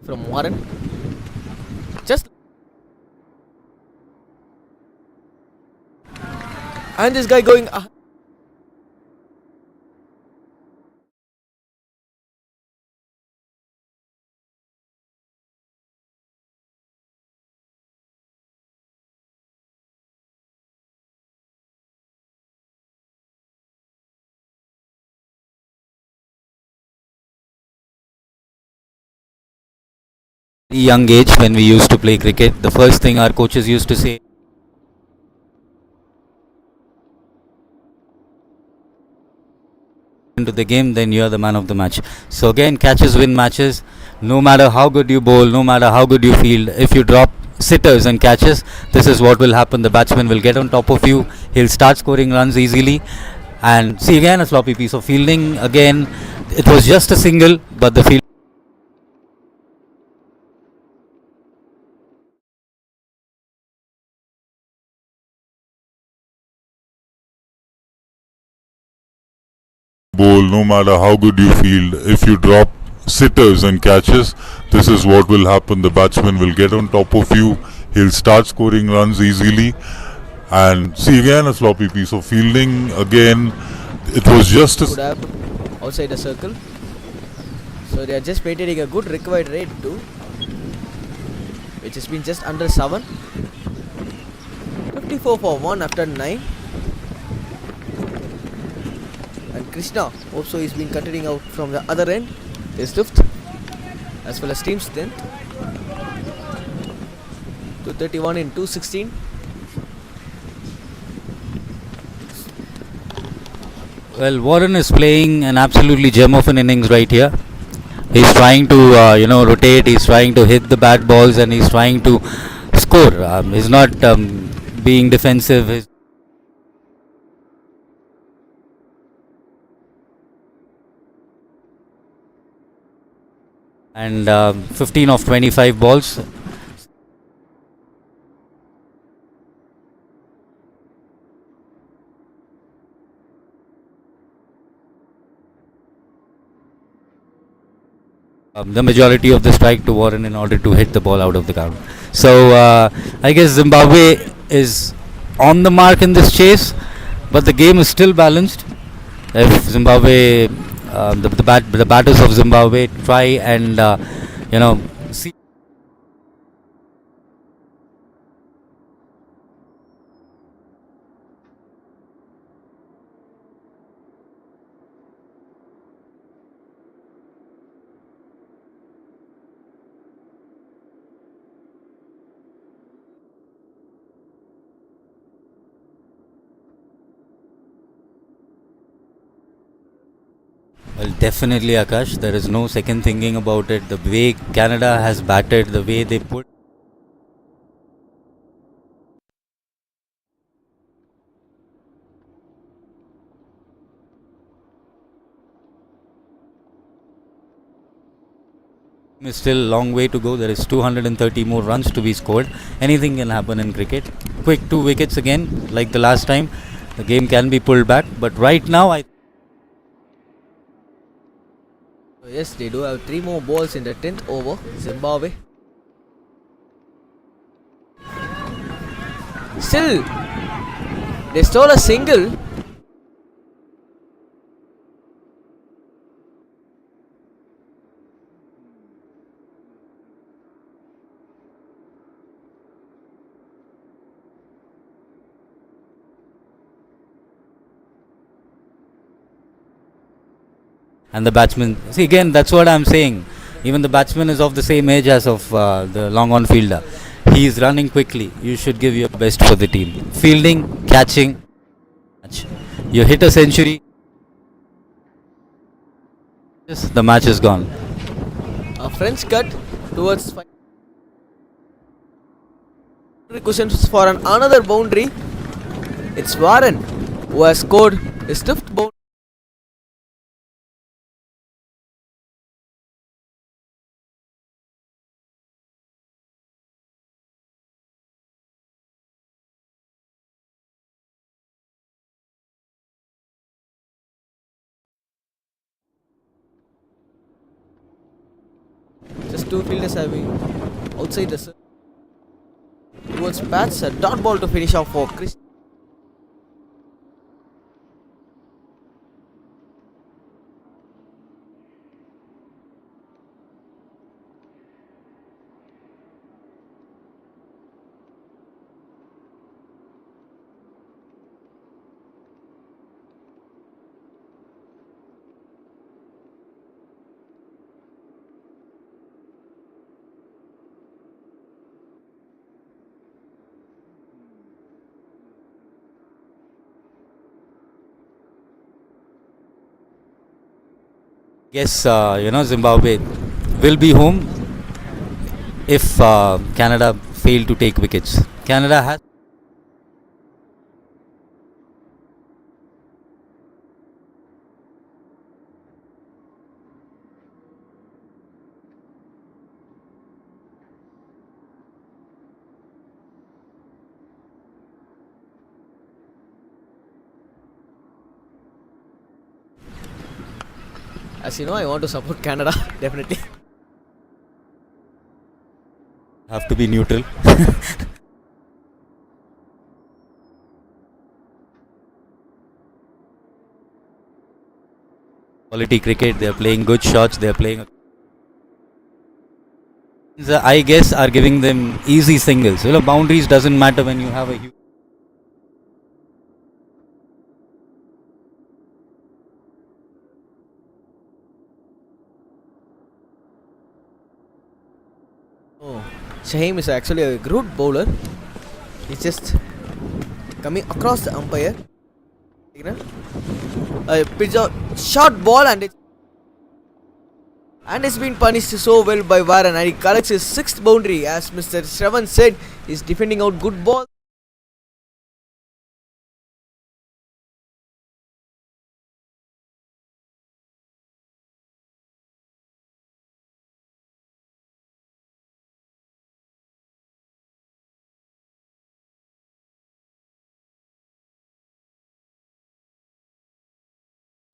from Warren. Just and this guy going Young age, when we used to play cricket, the first thing our coaches used to say, into the game, then you are the man of the match. So again, catches win matches. No matter how good you bowl, no matter how good you field, if you drop sitters and catches, this is what will happen. The batsman will get on top of you. He'll start scoring runs easily. And see, again a sloppy piece of fielding. Again, it was just a single, but the field bowl, no matter how good you field, if you drop sitters and catches, this is what will happen. The batsman will get on top of you. He'll start scoring runs easily. And see again a sloppy piece of fielding. Again, it was just Could a have outside the circle. So they are just maintaining a good required rate too, which has been just under 7. 54 for 1 after 9. And Krishna also is been continuing out from the other end. His 5th as well as team strength. 231 in 216. Well, Warren is playing an absolutely gem of an innings right here. He's trying to, rotate. He's trying to hit the bad balls, and he's trying to score. He's not being defensive. And 15 of 25 balls. The majority of the strike to Warren in order to hit the ball out of the ground. So I guess Zimbabwe is on the mark in this chase, but the game is still balanced. If Zimbabwe, the batters of Zimbabwe try and see. Well, definitely, Akash. There is no second thinking about it. The way Canada has batted, the way they put. Is still a long way to go. There is 230 more runs to be scored. Anything can happen in cricket. Quick 2 wickets again, like the last time. The game can be pulled back, but right now So yes, they do have 3 more balls in the 10th over. Zimbabwe. Still, they stole a single. and the batsman. See, again, that's what I'm saying. Even the batsman is of the same age as of the long on fielder. He is running quickly. You should give your best for the team. Fielding, catching. You hit a century. The match is gone. A French cut towards cushions for another boundary. It's Warren who has scored his 5th boundary. Just 2 fielders have been outside the circle. Towards bats, a dot ball to finish off for Chris. Yes, Zimbabwe will be home if Canada fail to take wickets. Canada has. As you know, I want to support Canada, definitely. Have to be neutral. quality cricket. They're playing good shots. They're playing. I guess are giving them easy singles. Boundaries doesn't matter when you have a huge. Oh, Shaheem is actually a good bowler. He's just coming across the umpire. A pitch out, short ball, and it's been punished so well by Varun, and he collects his sixth boundary. As Mr. Shravan said, he's defending out good ball.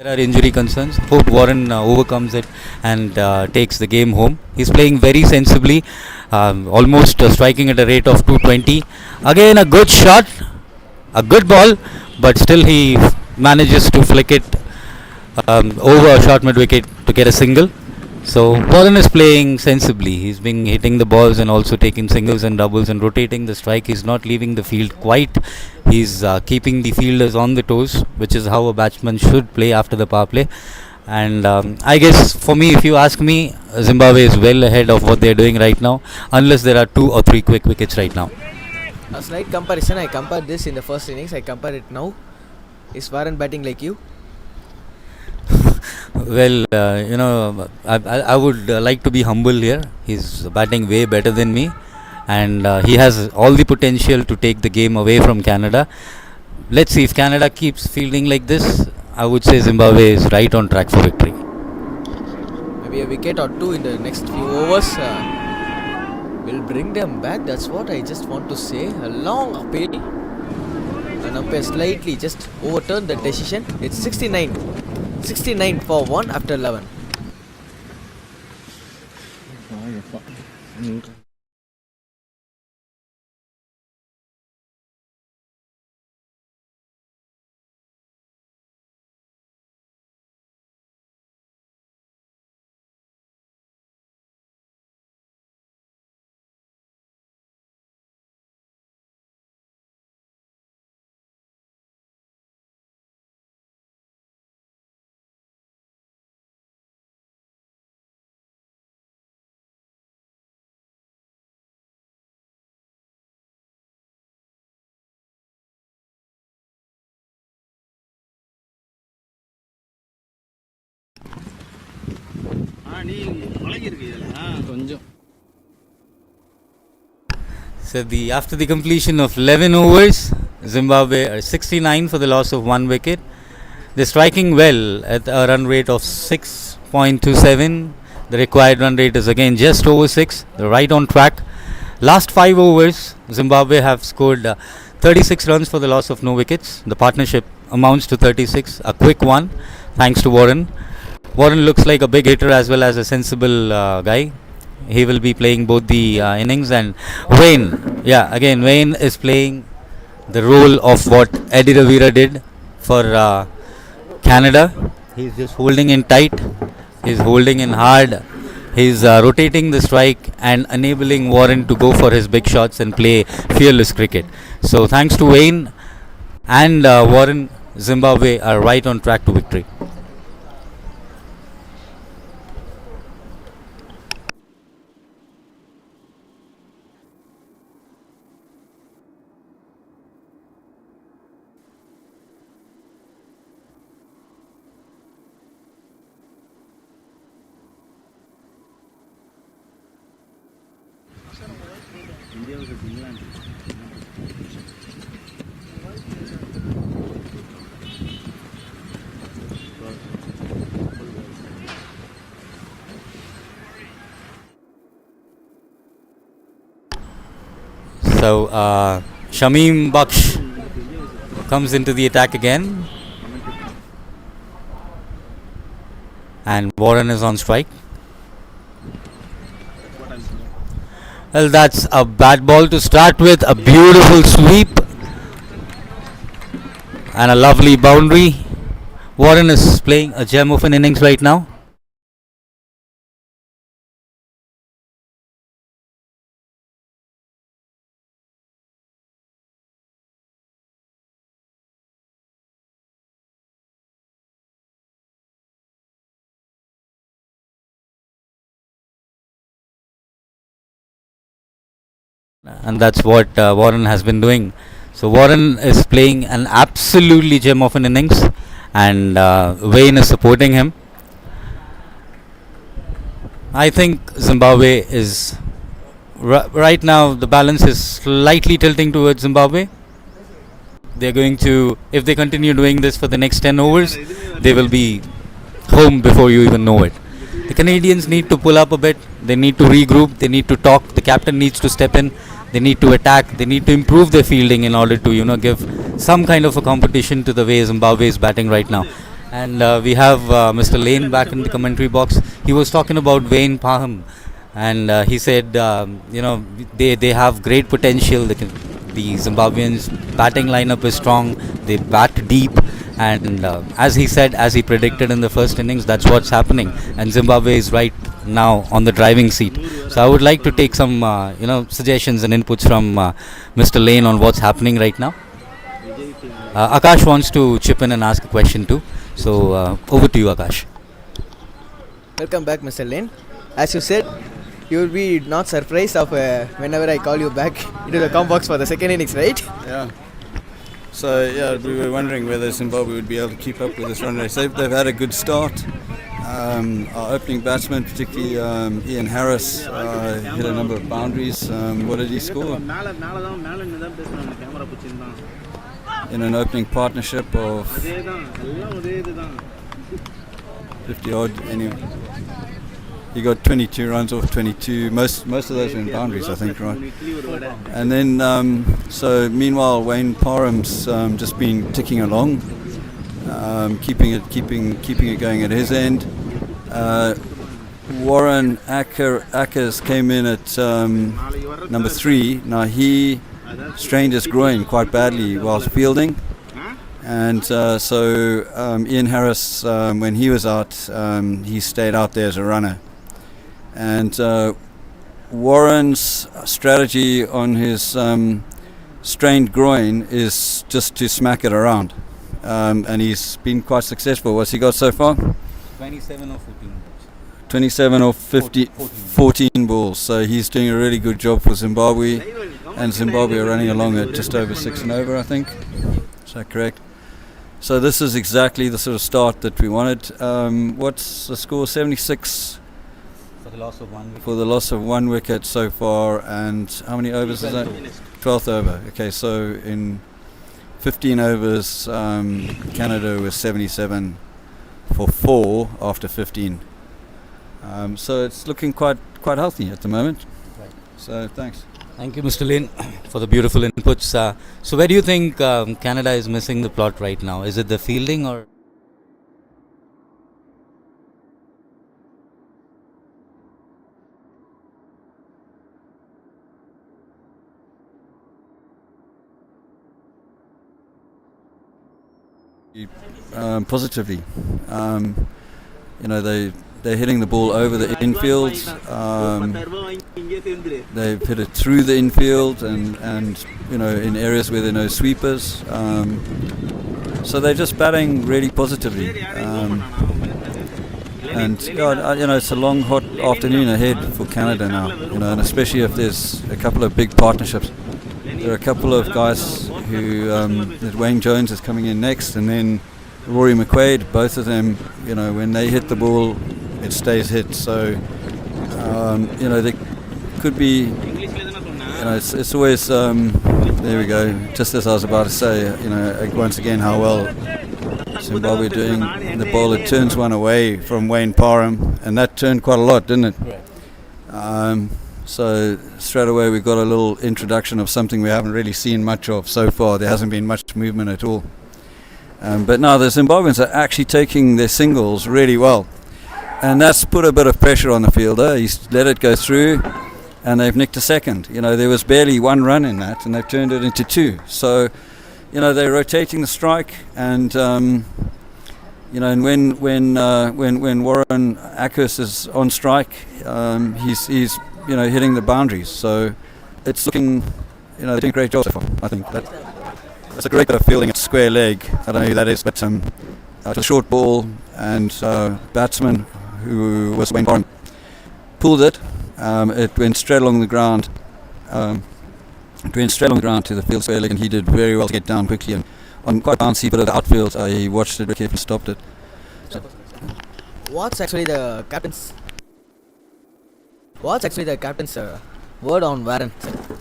There are injury concerns. Hope Warren overcomes it and takes the game home. He's playing very sensibly, almost striking at a rate of 220. Again, a good shot, a good ball, but still he manages to flick it over a short mid wicket to get a single. So Warren is playing sensibly. He's been hitting the balls and also taking singles and doubles and rotating the strike. He's not leaving the field quite. He's keeping the fielders on the toes, which is how a batsman should play after the power play. And I guess for me, if you ask me, Zimbabwe is well ahead of what they're doing right now, unless there are 2 or 3 quick wickets right now. A slight comparison. I compared this in the first innings. I compare it now. Is Varun batting like you? Well, I would like to be humble here. He's batting way better than me, and he has all the potential to take the game away from Canada. Let's see if Canada keeps fielding like this. I would say Zimbabwe is right on track for victory. Maybe a wicket or 2 in the next few overs will bring them back. That's what I just want to say. A long appeal. An umpire slightly just overturned the decision. It's 69 for 1 after 11. So after the completion of 11 overs, Zimbabwe are 69 for the loss of 1 wicket. They're striking well at a run rate of 6.27. The required run rate is again just over 6. They're right on track. Last 5 overs, Zimbabwe have scored 36 runs for the loss of no wickets. The partnership amounts to 36. A quick one, thanks to Warren. Warren looks like a big hitter as well as a sensible guy. He will be playing both the innings. And Wayne, Wayne is playing the role of what Eddie Ravira did for Canada. He's just holding in tight. He's holding in hard. He's rotating the strike and enabling Warren to go for his big shots and play fearless cricket. So thanks to Wayne and Warren, Zimbabwe are right on track to victory. So Shamim Baksh comes into the attack again, and Warren is on strike. Well, that's a bad ball to start with. A beautiful sweep and a lovely boundary. Warren is playing a gem of an innings right now. And that's what Warren has been doing. So Warren is playing an absolutely gem of an innings, and Wayne is supporting him. I think Zimbabwe is right now, the balance is slightly tilting towards Zimbabwe. They're going to, if they continue doing this for the next 10 overs, they will be home before you even know it. The Canadians need to pull up a bit. They need to regroup. They need to talk. The captain needs to step in. They need to attack. They need to improve their fielding in order to, give some kind of a competition to the way Zimbabwe is batting right now. And we have Mr. Lane back in the commentary box. He was talking about Wayne Parham, and he said, they have great potential. The Zimbabweans batting lineup is strong. They bat deep. And as he said, as he predicted in the first innings, that's what's happening. And Zimbabwe is right now on the driving seat. So I would like to take some, suggestions and inputs from Mr. Lane on what's happening right now. Akash wants to chip in and ask a question too. So over to you, Akash. Welcome back, Mr. Lane. As you said, you will be not surprised of whenever I call you back into the com box for the second innings, right? Yeah. So yeah, we were wondering whether Zimbabwe would be able to keep up with this run race. They've had a good start. Our opening batsman, particularly Ian Harris, hit a number of boundaries. What did he score? In an opening partnership of 50 odd. Anyway, he got 22 runs off 22. Most of those were in boundaries, I think, right? And then, so meanwhile, Wayne Parham's just been ticking along, keeping it going at his end. Warren Ackers came in at number 3. Now he strained his groin quite badly whilst fielding, and so Ian Harris, when he was out, he stayed out there as a runner. And Warren's strategy on his strained groin is just to smack it around, and he's been quite successful. What's he got so far? 27 or 14. 27 or 14 balls. So he's doing a really good job for Zimbabwe, and Zimbabwe are running along at just over 6 and over, I think. Is that correct? So this is exactly the sort of start that we wanted. What's the score? 76 For the loss of 1 wicket. for the loss of 1 wicket so far. And how many overs is that? 12th over. Okay, so in 15 overs, Canada was 77 for 4 after 15. So it's looking quite healthy at the moment. Right. So thanks. Thank you, Mr. Lane, for the beautiful inputs. So where do you think Canada is missing the plot right now? Is it the fielding or? Positively, they're hitting the ball over the infield. They've hit it through the infield, and in areas where there are no sweepers. So they're just batting really positively. And it's a long, hot afternoon ahead for Canada now. And especially if there's a couple of big partnerships. There are a couple of guys who that Wayne Jones is coming in next, and then Rory McQuaid. Both of them, when they hit the ball, it stays hit. So there could be, it's always there we go. Just as I was about to say, once again how well Zimbabwe doing. The bowler turns one away from Wayne Parham, and that turned quite a lot, didn't it? Right. So straight away we got a little introduction of something we haven't really seen much of so far. There hasn't been much movement at all. But now the Zimbabweans are actually taking their singles really well. And that's put a bit of pressure on the fielder. He's let it go through, and they've nicked a second. There was barely 1 run in that, and they've turned it into 2. So, they're rotating the strike, and You know, and when Warren Ackers is on strike, he's hitting the boundaries. So it's looking, they're doing a great job so far. I think that's a great bit of fielding at square leg. I don't know who that is, but it's a short ball, and batsman who was Wayne Barham pulled it. It went straight along the ground. It went straight along the ground to the field square leg, and he did very well to get down quickly. And on quite a bouncy bit of the outfield, he watched it very carefully and stopped it. What's actually the captain's word on Warren?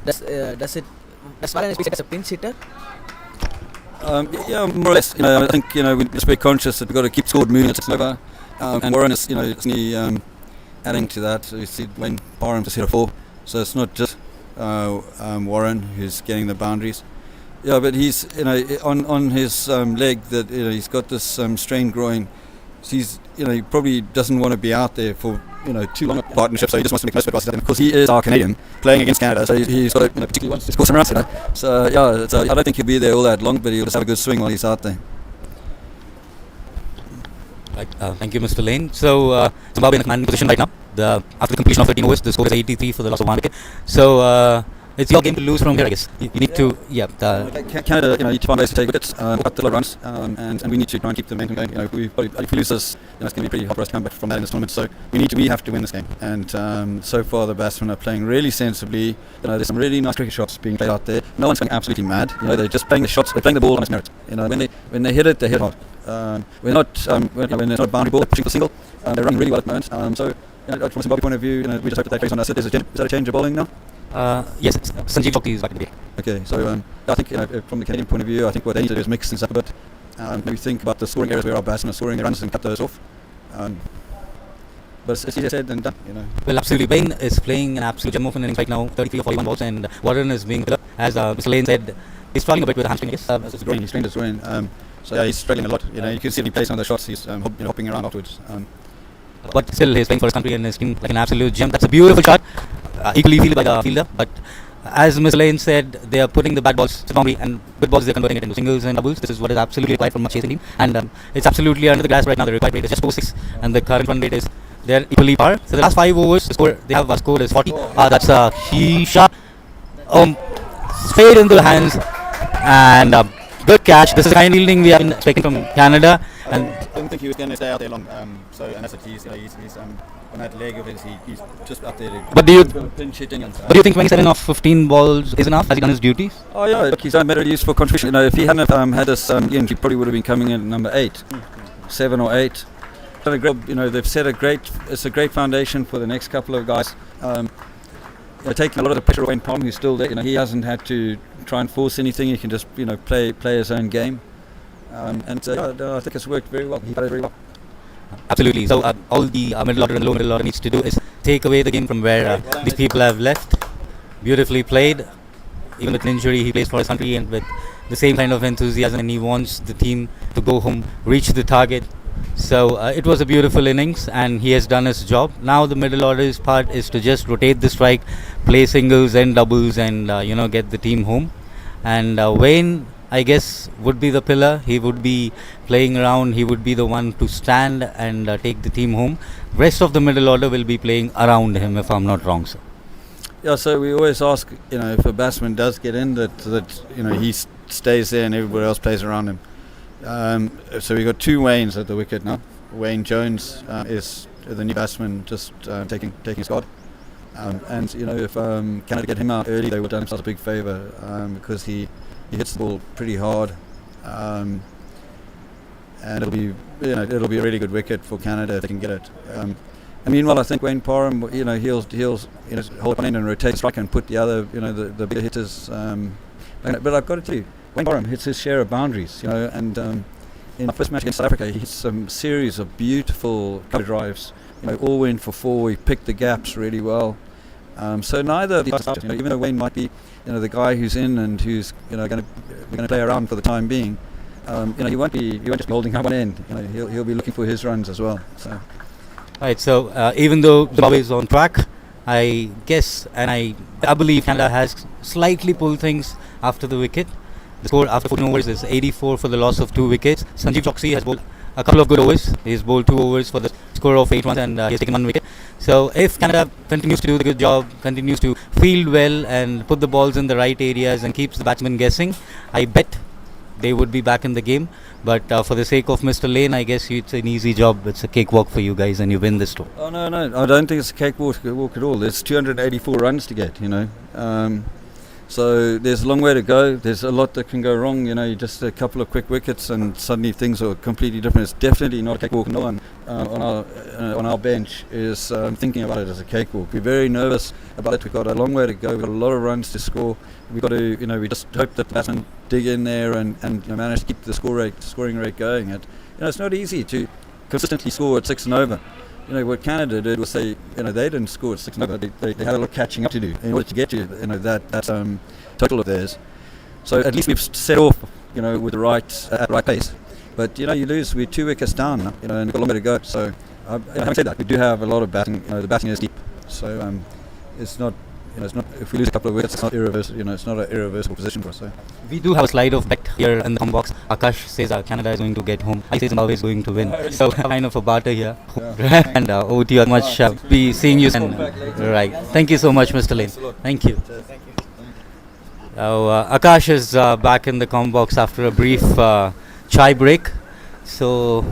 Does Warren speak as a pinch hitter? Yeah, more or less. I think we're just very conscious that we've got to keep scored moving at 6 over, and Warren is adding to that. So you see Wayne Barham just hit a 4, so it's not just Warren who's getting the boundaries. Yeah, but he's on his leg that he's got this strained groin. He's he probably doesn't want to be out there for too long a partnership, so he just wants to make most of it. And of course, he is our Canadian playing against Canada, so he's got to particularly wants to score some runs. So yeah, I don't think he'll be there all that long, but he'll just have a good swing while he's out there. Right, thank you, Mr. Lane. So Zimbabwe in the commanding position right now. After the completion of 13 overs, the score is 83 for the loss of 1 wicket. So it's your game to lose from here, I guess. You need to, Canada, need to find ways to take wickets, cut the lot of runs, and we need to try and keep the momentum going. If we lose this, it's going to be pretty hard for us to come back from that in this tournament. So we have to win this game. And so far, the batsmen are playing really sensibly. There's some really nice cricket shots being played out there. No one's going absolutely mad. They're just playing the shots. They're playing the ball on its merit. When they hit it, they hit hard. We're not when there's not a boundary ball, pushing for single. They're running really well at the moment. So from a Zimbabwe point of view, we just hope that they face on us. Is that a change of bowling now? Yes, Sanjeev Chokshi is back in the game. Okay, so I think from the Canadian point of view, I think what they need to do is mix things up a bit. Maybe think about the scoring areas where our batsmen are scoring their runs and cut those off. But it's easier said than done, Well, absolutely. Wayne is playing an absolute gem of an innings right now, 33 or 41 balls, and Warren is being killer. As Mr. Lane said, he's struggling a bit with the hamstring, I guess. It's groin, he's strained his groin. So yeah, he's struggling a lot. You can see when he plays some of the shots, he's hopping around afterwards. But still, he's playing for his country and he's like an absolute gem. That's a beautiful shot, equally fielded by the fielder. But as Mr. Lane said, they are putting the bad balls to boundary, and good balls they're converting it into singles and doubles. This is what is absolutely required from a chasing team, and it's absolutely under the grass right now. The required rate is just 4-6, and the current run rate is they're equally par. So the last 5 overs, the score they have scored is 40. That's a huge shot, straight into the hands, and good catch. This is the kind of fielding we have been expecting from Canada. And I didn't think he was going to stay out there long. And that's it. He's on that leg of his. He's just up there. But do you pinch hitting? But do you think 27 off 15 balls is enough? Has he done his duties? Oh yeah, look, he's done better use for contribution. If he hadn't had this, he probably would have been coming in at number 8, 7 or 8. Done a great, they've set it's a great foundation for the next couple of guys. Taking a lot of the pressure away in Palm, who's still there. He hasn't had to try and force anything. He can just play his own game. I think it's worked very well. He played very well. Absolutely. So all the middle order and low middle order needs to do is take away the game from where these people have left. Beautifully played. Even with an injury, he plays for his country and with the same kind of enthusiasm, and he wants the team to go home, reach the target. So it was a beautiful innings, and he has done his job. Now the middle order's part is to just rotate the strike, play singles and doubles, and get the team home. And Wayne, I guess, would be the pillar. He would be playing around. He would be the one to stand and take the team home. Rest of the middle order will be playing around him, if I'm not wrong, sir. Yeah, so we always ask, if a batsman does get in, that he stays there and everybody else plays around him. So we've got 2 Waynes at the wicket now. Wayne Jones is the new batsman, just taking his guard. And if Canada get him out early, they would have done themselves a big favour because he hits the ball pretty hard, and it'll be a really good wicket for Canada if they can get it. And meanwhile, I think Wayne Parham, he'll hold on in and rotate the strike and put the other, the bigger hitters. But I've got to tell you, Wayne Parham hits his share of boundaries, and in our first match against South Africa, he hit some series of beautiful cover drives. All went for 4. He picked the gaps really well. So neither of these guys, even though Wayne might be, the guy who's in and who's, going to play around for the time being, he won't just be holding up one end. He'll be looking for his runs as well. So. Right. So even though Zimbabwe is on track, I guess, and I believe Canada has slightly pulled things after the wicket. The score after 14 overs is 84 for the loss of 2 wickets. Sanjeev Chokshi has bowled a couple of good overs. He's bowled 2 overs for the score of 8 runs, and he's taken 1 wicket. So if Canada continues to do the good job, continues to field well and put the balls in the right areas and keeps the batsmen guessing, I bet they would be back in the game. But for the sake of Mr. Lane, I guess it's an easy job. It's a cakewalk for you guys, and you win this tour. Oh, no, I don't think it's a cakewalk at all. There's 284 runs to get, so there's a long way to go. There's a lot that can go wrong, just a couple of quick wickets and suddenly things are completely different. It's definitely not a cakewalk. No one on our bench is thinking about it as a cakewalk. We're very nervous about it. We've got a long way to go. We've got a lot of runs to score. We've got to, we just hope that batsmen dig in there and manage to keep the scoring rate going. It's not easy to consistently score at 6 and over. What Canada did was they didn't score at 6 and over. They had a lot of catching up to do in order to get to that total of theirs. So at least we've set off with the right pace. But you lose. We're 2 wickets down now, and we've got a long way to go. So having said that, we do have a lot of batting. The batting is deep. So it's not. It's not. If we lose a couple of wickets, it's not irreversible. It's not an irreversible position for us. So. We do have a slide of bet here in the home box. Akash says Canada is going to get home. I say Zimbabwe is going to win. So kind of a barter here. Yeah, and over to you. Much be seeing you soon. Right. Thank you so much, Mr. Lane. Thank you. Thank you. Akash is back in the com box after a brief chai break. So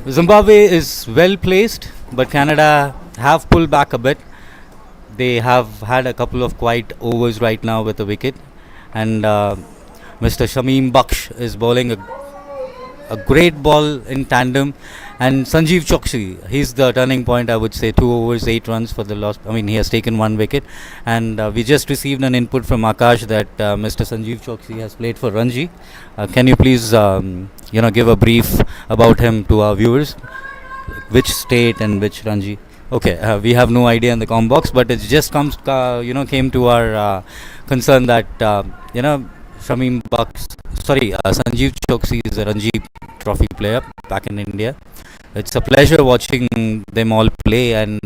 Zimbabwe is well placed, but Canada have pulled back a bit. They have had a couple of quiet overs right now with a wicket, and Mr. Shamim Baksh is bowling a great ball in tandem, and Sanjeev Choksi, he's the turning point, I would say. 2 overs, 8 runs for the loss. He has taken 1 wicket, and we just received an input from Akash that Mr. Sanjeev Choksi has played for Ranji. Can you please give a brief about him to our viewers? Which state and which Ranji? Okay, we have no idea in the com box, but it just came to our concern that Sanjeev Choksi is a Ranji Trophy player back in India. It's a pleasure watching them all play, and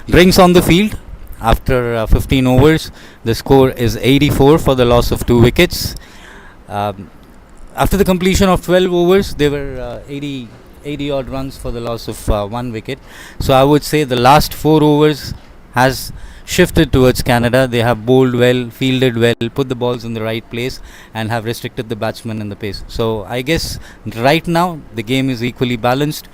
drinks on the field. after 15 overs. The score is 84 for the loss of 2 wickets. After the completion of 12 overs, there were 80 odd runs for the loss of 1 wicket. So I would say the last 4 overs has shifted towards Canada. They have bowled well, fielded well, put the balls in the right place, and have restricted the batsmen in the pace. So I guess right now the game is equally balanced.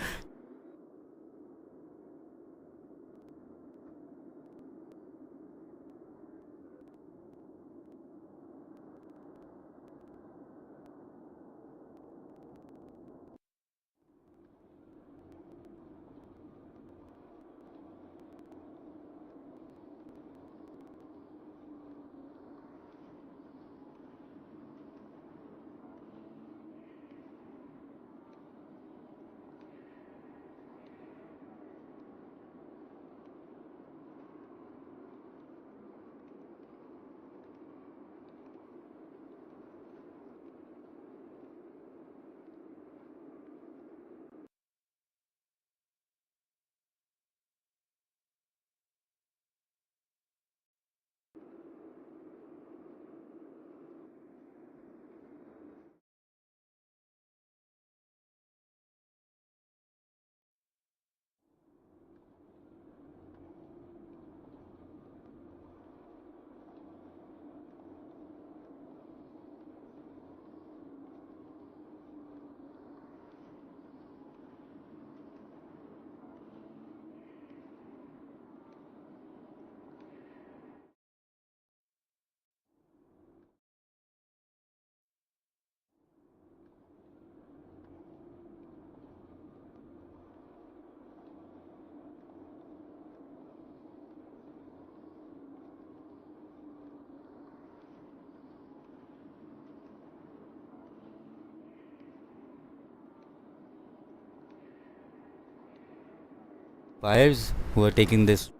Players who are taking this.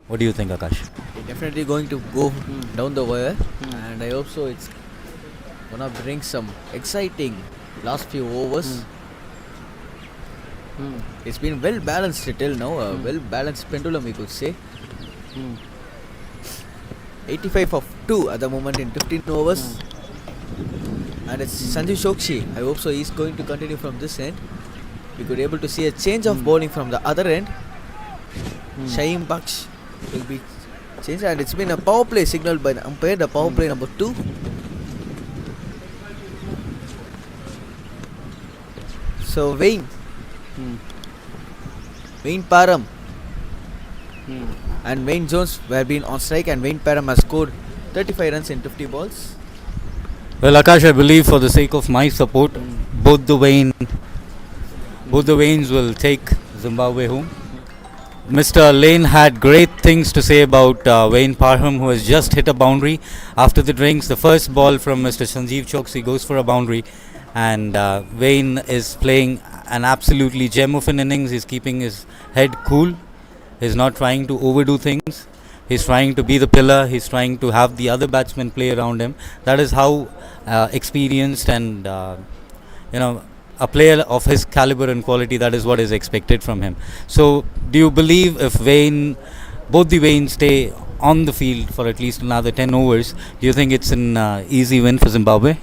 What do you think, Akash? Definitely going to go down the wire, and I hope so. It's gonna bring some exciting last few overs. It's been well balanced till now, a well balanced pendulum, we could say. 85 of 2 at the moment in 15 overs. And it's Sanju Shokshi. I hope so he's going to continue from this end. We could able to see a change of bowling from the other end. Shaim Baksh will be changed, and it's been a power play signaled by the umpire, the power play number 2. So Wayne Param and Wayne Jones were been on strike, and Wayne Param has scored 35 runs in 50 balls. Well, Akash, I believe for the sake of my support, both the Waynes will take Zimbabwe home. Mr. Lane had great things to say about Wayne Parham, who has just hit a boundary after the drinks. The first ball from Mr. Sanjeev Choksi goes for a boundary, and Wayne is playing an absolutely gem of an innings. He's keeping his head cool. He's not trying to overdo things. He's trying to be the pillar. He's trying to have the other batsmen play around him. That is how experienced and a player of his caliber and quality, that is what is expected from him. So do you believe if both the Waynes stay on the field for at least another 10 overs, do you think it's an easy win for Zimbabwe?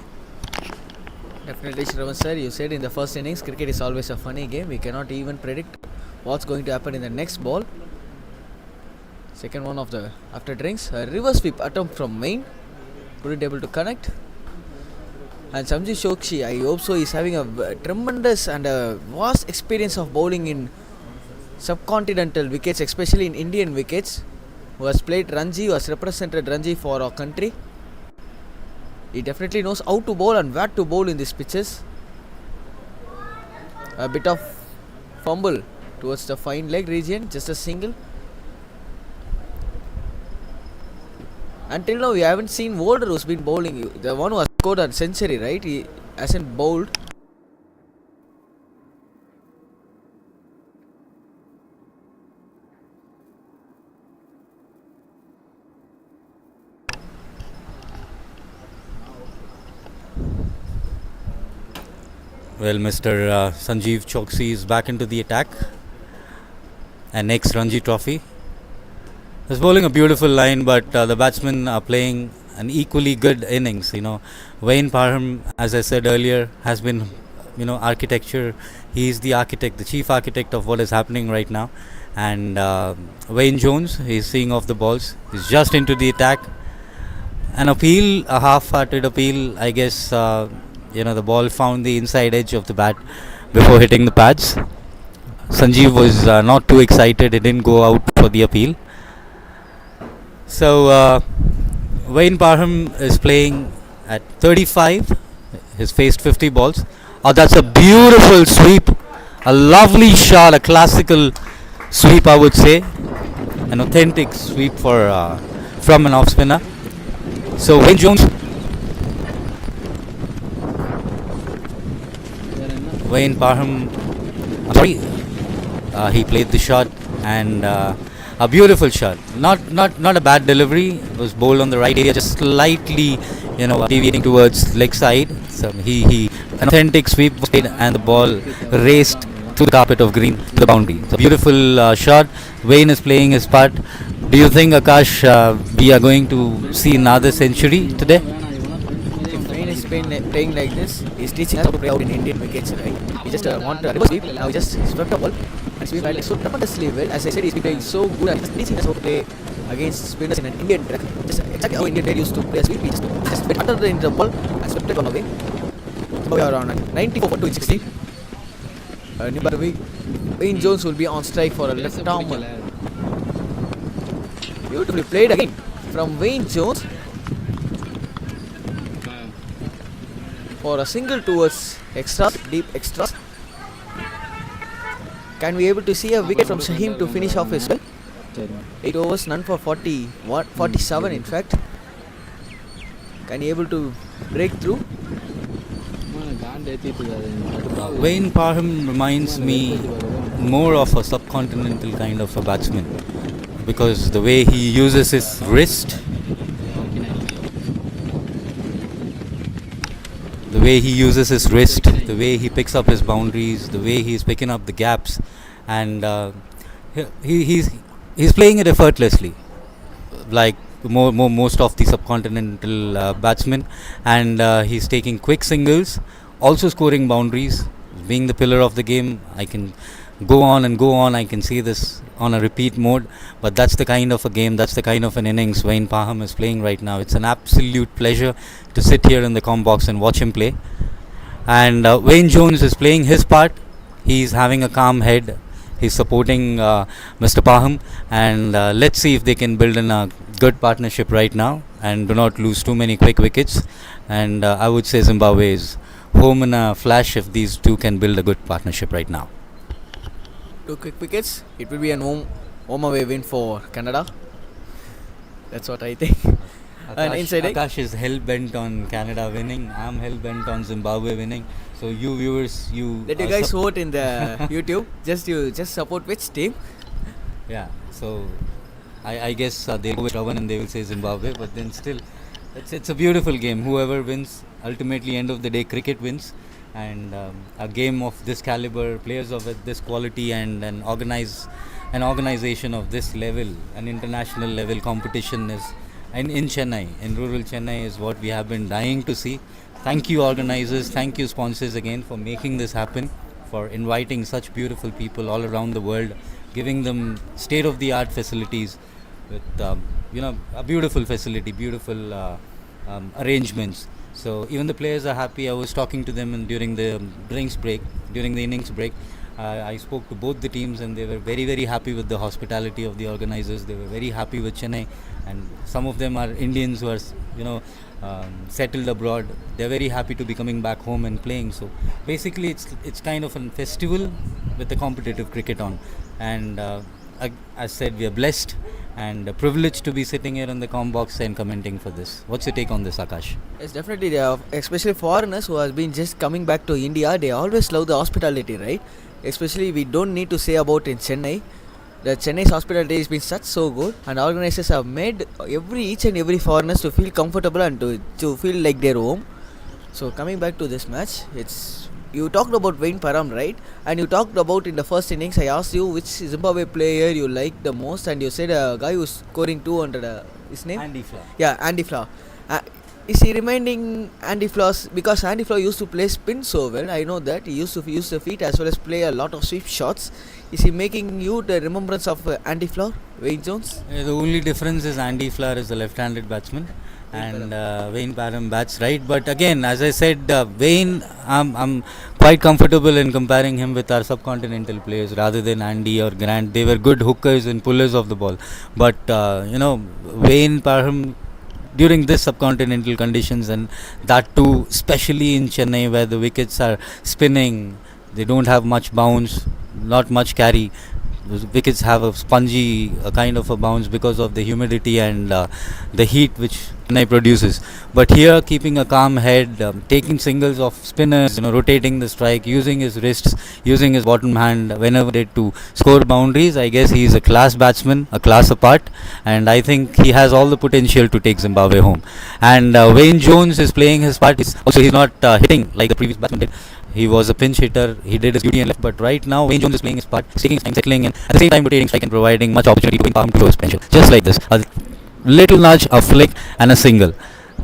Definitely, Shravan sir, you said in the first innings, cricket is always a funny game. We cannot even predict what's going to happen in the next ball. Second one of the after drinks, a reverse sweep attempt from Main, couldn't able to connect. And Samji Shokshi, I hope so, is having a tremendous and a vast experience of bowling in subcontinental wickets, especially in Indian wickets. Who has played Ranji, who has represented Ranji for our country. He definitely knows how to bowl and where to bowl in these pitches. A bit of fumble towards the fine leg region, just a single. Until now, we haven't seen Warder who's been bowling. The one who has scored a century, right? He hasn't bowled. Well, Mr. Sanjeev Choksi is back into the attack. An ex-Ranji Trophy. He's bowling a beautiful line, but the batsmen are playing an equally good innings. Wayne Parham, as I said earlier, has been, architecture. He is the architect, the chief architect of what is happening right now. And Wayne Jones, he's seeing off the balls. He's just into the attack. An appeal, a half-hearted appeal, I guess. The ball found the inside edge of the bat before hitting the pads. Sanjeev was not too excited. He didn't go out for the appeal. So Wayne Parham is playing at 35. He's faced 50 balls. Oh, that's a beautiful sweep. A lovely shot, a classical sweep, I would say. An authentic sweep from an off spinner. So Wayne Jones. Wayne Parham, he played the shot, and a beautiful shot. Not a bad delivery. It was bowled on the right area, just slightly, deviating towards leg side. So he an authentic sweep was played, and the ball raced through the carpet of green to the boundary. It's a beautiful shot. Wayne is playing his part. Do you think, Akash, we are going to see another century today? If Wayne is playing like this, he's teaching us how to play out in Indian wickets, right? He just wanted a reverse sweep. Now he just swept a ball and sweep right so tremendously well. As I said, he's been playing so good and he's teaching us how to play against spinners in an Indian track. Just exactly how Indian track used to play a sweep. He just went under the ball and swept it on away. So we are on 94 for 260. Wayne Jones will be on strike for a left arm. Beautifully played again from Wayne Jones for a single towards extras, deep extras. Can we able to see a wicket from Shaheen to finish off his spell? 8 overs, none for 47 in fact. Can he able to break through? Wayne Parham reminds me more of a subcontinental kind of a batsman, because the way he uses his wrist, the way he picks up his boundaries, the way he's picking up the gaps, and he's playing it effortlessly, like most of the subcontinental batsmen, and he's taking quick singles, also scoring boundaries, being the pillar of the game. I can go on and go on. I can see this on a repeat mode, but that's the kind of a game, that's the kind of an innings Wayne Parham is playing right now. It's an absolute pleasure to sit here in the comm box and watch him play. And Wayne Jones is playing his part. He's having a calm head. He's supporting Mr. Parham, and let's see if they can build in a good partnership right now and do not lose too many quick wickets. And I would say Zimbabwe is home in a flash if these two can build a good partnership right now. 2 quick wickets. It will be an home away win for Canada. That's what I think. And inside Akash is hell bent on Canada winning. I'm hell bent on Zimbabwe winning. So you viewers, let you guys vote in the YouTube. You just support which team? Yeah. So I guess they'll go with Ravan and they will say Zimbabwe. But then still, it's a beautiful game. Whoever wins, ultimately, end of the day, cricket wins. And a game of this caliber, players of this quality, and an organization of this level, an international level competition is, and in Chennai, in rural Chennai, is what we have been dying to see. Thank you, organizers. Thank you, sponsors, again for making this happen, for inviting such beautiful people all around the world, giving them state-of-the-art facilities with a beautiful facility, beautiful arrangements. So even the players are happy. I was talking to them during the innings break. I spoke to both the teams, and they were very, very happy with the hospitality of the organizers. They were very happy with Chennai, and some of them are Indians who are, settled abroad. They're very happy to be coming back home and playing. So basically, it's kind of a festival with the competitive cricket on. And as said, we are blessed and privileged to be sitting here in the comm box and commenting for this. What's your take on this, Akash? Yes, definitely. They are, especially foreigners who have been just coming back to India, they always love the hospitality, right? Especially we don't need to say about in Chennai. The Chennai's hospitality has been such so good, and organizers have made each and every foreigners to feel comfortable and to feel like their home. So coming back to this match, you talked about Wayne Param, right? And you talked about in the first innings, I asked you which Zimbabwe player you like the most, and you said a guy who's scoring 200. His name? Andy Flower. Yeah, Andy Flower. Is he reminding Andy Flower? Because Andy Flower used to play spin so well. I know that he used to use the feet as well as play a lot of sweep shots. Is he making you the remembrance of Andy Flower, Wayne Jones? The only difference is Andy Flower is a left-handed batsman, and Wayne Param bats right. But again, as I said, Wayne, I'm quite comfortable in comparing him with our subcontinental players rather than Andy or Grant. They were good hookers and pullers of the ball. But Wayne Param, during this subcontinental conditions, and that too especially in Chennai where the wickets are spinning, they don't have much bounce, not much carry. The wickets have a spongy kind of a bounce because of the humidity and the heat which Chennai produces. But here, keeping a calm head, taking singles of spinners, rotating the strike, using his wrists, using his bottom hand whenever they to score boundaries. I guess he is a class batsman, a class apart, and I think he has all the potential to take Zimbabwe home. And Wayne Jones is playing his part. He's not hitting like the previous batsman did. He was a pinch hitter, he did his duty and left, but right now Wayne Jones is playing his part, taking his time, settling in, at the same time rotating strike and providing much opportunity to Wayne Palm to show his potential. Just like this, a little nudge, a flick and a single.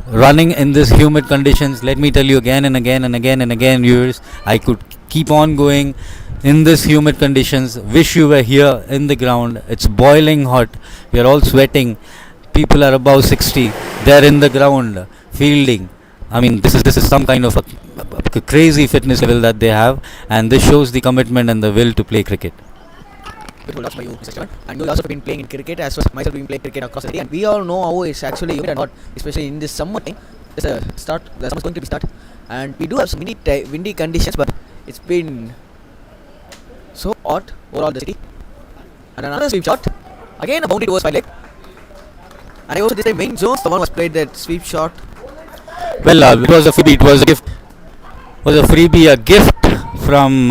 Running in this humid conditions, let me tell you again and again and again and again, viewers, I could keep on going in this humid conditions. Wish you were here in the ground. It's boiling hot, we are all sweating, people are above 60, they're in the ground, fielding. I mean, this is some kind of a crazy fitness level that they have, and this shows the commitment and the will to play cricket. Beautiful, that's by you, Mr. Chairman. And you also been playing in cricket as well as myself been playing cricket across the city, and we all know how it's actually humid and hot, especially in this summer time. The summer's going to be start, and we do have some windy conditions, but it's been so hot overall the city. And another sweep shot, again a boundary towards my leg. And I also this time Wayne Jones, the one who has played that sweep shot. Well, it was a freebie. It was a gift. A gift from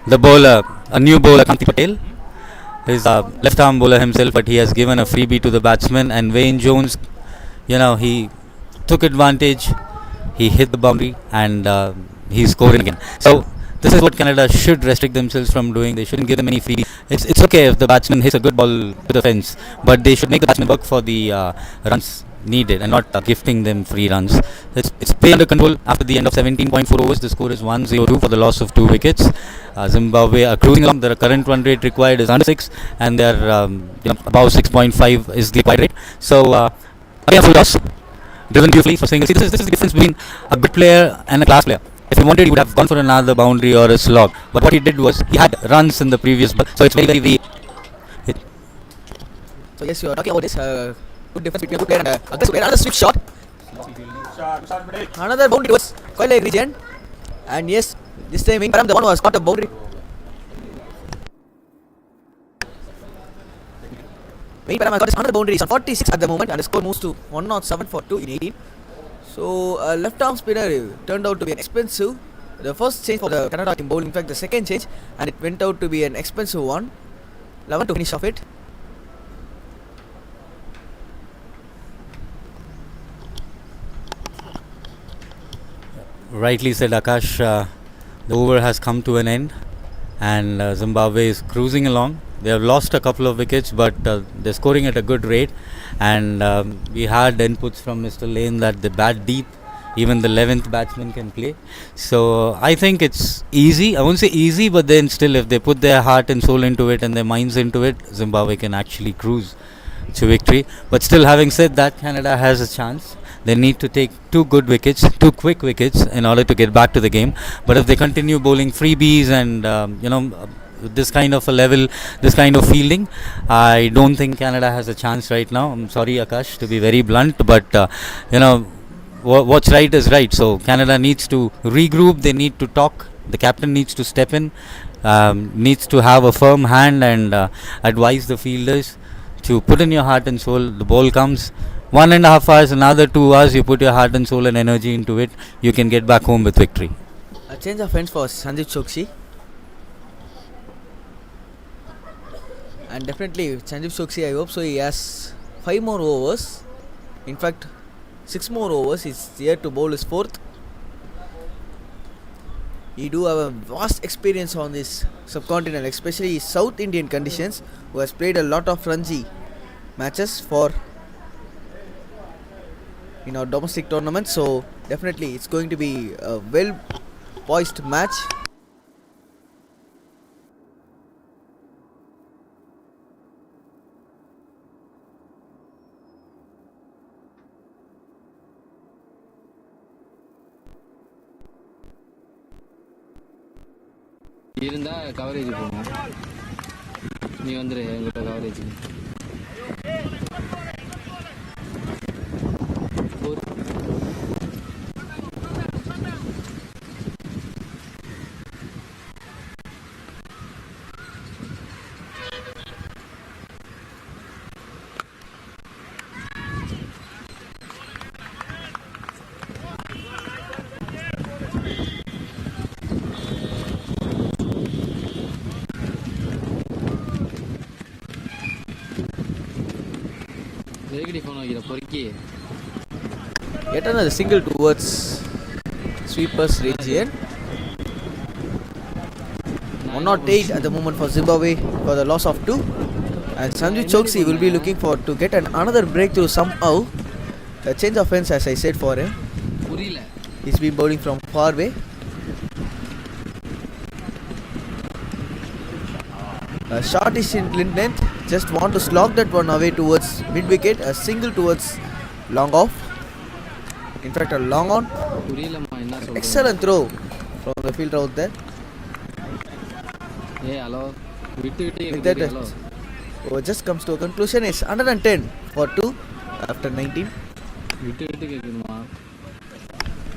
the bowler, a new bowler, Kanti Patel. He's a left-arm bowler himself, but he has given a freebie to the batsman. And Wayne Jones, he took advantage. He hit the boundary, and he's scoring again. So this is what Canada should restrict themselves from doing. They shouldn't give them any freebie. It's okay if the batsman hits a good ball to the fence, but they should make the batsman work for the runs needed and not gifting them free runs. It's been under control after the end of 17.4 overs. The score is 1-0-2 for the loss of 2 wickets. Zimbabwe are cruising along. The current run rate required is under 6, and they're above 6.5 is the required rate. So again, full toss, driven beautifully for single. See, this is the difference between a good player and a class player. If he wanted, he would have gone for another boundary or a slog. But what he did was he had runs in the previous ball. So it's very, very. So yes, you are talking about this. Good difference between a good player and a aggressive player. Another sweep shot. Another boundary towards quite like region. And yes, this time Wayne Param, the one who has got a boundary. Wayne Param has got his 100 boundaries on 46 at the moment, and the score moves to 107 for 2 in 18. So left arm spinner turned out to be an expensive. The first change for the Canada team bowl, in fact the second change, and it went out to be an expensive one. 11 to finish off it. Rightly said, Akash. The over has come to an end, and Zimbabwe is cruising along. They have lost a couple of wickets, but they're scoring at a good rate. And we had inputs from Mr. Lane that they bat deep. even the 11th batsman can play. So I think it's easy. I won't say easy, but then still, if they put their heart and soul into it and their minds into it, Zimbabwe can actually cruise to victory. But still, having said that, Canada has a chance. They need to take 2 quick wickets in order to get back to the game. But if they continue bowling freebies and this kind of a level, this kind of fielding, I don't think Canada has a chance right now. I'm sorry, Akash, to be very blunt, but what's right is right. So Canada needs to regroup. They need to talk. The captain needs to step in, needs to have a firm hand and advise the fielders to put in your heart and soul. The ball comes 1.5 hours, another 2 hours, you put your heart and soul and energy into it, you can get back home with victory. A change of hands for Sandeep Chokshi. And definitely Sandeep Chokshi, I hope so, he has 5 more overs. In fact, 6 more overs. He's here to bowl his 4th. He do have a vast experience on this subcontinent, especially South Indian conditions, who has played a lot of Ranji matches for in our domestic tournament. So definitely it's going to be a well poised match. இருந்தா coverage போகும். நீ வந்துரு எங்கிட்ட coverage. Yet another single towards sweepers region. 108 at the moment for Zimbabwe for the loss of 2. And Sanju Chokshi will be looking for to get another breakthrough somehow. A change of fence, as I said, for him. He's been bowling from far away. A shot is in length. Just want to slog that one away towards mid wicket. A single towards long off. In fact, a long on. Excellent throw from the fielder out there. With that, just comes to a conclusion. It's 110 for 2 after 19.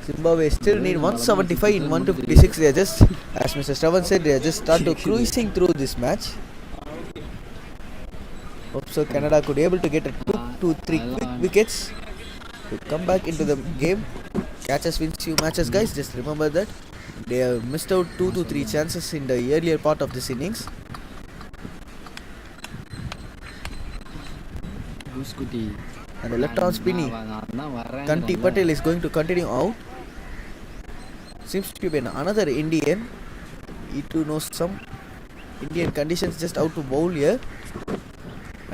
Zimbabwe still need 175 in 156. They are just, as Mr. Stravan said, they are just start to cruising through this match. Hope so Canada could be able to get a 2 to 3 quick wickets to come back into the game. Catches wins few matches, guys. Just remember that they have missed out 2 to 3 chances in the earlier part of this innings. And the left arm spinny Kanti Patel is going to continue out. Seems to be another Indian. He too knows some Indian conditions, just out to bowl here.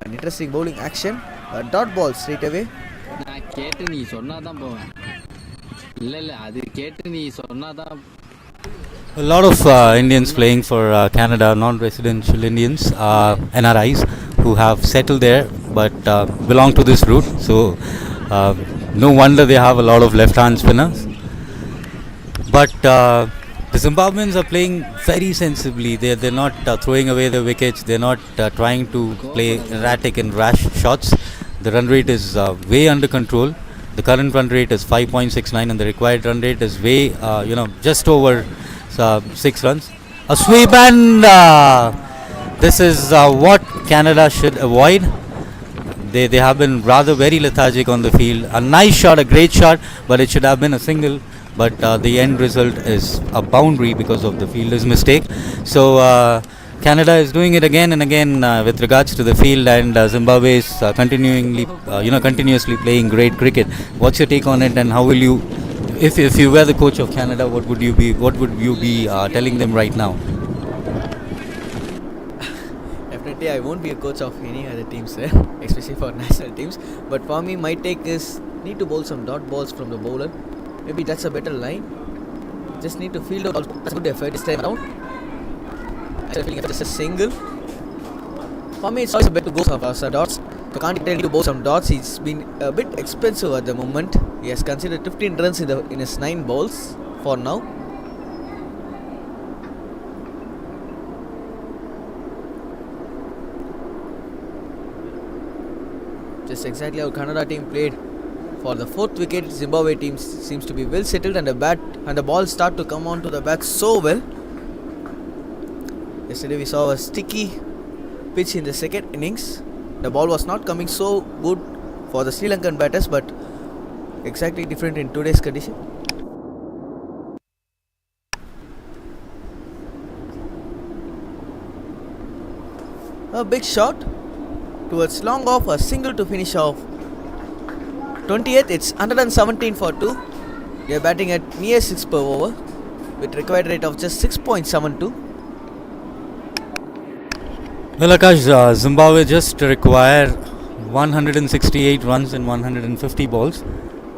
An interesting bowling action. A dot ball straight away. A lot of Indians playing for Canada, non-residential Indians, NRIs, who have settled there but belong to this route. So no wonder they have a lot of left-hand spinners. But the Zimbabweans are playing very sensibly. They're not throwing away the wickets. They're not trying to play erratic and rash shots. The run rate is way under control. The current run rate is 5.69 and the required run rate is way, just over 6 runs. A sweep and this is what Canada should avoid. They have been rather very lethargic on the field. A nice shot, a great shot, but it should have been a single. But the end result is a boundary because of the fielder's mistake. So Canada is doing it again and again with regards to the field, and Zimbabwe is continuously playing great cricket. What's your take on it, and how will you, if you were the coach of Canada, what would you be telling them right now? Definitely, I won't be a coach of any other teams, especially for national teams. But for me, my take is need to bowl some dot balls from the bowler. Maybe that's a better line. Just need to field out. That's a good effort this time around. I'm feeling just a single. For me, it's always better to go for some dots. So can't tell you to bowl some dots. He's been a bit expensive at the moment. He has considered 15 runs in his 9 balls for now. Just exactly how Canada team played. For the 4th wicket, Zimbabwe team seems to be well settled, and the ball start to come onto the bat so well. Yesterday we saw a sticky pitch in the second innings. The ball was not coming so good for the Sri Lankan batters, but exactly different in today's condition. A big shot towards long off, a single to finish off. 20th, it's 117 for 2. They are batting at near 6 per over with required rate of just 6.72. Well, Akash, Zimbabwe just require 168 runs in 150 balls,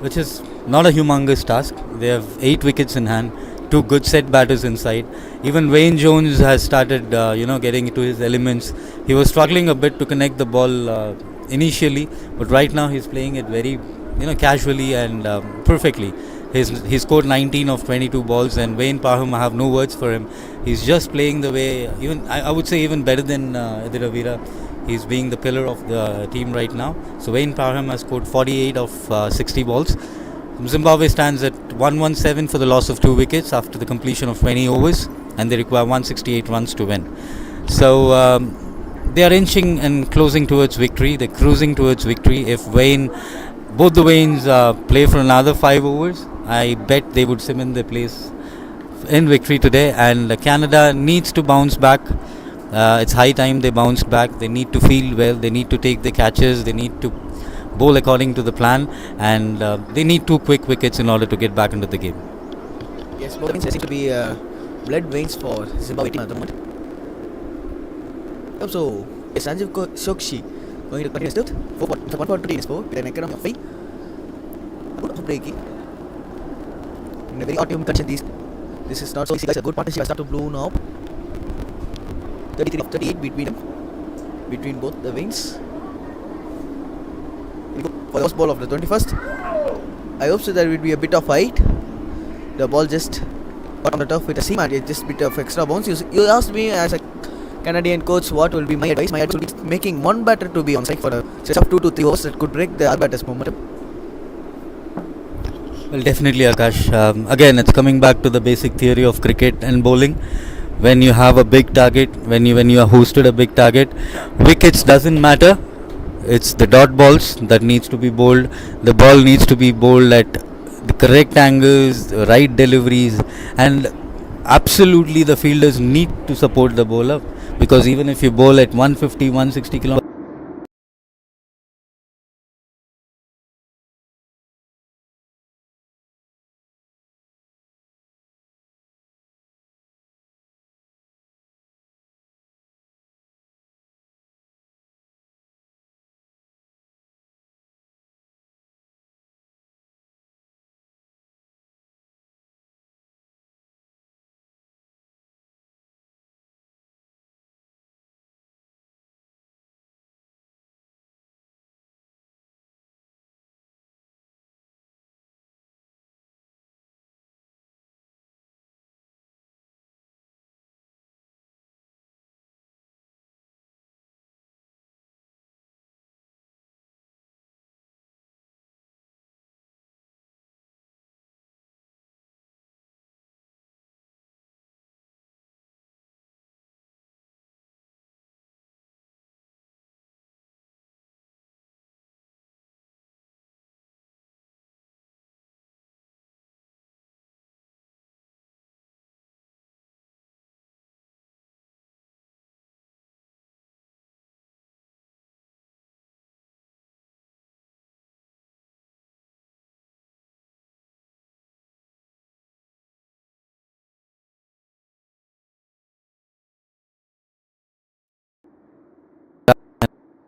which is not a humongous task. They have 8 wickets in hand, 2 good set batters inside. Even Wayne Jones has started, getting into his elements. He was struggling a bit to connect the ball initially, but right now he's playing it very, casually and perfectly. He scored 19 of 22 balls, and Wayne Parham, I have no words for him. He's just playing the way, I would say even better than Ediravira. He's being the pillar of the team right now. So Wayne Parham has scored 48 of 60 balls. Zimbabwe stands at 117 for the loss of 2 wickets after the completion of 20 overs, and they require 168 runs to win. So they are inching and closing towards victory. They're cruising towards victory. If both the Waynes play for another 5 overs, I bet they would cement their place in victory today. And Canada needs to bounce back. It's high time they bounced back. They need to field well. They need to take the catches. They need to bowl according to the plan, and they need 2 quick wickets in order to get back into the game. Yes, both wings seem to be blood veins for Zimbabwe team at the moment. So, Sanjeev Shokshi going to continue his 142 in score with an economy of 5. Good off breaking. In a very optimum condition, this is not so easy, guys. A good partnership has started to blow now. 33 of 38 between both the wings. For the first ball of the 21st, I hope so there will be a bit of height. The ball just got on the turf with a seam and it's just a bit of extra bounce. You asked me as a Canadian coach what will be my advice. My advice will be making one batter to be on side for a set of 2 to 3 overs that could break the other batter's momentum. Well, definitely, Akash. Again, it's coming back to the basic theory of cricket and bowling. When you have a big target, when you are hosted a big target, wickets doesn't matter. It's the dot balls that needs to be bowled. The ball needs to be bowled at the correct angles, the right deliveries, and absolutely the fielders need to support the bowler, because even if you bowl at 150, 160 kilometers,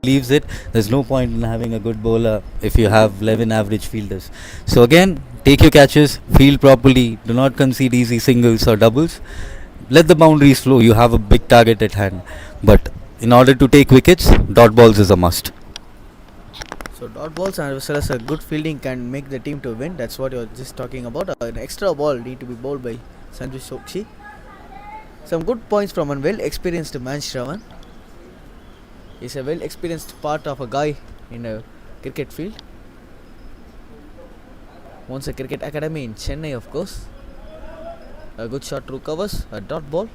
leaves it. There's no point in having a good bowler if you have 11 average fielders. So again, Take your catches, field properly, do not concede easy singles or doubles. Let the boundaries flow. You have a big target at hand. But in order to take wickets, dot balls is a must. So dot balls and as well as a good fielding can make the team to win. That's what you're just talking about. An extra ball need to be bowled by Sanju Sokshi. Some good points from a well-experienced man, Shravan. He's a well-experienced part of a guy in a cricket field. Owns a cricket academy in Chennai, of course. A good shot through covers, a dot ball.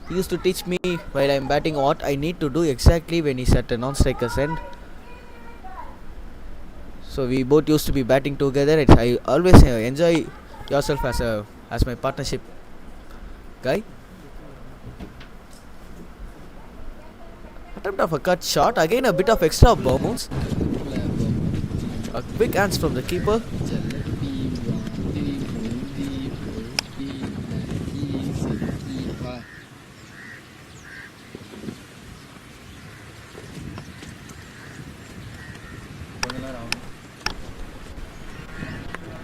He used to teach me while I'm batting what I need to do exactly when he's at a non-striker's end. So we both used to be batting together. I always enjoy yourself as my partnership guy. Attempt of a cut shot, again a bit of extra bounce. A quick hands from the keeper.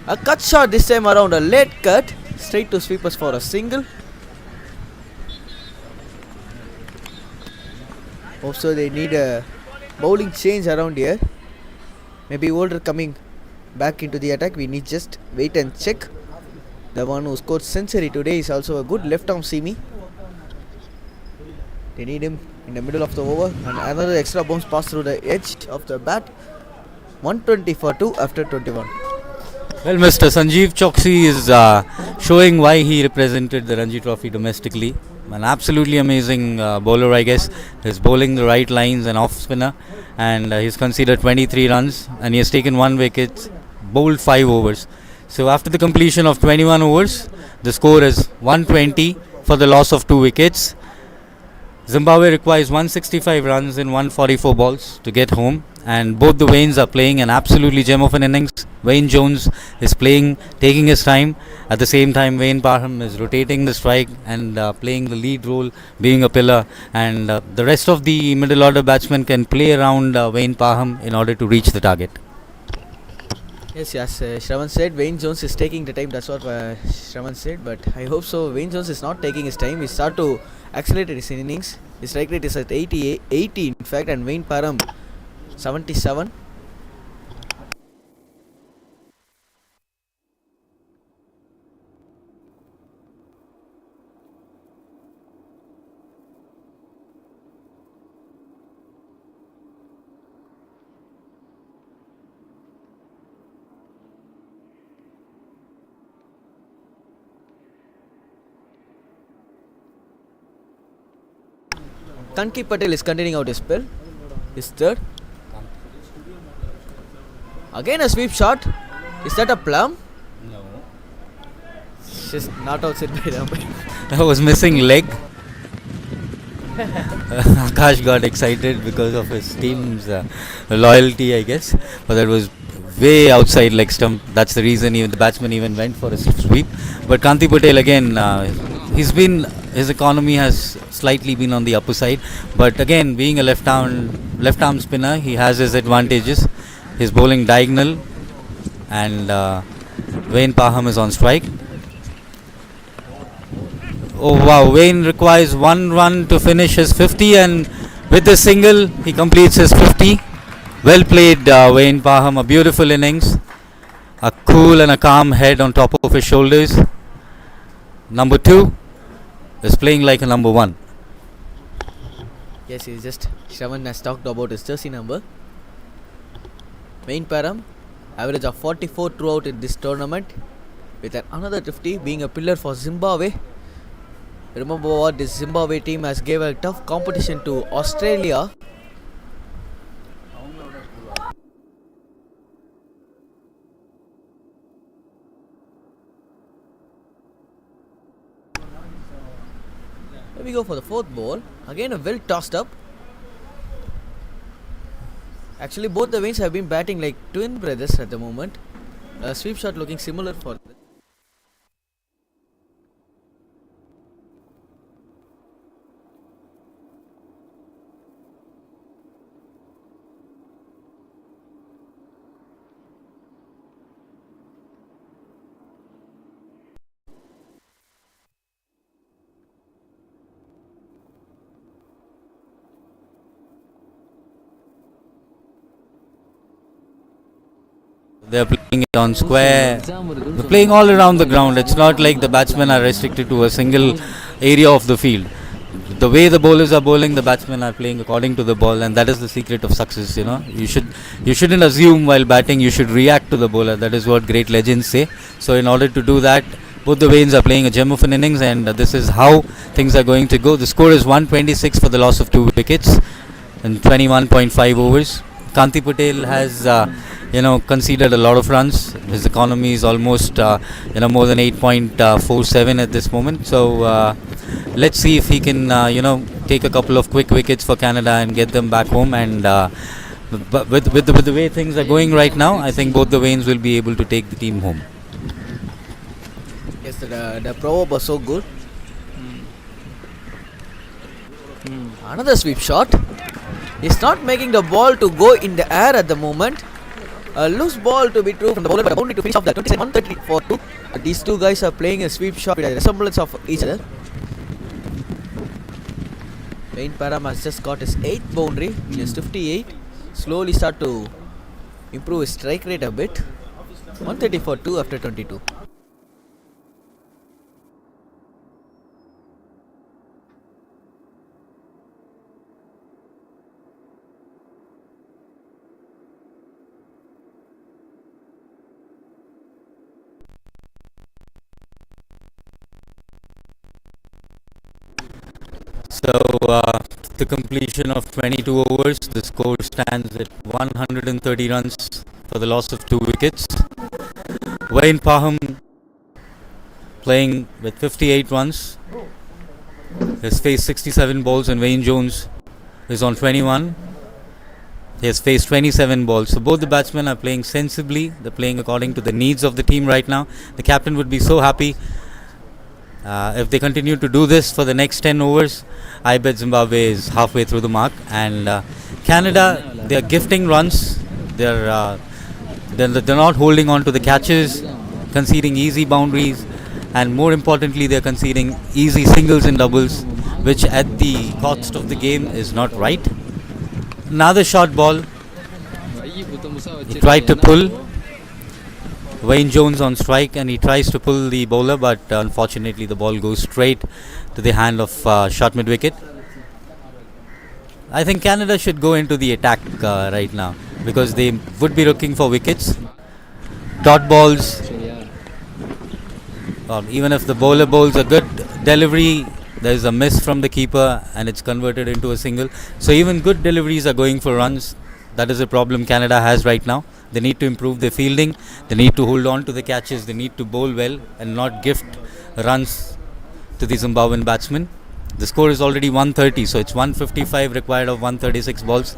A cut shot this time around, a late cut, straight to sweepers for a single. Also they need a bowling change around here. Maybe older coming back into the attack. We need just wait and check. The one who scored century today is also a good left arm seamy. They need him in the middle of the over, and another extra bounce pass through the edge of the bat. 120 for 2 after 21. Well, Mr. Sanjeev Choksi is showing why he represented the Ranji Trophy domestically. An absolutely amazing bowler, I guess. He's bowling the right lines and off spinner, and he's conceded 23 runs, and he has taken 1 wicket, bowled 5 overs. So after the completion of 21 overs, the score is 120 for the loss of 2 wickets. Zimbabwe requires 165 runs in 144 balls to get home, and both the Waynes are playing an absolutely gem of an innings. Wayne Jones is playing, taking his time. At the same time, Wayne Parham is rotating the strike and playing the lead role, being a pillar, and the rest of the middle order batsmen can play around Wayne Parham in order to reach the target. Yes, Shravan said Wayne Jones is taking the time. That's what Shravan said, but I hope so. Wayne Jones is not taking his time. He start to accelerate his innings. His strike rate is at 80 in fact, and Wayne Parham 77. Kanki Patel is continuing out his spell. His third. Again a sweep shot. Is that a plum? No. Just not outside by the umpire. I was missing leg. Akash got excited because of his team's loyalty, I guess. But that was way outside leg stump. That's the reason even the batsman even went for a sweep. But Kanti Patel again, his economy has slightly been on the upper side. But again, being a left arm spinner, he has his advantages. He's bowling diagonal, and Wayne Parham is on strike. Oh wow, Wayne requires 1 run to finish his 50, and with the single he completes his 50. Well played, Wayne Parham, a beautiful innings. A cool and a calm head on top of his shoulders. Number 2 is playing like a number 1. Yes, Shravan has talked about his jersey number. Wayne Parham, average of 44 throughout in this tournament, with another 50 being a pillar for Zimbabwe. Remember what this Zimbabwe team has gave a tough competition to Australia. Here we go for the 4th ball. Again a well tossed up. Actually both the Waynes have been batting like twin brothers at the moment. A sweep shot looking similar for them. They're playing it on square. They're playing all around the ground. It's not like the batsmen are restricted to a single area of the field. The way the bowlers are bowling, the batsmen are playing according to the ball, and that is the secret of success. You shouldn't assume while batting. You should react to the bowler. That is what great legends say. So in order to do that, both the Vanes are playing a gem of an innings, and this is how things are going to go. The score is 126 for the loss of 2 wickets in 21.5 overs. Kanti Patel has conceded a lot of runs. His economy is almost more than 8.47 at this moment. So let's see if he can take a couple of quick wickets for Canada and get them back home. And but with the way things are going right now, I think both the Vanes will be able to take the team home. Yes, the proverb was so good. Another sweep shot. He's not making the ball to go in the air at the moment. A loose ball to be true from the bowler, but a boundary to finish off that. 130 for 2. These two guys are playing a sweep shot with a resemblance of each other. Wayne Parham has just got his 8th boundary. He is 58. Slowly start to improve his strike rate a bit. 130 for 2 after 22. So, the completion of 22 overs, the score stands at 130 runs for the loss of 2 wickets. Wayne Parham playing with 58 runs. Has faced 67 balls, and Wayne Jones is on 21. He has faced 27 balls. So both the batsmen are playing sensibly. They're playing according to the needs of the team right now. The captain would be so happy if they continue to do this for the next 10 overs. I bet Zimbabwe is halfway through the mark, and Canada, they are gifting runs. They're not holding on to the catches, conceding easy boundaries, and more importantly, they're conceding easy singles and doubles, which at the cost of the game is not right. Another short ball. He tried to pull. Wayne Jones on strike, and he tries to pull the bowler, but unfortunately the ball goes straight to the hand of short mid wicket. I think Canada should go into the attack right now, because they would be looking for wickets. Dot balls, even if the bowler bowls a good delivery, there is a miss from the keeper and it's converted into a single. So even good deliveries are going for runs. That is a problem Canada has right now. They need to improve their fielding. They need to hold on to the catches. They need to bowl well and not gift runs to the Zimbabwean batsmen. The score is already 130, so it's 155 required of 136 balls,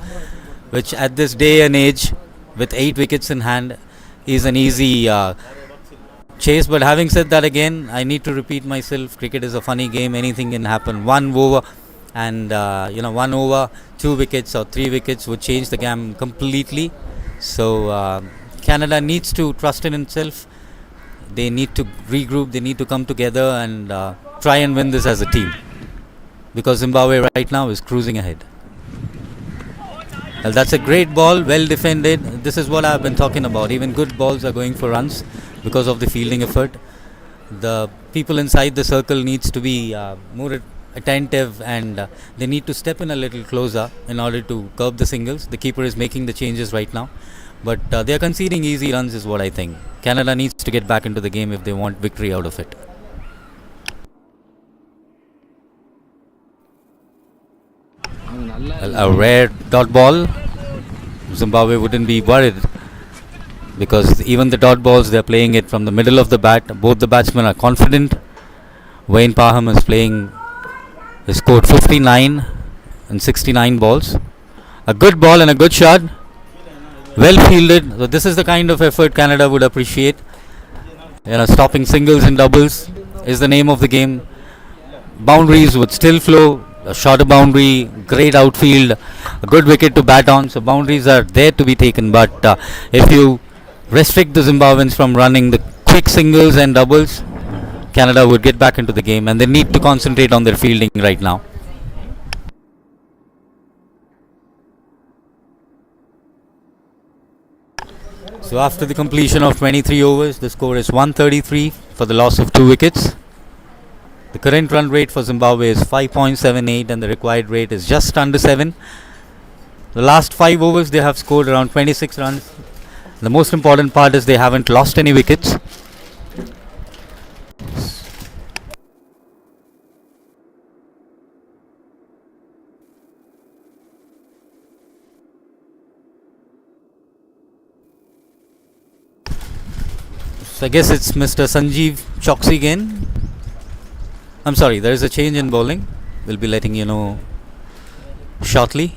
which at this day and age, with 8 wickets in hand, is an easy chase. But having said that, again, I need to repeat myself. Cricket is a funny game. Anything can happen. One over, and 1 over, 2 wickets or 3 wickets would change the game completely. So Canada needs to trust in itself. They need to regroup. They need to come together and try and win this as a team, because Zimbabwe right now is cruising ahead. Well, that's a great ball, well defended. This is what I've been talking about. Even good balls are going for runs because of the fielding effort. The people inside the circle needs to be more attentive, and they need to step in a little closer in order to curb the singles. The keeper is making the changes right now, but they are conceding easy runs is what I think. Canada needs to get back into the game if they want victory out of it. Well, a rare dot ball. Zimbabwe wouldn't be worried, because even the dot balls, they're playing it from the middle of the bat. Both the batsmen are confident. Wayne Parham is playing. He scored 59 and 69 balls. A good ball and a good shot. Well fielded. So this is the kind of effort Canada would appreciate. Stopping singles and doubles is the name of the game. Boundaries would still flow. A shorter boundary, great outfield, a good wicket to bat on. So boundaries are there to be taken. But if you restrict the Zimbabweans from running the quick singles and doubles, Canada would get back into the game, and they need to concentrate on their fielding right now. So after the completion of 23 overs, the score is 133 for the loss of 2 wickets. The current run rate for Zimbabwe is 5.78 and the required rate is just under 7. The last 5 overs they have scored around 26 runs. The most important part is they haven't lost any wickets. So I guess it's Mr. Sanjeev Choksy again. I'm sorry, there is a change in bowling. We'll be letting you know shortly.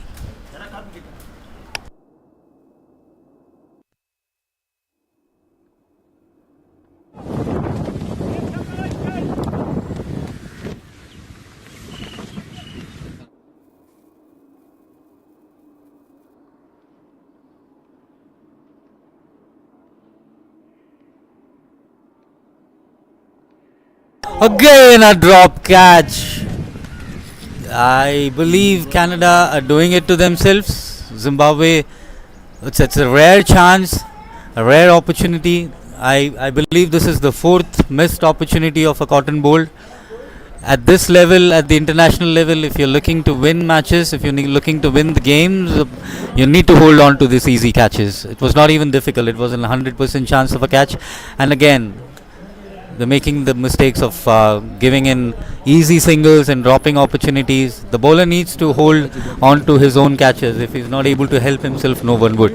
Again a drop catch. I believe Canada are doing it to themselves. Zimbabwe, it's a rare chance, a rare opportunity. I believe this is the 4th missed opportunity of a cotton bowl. At this level, at the international level, if you're looking to win matches, if you're looking to win the games, you need to hold on to these easy catches. It was not even difficult. It was a 100% chance of a catch. And again, they're making the mistakes of giving in easy singles and dropping opportunities. The bowler needs to hold on to his own catches. If he's not able to help himself, no one would.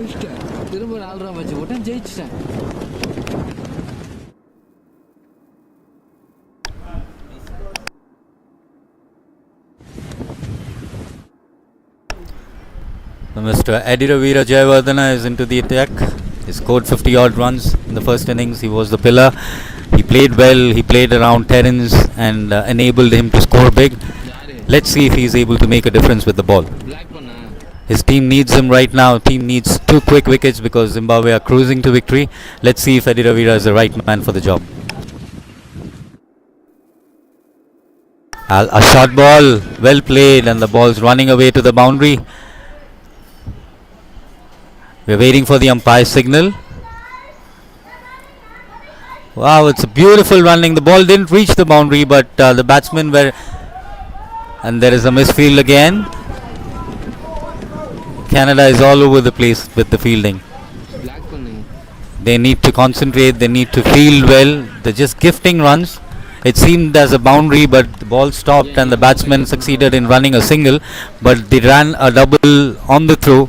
Mr. Ediravira Jayawardena is into the attack. He scored 50 odd runs in the first innings. He was the pillar. He played well. He played around Terence and enabled him to score big. Let's see if he's able to make a difference with the ball. His team needs him right now. Team needs 2 quick wickets because Zimbabwe are cruising to victory. Let's see if Ediravira is the right man for the job. A short ball, well played, and the ball's running away to the boundary. We're waiting for the umpire's signal. Wow, it's a beautiful running. The ball didn't reach the boundary, but the batsmen were... And there is a misfield again. Canada is all over the place with the fielding. They need to concentrate. They need to field well. They're just gifting runs. It seemed as a boundary, but the ball stopped and the batsmen succeeded in running a single. But they ran a double on the throw.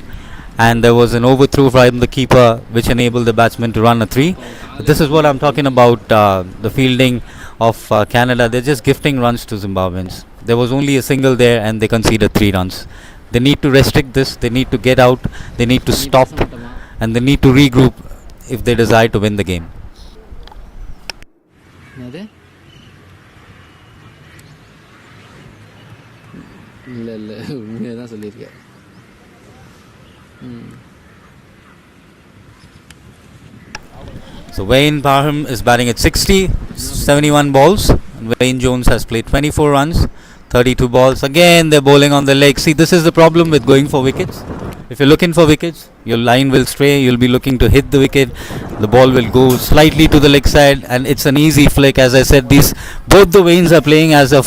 And there was an overthrow from the keeper which enabled the batsman to run a 3. But this is what I'm talking about, the fielding of Canada. They're just gifting runs to Zimbabweans. There was only a single there and they conceded 3 runs. They need to restrict this, they need to get out, they need to stop, and they need to regroup if they desire to win the game. So Wayne Parham is batting at 60, 71 balls. And Wayne Jones has played 24 runs, 32 balls. Again, they're bowling on the leg. See, this is the problem with going for wickets. If you're looking for wickets, your line will stray. You'll be looking to hit the wicket. The ball will go slightly to the leg side, and it's an easy flick. As I said, both the Waynes are playing as of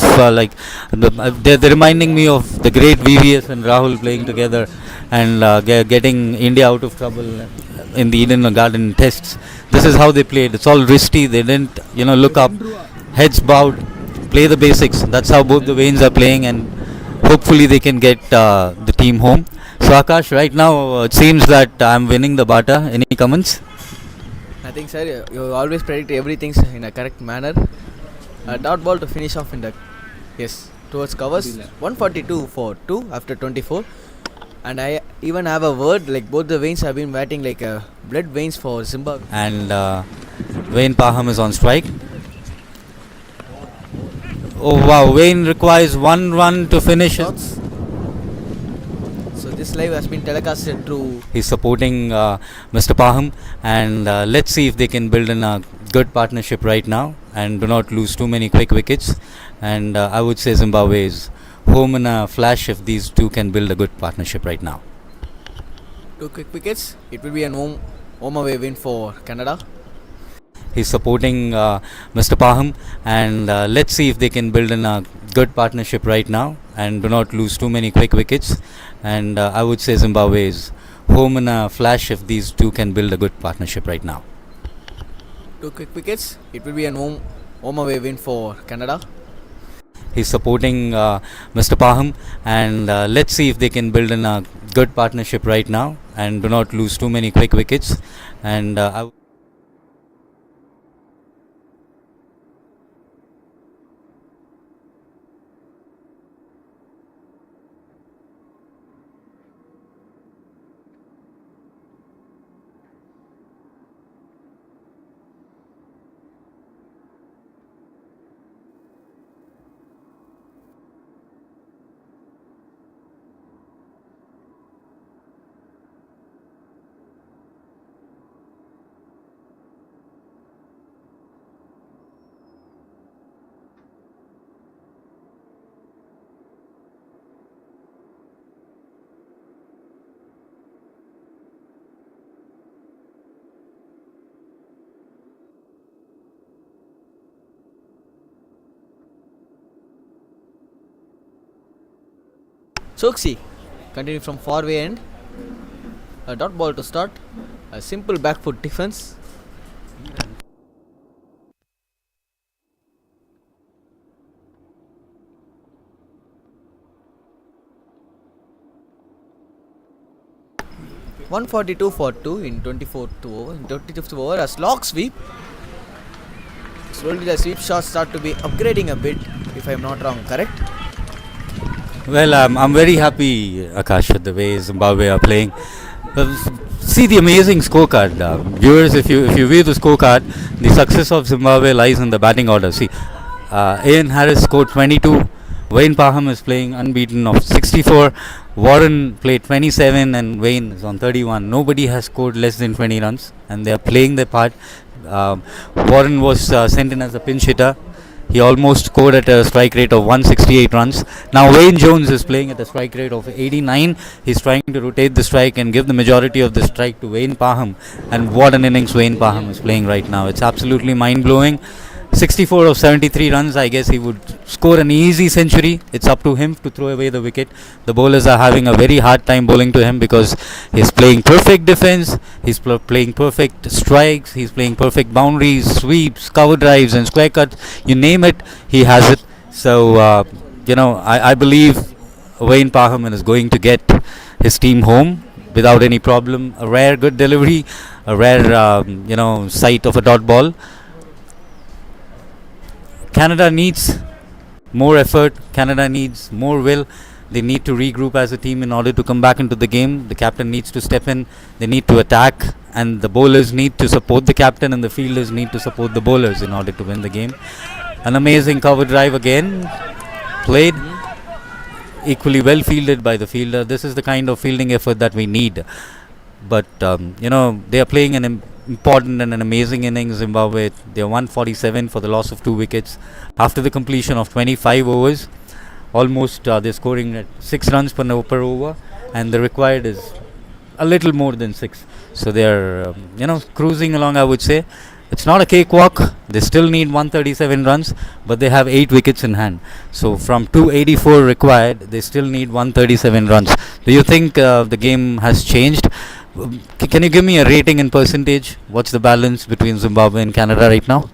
they're reminding me of the great VVS and Rahul playing together and getting India out of trouble in the Eden Garden tests. This is how they played. It's all wristy. They didn't, look up, heads bowed, play the basics. That's how both the Waynes are playing, and hopefully they can get the team home. So Akash, right now it seems that I'm winning the Bata. Any comments? I think, sir, you always predict everything in a correct manner. Dot ball to finish off in the towards covers. 142 for 2 after 24. And I even have a word, like both the Waynes have been batting like blood veins for Zimbabwe. And Wayne Parham is on strike. Oh wow, Wayne requires 1 run to finish it. So this live has been telecasted through... He's supporting Mr. Parham, and let's see if they can build in a good partnership right now and do not lose too many quick wickets. And I would say Zimbabwe is home in a flash if these two can build a good partnership right now. 2 quick wickets, it will be a home home away win for Canada. He's supporting Mr. Paham, and let's see if they can build in a good partnership right now and do not lose too many quick wickets. And I would say Zimbabwe is home in a flash if these two can build a good partnership right now. 2 quick wickets. It will be an home away win for Canada. He's supporting Mr. Paham, and let's see if they can build in a good partnership right now and do not lose too many quick wickets. And Choksi continue from far away end. A dot ball to start. A simple back foot defense. (142 for 2) in 24th over. In 25th over, a slog sweep. Slowly the sweep shots start to be upgrading a bit, if I am not wrong. Correct? well, I'm very happy, Akash, with the way Zimbabwe are playing. See the amazing scorecard, viewers. If you view the scorecard, the success of Zimbabwe lies in the batting order. See, Ian Harris scored 22. Wayne Paham is playing unbeaten of 64. Warren played 27 and Wayne is on 31. Nobody has scored less than 20 runs, and they are playing their part. Warren was sent in as a pinch hitter. He almost scored at a strike rate of 168 runs. Now Wayne Jones is playing at a strike rate of 89. He's trying to rotate the strike and give the majority of the strike to Wayne Paham. And what an innings Wayne Paham is playing right now. It's absolutely mind-blowing. 64 of 73 runs. I guess he would score an easy century. It's up to him to throw away the wicket. The bowlers are having a very hard time bowling to him because he's playing perfect defense, he's playing perfect strikes, he's playing perfect boundaries, sweeps, cover drives and square cuts. You name it, he has it. So I believe Wayne Paham is going to get his team home without any problem. A rare good delivery, a rare sight of a dot ball. Canada needs more effort. Canada needs more will. They need to regroup as a team in order to come back into the game. The captain needs to step in. They need to attack, and the bowlers need to support the captain, and the fielders need to support the bowlers in order to win the game. An amazing cover drive again, played equally well fielded by the fielder. This is the kind of fielding effort that we need. But they are playing an important and an amazing innings. Zimbabwe, they are 147 for the loss of 2 wickets after the completion of 25 overs. Almost they're scoring at 6 runs per over, and the required is a little more than 6. So they are cruising along, I would say. It's not a cakewalk. They still need 137 runs, but they have 8 wickets in hand. So from 284 required, they still need 137 runs. Do you think the game has changed? Can you give me a rating in percentage? What's the balance between Zimbabwe and Canada right now?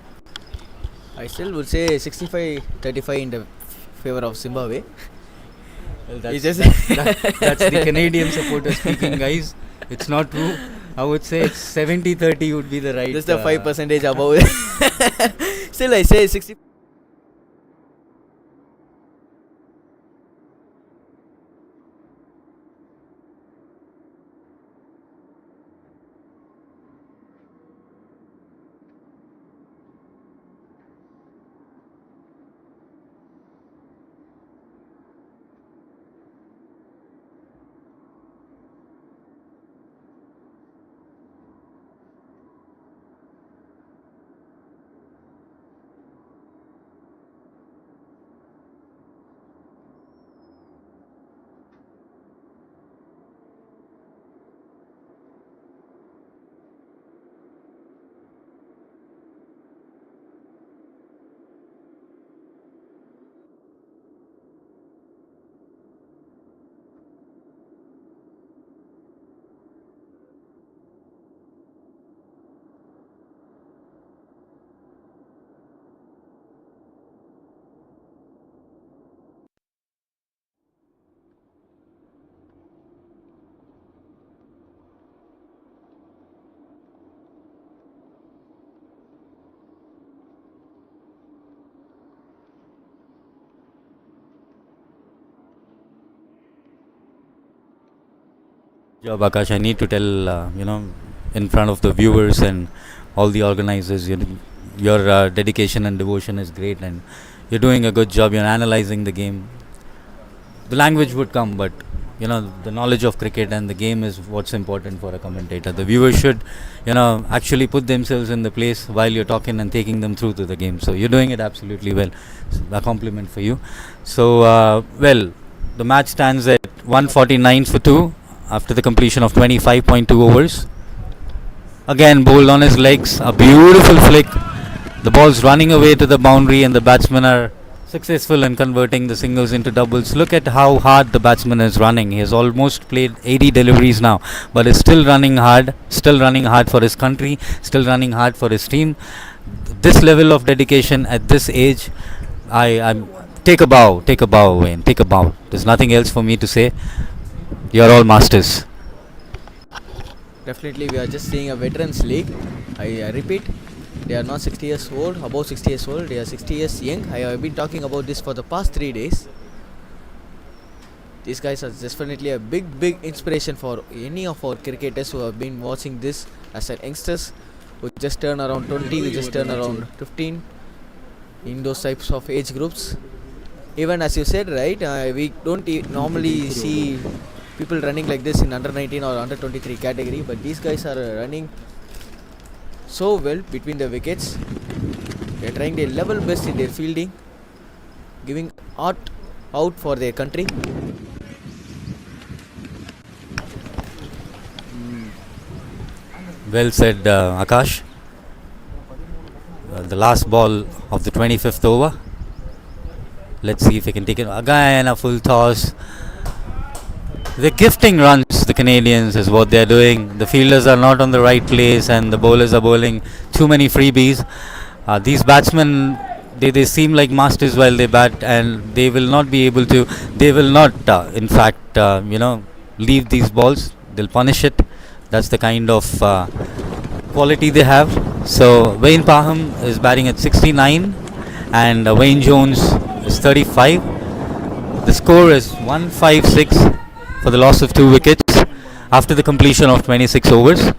I still would say 65-35 in the favor of Zimbabwe. Well, that's the Canadian supporter speaking, guys. It's not true. I would say it's 70-30 would be the right. Just a 5% above. Still, I say 60. Job, Akash. I need to tell, in front of the viewers and all the organizers, your dedication and devotion is great, and you're doing a good job. You're analyzing the game. The language would come, but the knowledge of cricket and the game is what's important for a commentator. The viewers should, actually put themselves in the place while you're talking and taking them through to the game. So you're doing it absolutely well. So a compliment for you. So, the match stands at 149 for 2 after the completion of 25.2 overs. Again, bowled on his legs, a beautiful flick. The ball's running away to the boundary, and the batsmen are successful in converting the singles into doubles. Look at how hard the batsman is running. He has almost played 80 deliveries now, but is still running hard for his country, still running hard for his team. This level of dedication at this age, I take a bow, Wayne, take a bow. There's nothing else for me to say. You're all masters. Definitely, we are just seeing a veterans league. I repeat, they are not 60 years old, above 60 years old, they are 60 years young. I have been talking about this for the past 3 days. These guys are definitely a big inspiration for any of our cricketers who have been watching this as youngsters who just turn around 20, who just turn around 15 in those types of age groups. Even as you said, right, we don't normally see people running like this in under 19 or under 23 category, but these guys are running so well between the wickets. They are trying their level best in their fielding, giving out for their country. Well said, Akash. The last ball of the 25th over. Let's see if we can take it again. A full toss. They're gifting runs, the Canadians, is what they're doing. The fielders are not on the right place, and the bowlers are bowling too many freebies. These batsmen, they seem like masters while they bat, and they will not be able to. They will not, in fact, leave these balls. They'll punish it. That's the kind of quality they have. So Wayne Paham is batting at 69, and Wayne Jones is 35. The score is 156 for the loss of 2 wickets after the completion of 26 overs.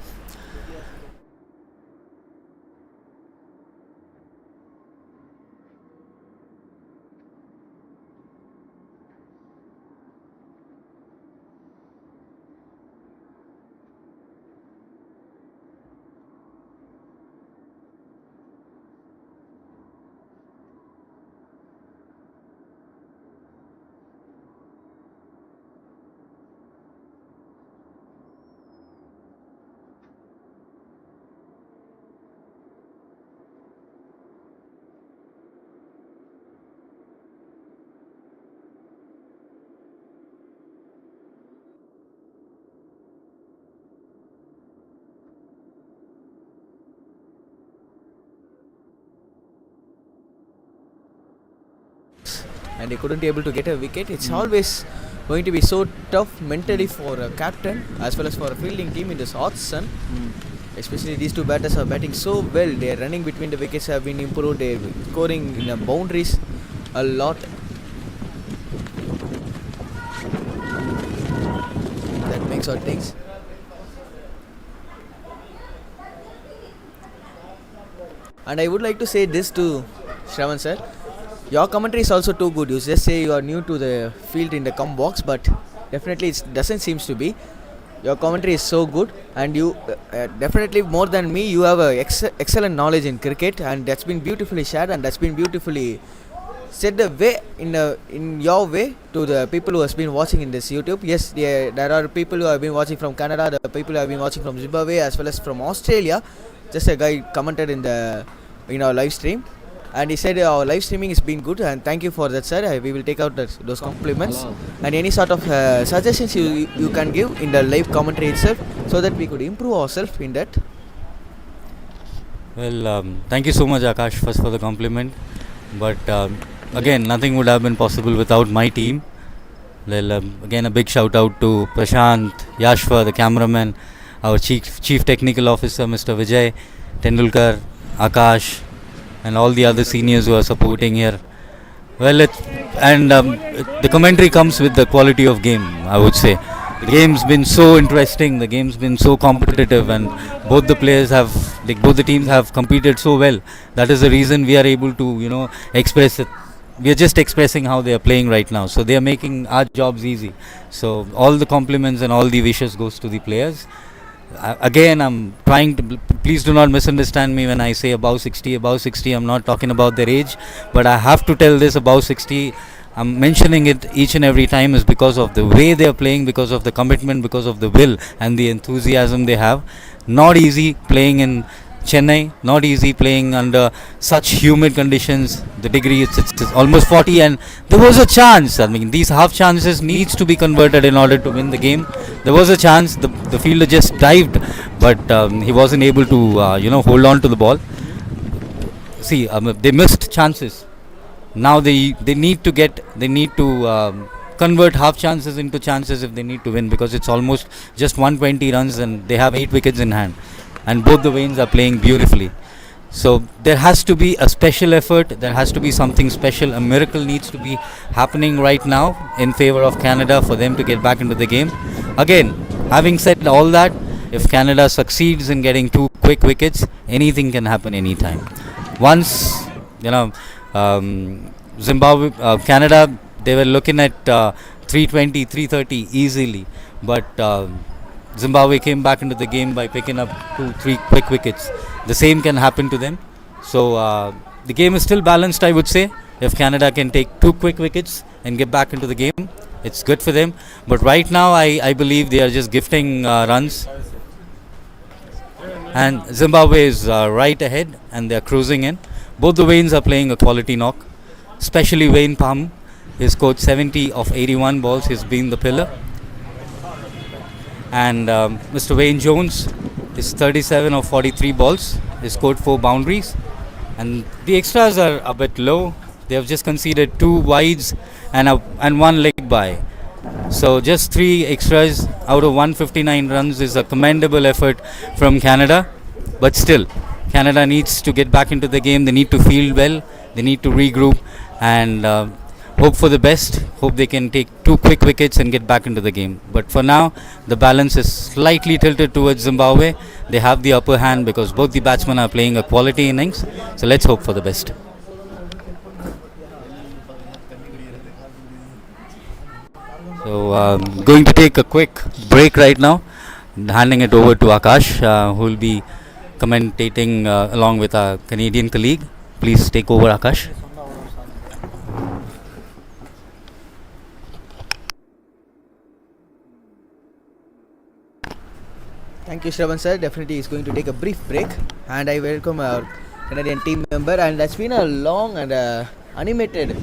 And they couldn't be able to get a wicket. It's always going to be so tough mentally for a captain as well as for a fielding team in this hot sun. Especially these two batters are batting so well. Their running between the wickets have been improved. They're scoring in the boundaries a lot. That makes our things. And I would like to say this to Shravan sir. Your commentary is also too good. You just say you are new to the field in the com box, but definitely it doesn't seem to be. Your commentary is so good, and you definitely more than me. You have a excellent knowledge in cricket, and that's been beautifully shared, and that's been beautifully said the way in your way to the people who has been watching in this YouTube. Yes, there are people who have been watching from Canada, the people who have been watching from Zimbabwe as well as from Australia. Just a guy commented in our live stream. And he said our live streaming has been good, and thank you for that, sir. We will take out those compliments. Hello. And any sort of suggestions you can give in the live commentary itself, so that we could improve ourselves in that. Well, thank you so much, Akash, first for the compliment. But again, nothing would have been possible without my team. Well, again, a big shout out to Prashant, Yashva, the cameraman, our chief technical officer, Mr. Vijay, Tendulkar, Akash, and all the other seniors who are supporting here. Well, the commentary comes with the quality of game, I would say. The game's been so interesting. The game's been so competitive, and both the players have, like both the teams have competed so well. That is the reason we are able to, express it. We are just expressing how they are playing right now. So they are making our jobs easy. So all the compliments and all the wishes goes to the players. Again, I'm trying to. Please do not misunderstand me when I say above 60. Above 60, I'm not talking about their age, but I have to tell this above 60. I'm mentioning it each and every time is because of the way they are playing, because of the commitment, because of the will and the enthusiasm they have. Not easy playing in Chennai, not easy playing under such humid conditions. The degree it's almost 40, and there was a chance. I mean, these half chances needs to be converted in order to win the game. There was a chance. The fielder just dived, but he wasn't able to hold on to the ball. See, they missed chances. Now they need to convert half chances into chances if they need to win, because it's almost just 120 runs and they have 8 wickets in hand, and both the Vanes are playing beautifully. So there has to be a special effort, there has to be something special, a miracle needs to be happening right now in favor of Canada for them to get back into the game. Again, having said all that, if Canada succeeds in getting 2 quick wickets, anything can happen anytime. Once, Zimbabwe, Canada, they were looking at 320, 330 easily, but Zimbabwe came back into the game by picking up 2-3 quick wickets. The same can happen to them. So the game is still balanced, I would say. If Canada can take 2 quick wickets and get back into the game, it's good for them. But right now, I believe they are just gifting runs. And Zimbabwe is right ahead and they are cruising in. Both the Vanes are playing a quality knock, especially Wayne Palm. He scored 70 of 81 balls. He's been the pillar. And Mr. Wayne Jones is 37 of 43 balls. He scored 4 boundaries. And the extras are a bit low. They have just conceded 2 wides and 1 leg by. So just 3 extras out of 159 runs is a commendable effort from Canada. But still, Canada needs to get back into the game. They need to field well. They need to regroup and hope for the best. Hope they can take 2 quick wickets and get back into the game. But for now, the balance is slightly tilted towards Zimbabwe. They have the upper hand because both the batsmen are playing a quality innings. So let's hope for the best. So going to take a quick break right now. Handing it over to Akash, who will be commentating along with our Canadian colleague. Please take over, Akash. Thank you, Shravan sir. Definitely is going to take a brief break, and I welcome our Canadian team member. And that's been a long and animated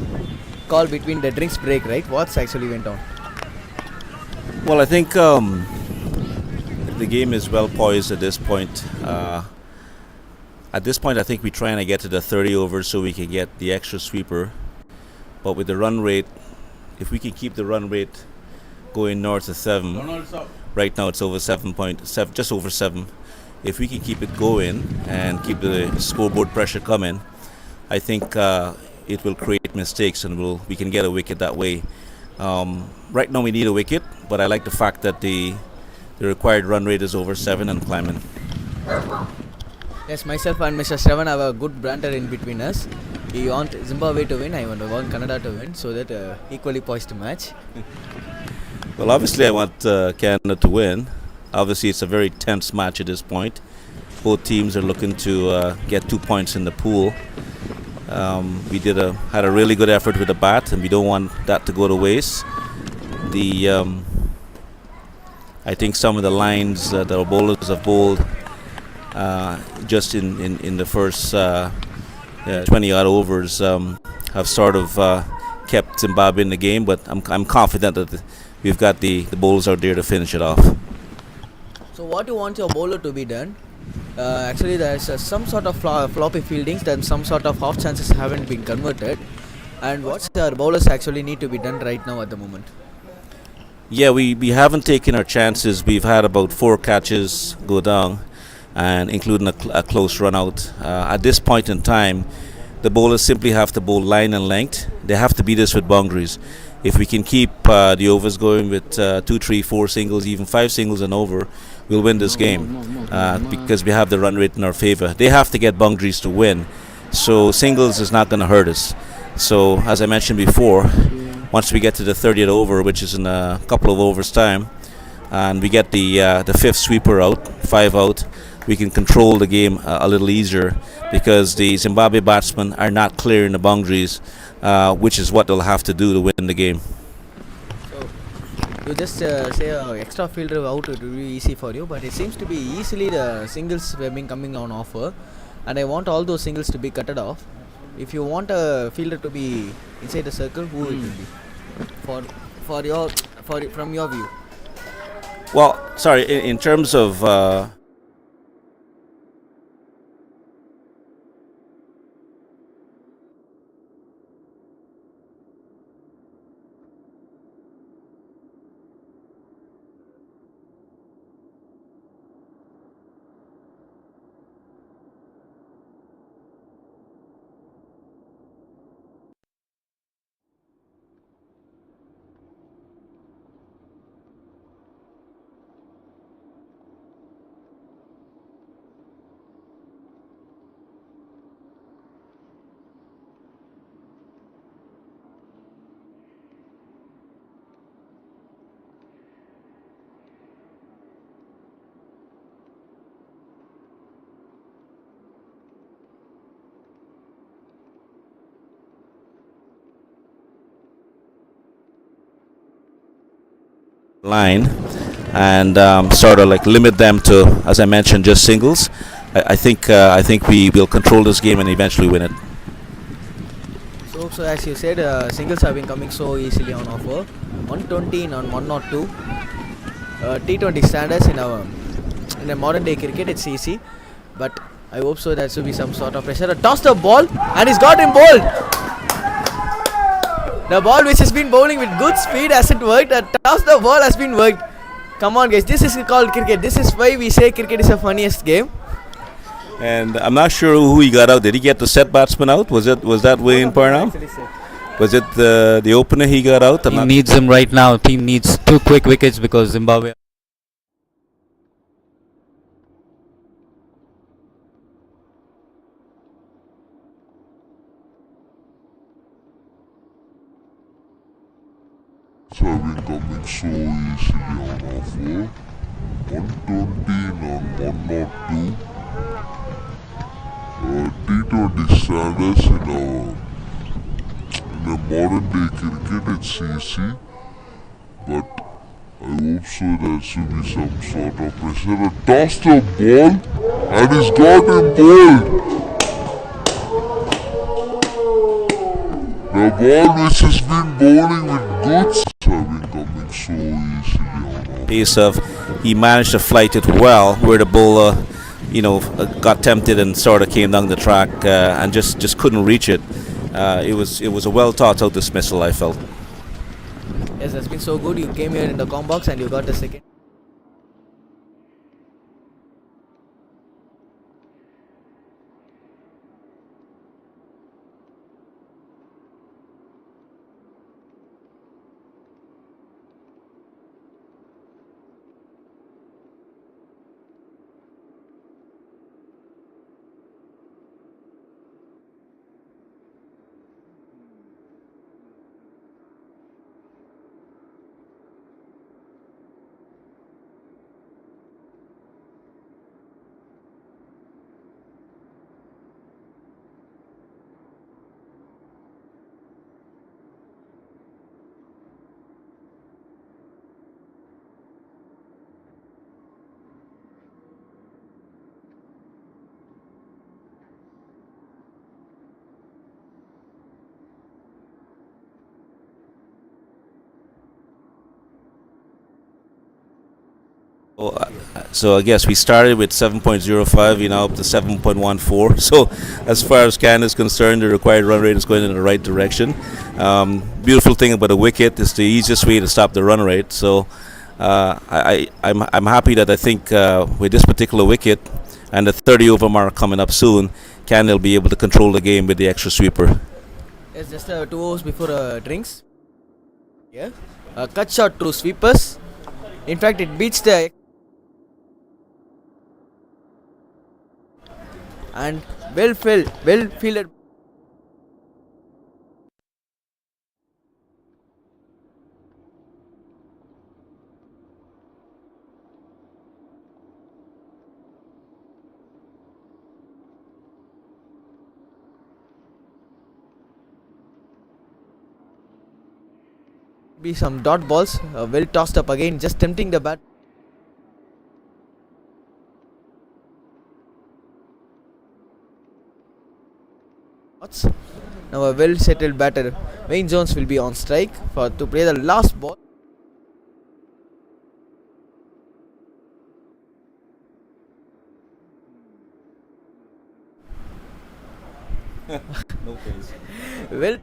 call between the drinks break, right? What's actually went on? Well, I think the game is well poised at this point. At this point, I think we're trying to get to the 30 overs so we can get the extra sweeper. But with the run rate, if we can keep the run rate going north of 7, right now it's over 7.7, just over 7. If we can keep it going and keep the scoreboard pressure coming, I think it will create mistakes and we can get a wicket that way. Right now we need a wicket, but I like the fact that the required run rate is over 7 and climbing. Yes, myself and Mr. Shravan have a good banter in between us. We want Zimbabwe to win, I want Canada to win, so that equally poised match. Well, obviously I want Canada to win. Obviously it's a very tense match at this point. Both teams are looking to get 2 points in the pool. We had a really good effort with the bat, and we don't want that to go to waste. I think some of the lines that our bowlers have bowled just in the first 20 odd overs have sort of kept Zimbabwe in the game, but I'm confident that we've got the bowlers out there to finish it off. So what do you want your bowler to be done? Actually there's some sort of floppy fieldings, then some sort of half chances haven't been converted, and what's our bowlers actually need to be done right now at the moment? Yeah, we haven't taken our chances. We've had about 4 catches go down, and including a close run out. At this point in time, the bowlers simply have to bowl line and length. They have to beat us with boundaries. If we can keep the overs going with 2, 3, 4 singles, even 5 singles and over, we'll win this game because we have the run rate in our favor. They have to get boundaries to win, so singles is not going to hurt us. So as I mentioned before, once we get to the 30th over, which is in a couple of overs time, and we get the fifth sweeper out, 5 out, we can control the game a little easier because the Zimbabwe batsmen are not clearing the boundaries, which is what they'll have to do to win the game. You just say extra fielder out, it will be easy for you, but it seems to be easily the singles have been coming on offer, and I want all those singles to be cutted off. If you want a fielder to be inside the circle, who it will be from your view? Well, sorry, in terms of line and sort of like limit them to, as I mentioned, just singles, I think we will control this game and eventually win it. So as you said, singles have been coming so easily on offer. 120 on 102. T20 standards in a modern day cricket, it's easy, but I hope so there should be some sort of pressure. A tossed the ball and he's got him bowled. The ball which has been bowling with good speed hasn't worked. The toss the ball has been worked. Come on guys, this is called cricket. This is why we say cricket is the funniest game. And I'm not sure who he got out. Did he get the set batsman out? Was that Wayne Parnam? Was it the opener he got out? Team needs him right now. Team needs 2 quick wickets because Zimbabwe. Have been coming so easily on offer. 120 on 102. T20 standards in a modern day cricket, it's easy, but I hope so there should be some sort of pressure. A tossed the ball and he's got him bowled. The ball which has been bowling with goods have been coming so easily on. Pace of he managed to flight it well, where the bowler, got tempted and sort of came down the track and just couldn't reach it. It was a well thought out dismissal, I felt. Yes, that's been so good. You came here in the com box and you got the second. So I guess we started with 7.05, we're now up to 7.14. So as far as Canada is concerned, the required run rate is going in the right direction. Beautiful thing about a wicket is the easiest way to stop the run rate. So I'm happy that I think with this particular wicket and the 30 over mark coming up soon, Canada will be able to control the game with the extra sweeper. It's just 2 hours before drinks. Yeah. Cut shot through sweepers. In fact, it beats the and well fielded. Be some dot balls, well tossed up again, just tempting the bat. Now a well settled batter, Wayne Jones, will be on strike for to play the last ball. No face. Well.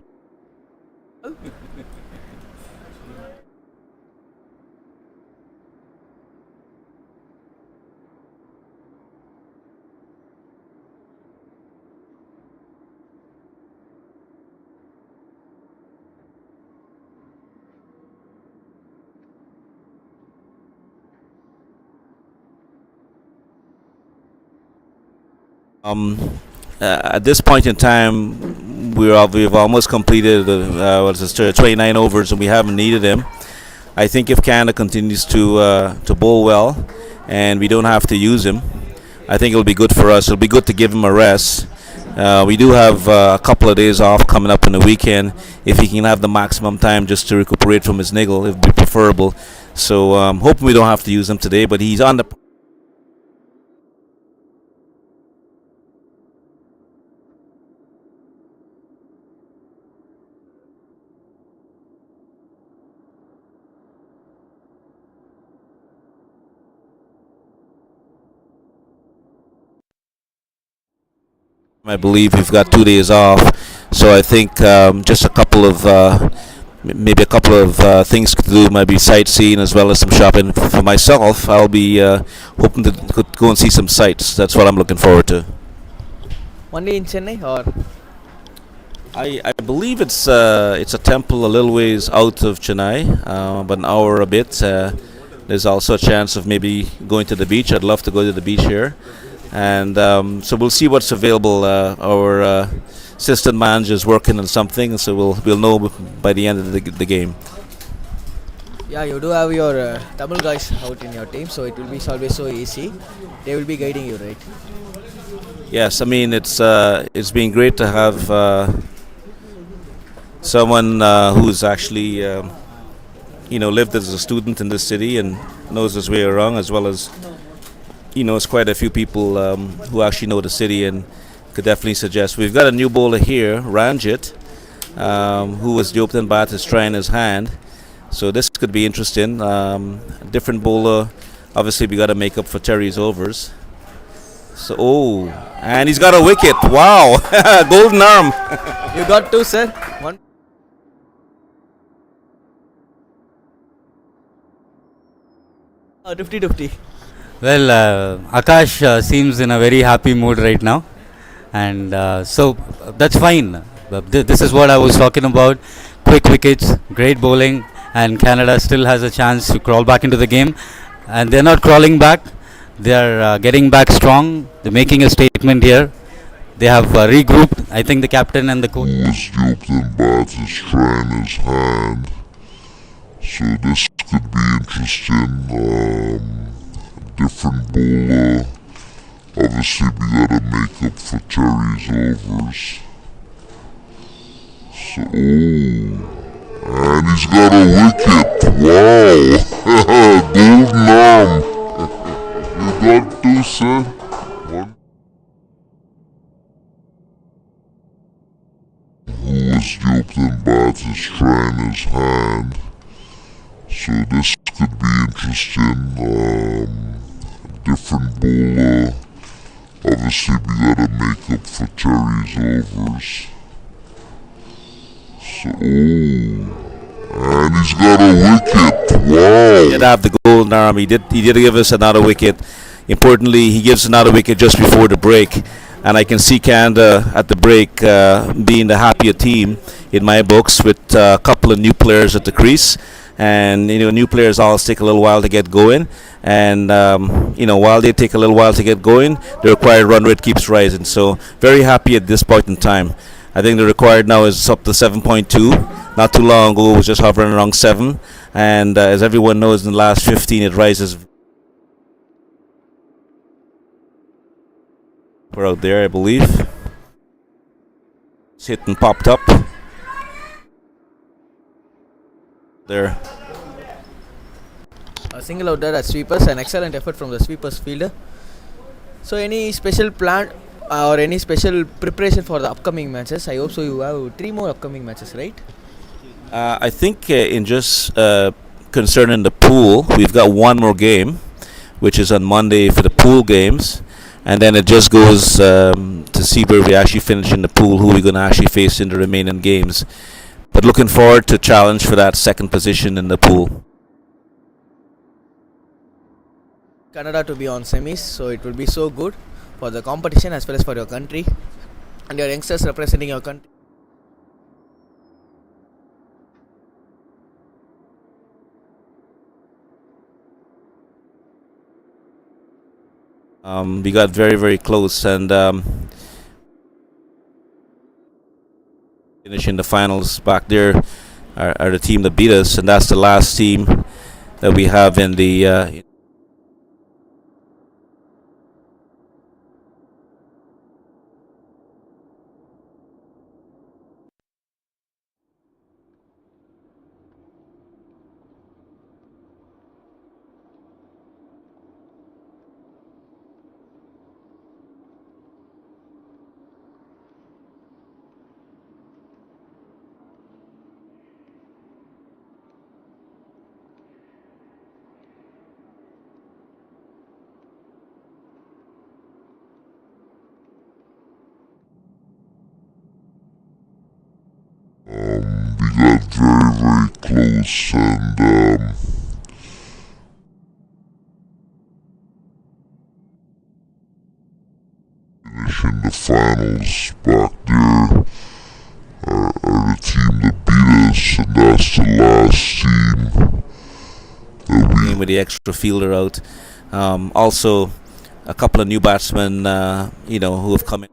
At this point in time, we've almost completed 29 overs, and we haven't needed him. I think if Canada continues to bowl well, and we don't have to use him, I think it'll be good for us. It'll be good to give him a rest. We do have a couple of days off coming up in the weekend. If he can have the maximum time just to recuperate from his niggle, it would be preferable. So hoping we don't have to use him today, but he's on the. I believe we've got 2 days off, so I think just a couple of maybe a couple of things to do, maybe sightseeing as well as some shopping. For myself, I'll be hoping to go and see some sights. That's what I'm looking forward to. One day in Chennai, or I believe it's a temple a little ways out of Chennai, but an hour a bit. There's also a chance of maybe going to the beach. I'd love to go to the beach here. And so we'll see what's available. Our assistant manager is working on something, so we'll know by the end of the game. yeah, you do have your Tamil guys out in your team, so it will be always so easy. They will be guiding you, right? Yes, I mean it's been great to have someone who's actually lived as a student in this city and knows his way around, as well as knows quite a few people who actually know the city and could definitely suggest. We've got a new bowler here, Ranjit, who was the opening bat, is trying his hand. So this could be interesting. Different bowler. Obviously, we got to make up for Terry's overs. So, and he's got a wicket. Wow, golden arm. You got two, sir. One. 50-50. Well, Akash seems in a very happy mood right now, and so that's fine. This is what I was talking about. Quick wickets, great bowling, and Canada still has a chance to crawl back into the game. And they're not crawling back, they're getting back strong. They're making a statement here. They have regrouped. I think the captain and the coach. Was the opening bat is trying his hand, so this could be interesting. Different bowler. Obviously, we gotta make up for Terry's overs. So, and he's got a wicket. Wow, golden arm. You got two, sir. One. Who was the opening bat is trying his hand. So this could be interesting. Different bowler. Obviously, we gotta make up for Terry's overs. So, and he's got a wicket. Wow! He did have the golden arm. He did give us another wicket. Importantly, he gives another wicket just before the break, and I can see Canada at the break being the happier team in my books, with a couple of new players at the crease. And new players always take a little while to get going, and while they take a little while to get going, the required run rate keeps rising. So very happy at this point in time. I think the required now is up to 7.2. Not too long ago it was just hovering around 7, and as everyone knows, in the last 15 it rises. We're out there, I believe. It's hit and popped up there. A single out there at sweepers, an excellent effort from the sweepers fielder. So any special plan or any special preparation for the upcoming matches? I hope so. You have 3 more upcoming matches, right? I think in just concerning the pool, we've got one more game, which is on Monday for the pool games, and then it just goes to see where we actually finish in the pool, who we're going to actually face in the remaining games. But looking forward to challenge for that second position in the pool. Canada to be on semis, so it will be so good for the competition as well as for your country and your youngsters representing your country. We got very, very close, and finishing the finals back there are the team that beat us, and that's the last team that we have in the we got very, very close, and finishing the finals back there are the team that beat us, and that's the last team that we with the extra fielder out. Also, a couple of new batsmen, who have come in.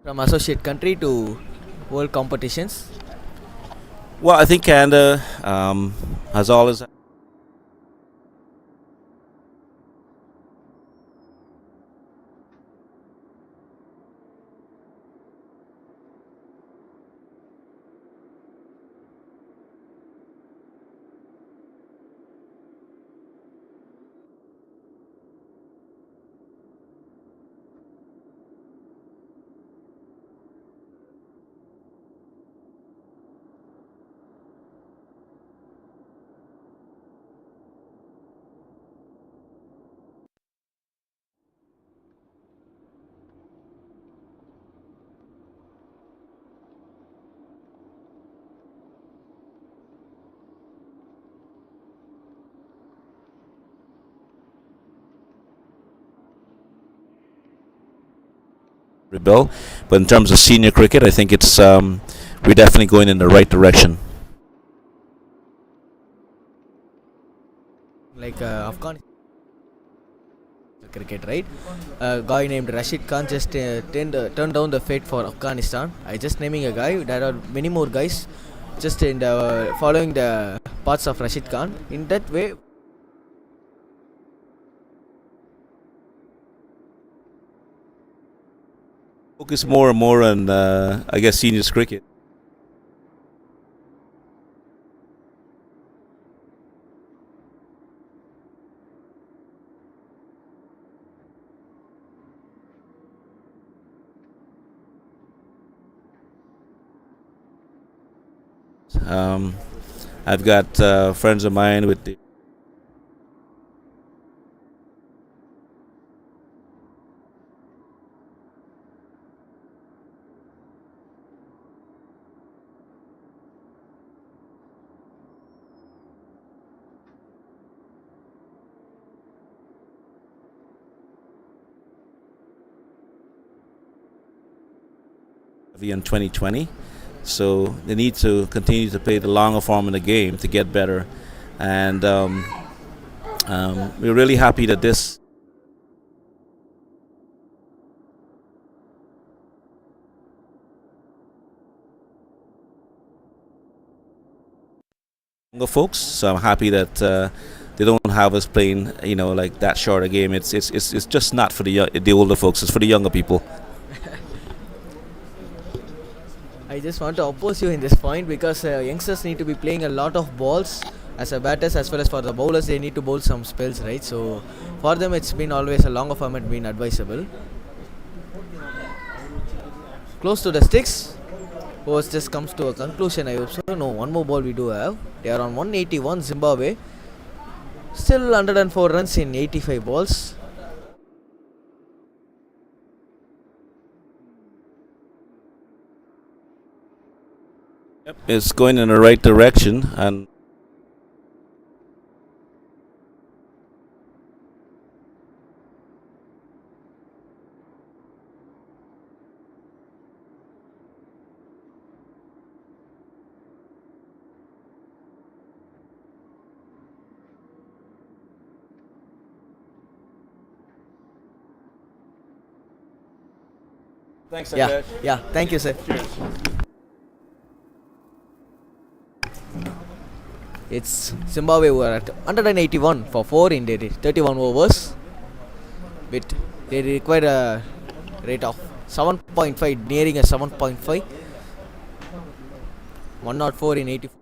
from associate country to world competitions? Well, I think Canada has always rebel. But in terms of senior cricket, I think it's we're definitely going in the right direction. Like Afghanistan cricket, right? A guy named Rashid Khan just turned down the fate for Afghanistan. I just naming a guy. There are many more guys just in the following the paths of Rashid Khan. In that way, Focus more and more on, I guess, seniors cricket. Um, I've got friends of mine with the in 2020. So they need to continue to play the longer form in the game to get better. And we're really happy that this younger folks. So I'm happy that they don't have us playing, like that short a game. It's just not for the older folks. It's for the younger people. I just want to oppose you in this point because youngsters need to be playing a lot of balls as a batters as well as for the bowlers. They need to bowl some spells, right? So for them, it's been always a longer format been advisable. Close to the sticks. Was just comes to a conclusion. I hope so. No, one more ball we do have. They are on 181. Zimbabwe still 104 runs in 85 balls. Yep, it's going in the right direction, and thanks. Yeah. Thank you, sir. It's Zimbabwe were at 181 for 4 in their 31 overs. But they require a rate of 7.5, nearing a 7.5. 104 in 84.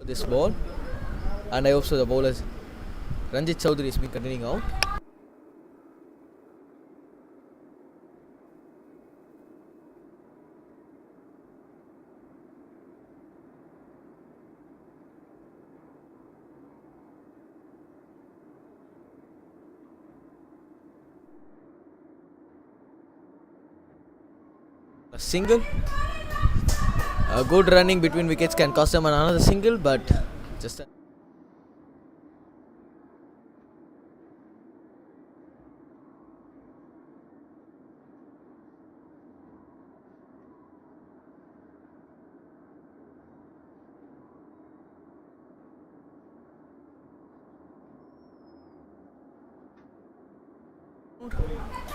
this ball, and I hope so the bowlers Ranjit Chowdhury has been continuing out. A single. A good running between wickets can cost them another single, but just a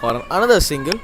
or another single.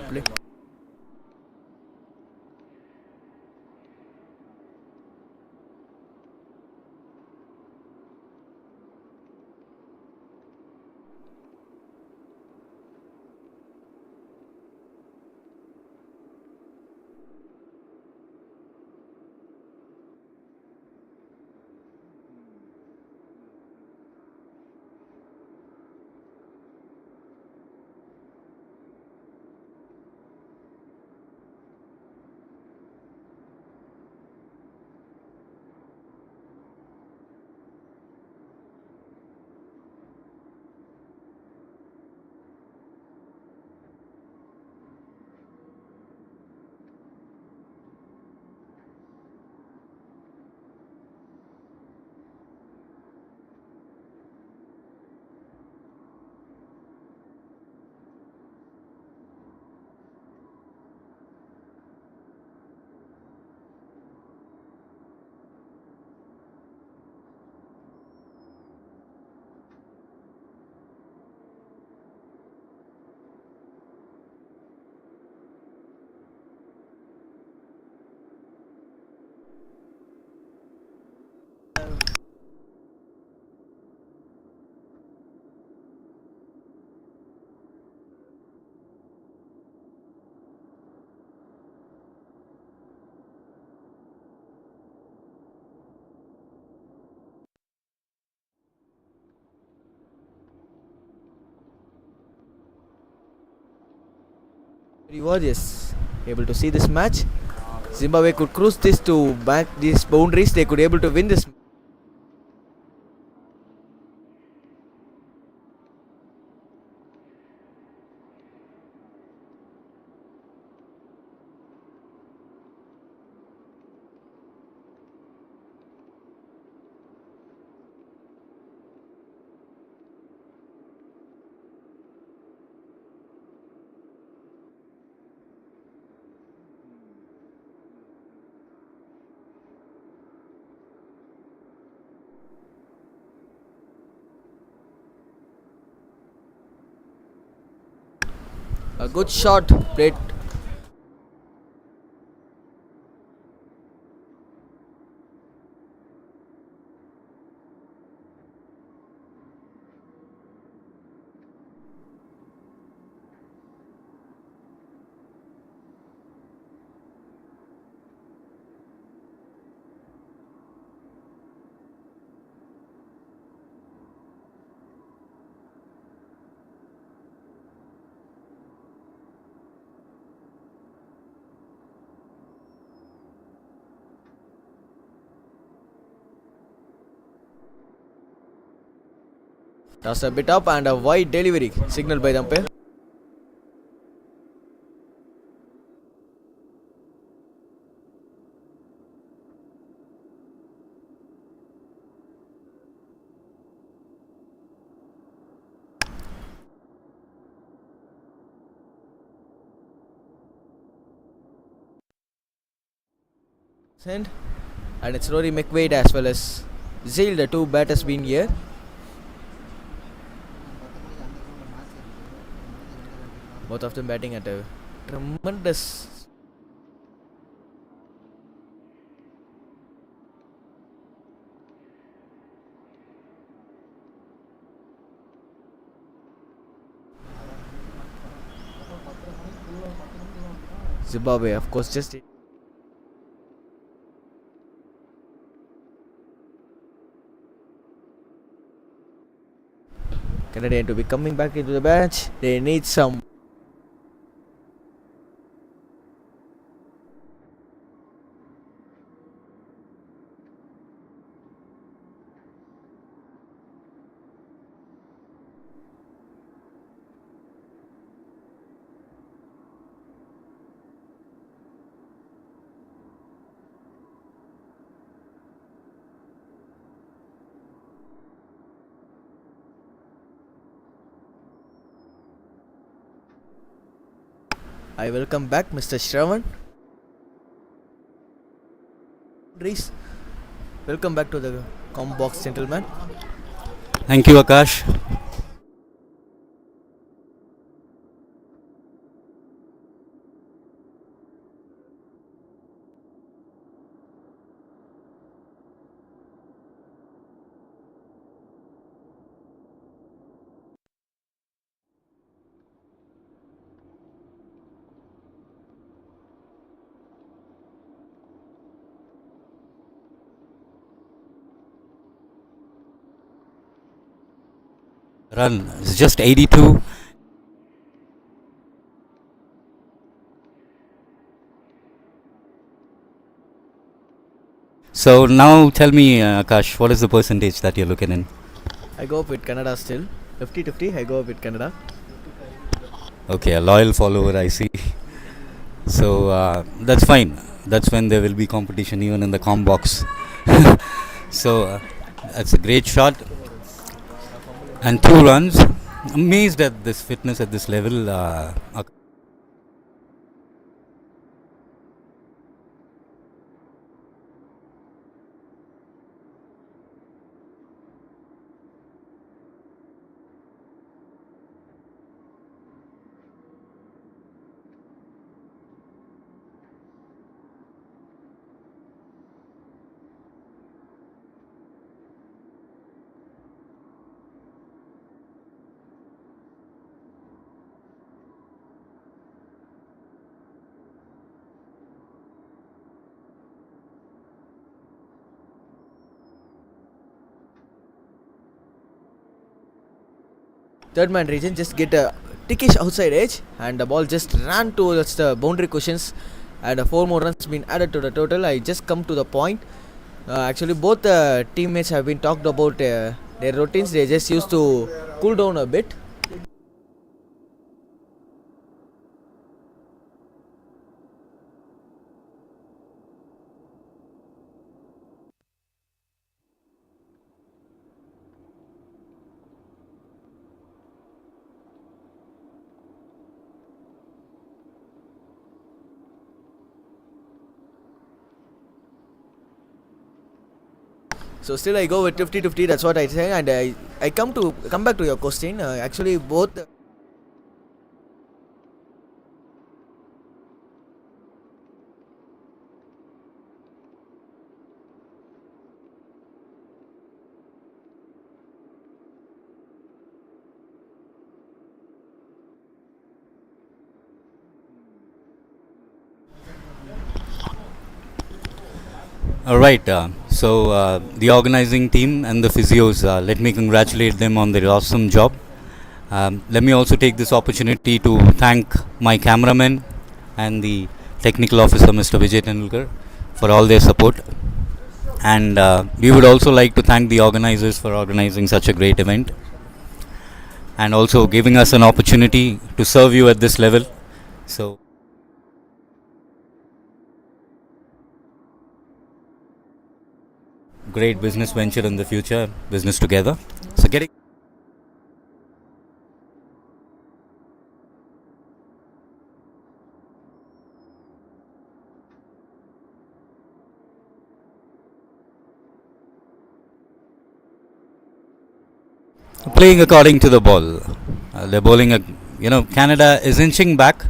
Play. We were just able to see this match. Zimbabwe could cruise this to back these boundaries. They could able to win this. A good shot played. Toss a bit up and a wide delivery signaled by the umpire. And it's Rory McQuaid as well as Zale, the two batters been here. Both of them batting at a tremendous. Zimbabwe, of course, just Canadian to be coming back into the match. They need some. I welcome back Mr. Shravan. Reese, welcome back to the com box, gentlemen. Thank you, Akash. Run is just 82. So now tell me, Akash, what is the percentage that you're looking in? I go up with Canada still. 50-50, I go up with Canada. Okay, a loyal follower, I see. So that's fine. That's when there will be competition even in the com box. So that's a great shot. And 2 runs. Amazed at this fitness at this level. Third man region just get a tickish outside edge and the ball just ran towards the boundary cushions and 4 more runs been added to the total. I just come to the point. Actually both the teammates have been talked about their routines. They just used to cool down a bit. So still I go with 50-50, that's what I say, and I come back to your question. Actually both Alright, so the organizing team and the physios, let me congratulate them on their awesome job. Let me also take this opportunity to thank my cameraman and the technical officer, Mr. Vijay Tendulkar, for all their support. And we would also like to thank the organizers for organizing such a great event and also giving us an opportunity to serve you at this level. So great business venture in the future, business together. So getting playing according to the ball. They're bowling Canada is inching back.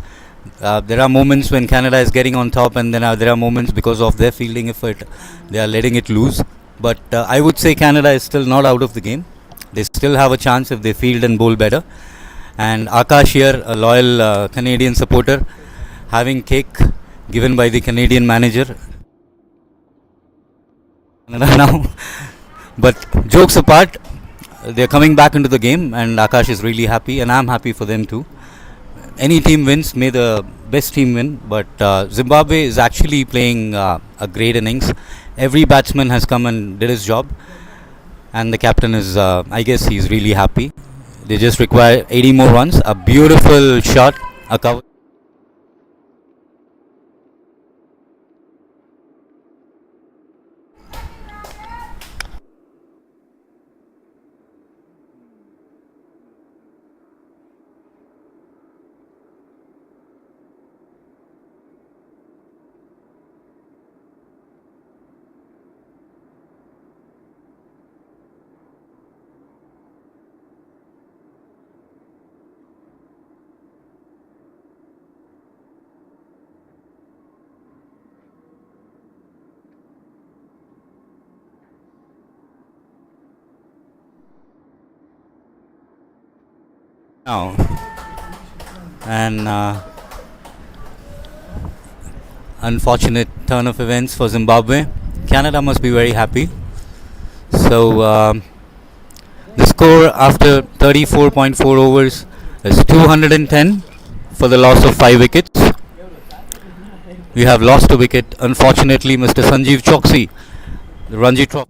There are moments when Canada is getting on top, and then there are moments because of their fielding effort, they are letting it loose. But I would say Canada is still not out of the game. They still have a chance if they field and bowl better. And Akash here, a loyal Canadian supporter, having cake given by the Canadian manager. Now, but jokes apart, they're coming back into the game, and Akash is really happy, and I'm happy for them too. Any team wins, may the best team win. But Zimbabwe is actually playing a great innings. Every batsman has come and did his job, and the captain is, I guess, he's really happy. They just require 80 more runs. A beautiful shot, a cover. Now, and unfortunate turn of events for Zimbabwe. Canada must be very happy. So the score after 34.4 overs is 210 for the loss of 5 wickets. We have lost a wicket, unfortunately, Mr. Sanjeev Choksi, the Ranji Trophy.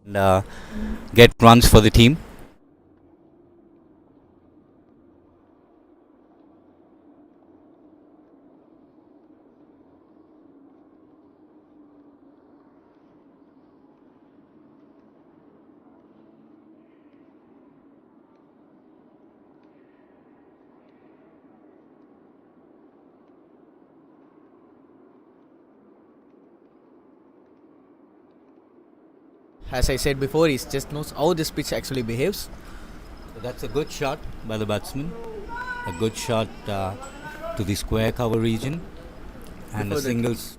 And get runs for the team. As I said before, he just knows how this pitch actually behaves. So that's a good shot by the batsman. A good shot to the square cover region, and Before a that- singles.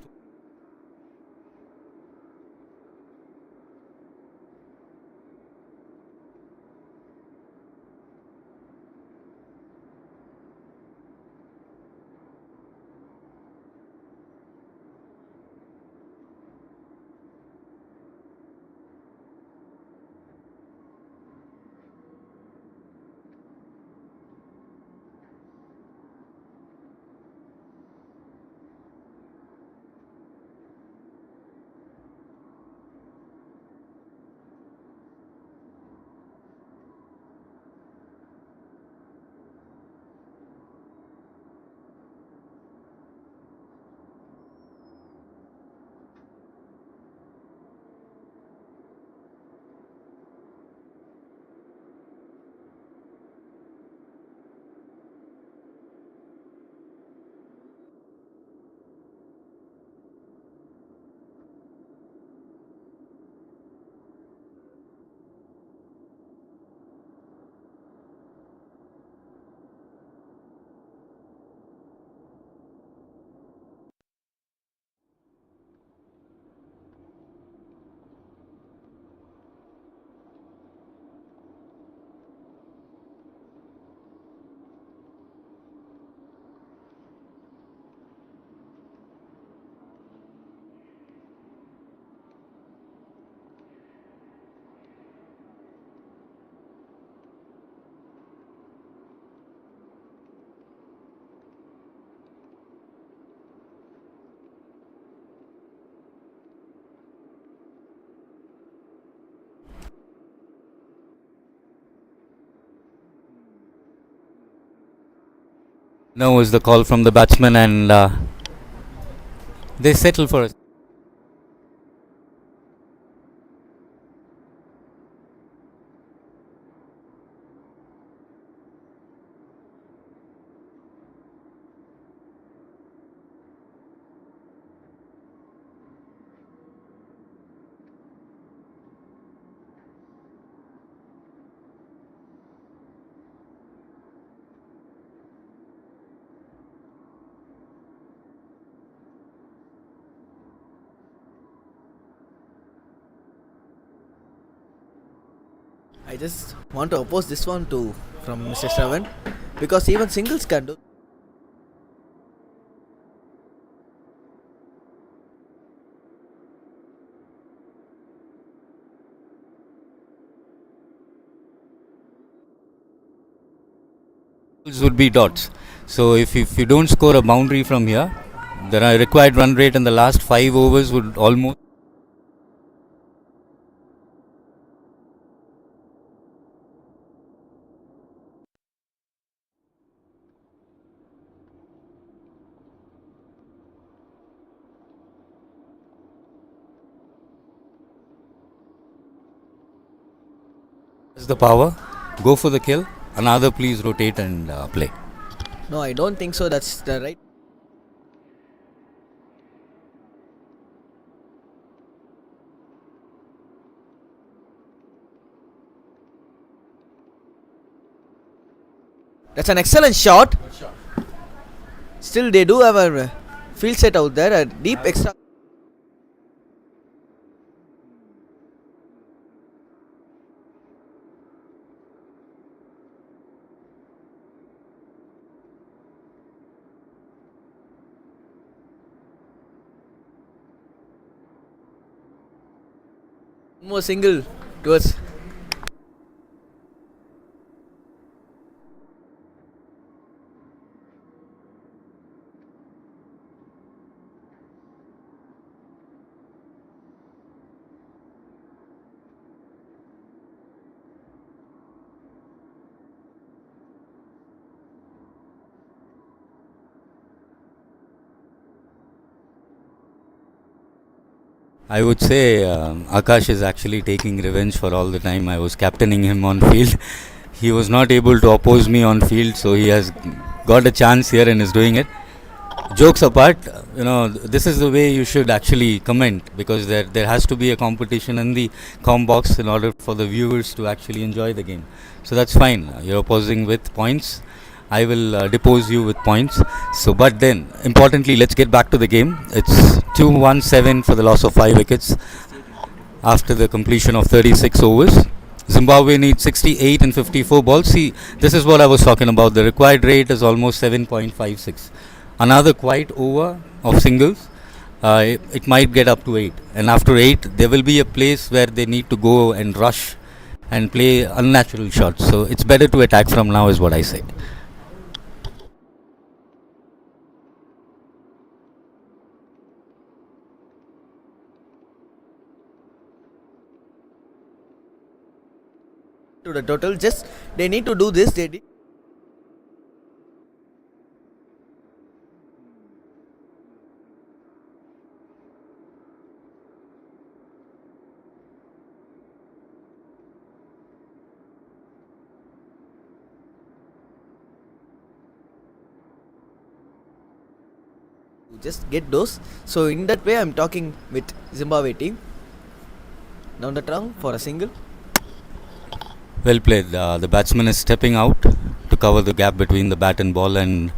No was the call from the batsman, and they settle for it. I just want to oppose this one too from Mr. Shravan, because even singles can do. Would be dots. So if you don't score a boundary from here, the required run rate in the last 5 overs would almost. Is the power, go for the kill. Another, please rotate and play. No, I don't think so. That's the right. That's an excellent shot. Still, they do have a field set out there, a deep extra. More single towards. I would say Akash is actually taking revenge for all the time I was captaining him on field. He was not able to oppose me on field, so he has got a chance here and is doing it. Jokes apart, this is the way you should actually comment, because there has to be a competition in the com box in order for the viewers to actually enjoy the game. So that's fine. You're opposing with points. I will depose you with points. So, but then, importantly, let's get back to the game. It's 2-1-7 for the loss of 5 wickets after the completion of 36 overs. Zimbabwe needs 68 and 54 balls. See, this is what I was talking about. The required rate is almost 7.56. Another quiet over of singles, it might get up to 8. And after 8, there will be a place where they need to go and rush and play unnatural shots. So, it's better to attack from now, is what I say. To the total, just they need to do this. They did. Just get those. So in that way, I'm talking with Zimbabwe team. Down the trunk for a single. Well played. The batsman is stepping out to cover the gap between the bat and ball, and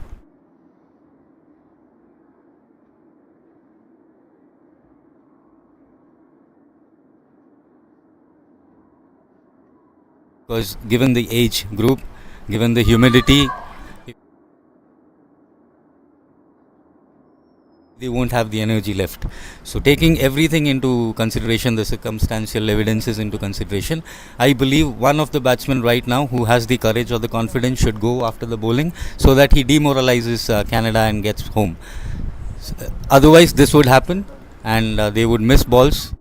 because given the age group, given the humidity, they won't have the energy left. So taking everything into consideration, the circumstantial evidences into consideration, I believe one of the batsmen right now who has the courage or the confidence should go after the bowling, so that he demoralizes Canada and gets home. Otherwise this would happen, and they would miss balls.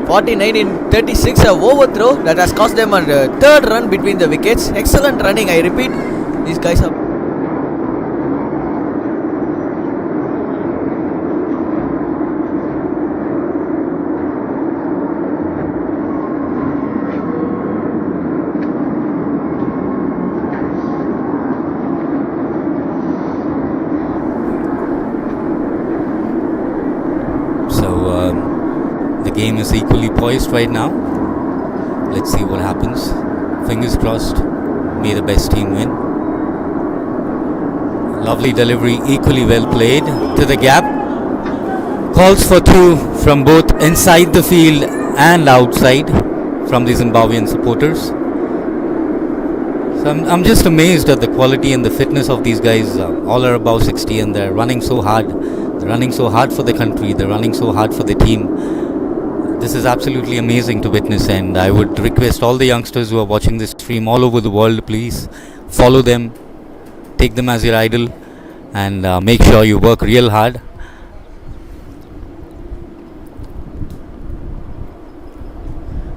49 in 36, a overthrow that has cost them a third run between the wickets. Excellent running, I repeat. These guys are... The game is equally poised right now. Let's see what happens. Fingers crossed. May the best team win. Lovely delivery, equally well played to the gap. Calls for two from both inside the field and outside from the Zimbabwean supporters. So I'm just amazed at the quality and the fitness of these guys. All are above 60 and they're running so hard. They're running so hard for the country. They're running so hard for the team. This is absolutely amazing to witness, and I would request all the youngsters who are watching this stream all over the world, please follow them, take them as your idol, and make sure you work real hard.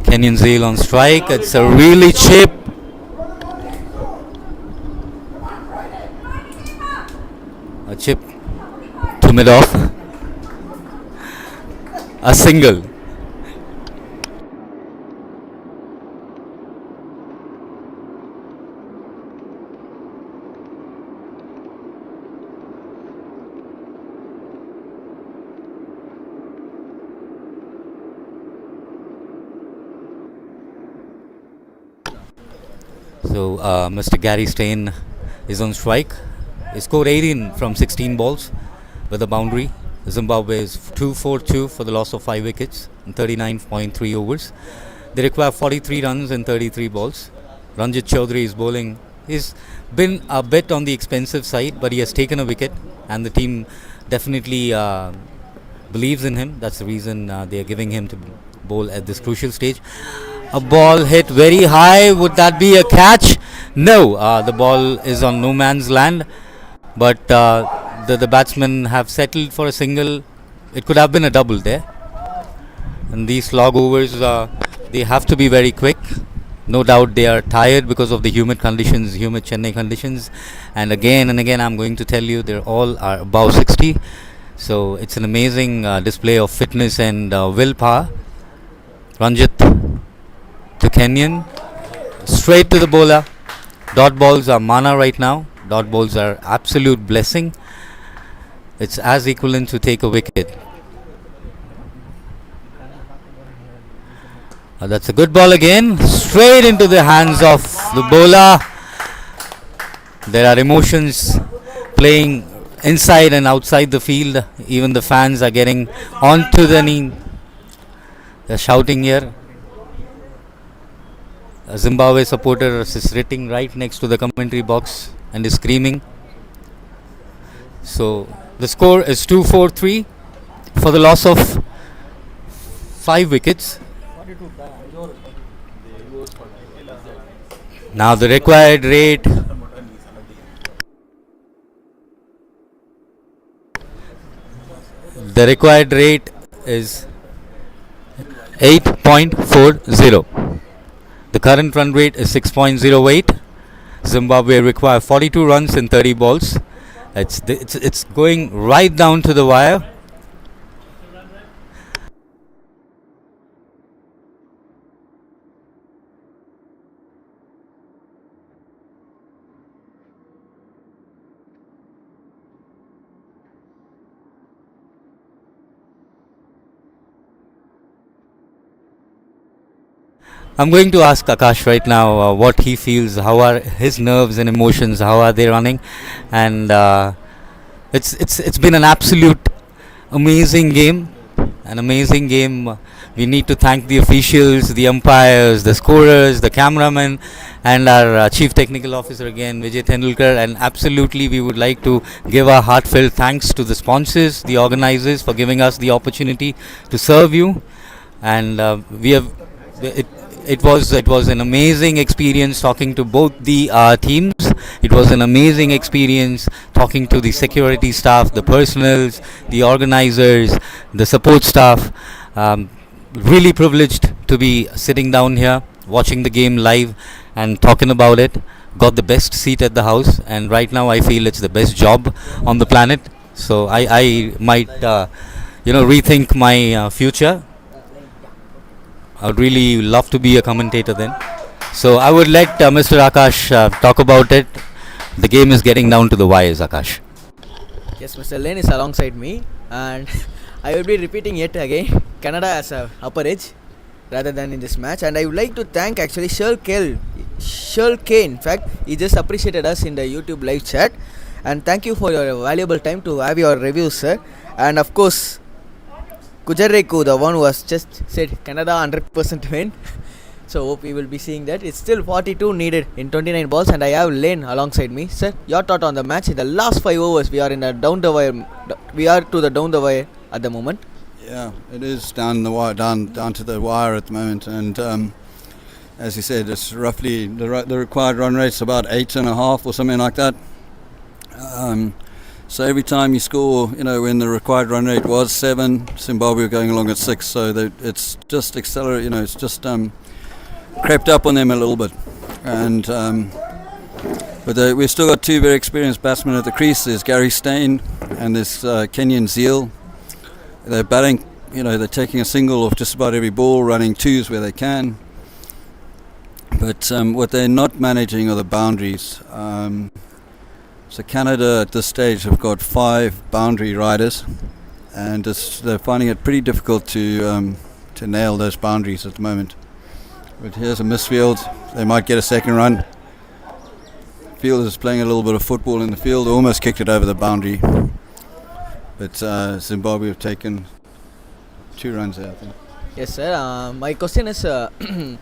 Kenyan Zale on strike. It's a really chip. A chip to mid off. A single. So Mr. Gary Stein is on strike. He scored 18 from 16 balls with a boundary. Zimbabwe is 2-4-2 for the loss of 5 wickets in 39.3 overs. They require 43 runs in 33 balls. Ranjit Chaudhary is bowling. He's been a bit on the expensive side, but he has taken a wicket, and the team definitely believes in him. That's the reason they are giving him to bowl at this crucial stage. A ball hit very high. Would that be a catch? No, the ball is on no man's land, but the batsmen have settled for a single. It could have been a double there. And these slog overs, they have to be very quick. No doubt they are tired because of the humid conditions, humid Chennai conditions. And again I'm going to tell you, they all are above 60. So it's an amazing display of fitness and willpower. Ranjit to Kenyan, straight to the bowler. Dot balls are mana right now. Dot balls are absolute blessing. It's as equivalent to take a wicket. That's a good ball again, straight into the hands of the bowler. There are emotions playing inside and outside the field. Even the fans are getting onto the knee. They're shouting here. A Zimbabwe supporter is sitting right next to the commentary box and is screaming. So the score is 2-4-3 for the loss of 5 wickets. Now the required rate is 8.40. The current run rate is 6.08. Zimbabwe require 42 runs in 30 balls. It's going right down to the wire. I'm going to ask Akash right now what he feels, how are his nerves and emotions, how are they running, and it's been an absolute amazing game, We need to thank the officials, the umpires, the scorers, the cameramen, and our Chief Technical Officer again, Vijay Tendulkar, and absolutely we would like to give our heartfelt thanks to the sponsors, the organizers for giving us the opportunity to serve you, and It was an amazing experience talking to both the teams. It was an amazing experience talking to the security staff, the personals, the organizers, the support staff. really privileged to be sitting down here, watching the game live, and talking about it. Got the best seat at the house, and right now I feel it's the best job on the planet. So I might, rethink my future. I would really love to be a commentator then. So I would let Mr. Akash talk about it. The game is getting down to the wires, Akash. Yes, Mr. Lane is alongside me, and I will be repeating yet again. Canada has a upper edge rather than in this match, and I would like to thank actually Shirl K. In fact, he just appreciated us in the YouTube live chat, and thank you for your valuable time to have your reviews, sir. And of course, Kujareku, the one who has just said Canada 100% win. So hope we will be seeing that. It's still 42 needed in 29 balls, and I have Lane alongside me. Sir, your thought on the match? In the last 5 overs, we are in a down the wire. We are to the down the wire at the moment. Yeah, it is down the wire, down to the wire at the moment, and as you said, it's roughly the required run rate's about 8.5 or something like that. So every time you score, when the required run rate was 7, Zimbabwe were going along at 6. So it's just accelerated. It's just crept up on them a little bit, and but we've still got 2 very experienced batsmen at the crease. There's Gary Steyn and there's Kenyan Zeal. They're batting, they're taking a single off just about every ball, running 2s where they can. But what they're not managing are the boundaries. So Canada at this stage have got 5 boundary riders, and they're finding it pretty difficult to nail those boundaries at the moment. But here's a misfield. They might get a second run. Field is playing a little bit of football in the field. Almost kicked it over the boundary. But Zimbabwe have taken 2 runs out. I think. Yes, sir. My question is, I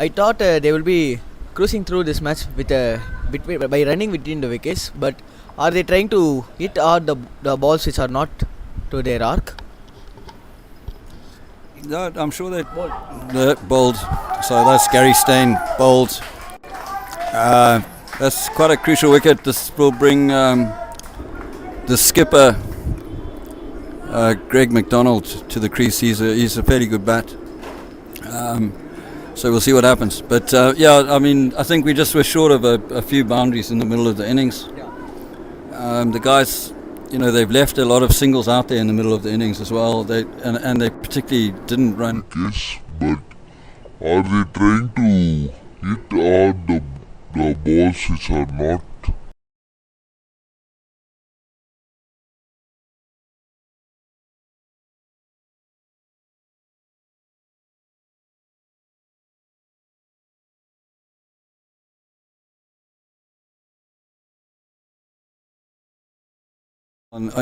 thought they will be cruising through this match with by running between the wickets. But are they trying to hit all the balls which are not to their arc? No, I'm sure they're bowled. So that's Gary Steyn bowled. That's quite a crucial wicket. This will bring the skipper Greg McDonald to the crease. He's a fairly good bat. So we'll see what happens. But I think we just were short of a few boundaries in the middle of the innings. The guys, they've left a lot of singles out there in the middle of the innings as well. They particularly didn't run. Yes, but are they trying to hit all the balls which are not?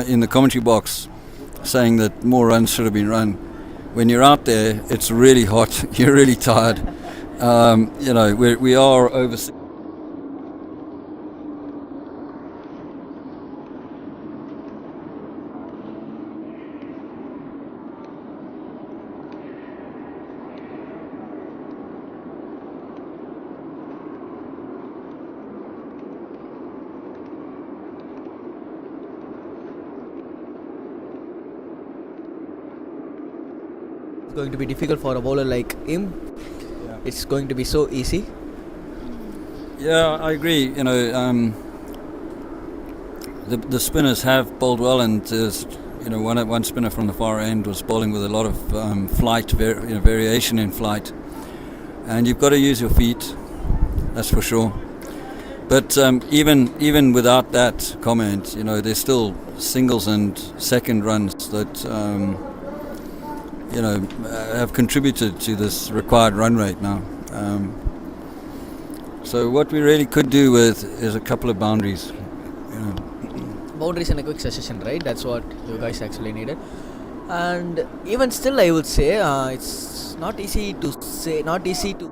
In the commentary box, saying that more runs should have been run. When you're out there, it's really hot. You're really tired. We are over. It's going to be difficult for a bowler like him. Yeah. It's going to be so easy. Yeah, I agree. The spinners have bowled well, and there's one spinner from the far end was bowling with a lot of flight, variation in flight, and you've got to use your feet. That's for sure. But even without that comment, there's still singles and second runs that have contributed to this required run rate now. So what we really could do with is a couple of boundaries. Boundaries in a quick succession, right? That's what you guys actually needed. And even still, I would say it's not easy to.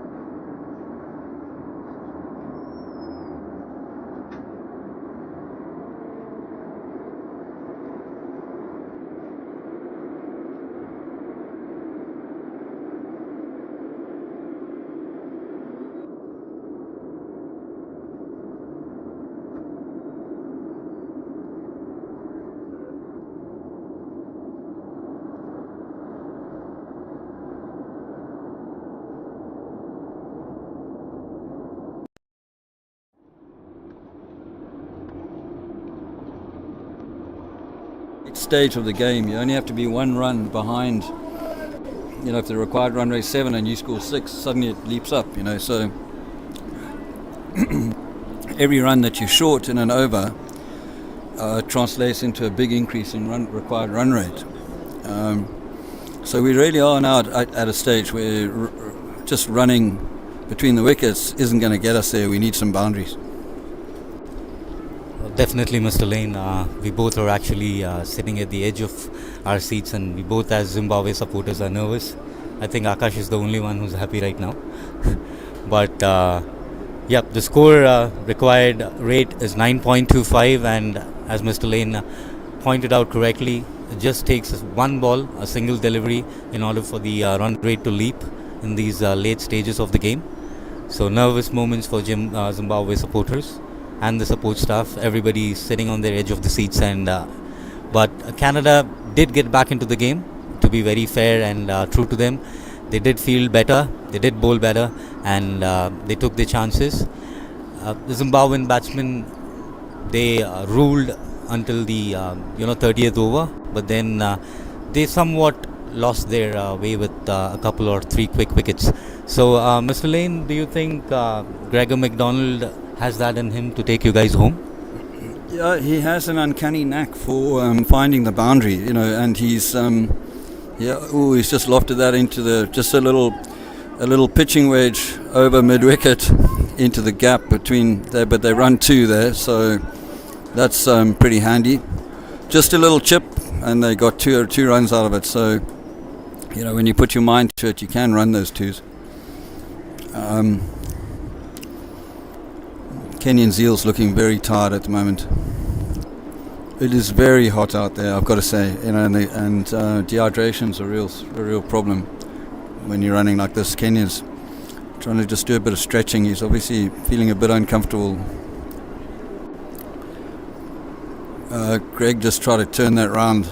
stage of the game. You only have to be one run behind. You know, if the required run rate is 7 and you score 6, suddenly it leaps up. You know, so every run that you're short in an over translates into a big increase in required run rate. So we really are now at a stage where just running between the wickets isn't going to get us there. We need some boundaries. Definitely, Mr. Lane. We both are actually sitting at the edge of our seats, and we both, as Zimbabwe supporters, are nervous. I think Akash is the only one who's happy right now. But the score required rate is 9.25, and as Mr. Lane pointed out correctly, it just takes one ball, a single delivery, in order for the run rate to leap in these late stages of the game. So nervous moments for Zimbabwe supporters and the support staff. Everybody sitting on their edge of the seats, and but Canada did get back into the game. To be very fair and true to them, they did feel better, they did bowl better, and they took their chances. The Zimbabwean batsmen, they ruled until the 30th over, but then they somewhat lost their way with a couple or 3 quick wickets. So Mr. Lane, do you think Gregor McDonald has that in him to take you guys home? Yeah, he has an uncanny knack for finding the boundary, you know, and he's he's just lofted that into a little pitching wedge over mid wicket into the gap between there, but they run 2 there, so that's pretty handy. Just a little chip, and they got two runs out of it. So, you know, when you put your mind to it, you can run those 2s. Kenyan Zeal's looking very tired at the moment. It is very hot out there, I've got to say, you know, and dehydration's a real problem when you're running like this. Kenya's trying to just do a bit of stretching. He's obviously feeling a bit uncomfortable. Greg just tried to turn that round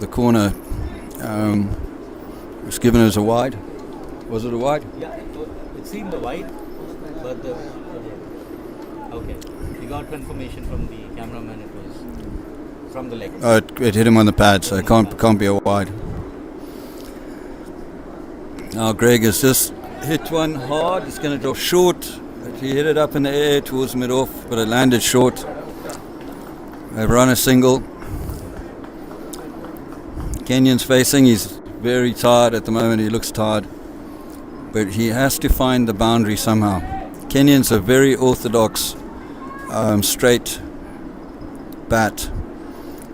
the corner. It's given as a wide. Was it a wide? Yeah, it seemed a wide, but okay. We got confirmation from the cameraman. It was from the leg. Oh, it hit him on the pad, so it can't be a wide. Now Greg has just hit one hard. It's going to drop short. He hit it up in the air towards mid-off, but it landed short. They've run a single. Kenyan's facing. He's very tired at the moment. He looks tired. But he has to find the boundary somehow. Kenyan's a very orthodox, straight bat.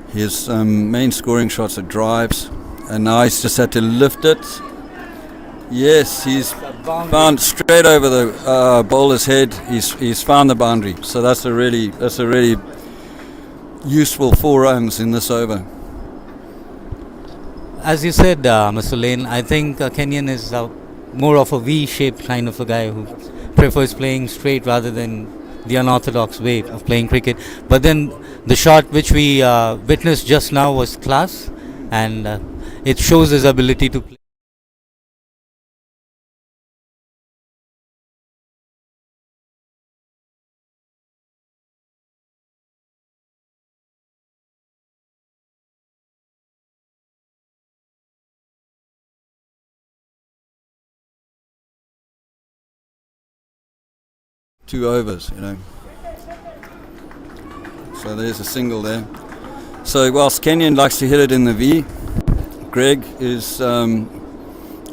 His main scoring shots are drives. And now he's just had to lift it. Yes, he's found straight over the bowler's head. He's found the boundary. So that's a really useful 4 runs in this over. As you said, Mr. Lane, I think Kenyan is more of a V-shaped kind of a guy who prefers playing straight rather than the unorthodox way of playing cricket. But then the shot which we witnessed just now was class, and it shows his ability to play. Two overs, you know. So there's a single there. So whilst Kenyan likes to hit it in the V, Greg is a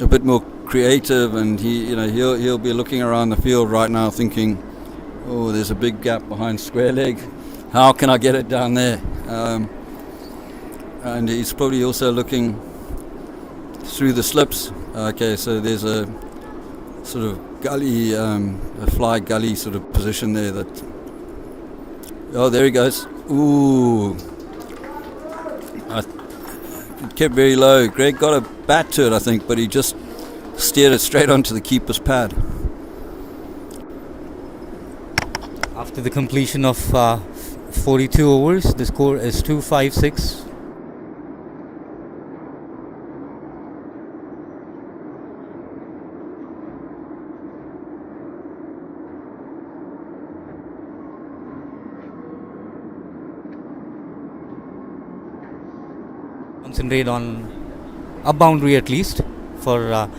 bit more creative, and he'll be looking around the field right now thinking, oh, there's a big gap behind square leg. How can I get it down there? And he's probably also looking through the slips. Okay, so there's a sort of gully, a fly gully sort of position there that... Oh, there he goes. Ooh. It kept very low. Greg got a bat to it, I think, but he just steered it straight onto the keeper's pad. After the completion of 42 overs, the score is 256. concentrate on a boundary at least for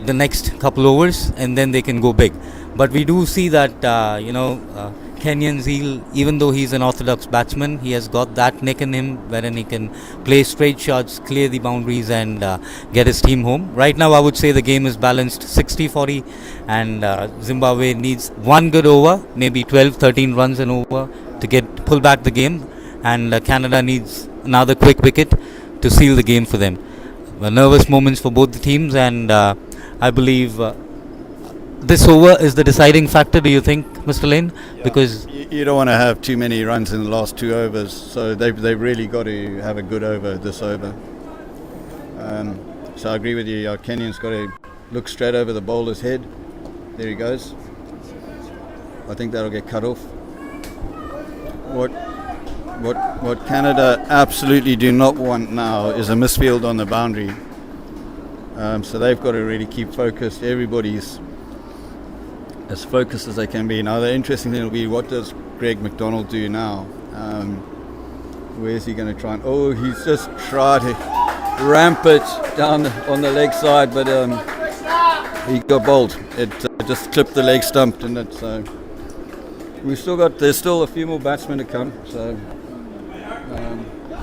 the next couple overs, and then they can go big. But we do see that Kenyan Zeal, even though he's an orthodox batsman, he has got that nick in him wherein he can play straight shots, clear the boundaries, and get his team home. Right now I would say the game is balanced 60-40, and Zimbabwe needs one good over, maybe 12-13 runs an over to pull back the game, and Canada needs another quick wicket to seal the game for them. Nervous moments for both the teams, and I believe this over is the deciding factor, do you think, Mr. Lane? Yeah. Because you don't want to have too many runs in the last 2 overs, so they've really got to have a good over this over. So I agree with you. Our Kenyan's got to look straight over the bowler's head. There he goes. I think that'll get cut off. What Canada absolutely do not want now is a misfield on the boundary. So they've got to really keep focused. Everybody's as focused as they can be. Now the interesting thing will be, what does Greg McDonald do now? Where's he going to try and... Oh, he's just tried to ramp it down on the leg side, but he got bowled. It just clipped the leg stump, and it's... there's still a few more batsmen to come, so...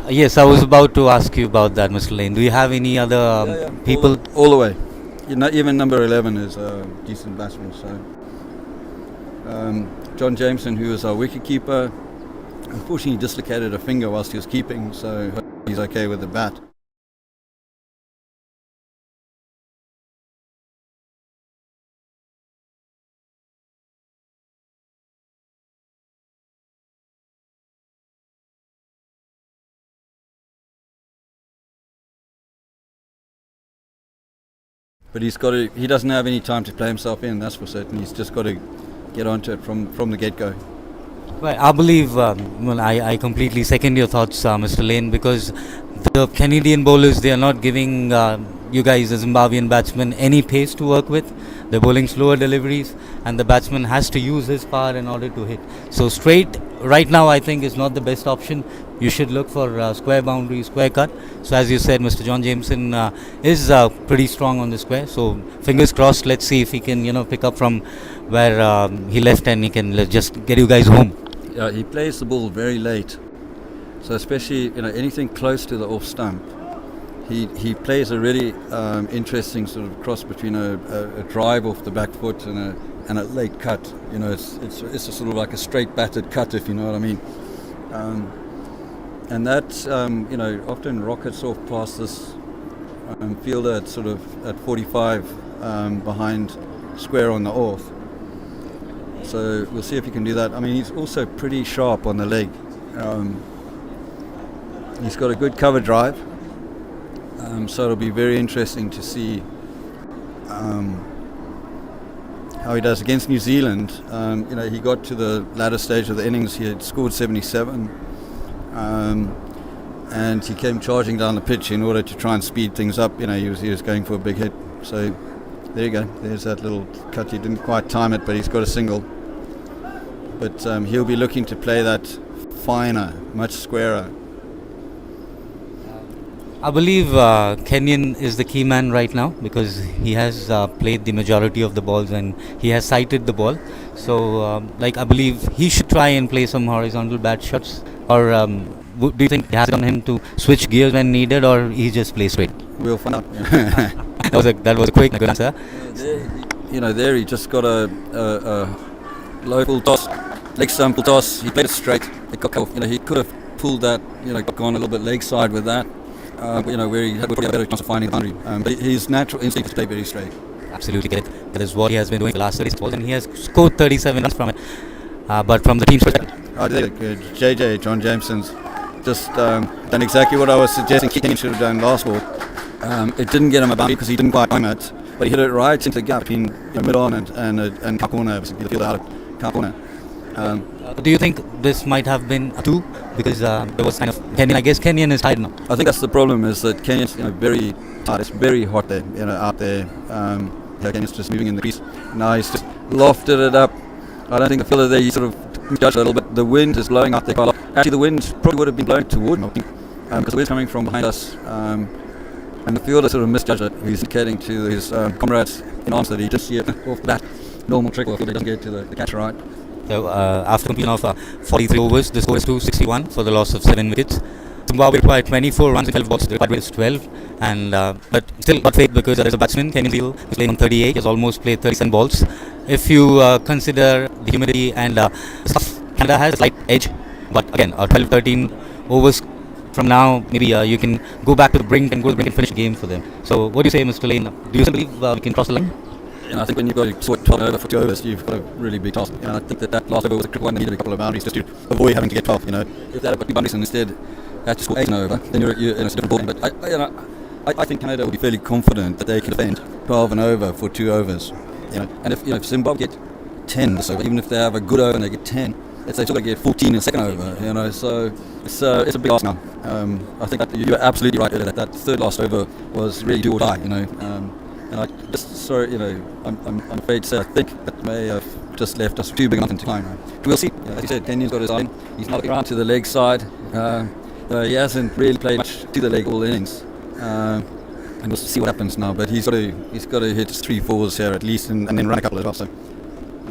yes, I was about to ask you about that, Mr. Lane. Do you have any other people? All the way. Even number 11 is a decent batsman, so... John Jameson, who is our wicketkeeper, unfortunately dislocated a finger whilst he was keeping, so he's okay with the bat. But he doesn't have any time to play himself in, that's for certain. He's just got to get onto it from the get-go. Well, I believe, I completely second your thoughts, Mr. Lane, because the Canadian bowlers, they are not giving you guys, the Zimbabwean batsmen, any pace to work with. They're bowling slower deliveries, and the batsman has to use his power in order to hit. So straight, right now, I think is not the best option. You should look for square boundary, square cut. So as you said, Mr. John Jameson is pretty strong on the square. So fingers crossed, let's see if he can, pick up from where he left, and he can just get you guys home. Yeah, he plays the ball very late. So especially, anything close to the off stump, he plays a really interesting sort of cross between a drive off the back foot and a late cut. It's a sort of like a straight batted cut, if you know what I mean. And that, often rockets off past this fielder at 45 behind square on the off. So we'll see if he can do that. I mean, he's also pretty sharp on the leg. He's got a good cover drive. So it'll be very interesting to see how he does against New Zealand. He got to the latter stage of the innings. He had scored 77. And he came charging down the pitch in order to try and speed things up. He was going for a big hit. So there you go. There's that little cut. He didn't quite time it, but he's got a single. But he'll be looking to play that finer, much squarer. I believe Kenyan is the key man right now, because he has played the majority of the balls and he has sighted the ball. So, I believe he should try and play some horizontal bat shots. Or do you think he has it on him to switch gears when needed, or he just plays straight? We'll find out. That was a quick, good answer. There he just got a low full toss, leg stump full toss. He played it straight. It got off. He could have pulled that. Gone a little bit leg side with that. Where he had a better chance of finding the boundary. But his natural instinct is to play very straight. Absolutely get it. That is what he has been doing the last 36 balls, and he has scored 37 runs from it. But from the team's perspective, JJ, John Jameson's just done exactly what I was suggesting Kenyan should have done last ball. It didn't get him a boundary because he didn't quite time it, but he hit it right into the gap between mid-on and car corner, basically the field out of car corner. do you think this might have been a 2? Because there was kind of Kenyan. I guess Kenyan is tired now. I think that's the problem, is that Kenyan's very tired. It's very hot there, out there. Kenyan's just moving in the crease. Now he's just lofted it up. I don't think the fielder there, he sort of judged a little bit. The wind is blowing up there quite a lot. Actually, the wind probably would have been blowing toward him. I think because the wind's coming from behind us, and the fielder sort of misjudged it. He's indicating to his comrades in arms that he just see it off the bat. Normal trickle if he doesn't get to the catcher right. So after completion of 43 overs, the score is 261 for the loss of 7 wickets. Zimbabwe required 24 runs in 12 balls. The required rate is 12, and but still got faith because there's a batsman, Kenyon Zeal, who's playing on 38. Has almost played 37 balls. If you consider the humidity and stuff, Canada has a slight edge. But again, 12-13 overs from now, maybe you can go back to the brink and finish the game for them. So what do you say, Mr. Lane? Do you believe we can cross the line? I think when you've got to sort 12 over for 2 overs, you've got a really big task. And I think that last over was a critical one. They needed a couple of boundaries just to avoid having to get 12. If they had got 2 boundaries and instead had to score 8 and over, then you're in a different ball. But I think Canada will be fairly confident that they can defend 12 and over for 2 overs. And if Zimbabwe get 10 this over, even if they have a good over and they get 10, they've still got to get 14 in the second over. So it's a big ask now. I think that you're absolutely right earlier that third last over was really do or die. And I just sorry, I'm afraid to say I think that may have just left us too big enough to climb. We'll see. As you said, Kenyon's got his eye. He's not around to the leg side. He hasn't really played much to the leg all innings. And we'll see what happens now. But he's got to hit 3-4s here at least, and then run a couple as well. So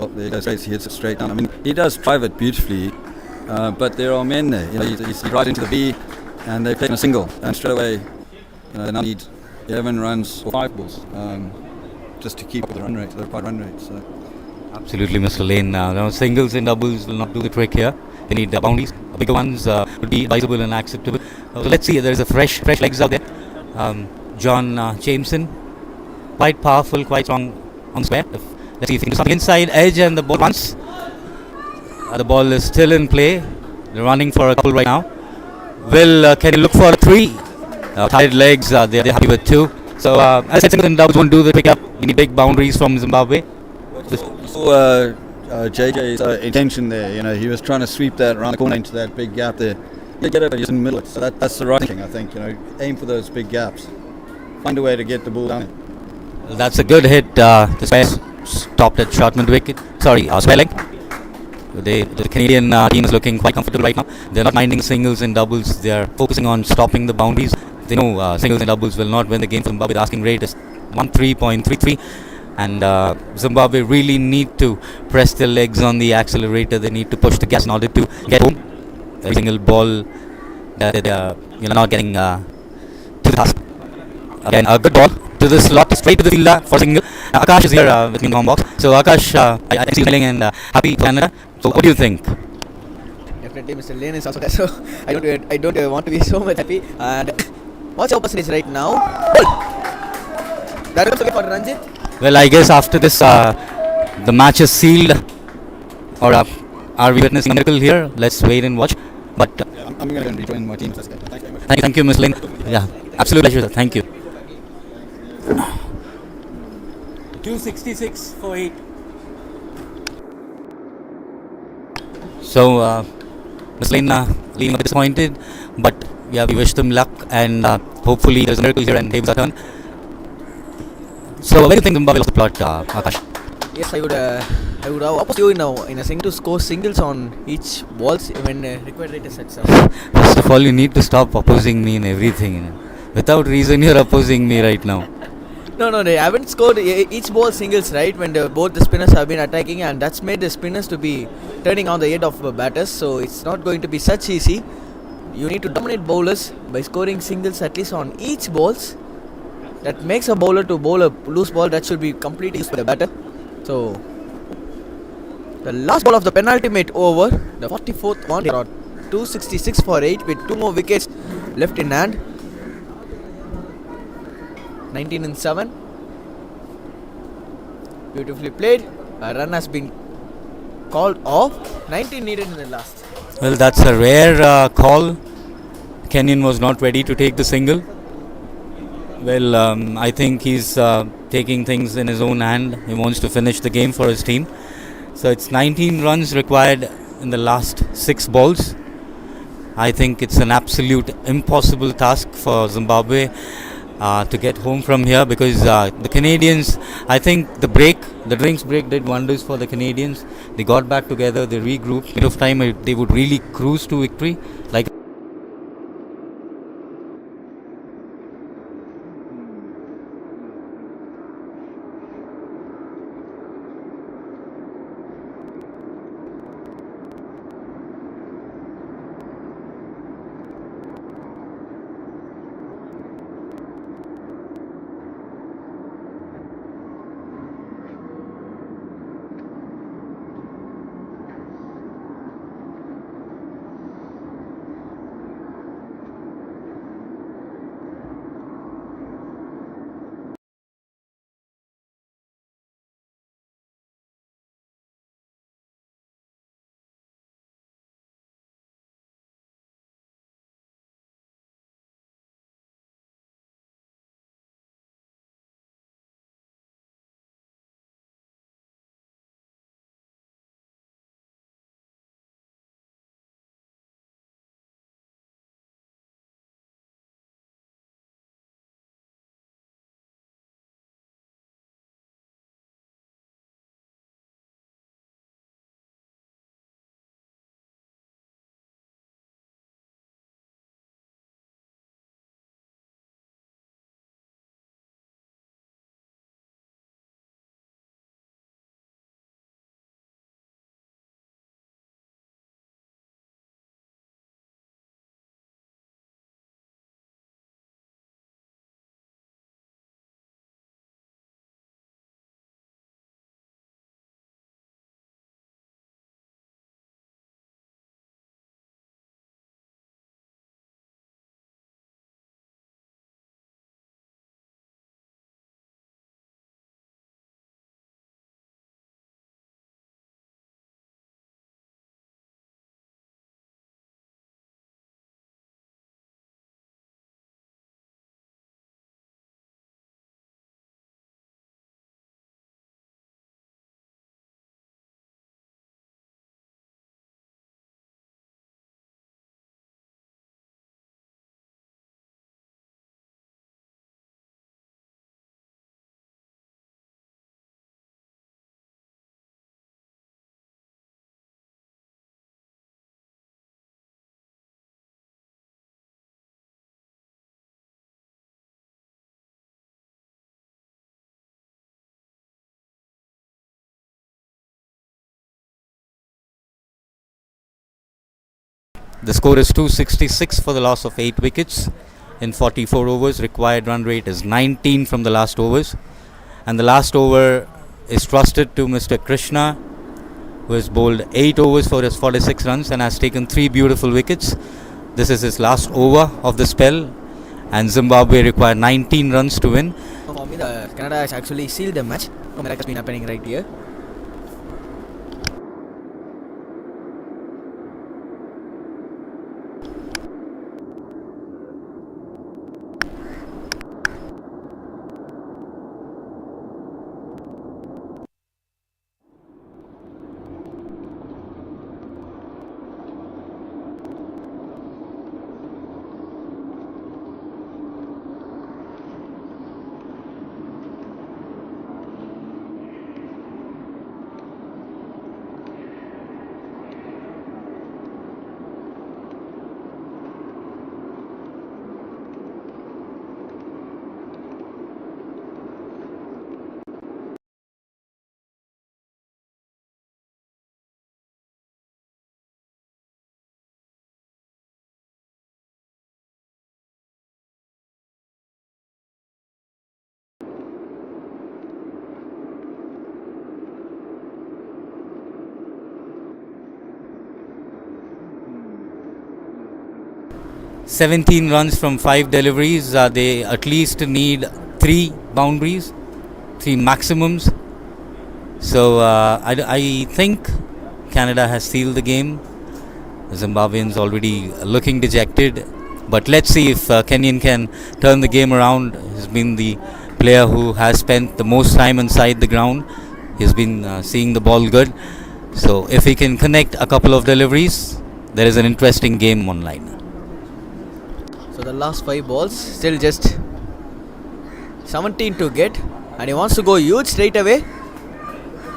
there he goes. He hits it straight down. I mean, he does drive it beautifully, but there are men there. He's right into the B, and they've taken a single, and straight away, they now need 11 runs or 5 balls just to keep up the run rate, the required run rate. So. Absolutely, Mr. Lane. Singles and doubles will not do the trick here. They need boundaries. Bigger ones would be advisable and acceptable. So let's see. There is a fresh legs out there. John Jameson, quite powerful, quite strong on square. Let's see if he can do something inside edge, and the ball once. The ball is still in play. They're running for a couple right now. Can he look for a 3? Tied legs, they're happy with 2. So as I said, singles and doubles won't do the pick up. You need big boundaries from Zimbabwe. So JJ's intention there, he was trying to sweep that around the corner into that big gap there. You get it, but he's in the middle. So that's the right thing, I think. Aim for those big gaps. Find a way to get the ball down there. That's a good hit. The square stopped at short mid wicket. Sorry, square leg. The Canadian team is looking quite comfortable right now. They're not minding singles and doubles. They're focusing on stopping the boundaries. They know singles and doubles will not win the game for Zimbabwe. The asking rate is 13.33. And Zimbabwe really need to press their legs on the accelerator. They need to push the gas in order to get home. Every single ball that you're not getting to the task. Again, a good ball to the slot, straight to the fielder for single. Akash is here with me in the box. So Akash, I see you smiling and happy for Canada. So what do you think? Definitely, Mr. Lane is also there. So I don't want to be so much happy. And what's your percentage right now? That was okay for Ranjit. Well, I guess after this, the match is sealed. Or are we witnessing a miracle here? Let's wait and watch. But I'm going to rejoin my team. Thank you very much. Thank you, Ms. Lane. Yeah, absolute pleasure, sir. Thank you. 266 for 8. So, Ms. Lane leaving a bit disappointed, but yeah, we wish them luck, and hopefully there's a miracle here and tables are turned. So, where do you think Zimbabwe lost the plot, Akash? Yes, I would have opposed you in a single to score singles on each balls when required rate is set. First of all, you need to stop opposing me in everything. Without reason, you're opposing me right now. No, they haven't scored each ball singles, right? When both the spinners have been attacking, and that's made the spinners to be turning on the head of batters. So it's not going to be such easy. You need to dominate bowlers by scoring singles at least on each balls. That makes a bowler to bowl a loose ball that should be completely used by the batter. So the last ball of the penultimate over, the 44th one, they are 266 for 8 with 2 more wickets left in hand. 19 and 7. Beautifully played. A run has been called off. 19 needed in the last. Well, that's a rare call. Kenyon was not ready to take the single. Well, I think he's taking things in his own hand. He wants to finish the game for his team. So it's 19 runs required in the last 6 balls. I think it's an absolute impossible task for Zimbabwe to get home from here, because the Canadians, I think the drinks break did wonders for the Canadians. They got back together, they regrouped. Bit of time they would really cruise to victory. Like The score is 266 for the loss of 8 wickets in 44 overs. Required run rate is 19 from the last overs. And the last over is trusted to Mr. Krishna, who has bowled 8 overs for his 46 runs and has taken 3 beautiful wickets. This is his last over of the spell, and Zimbabwe require 19 runs to win. For me, Canada has actually sealed the match. No miracle has been happening right here. "17 runs from 5 deliveries. They at least need 3 boundaries, 3 maximums. So I think Canada has sealed the game. Zimbabweans already looking dejected. But let's see if Kenyan can turn the game around. He's been the player who has spent the most time inside the ground. He's been seeing the ball good. So if he can connect a couple of deliveries, there is an interesting game online. So the last 5 balls, still just 17 to get, and he wants to go huge straight away.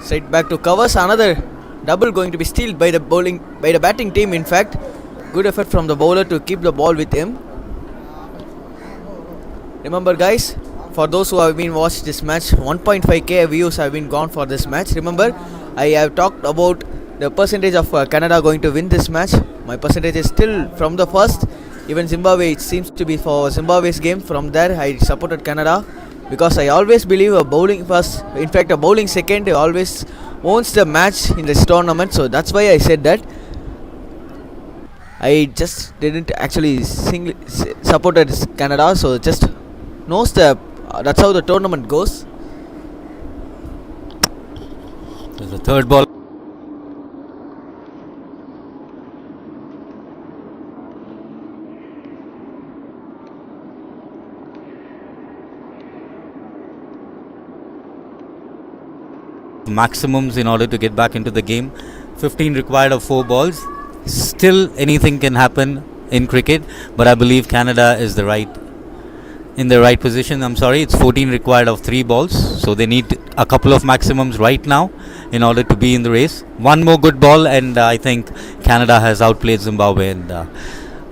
Straight back to covers. Another double going to be stealed by the batting team. In fact, good effort from the bowler to keep the ball with him. Remember, guys, for those who have been watched this match, 1.5k views have been gone for this match. Remember, I have talked about the percentage of Canada going to win this match. My percentage is still from the first. Even Zimbabwe, it seems to be for Zimbabwe's game. From there, I supported Canada because I always believe a bowling first, in fact, a bowling second always owns the match in this tournament. So that's why I said that. I just didn't actually supported Canada, so just knows that's how the tournament goes. There's the third ball. Maximums in order to get back into the game. 15 required of 4 balls. Still anything can happen in cricket, but I believe Canada is in the right position. I'm sorry, it's 14 required of 3 balls, so they need a couple of maximums right now in order to be in the race. One more good ball and I think Canada has outplayed Zimbabwe, and a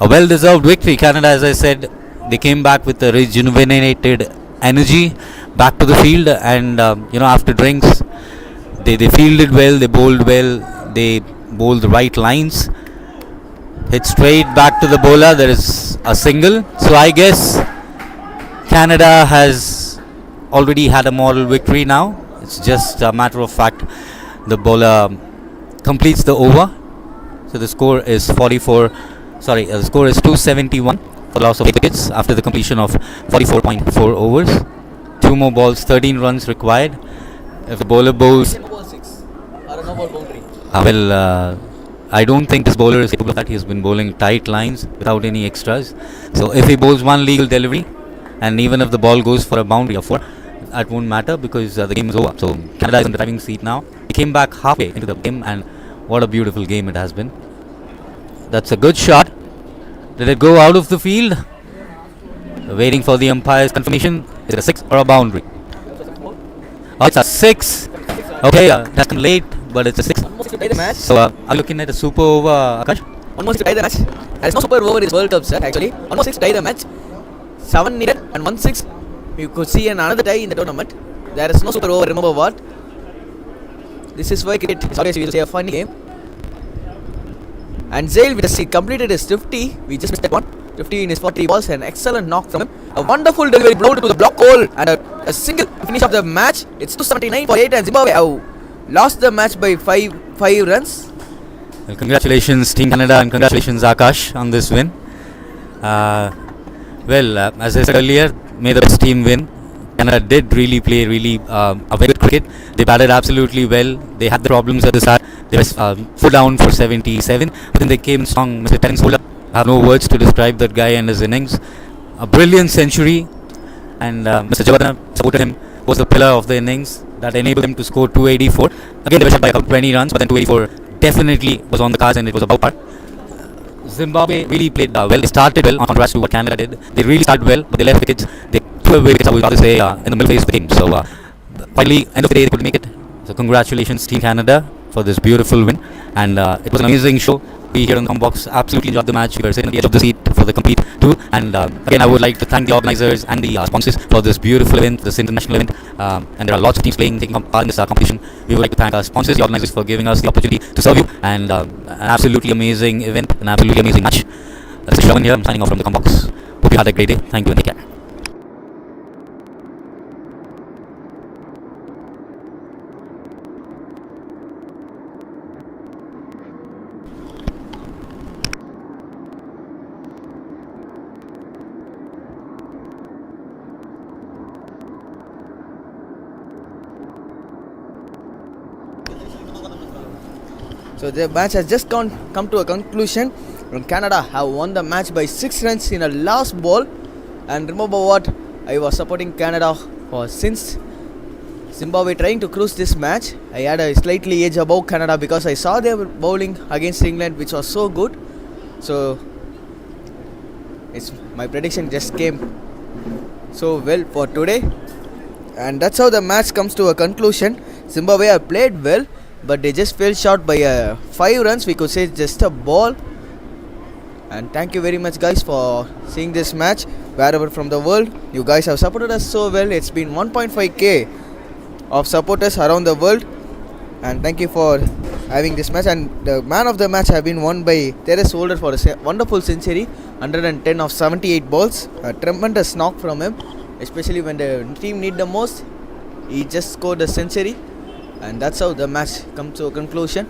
well deserved victory. Canada, as I said, they came back with a rejuvenated energy back to the field, and after drinks they fielded well, they bowled well, they bowled the right lines, hit straight back to the bowler. There is a single. So I guess Canada has already had a moral victory now. It's just a matter of fact the bowler completes the over. So the score is the score is 271 for the loss of 8 wickets after the completion of 44.4 overs. 2 more balls, 13 runs required. If the bowler bowls I don't think this bowler is capable of that. He has been bowling tight lines without any extras. So if he bowls one legal delivery, and even if the ball goes for a boundary of 4, that won't matter because the game is over. So Canada is in the driving seat now. He came back halfway into the game, and what a beautiful game it has been. That's a good shot. Did it go out of the field? Waiting for the umpire's confirmation. Is it a 6 or a boundary? Oh, it's a 6. Okay, that's come late, but it's a 6. So are you looking at a super over, Akash? Almost to tie the match. There is no super over in this World Cup, sir, actually. Almost 6 tie the match. 7 needed and 1-6. You could see another tie in the tournament. There is no super over, remember what? This is why cricket is always, we will say, a funny game. And Zale with he completed his 50. We just missed that one. 50 in his 40 balls. An excellent knock from him. A wonderful delivery blown to the block hole. And a single finish of the match. It's 279 for 8 and Zimbabwe have lost the match by 5 runs. Well, congratulations Team Canada and congratulations Akash on this win. As I said earlier, may the best team win. Canada did really play a very good cricket. They batted absolutely well. They had the problems at the start. They were full down for 77, but then they came strong. Mr. Terence Bowler, I have no words to describe that guy and his innings. A brilliant century, and Mr. Javadana supported him, was the pillar of the innings that enabled him to score 284. Again, they were shot by about 20 runs, but then 284 definitely was on the cards and it was above par. Zimbabwe really played well. They started well, on contrast to what Canada did. They really started well, but they left wickets. They threw away wickets, I would rather say, in the middle phase of the game. So, finally, end of the day, they could make it. So, congratulations, Team Canada, for this beautiful win. And it was an amazing show. We here on the box absolutely enjoyed the match. We were sitting on the edge of the seat for the complete too. And again, I would like to thank the organizers and the sponsors for this beautiful event, this international event. And there are lots of teams taking part in this competition. We would like to thank our sponsors, the organizers, for giving us the opportunity to serve you. And an absolutely amazing event, an absolutely amazing match. This is Shravan here. I'm signing off from the box. Hope you had a great day. Thank you and take care. So the match has just come to a conclusion. And Canada have won the match by 6 runs in a last ball. And remember what? I was supporting Canada since Zimbabwe trying to cruise this match. I had a slightly edge above Canada because I saw their bowling against England, which was so good. So my prediction just came so well for today. And that's how the match comes to a conclusion. Zimbabwe have played well, but they just fell short by 5 runs. We could say just a ball. And thank you very much, guys, for seeing this match wherever from the world. You guys have supported us so well. It's been 1.5k of supporters around the world. And thank you for having this match. And the man of the match have been won by Terence Holder for a wonderful century, 110 of 78 balls. A tremendous knock from him, especially when the team need the most. He just scored a century. And that's how the match comes to a conclusion.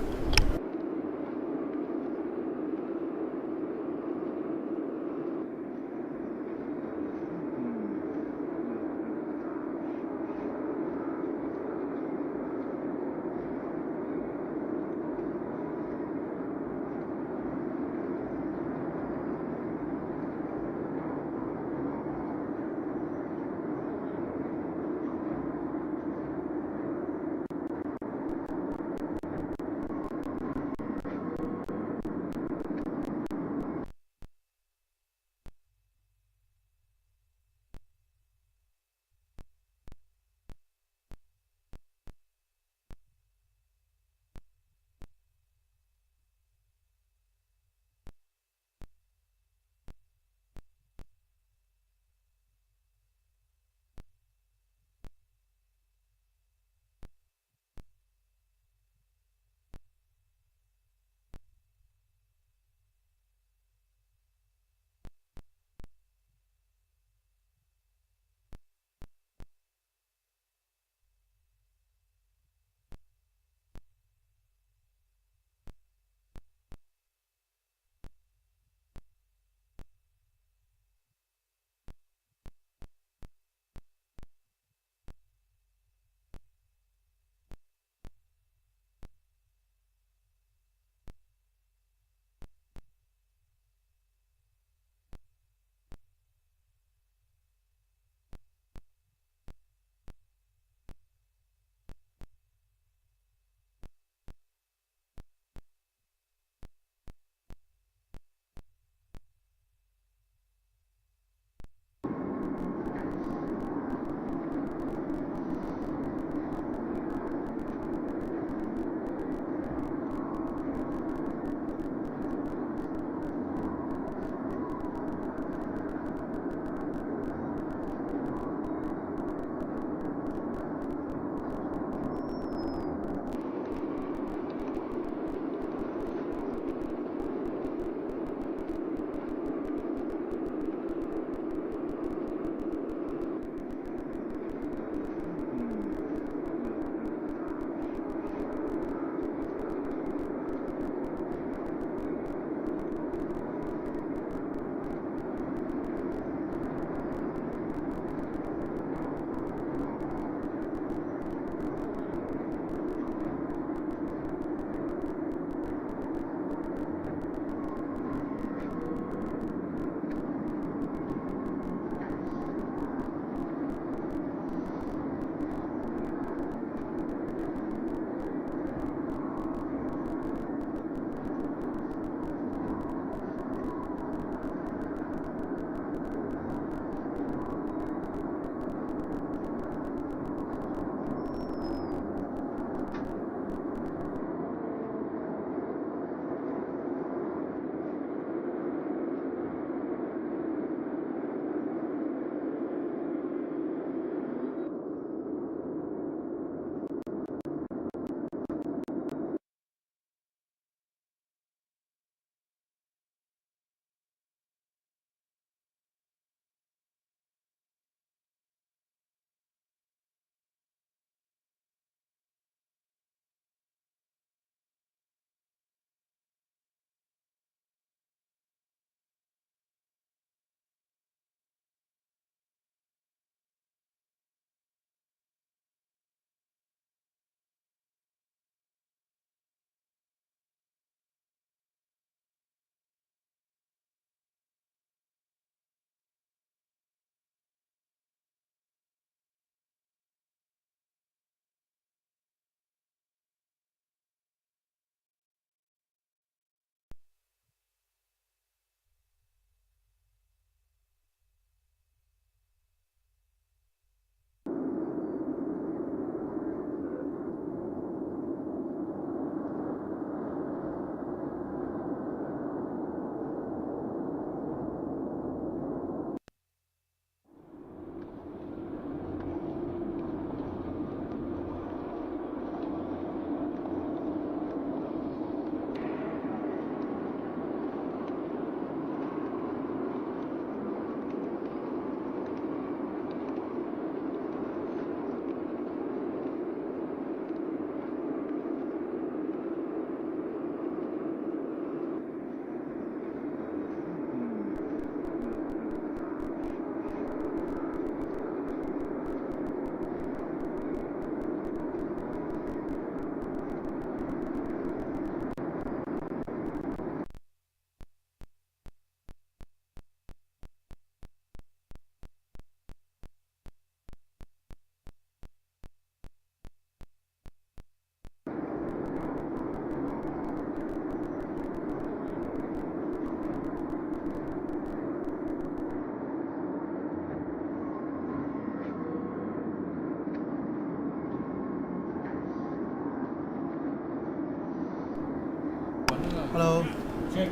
Hello. Check.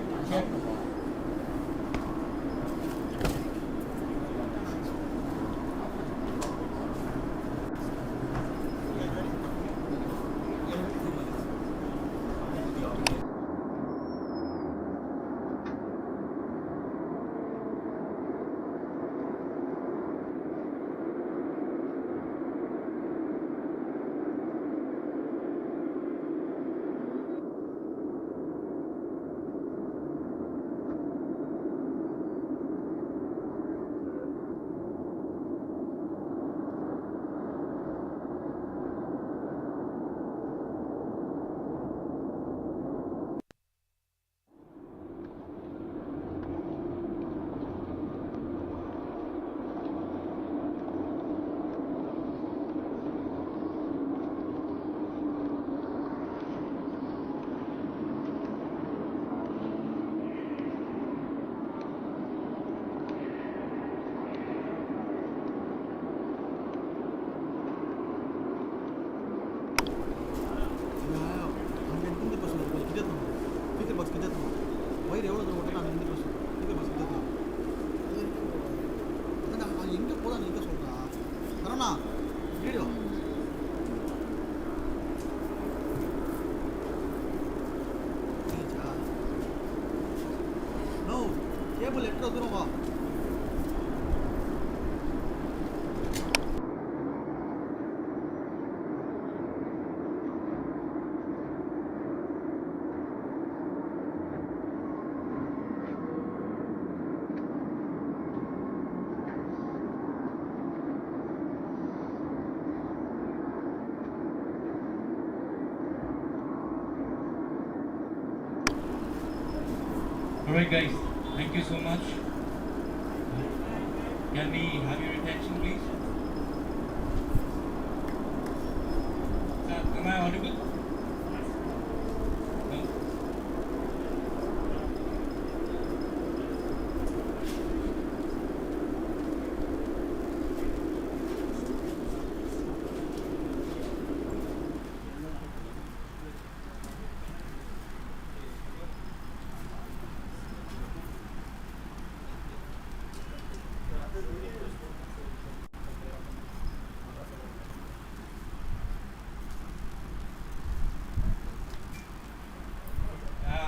Alright guys, thank you so much. Can we have your attention please? Am I audible? No?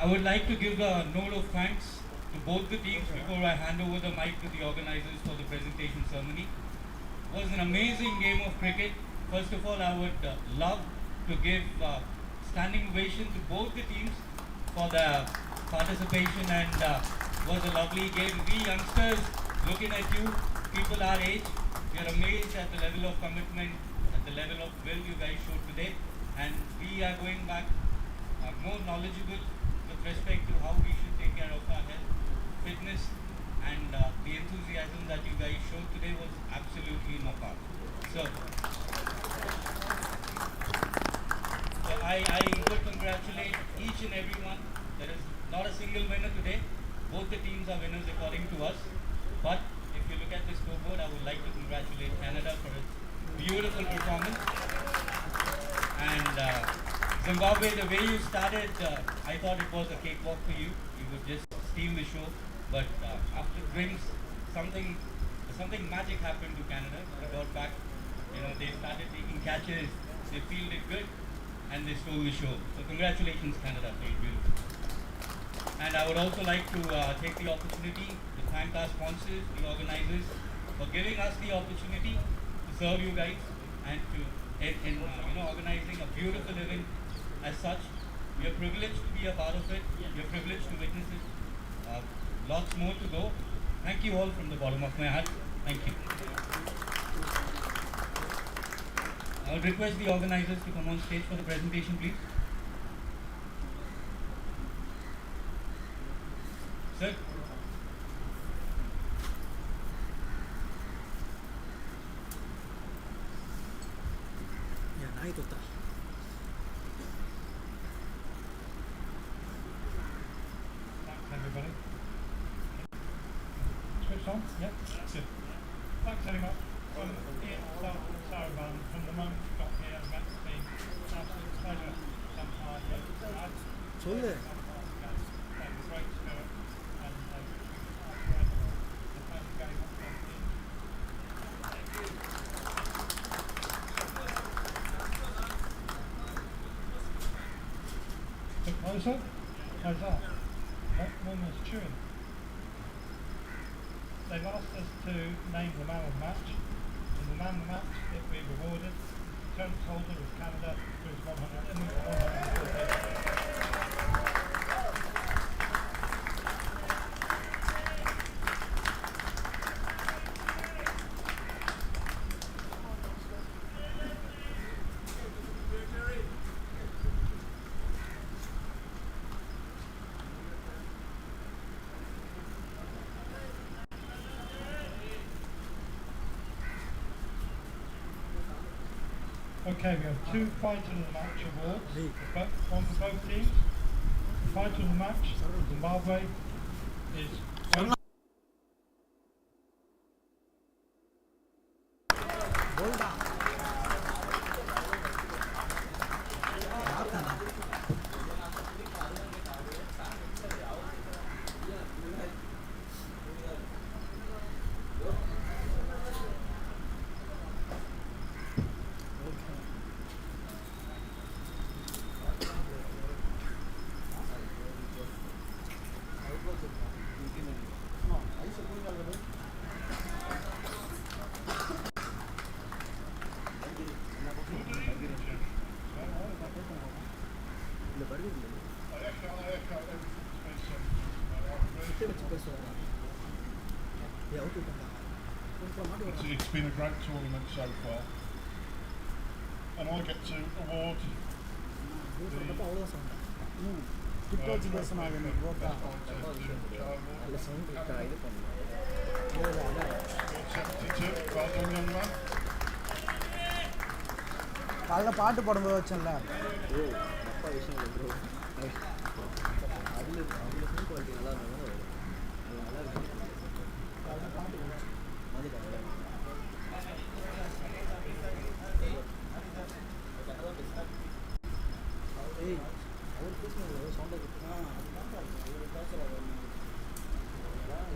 I would like to give a note of thanks to both the teams before I hand over the mic to the organizers for the presentation ceremony. It was an amazing game of cricket. First of all, I would love to give standing ovation to both the teams for their participation, and was a lovely game. We youngsters, looking at you, people our age, we are amazed at the level of commitment, at the level of will you guys showed today, and we are going back more knowledgeable with respect to how we should take care of our health, fitness, and the enthusiasm that you guys showed today was absolutely knockout. So I would congratulate each and every one. There is not a single winner today. Both the teams are winners according to us. But if you look at the scoreboard, I would like to congratulate Canada for its beautiful performance. And Zimbabwe, the way you started, I thought it was a cakewalk for you. You would just steal the show. But after drinks, something magic happened to Canada. They got back. They started taking catches. They fielded good, and they stole the show. So congratulations, Canada. Played beautiful. And I would also like to take the opportunity to thank our sponsors, the organizers, for giving us the opportunity to serve you guys and to organizing a beautiful event. As such, we are privileged to be a part of it. We are privileged to witness it. Lots more to go. Thank you all from the bottom of my heart. Thank you. I would request the organizers to come on stage for the presentation, please. Sir. Yeah, nice. Everybody. Switch on? Yep. Good. Thanks very much. From the moment we got here, I've met the team. It's an absolute pleasure to come hard here. bit closer. How's that? One was chewing. They've asked us to name the man of the match. And the man of the match that we rewarded, Terence Holder of Canada, for his 140. Okay, we have two fighter of the match awards, one for both teams. Fighter of the match, Zimbabwe, is It's been a great tournament so far, and I get to award காலைல பாட்டு போடும்போது வச்சேன்ல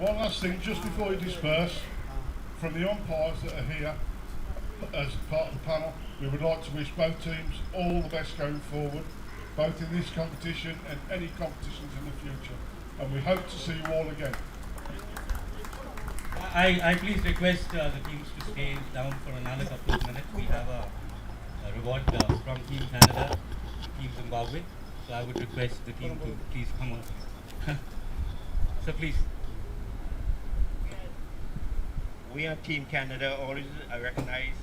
One last thing, just before you disperse, from the umpires that are here as part of the panel, we would like to wish both teams all the best going forward, both in this competition and any competitions in the future. And we hope to see you all again. I please request the teams to stay down for another couple of minutes. We have a reward from Team Canada, Team Zimbabwe. So I would request the team to please come on. So please. We are Team Canada. Always recognize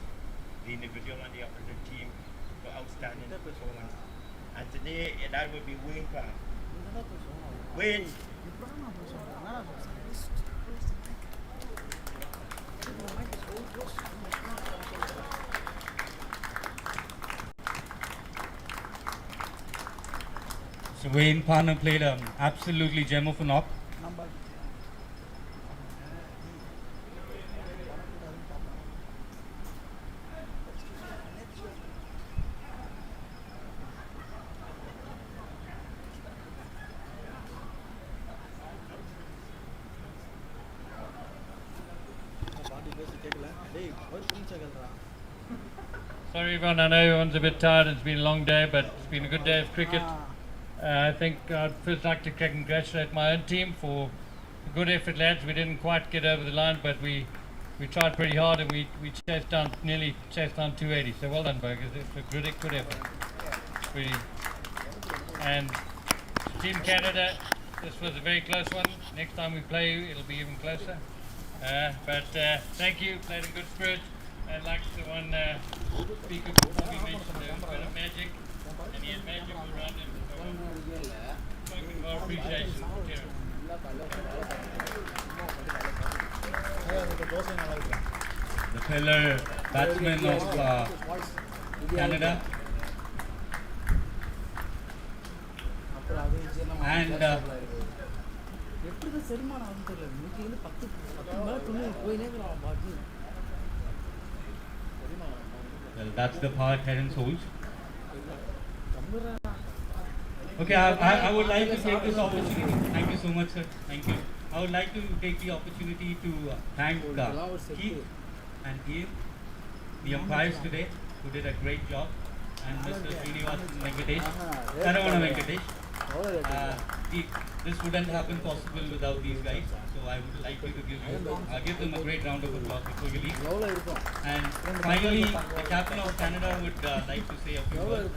the individual on the opposite team for outstanding performance. And today that would be Wayne Clark. Wayne. So Wayne Parner played an absolutely gem of a knock. Sorry everyone, I know everyone's a bit tired. It's been a long day, but it's been a good day of cricket. I think I'd first like to congratulate my own team for a good effort, lads. We didn't quite get over the line, but we tried pretty hard and we nearly chased down 280. So well done, Burgers. It's a good effort. Really. And Team Canada, this was a very close one. Next time we play, it'll be even closer. But thank you, played in good spirit. And like the one speaker before we mentioned, there was a bit of magic, and he had magic around him. So showing our appreciation for Kieran. The pillar batsman of Canada. And well, that's the power Terence holds. Okay, I would like to take this opportunity. Thank you so much, sir. Thank you. I would like to take the opportunity to thank Keith and Ian, the umpires today, who did a great job, and Mr. Srinivasan Venkatesh, Saravana Venkatesh, This wouldn't happen possible without these guys. So I would like you to give them a great round of applause before you leave. And finally, the captain of Canada would like to say a few words.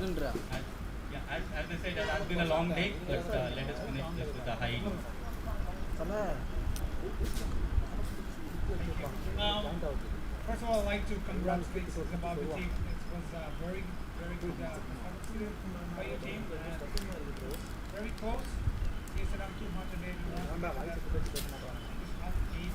Yeah, as I said, it has been a long day, but let us finish this with a high note. First of all, I'd like to congratulate the Zimbabwe team. It was a very, very good performance by your team. Very close. They said I'm 281. This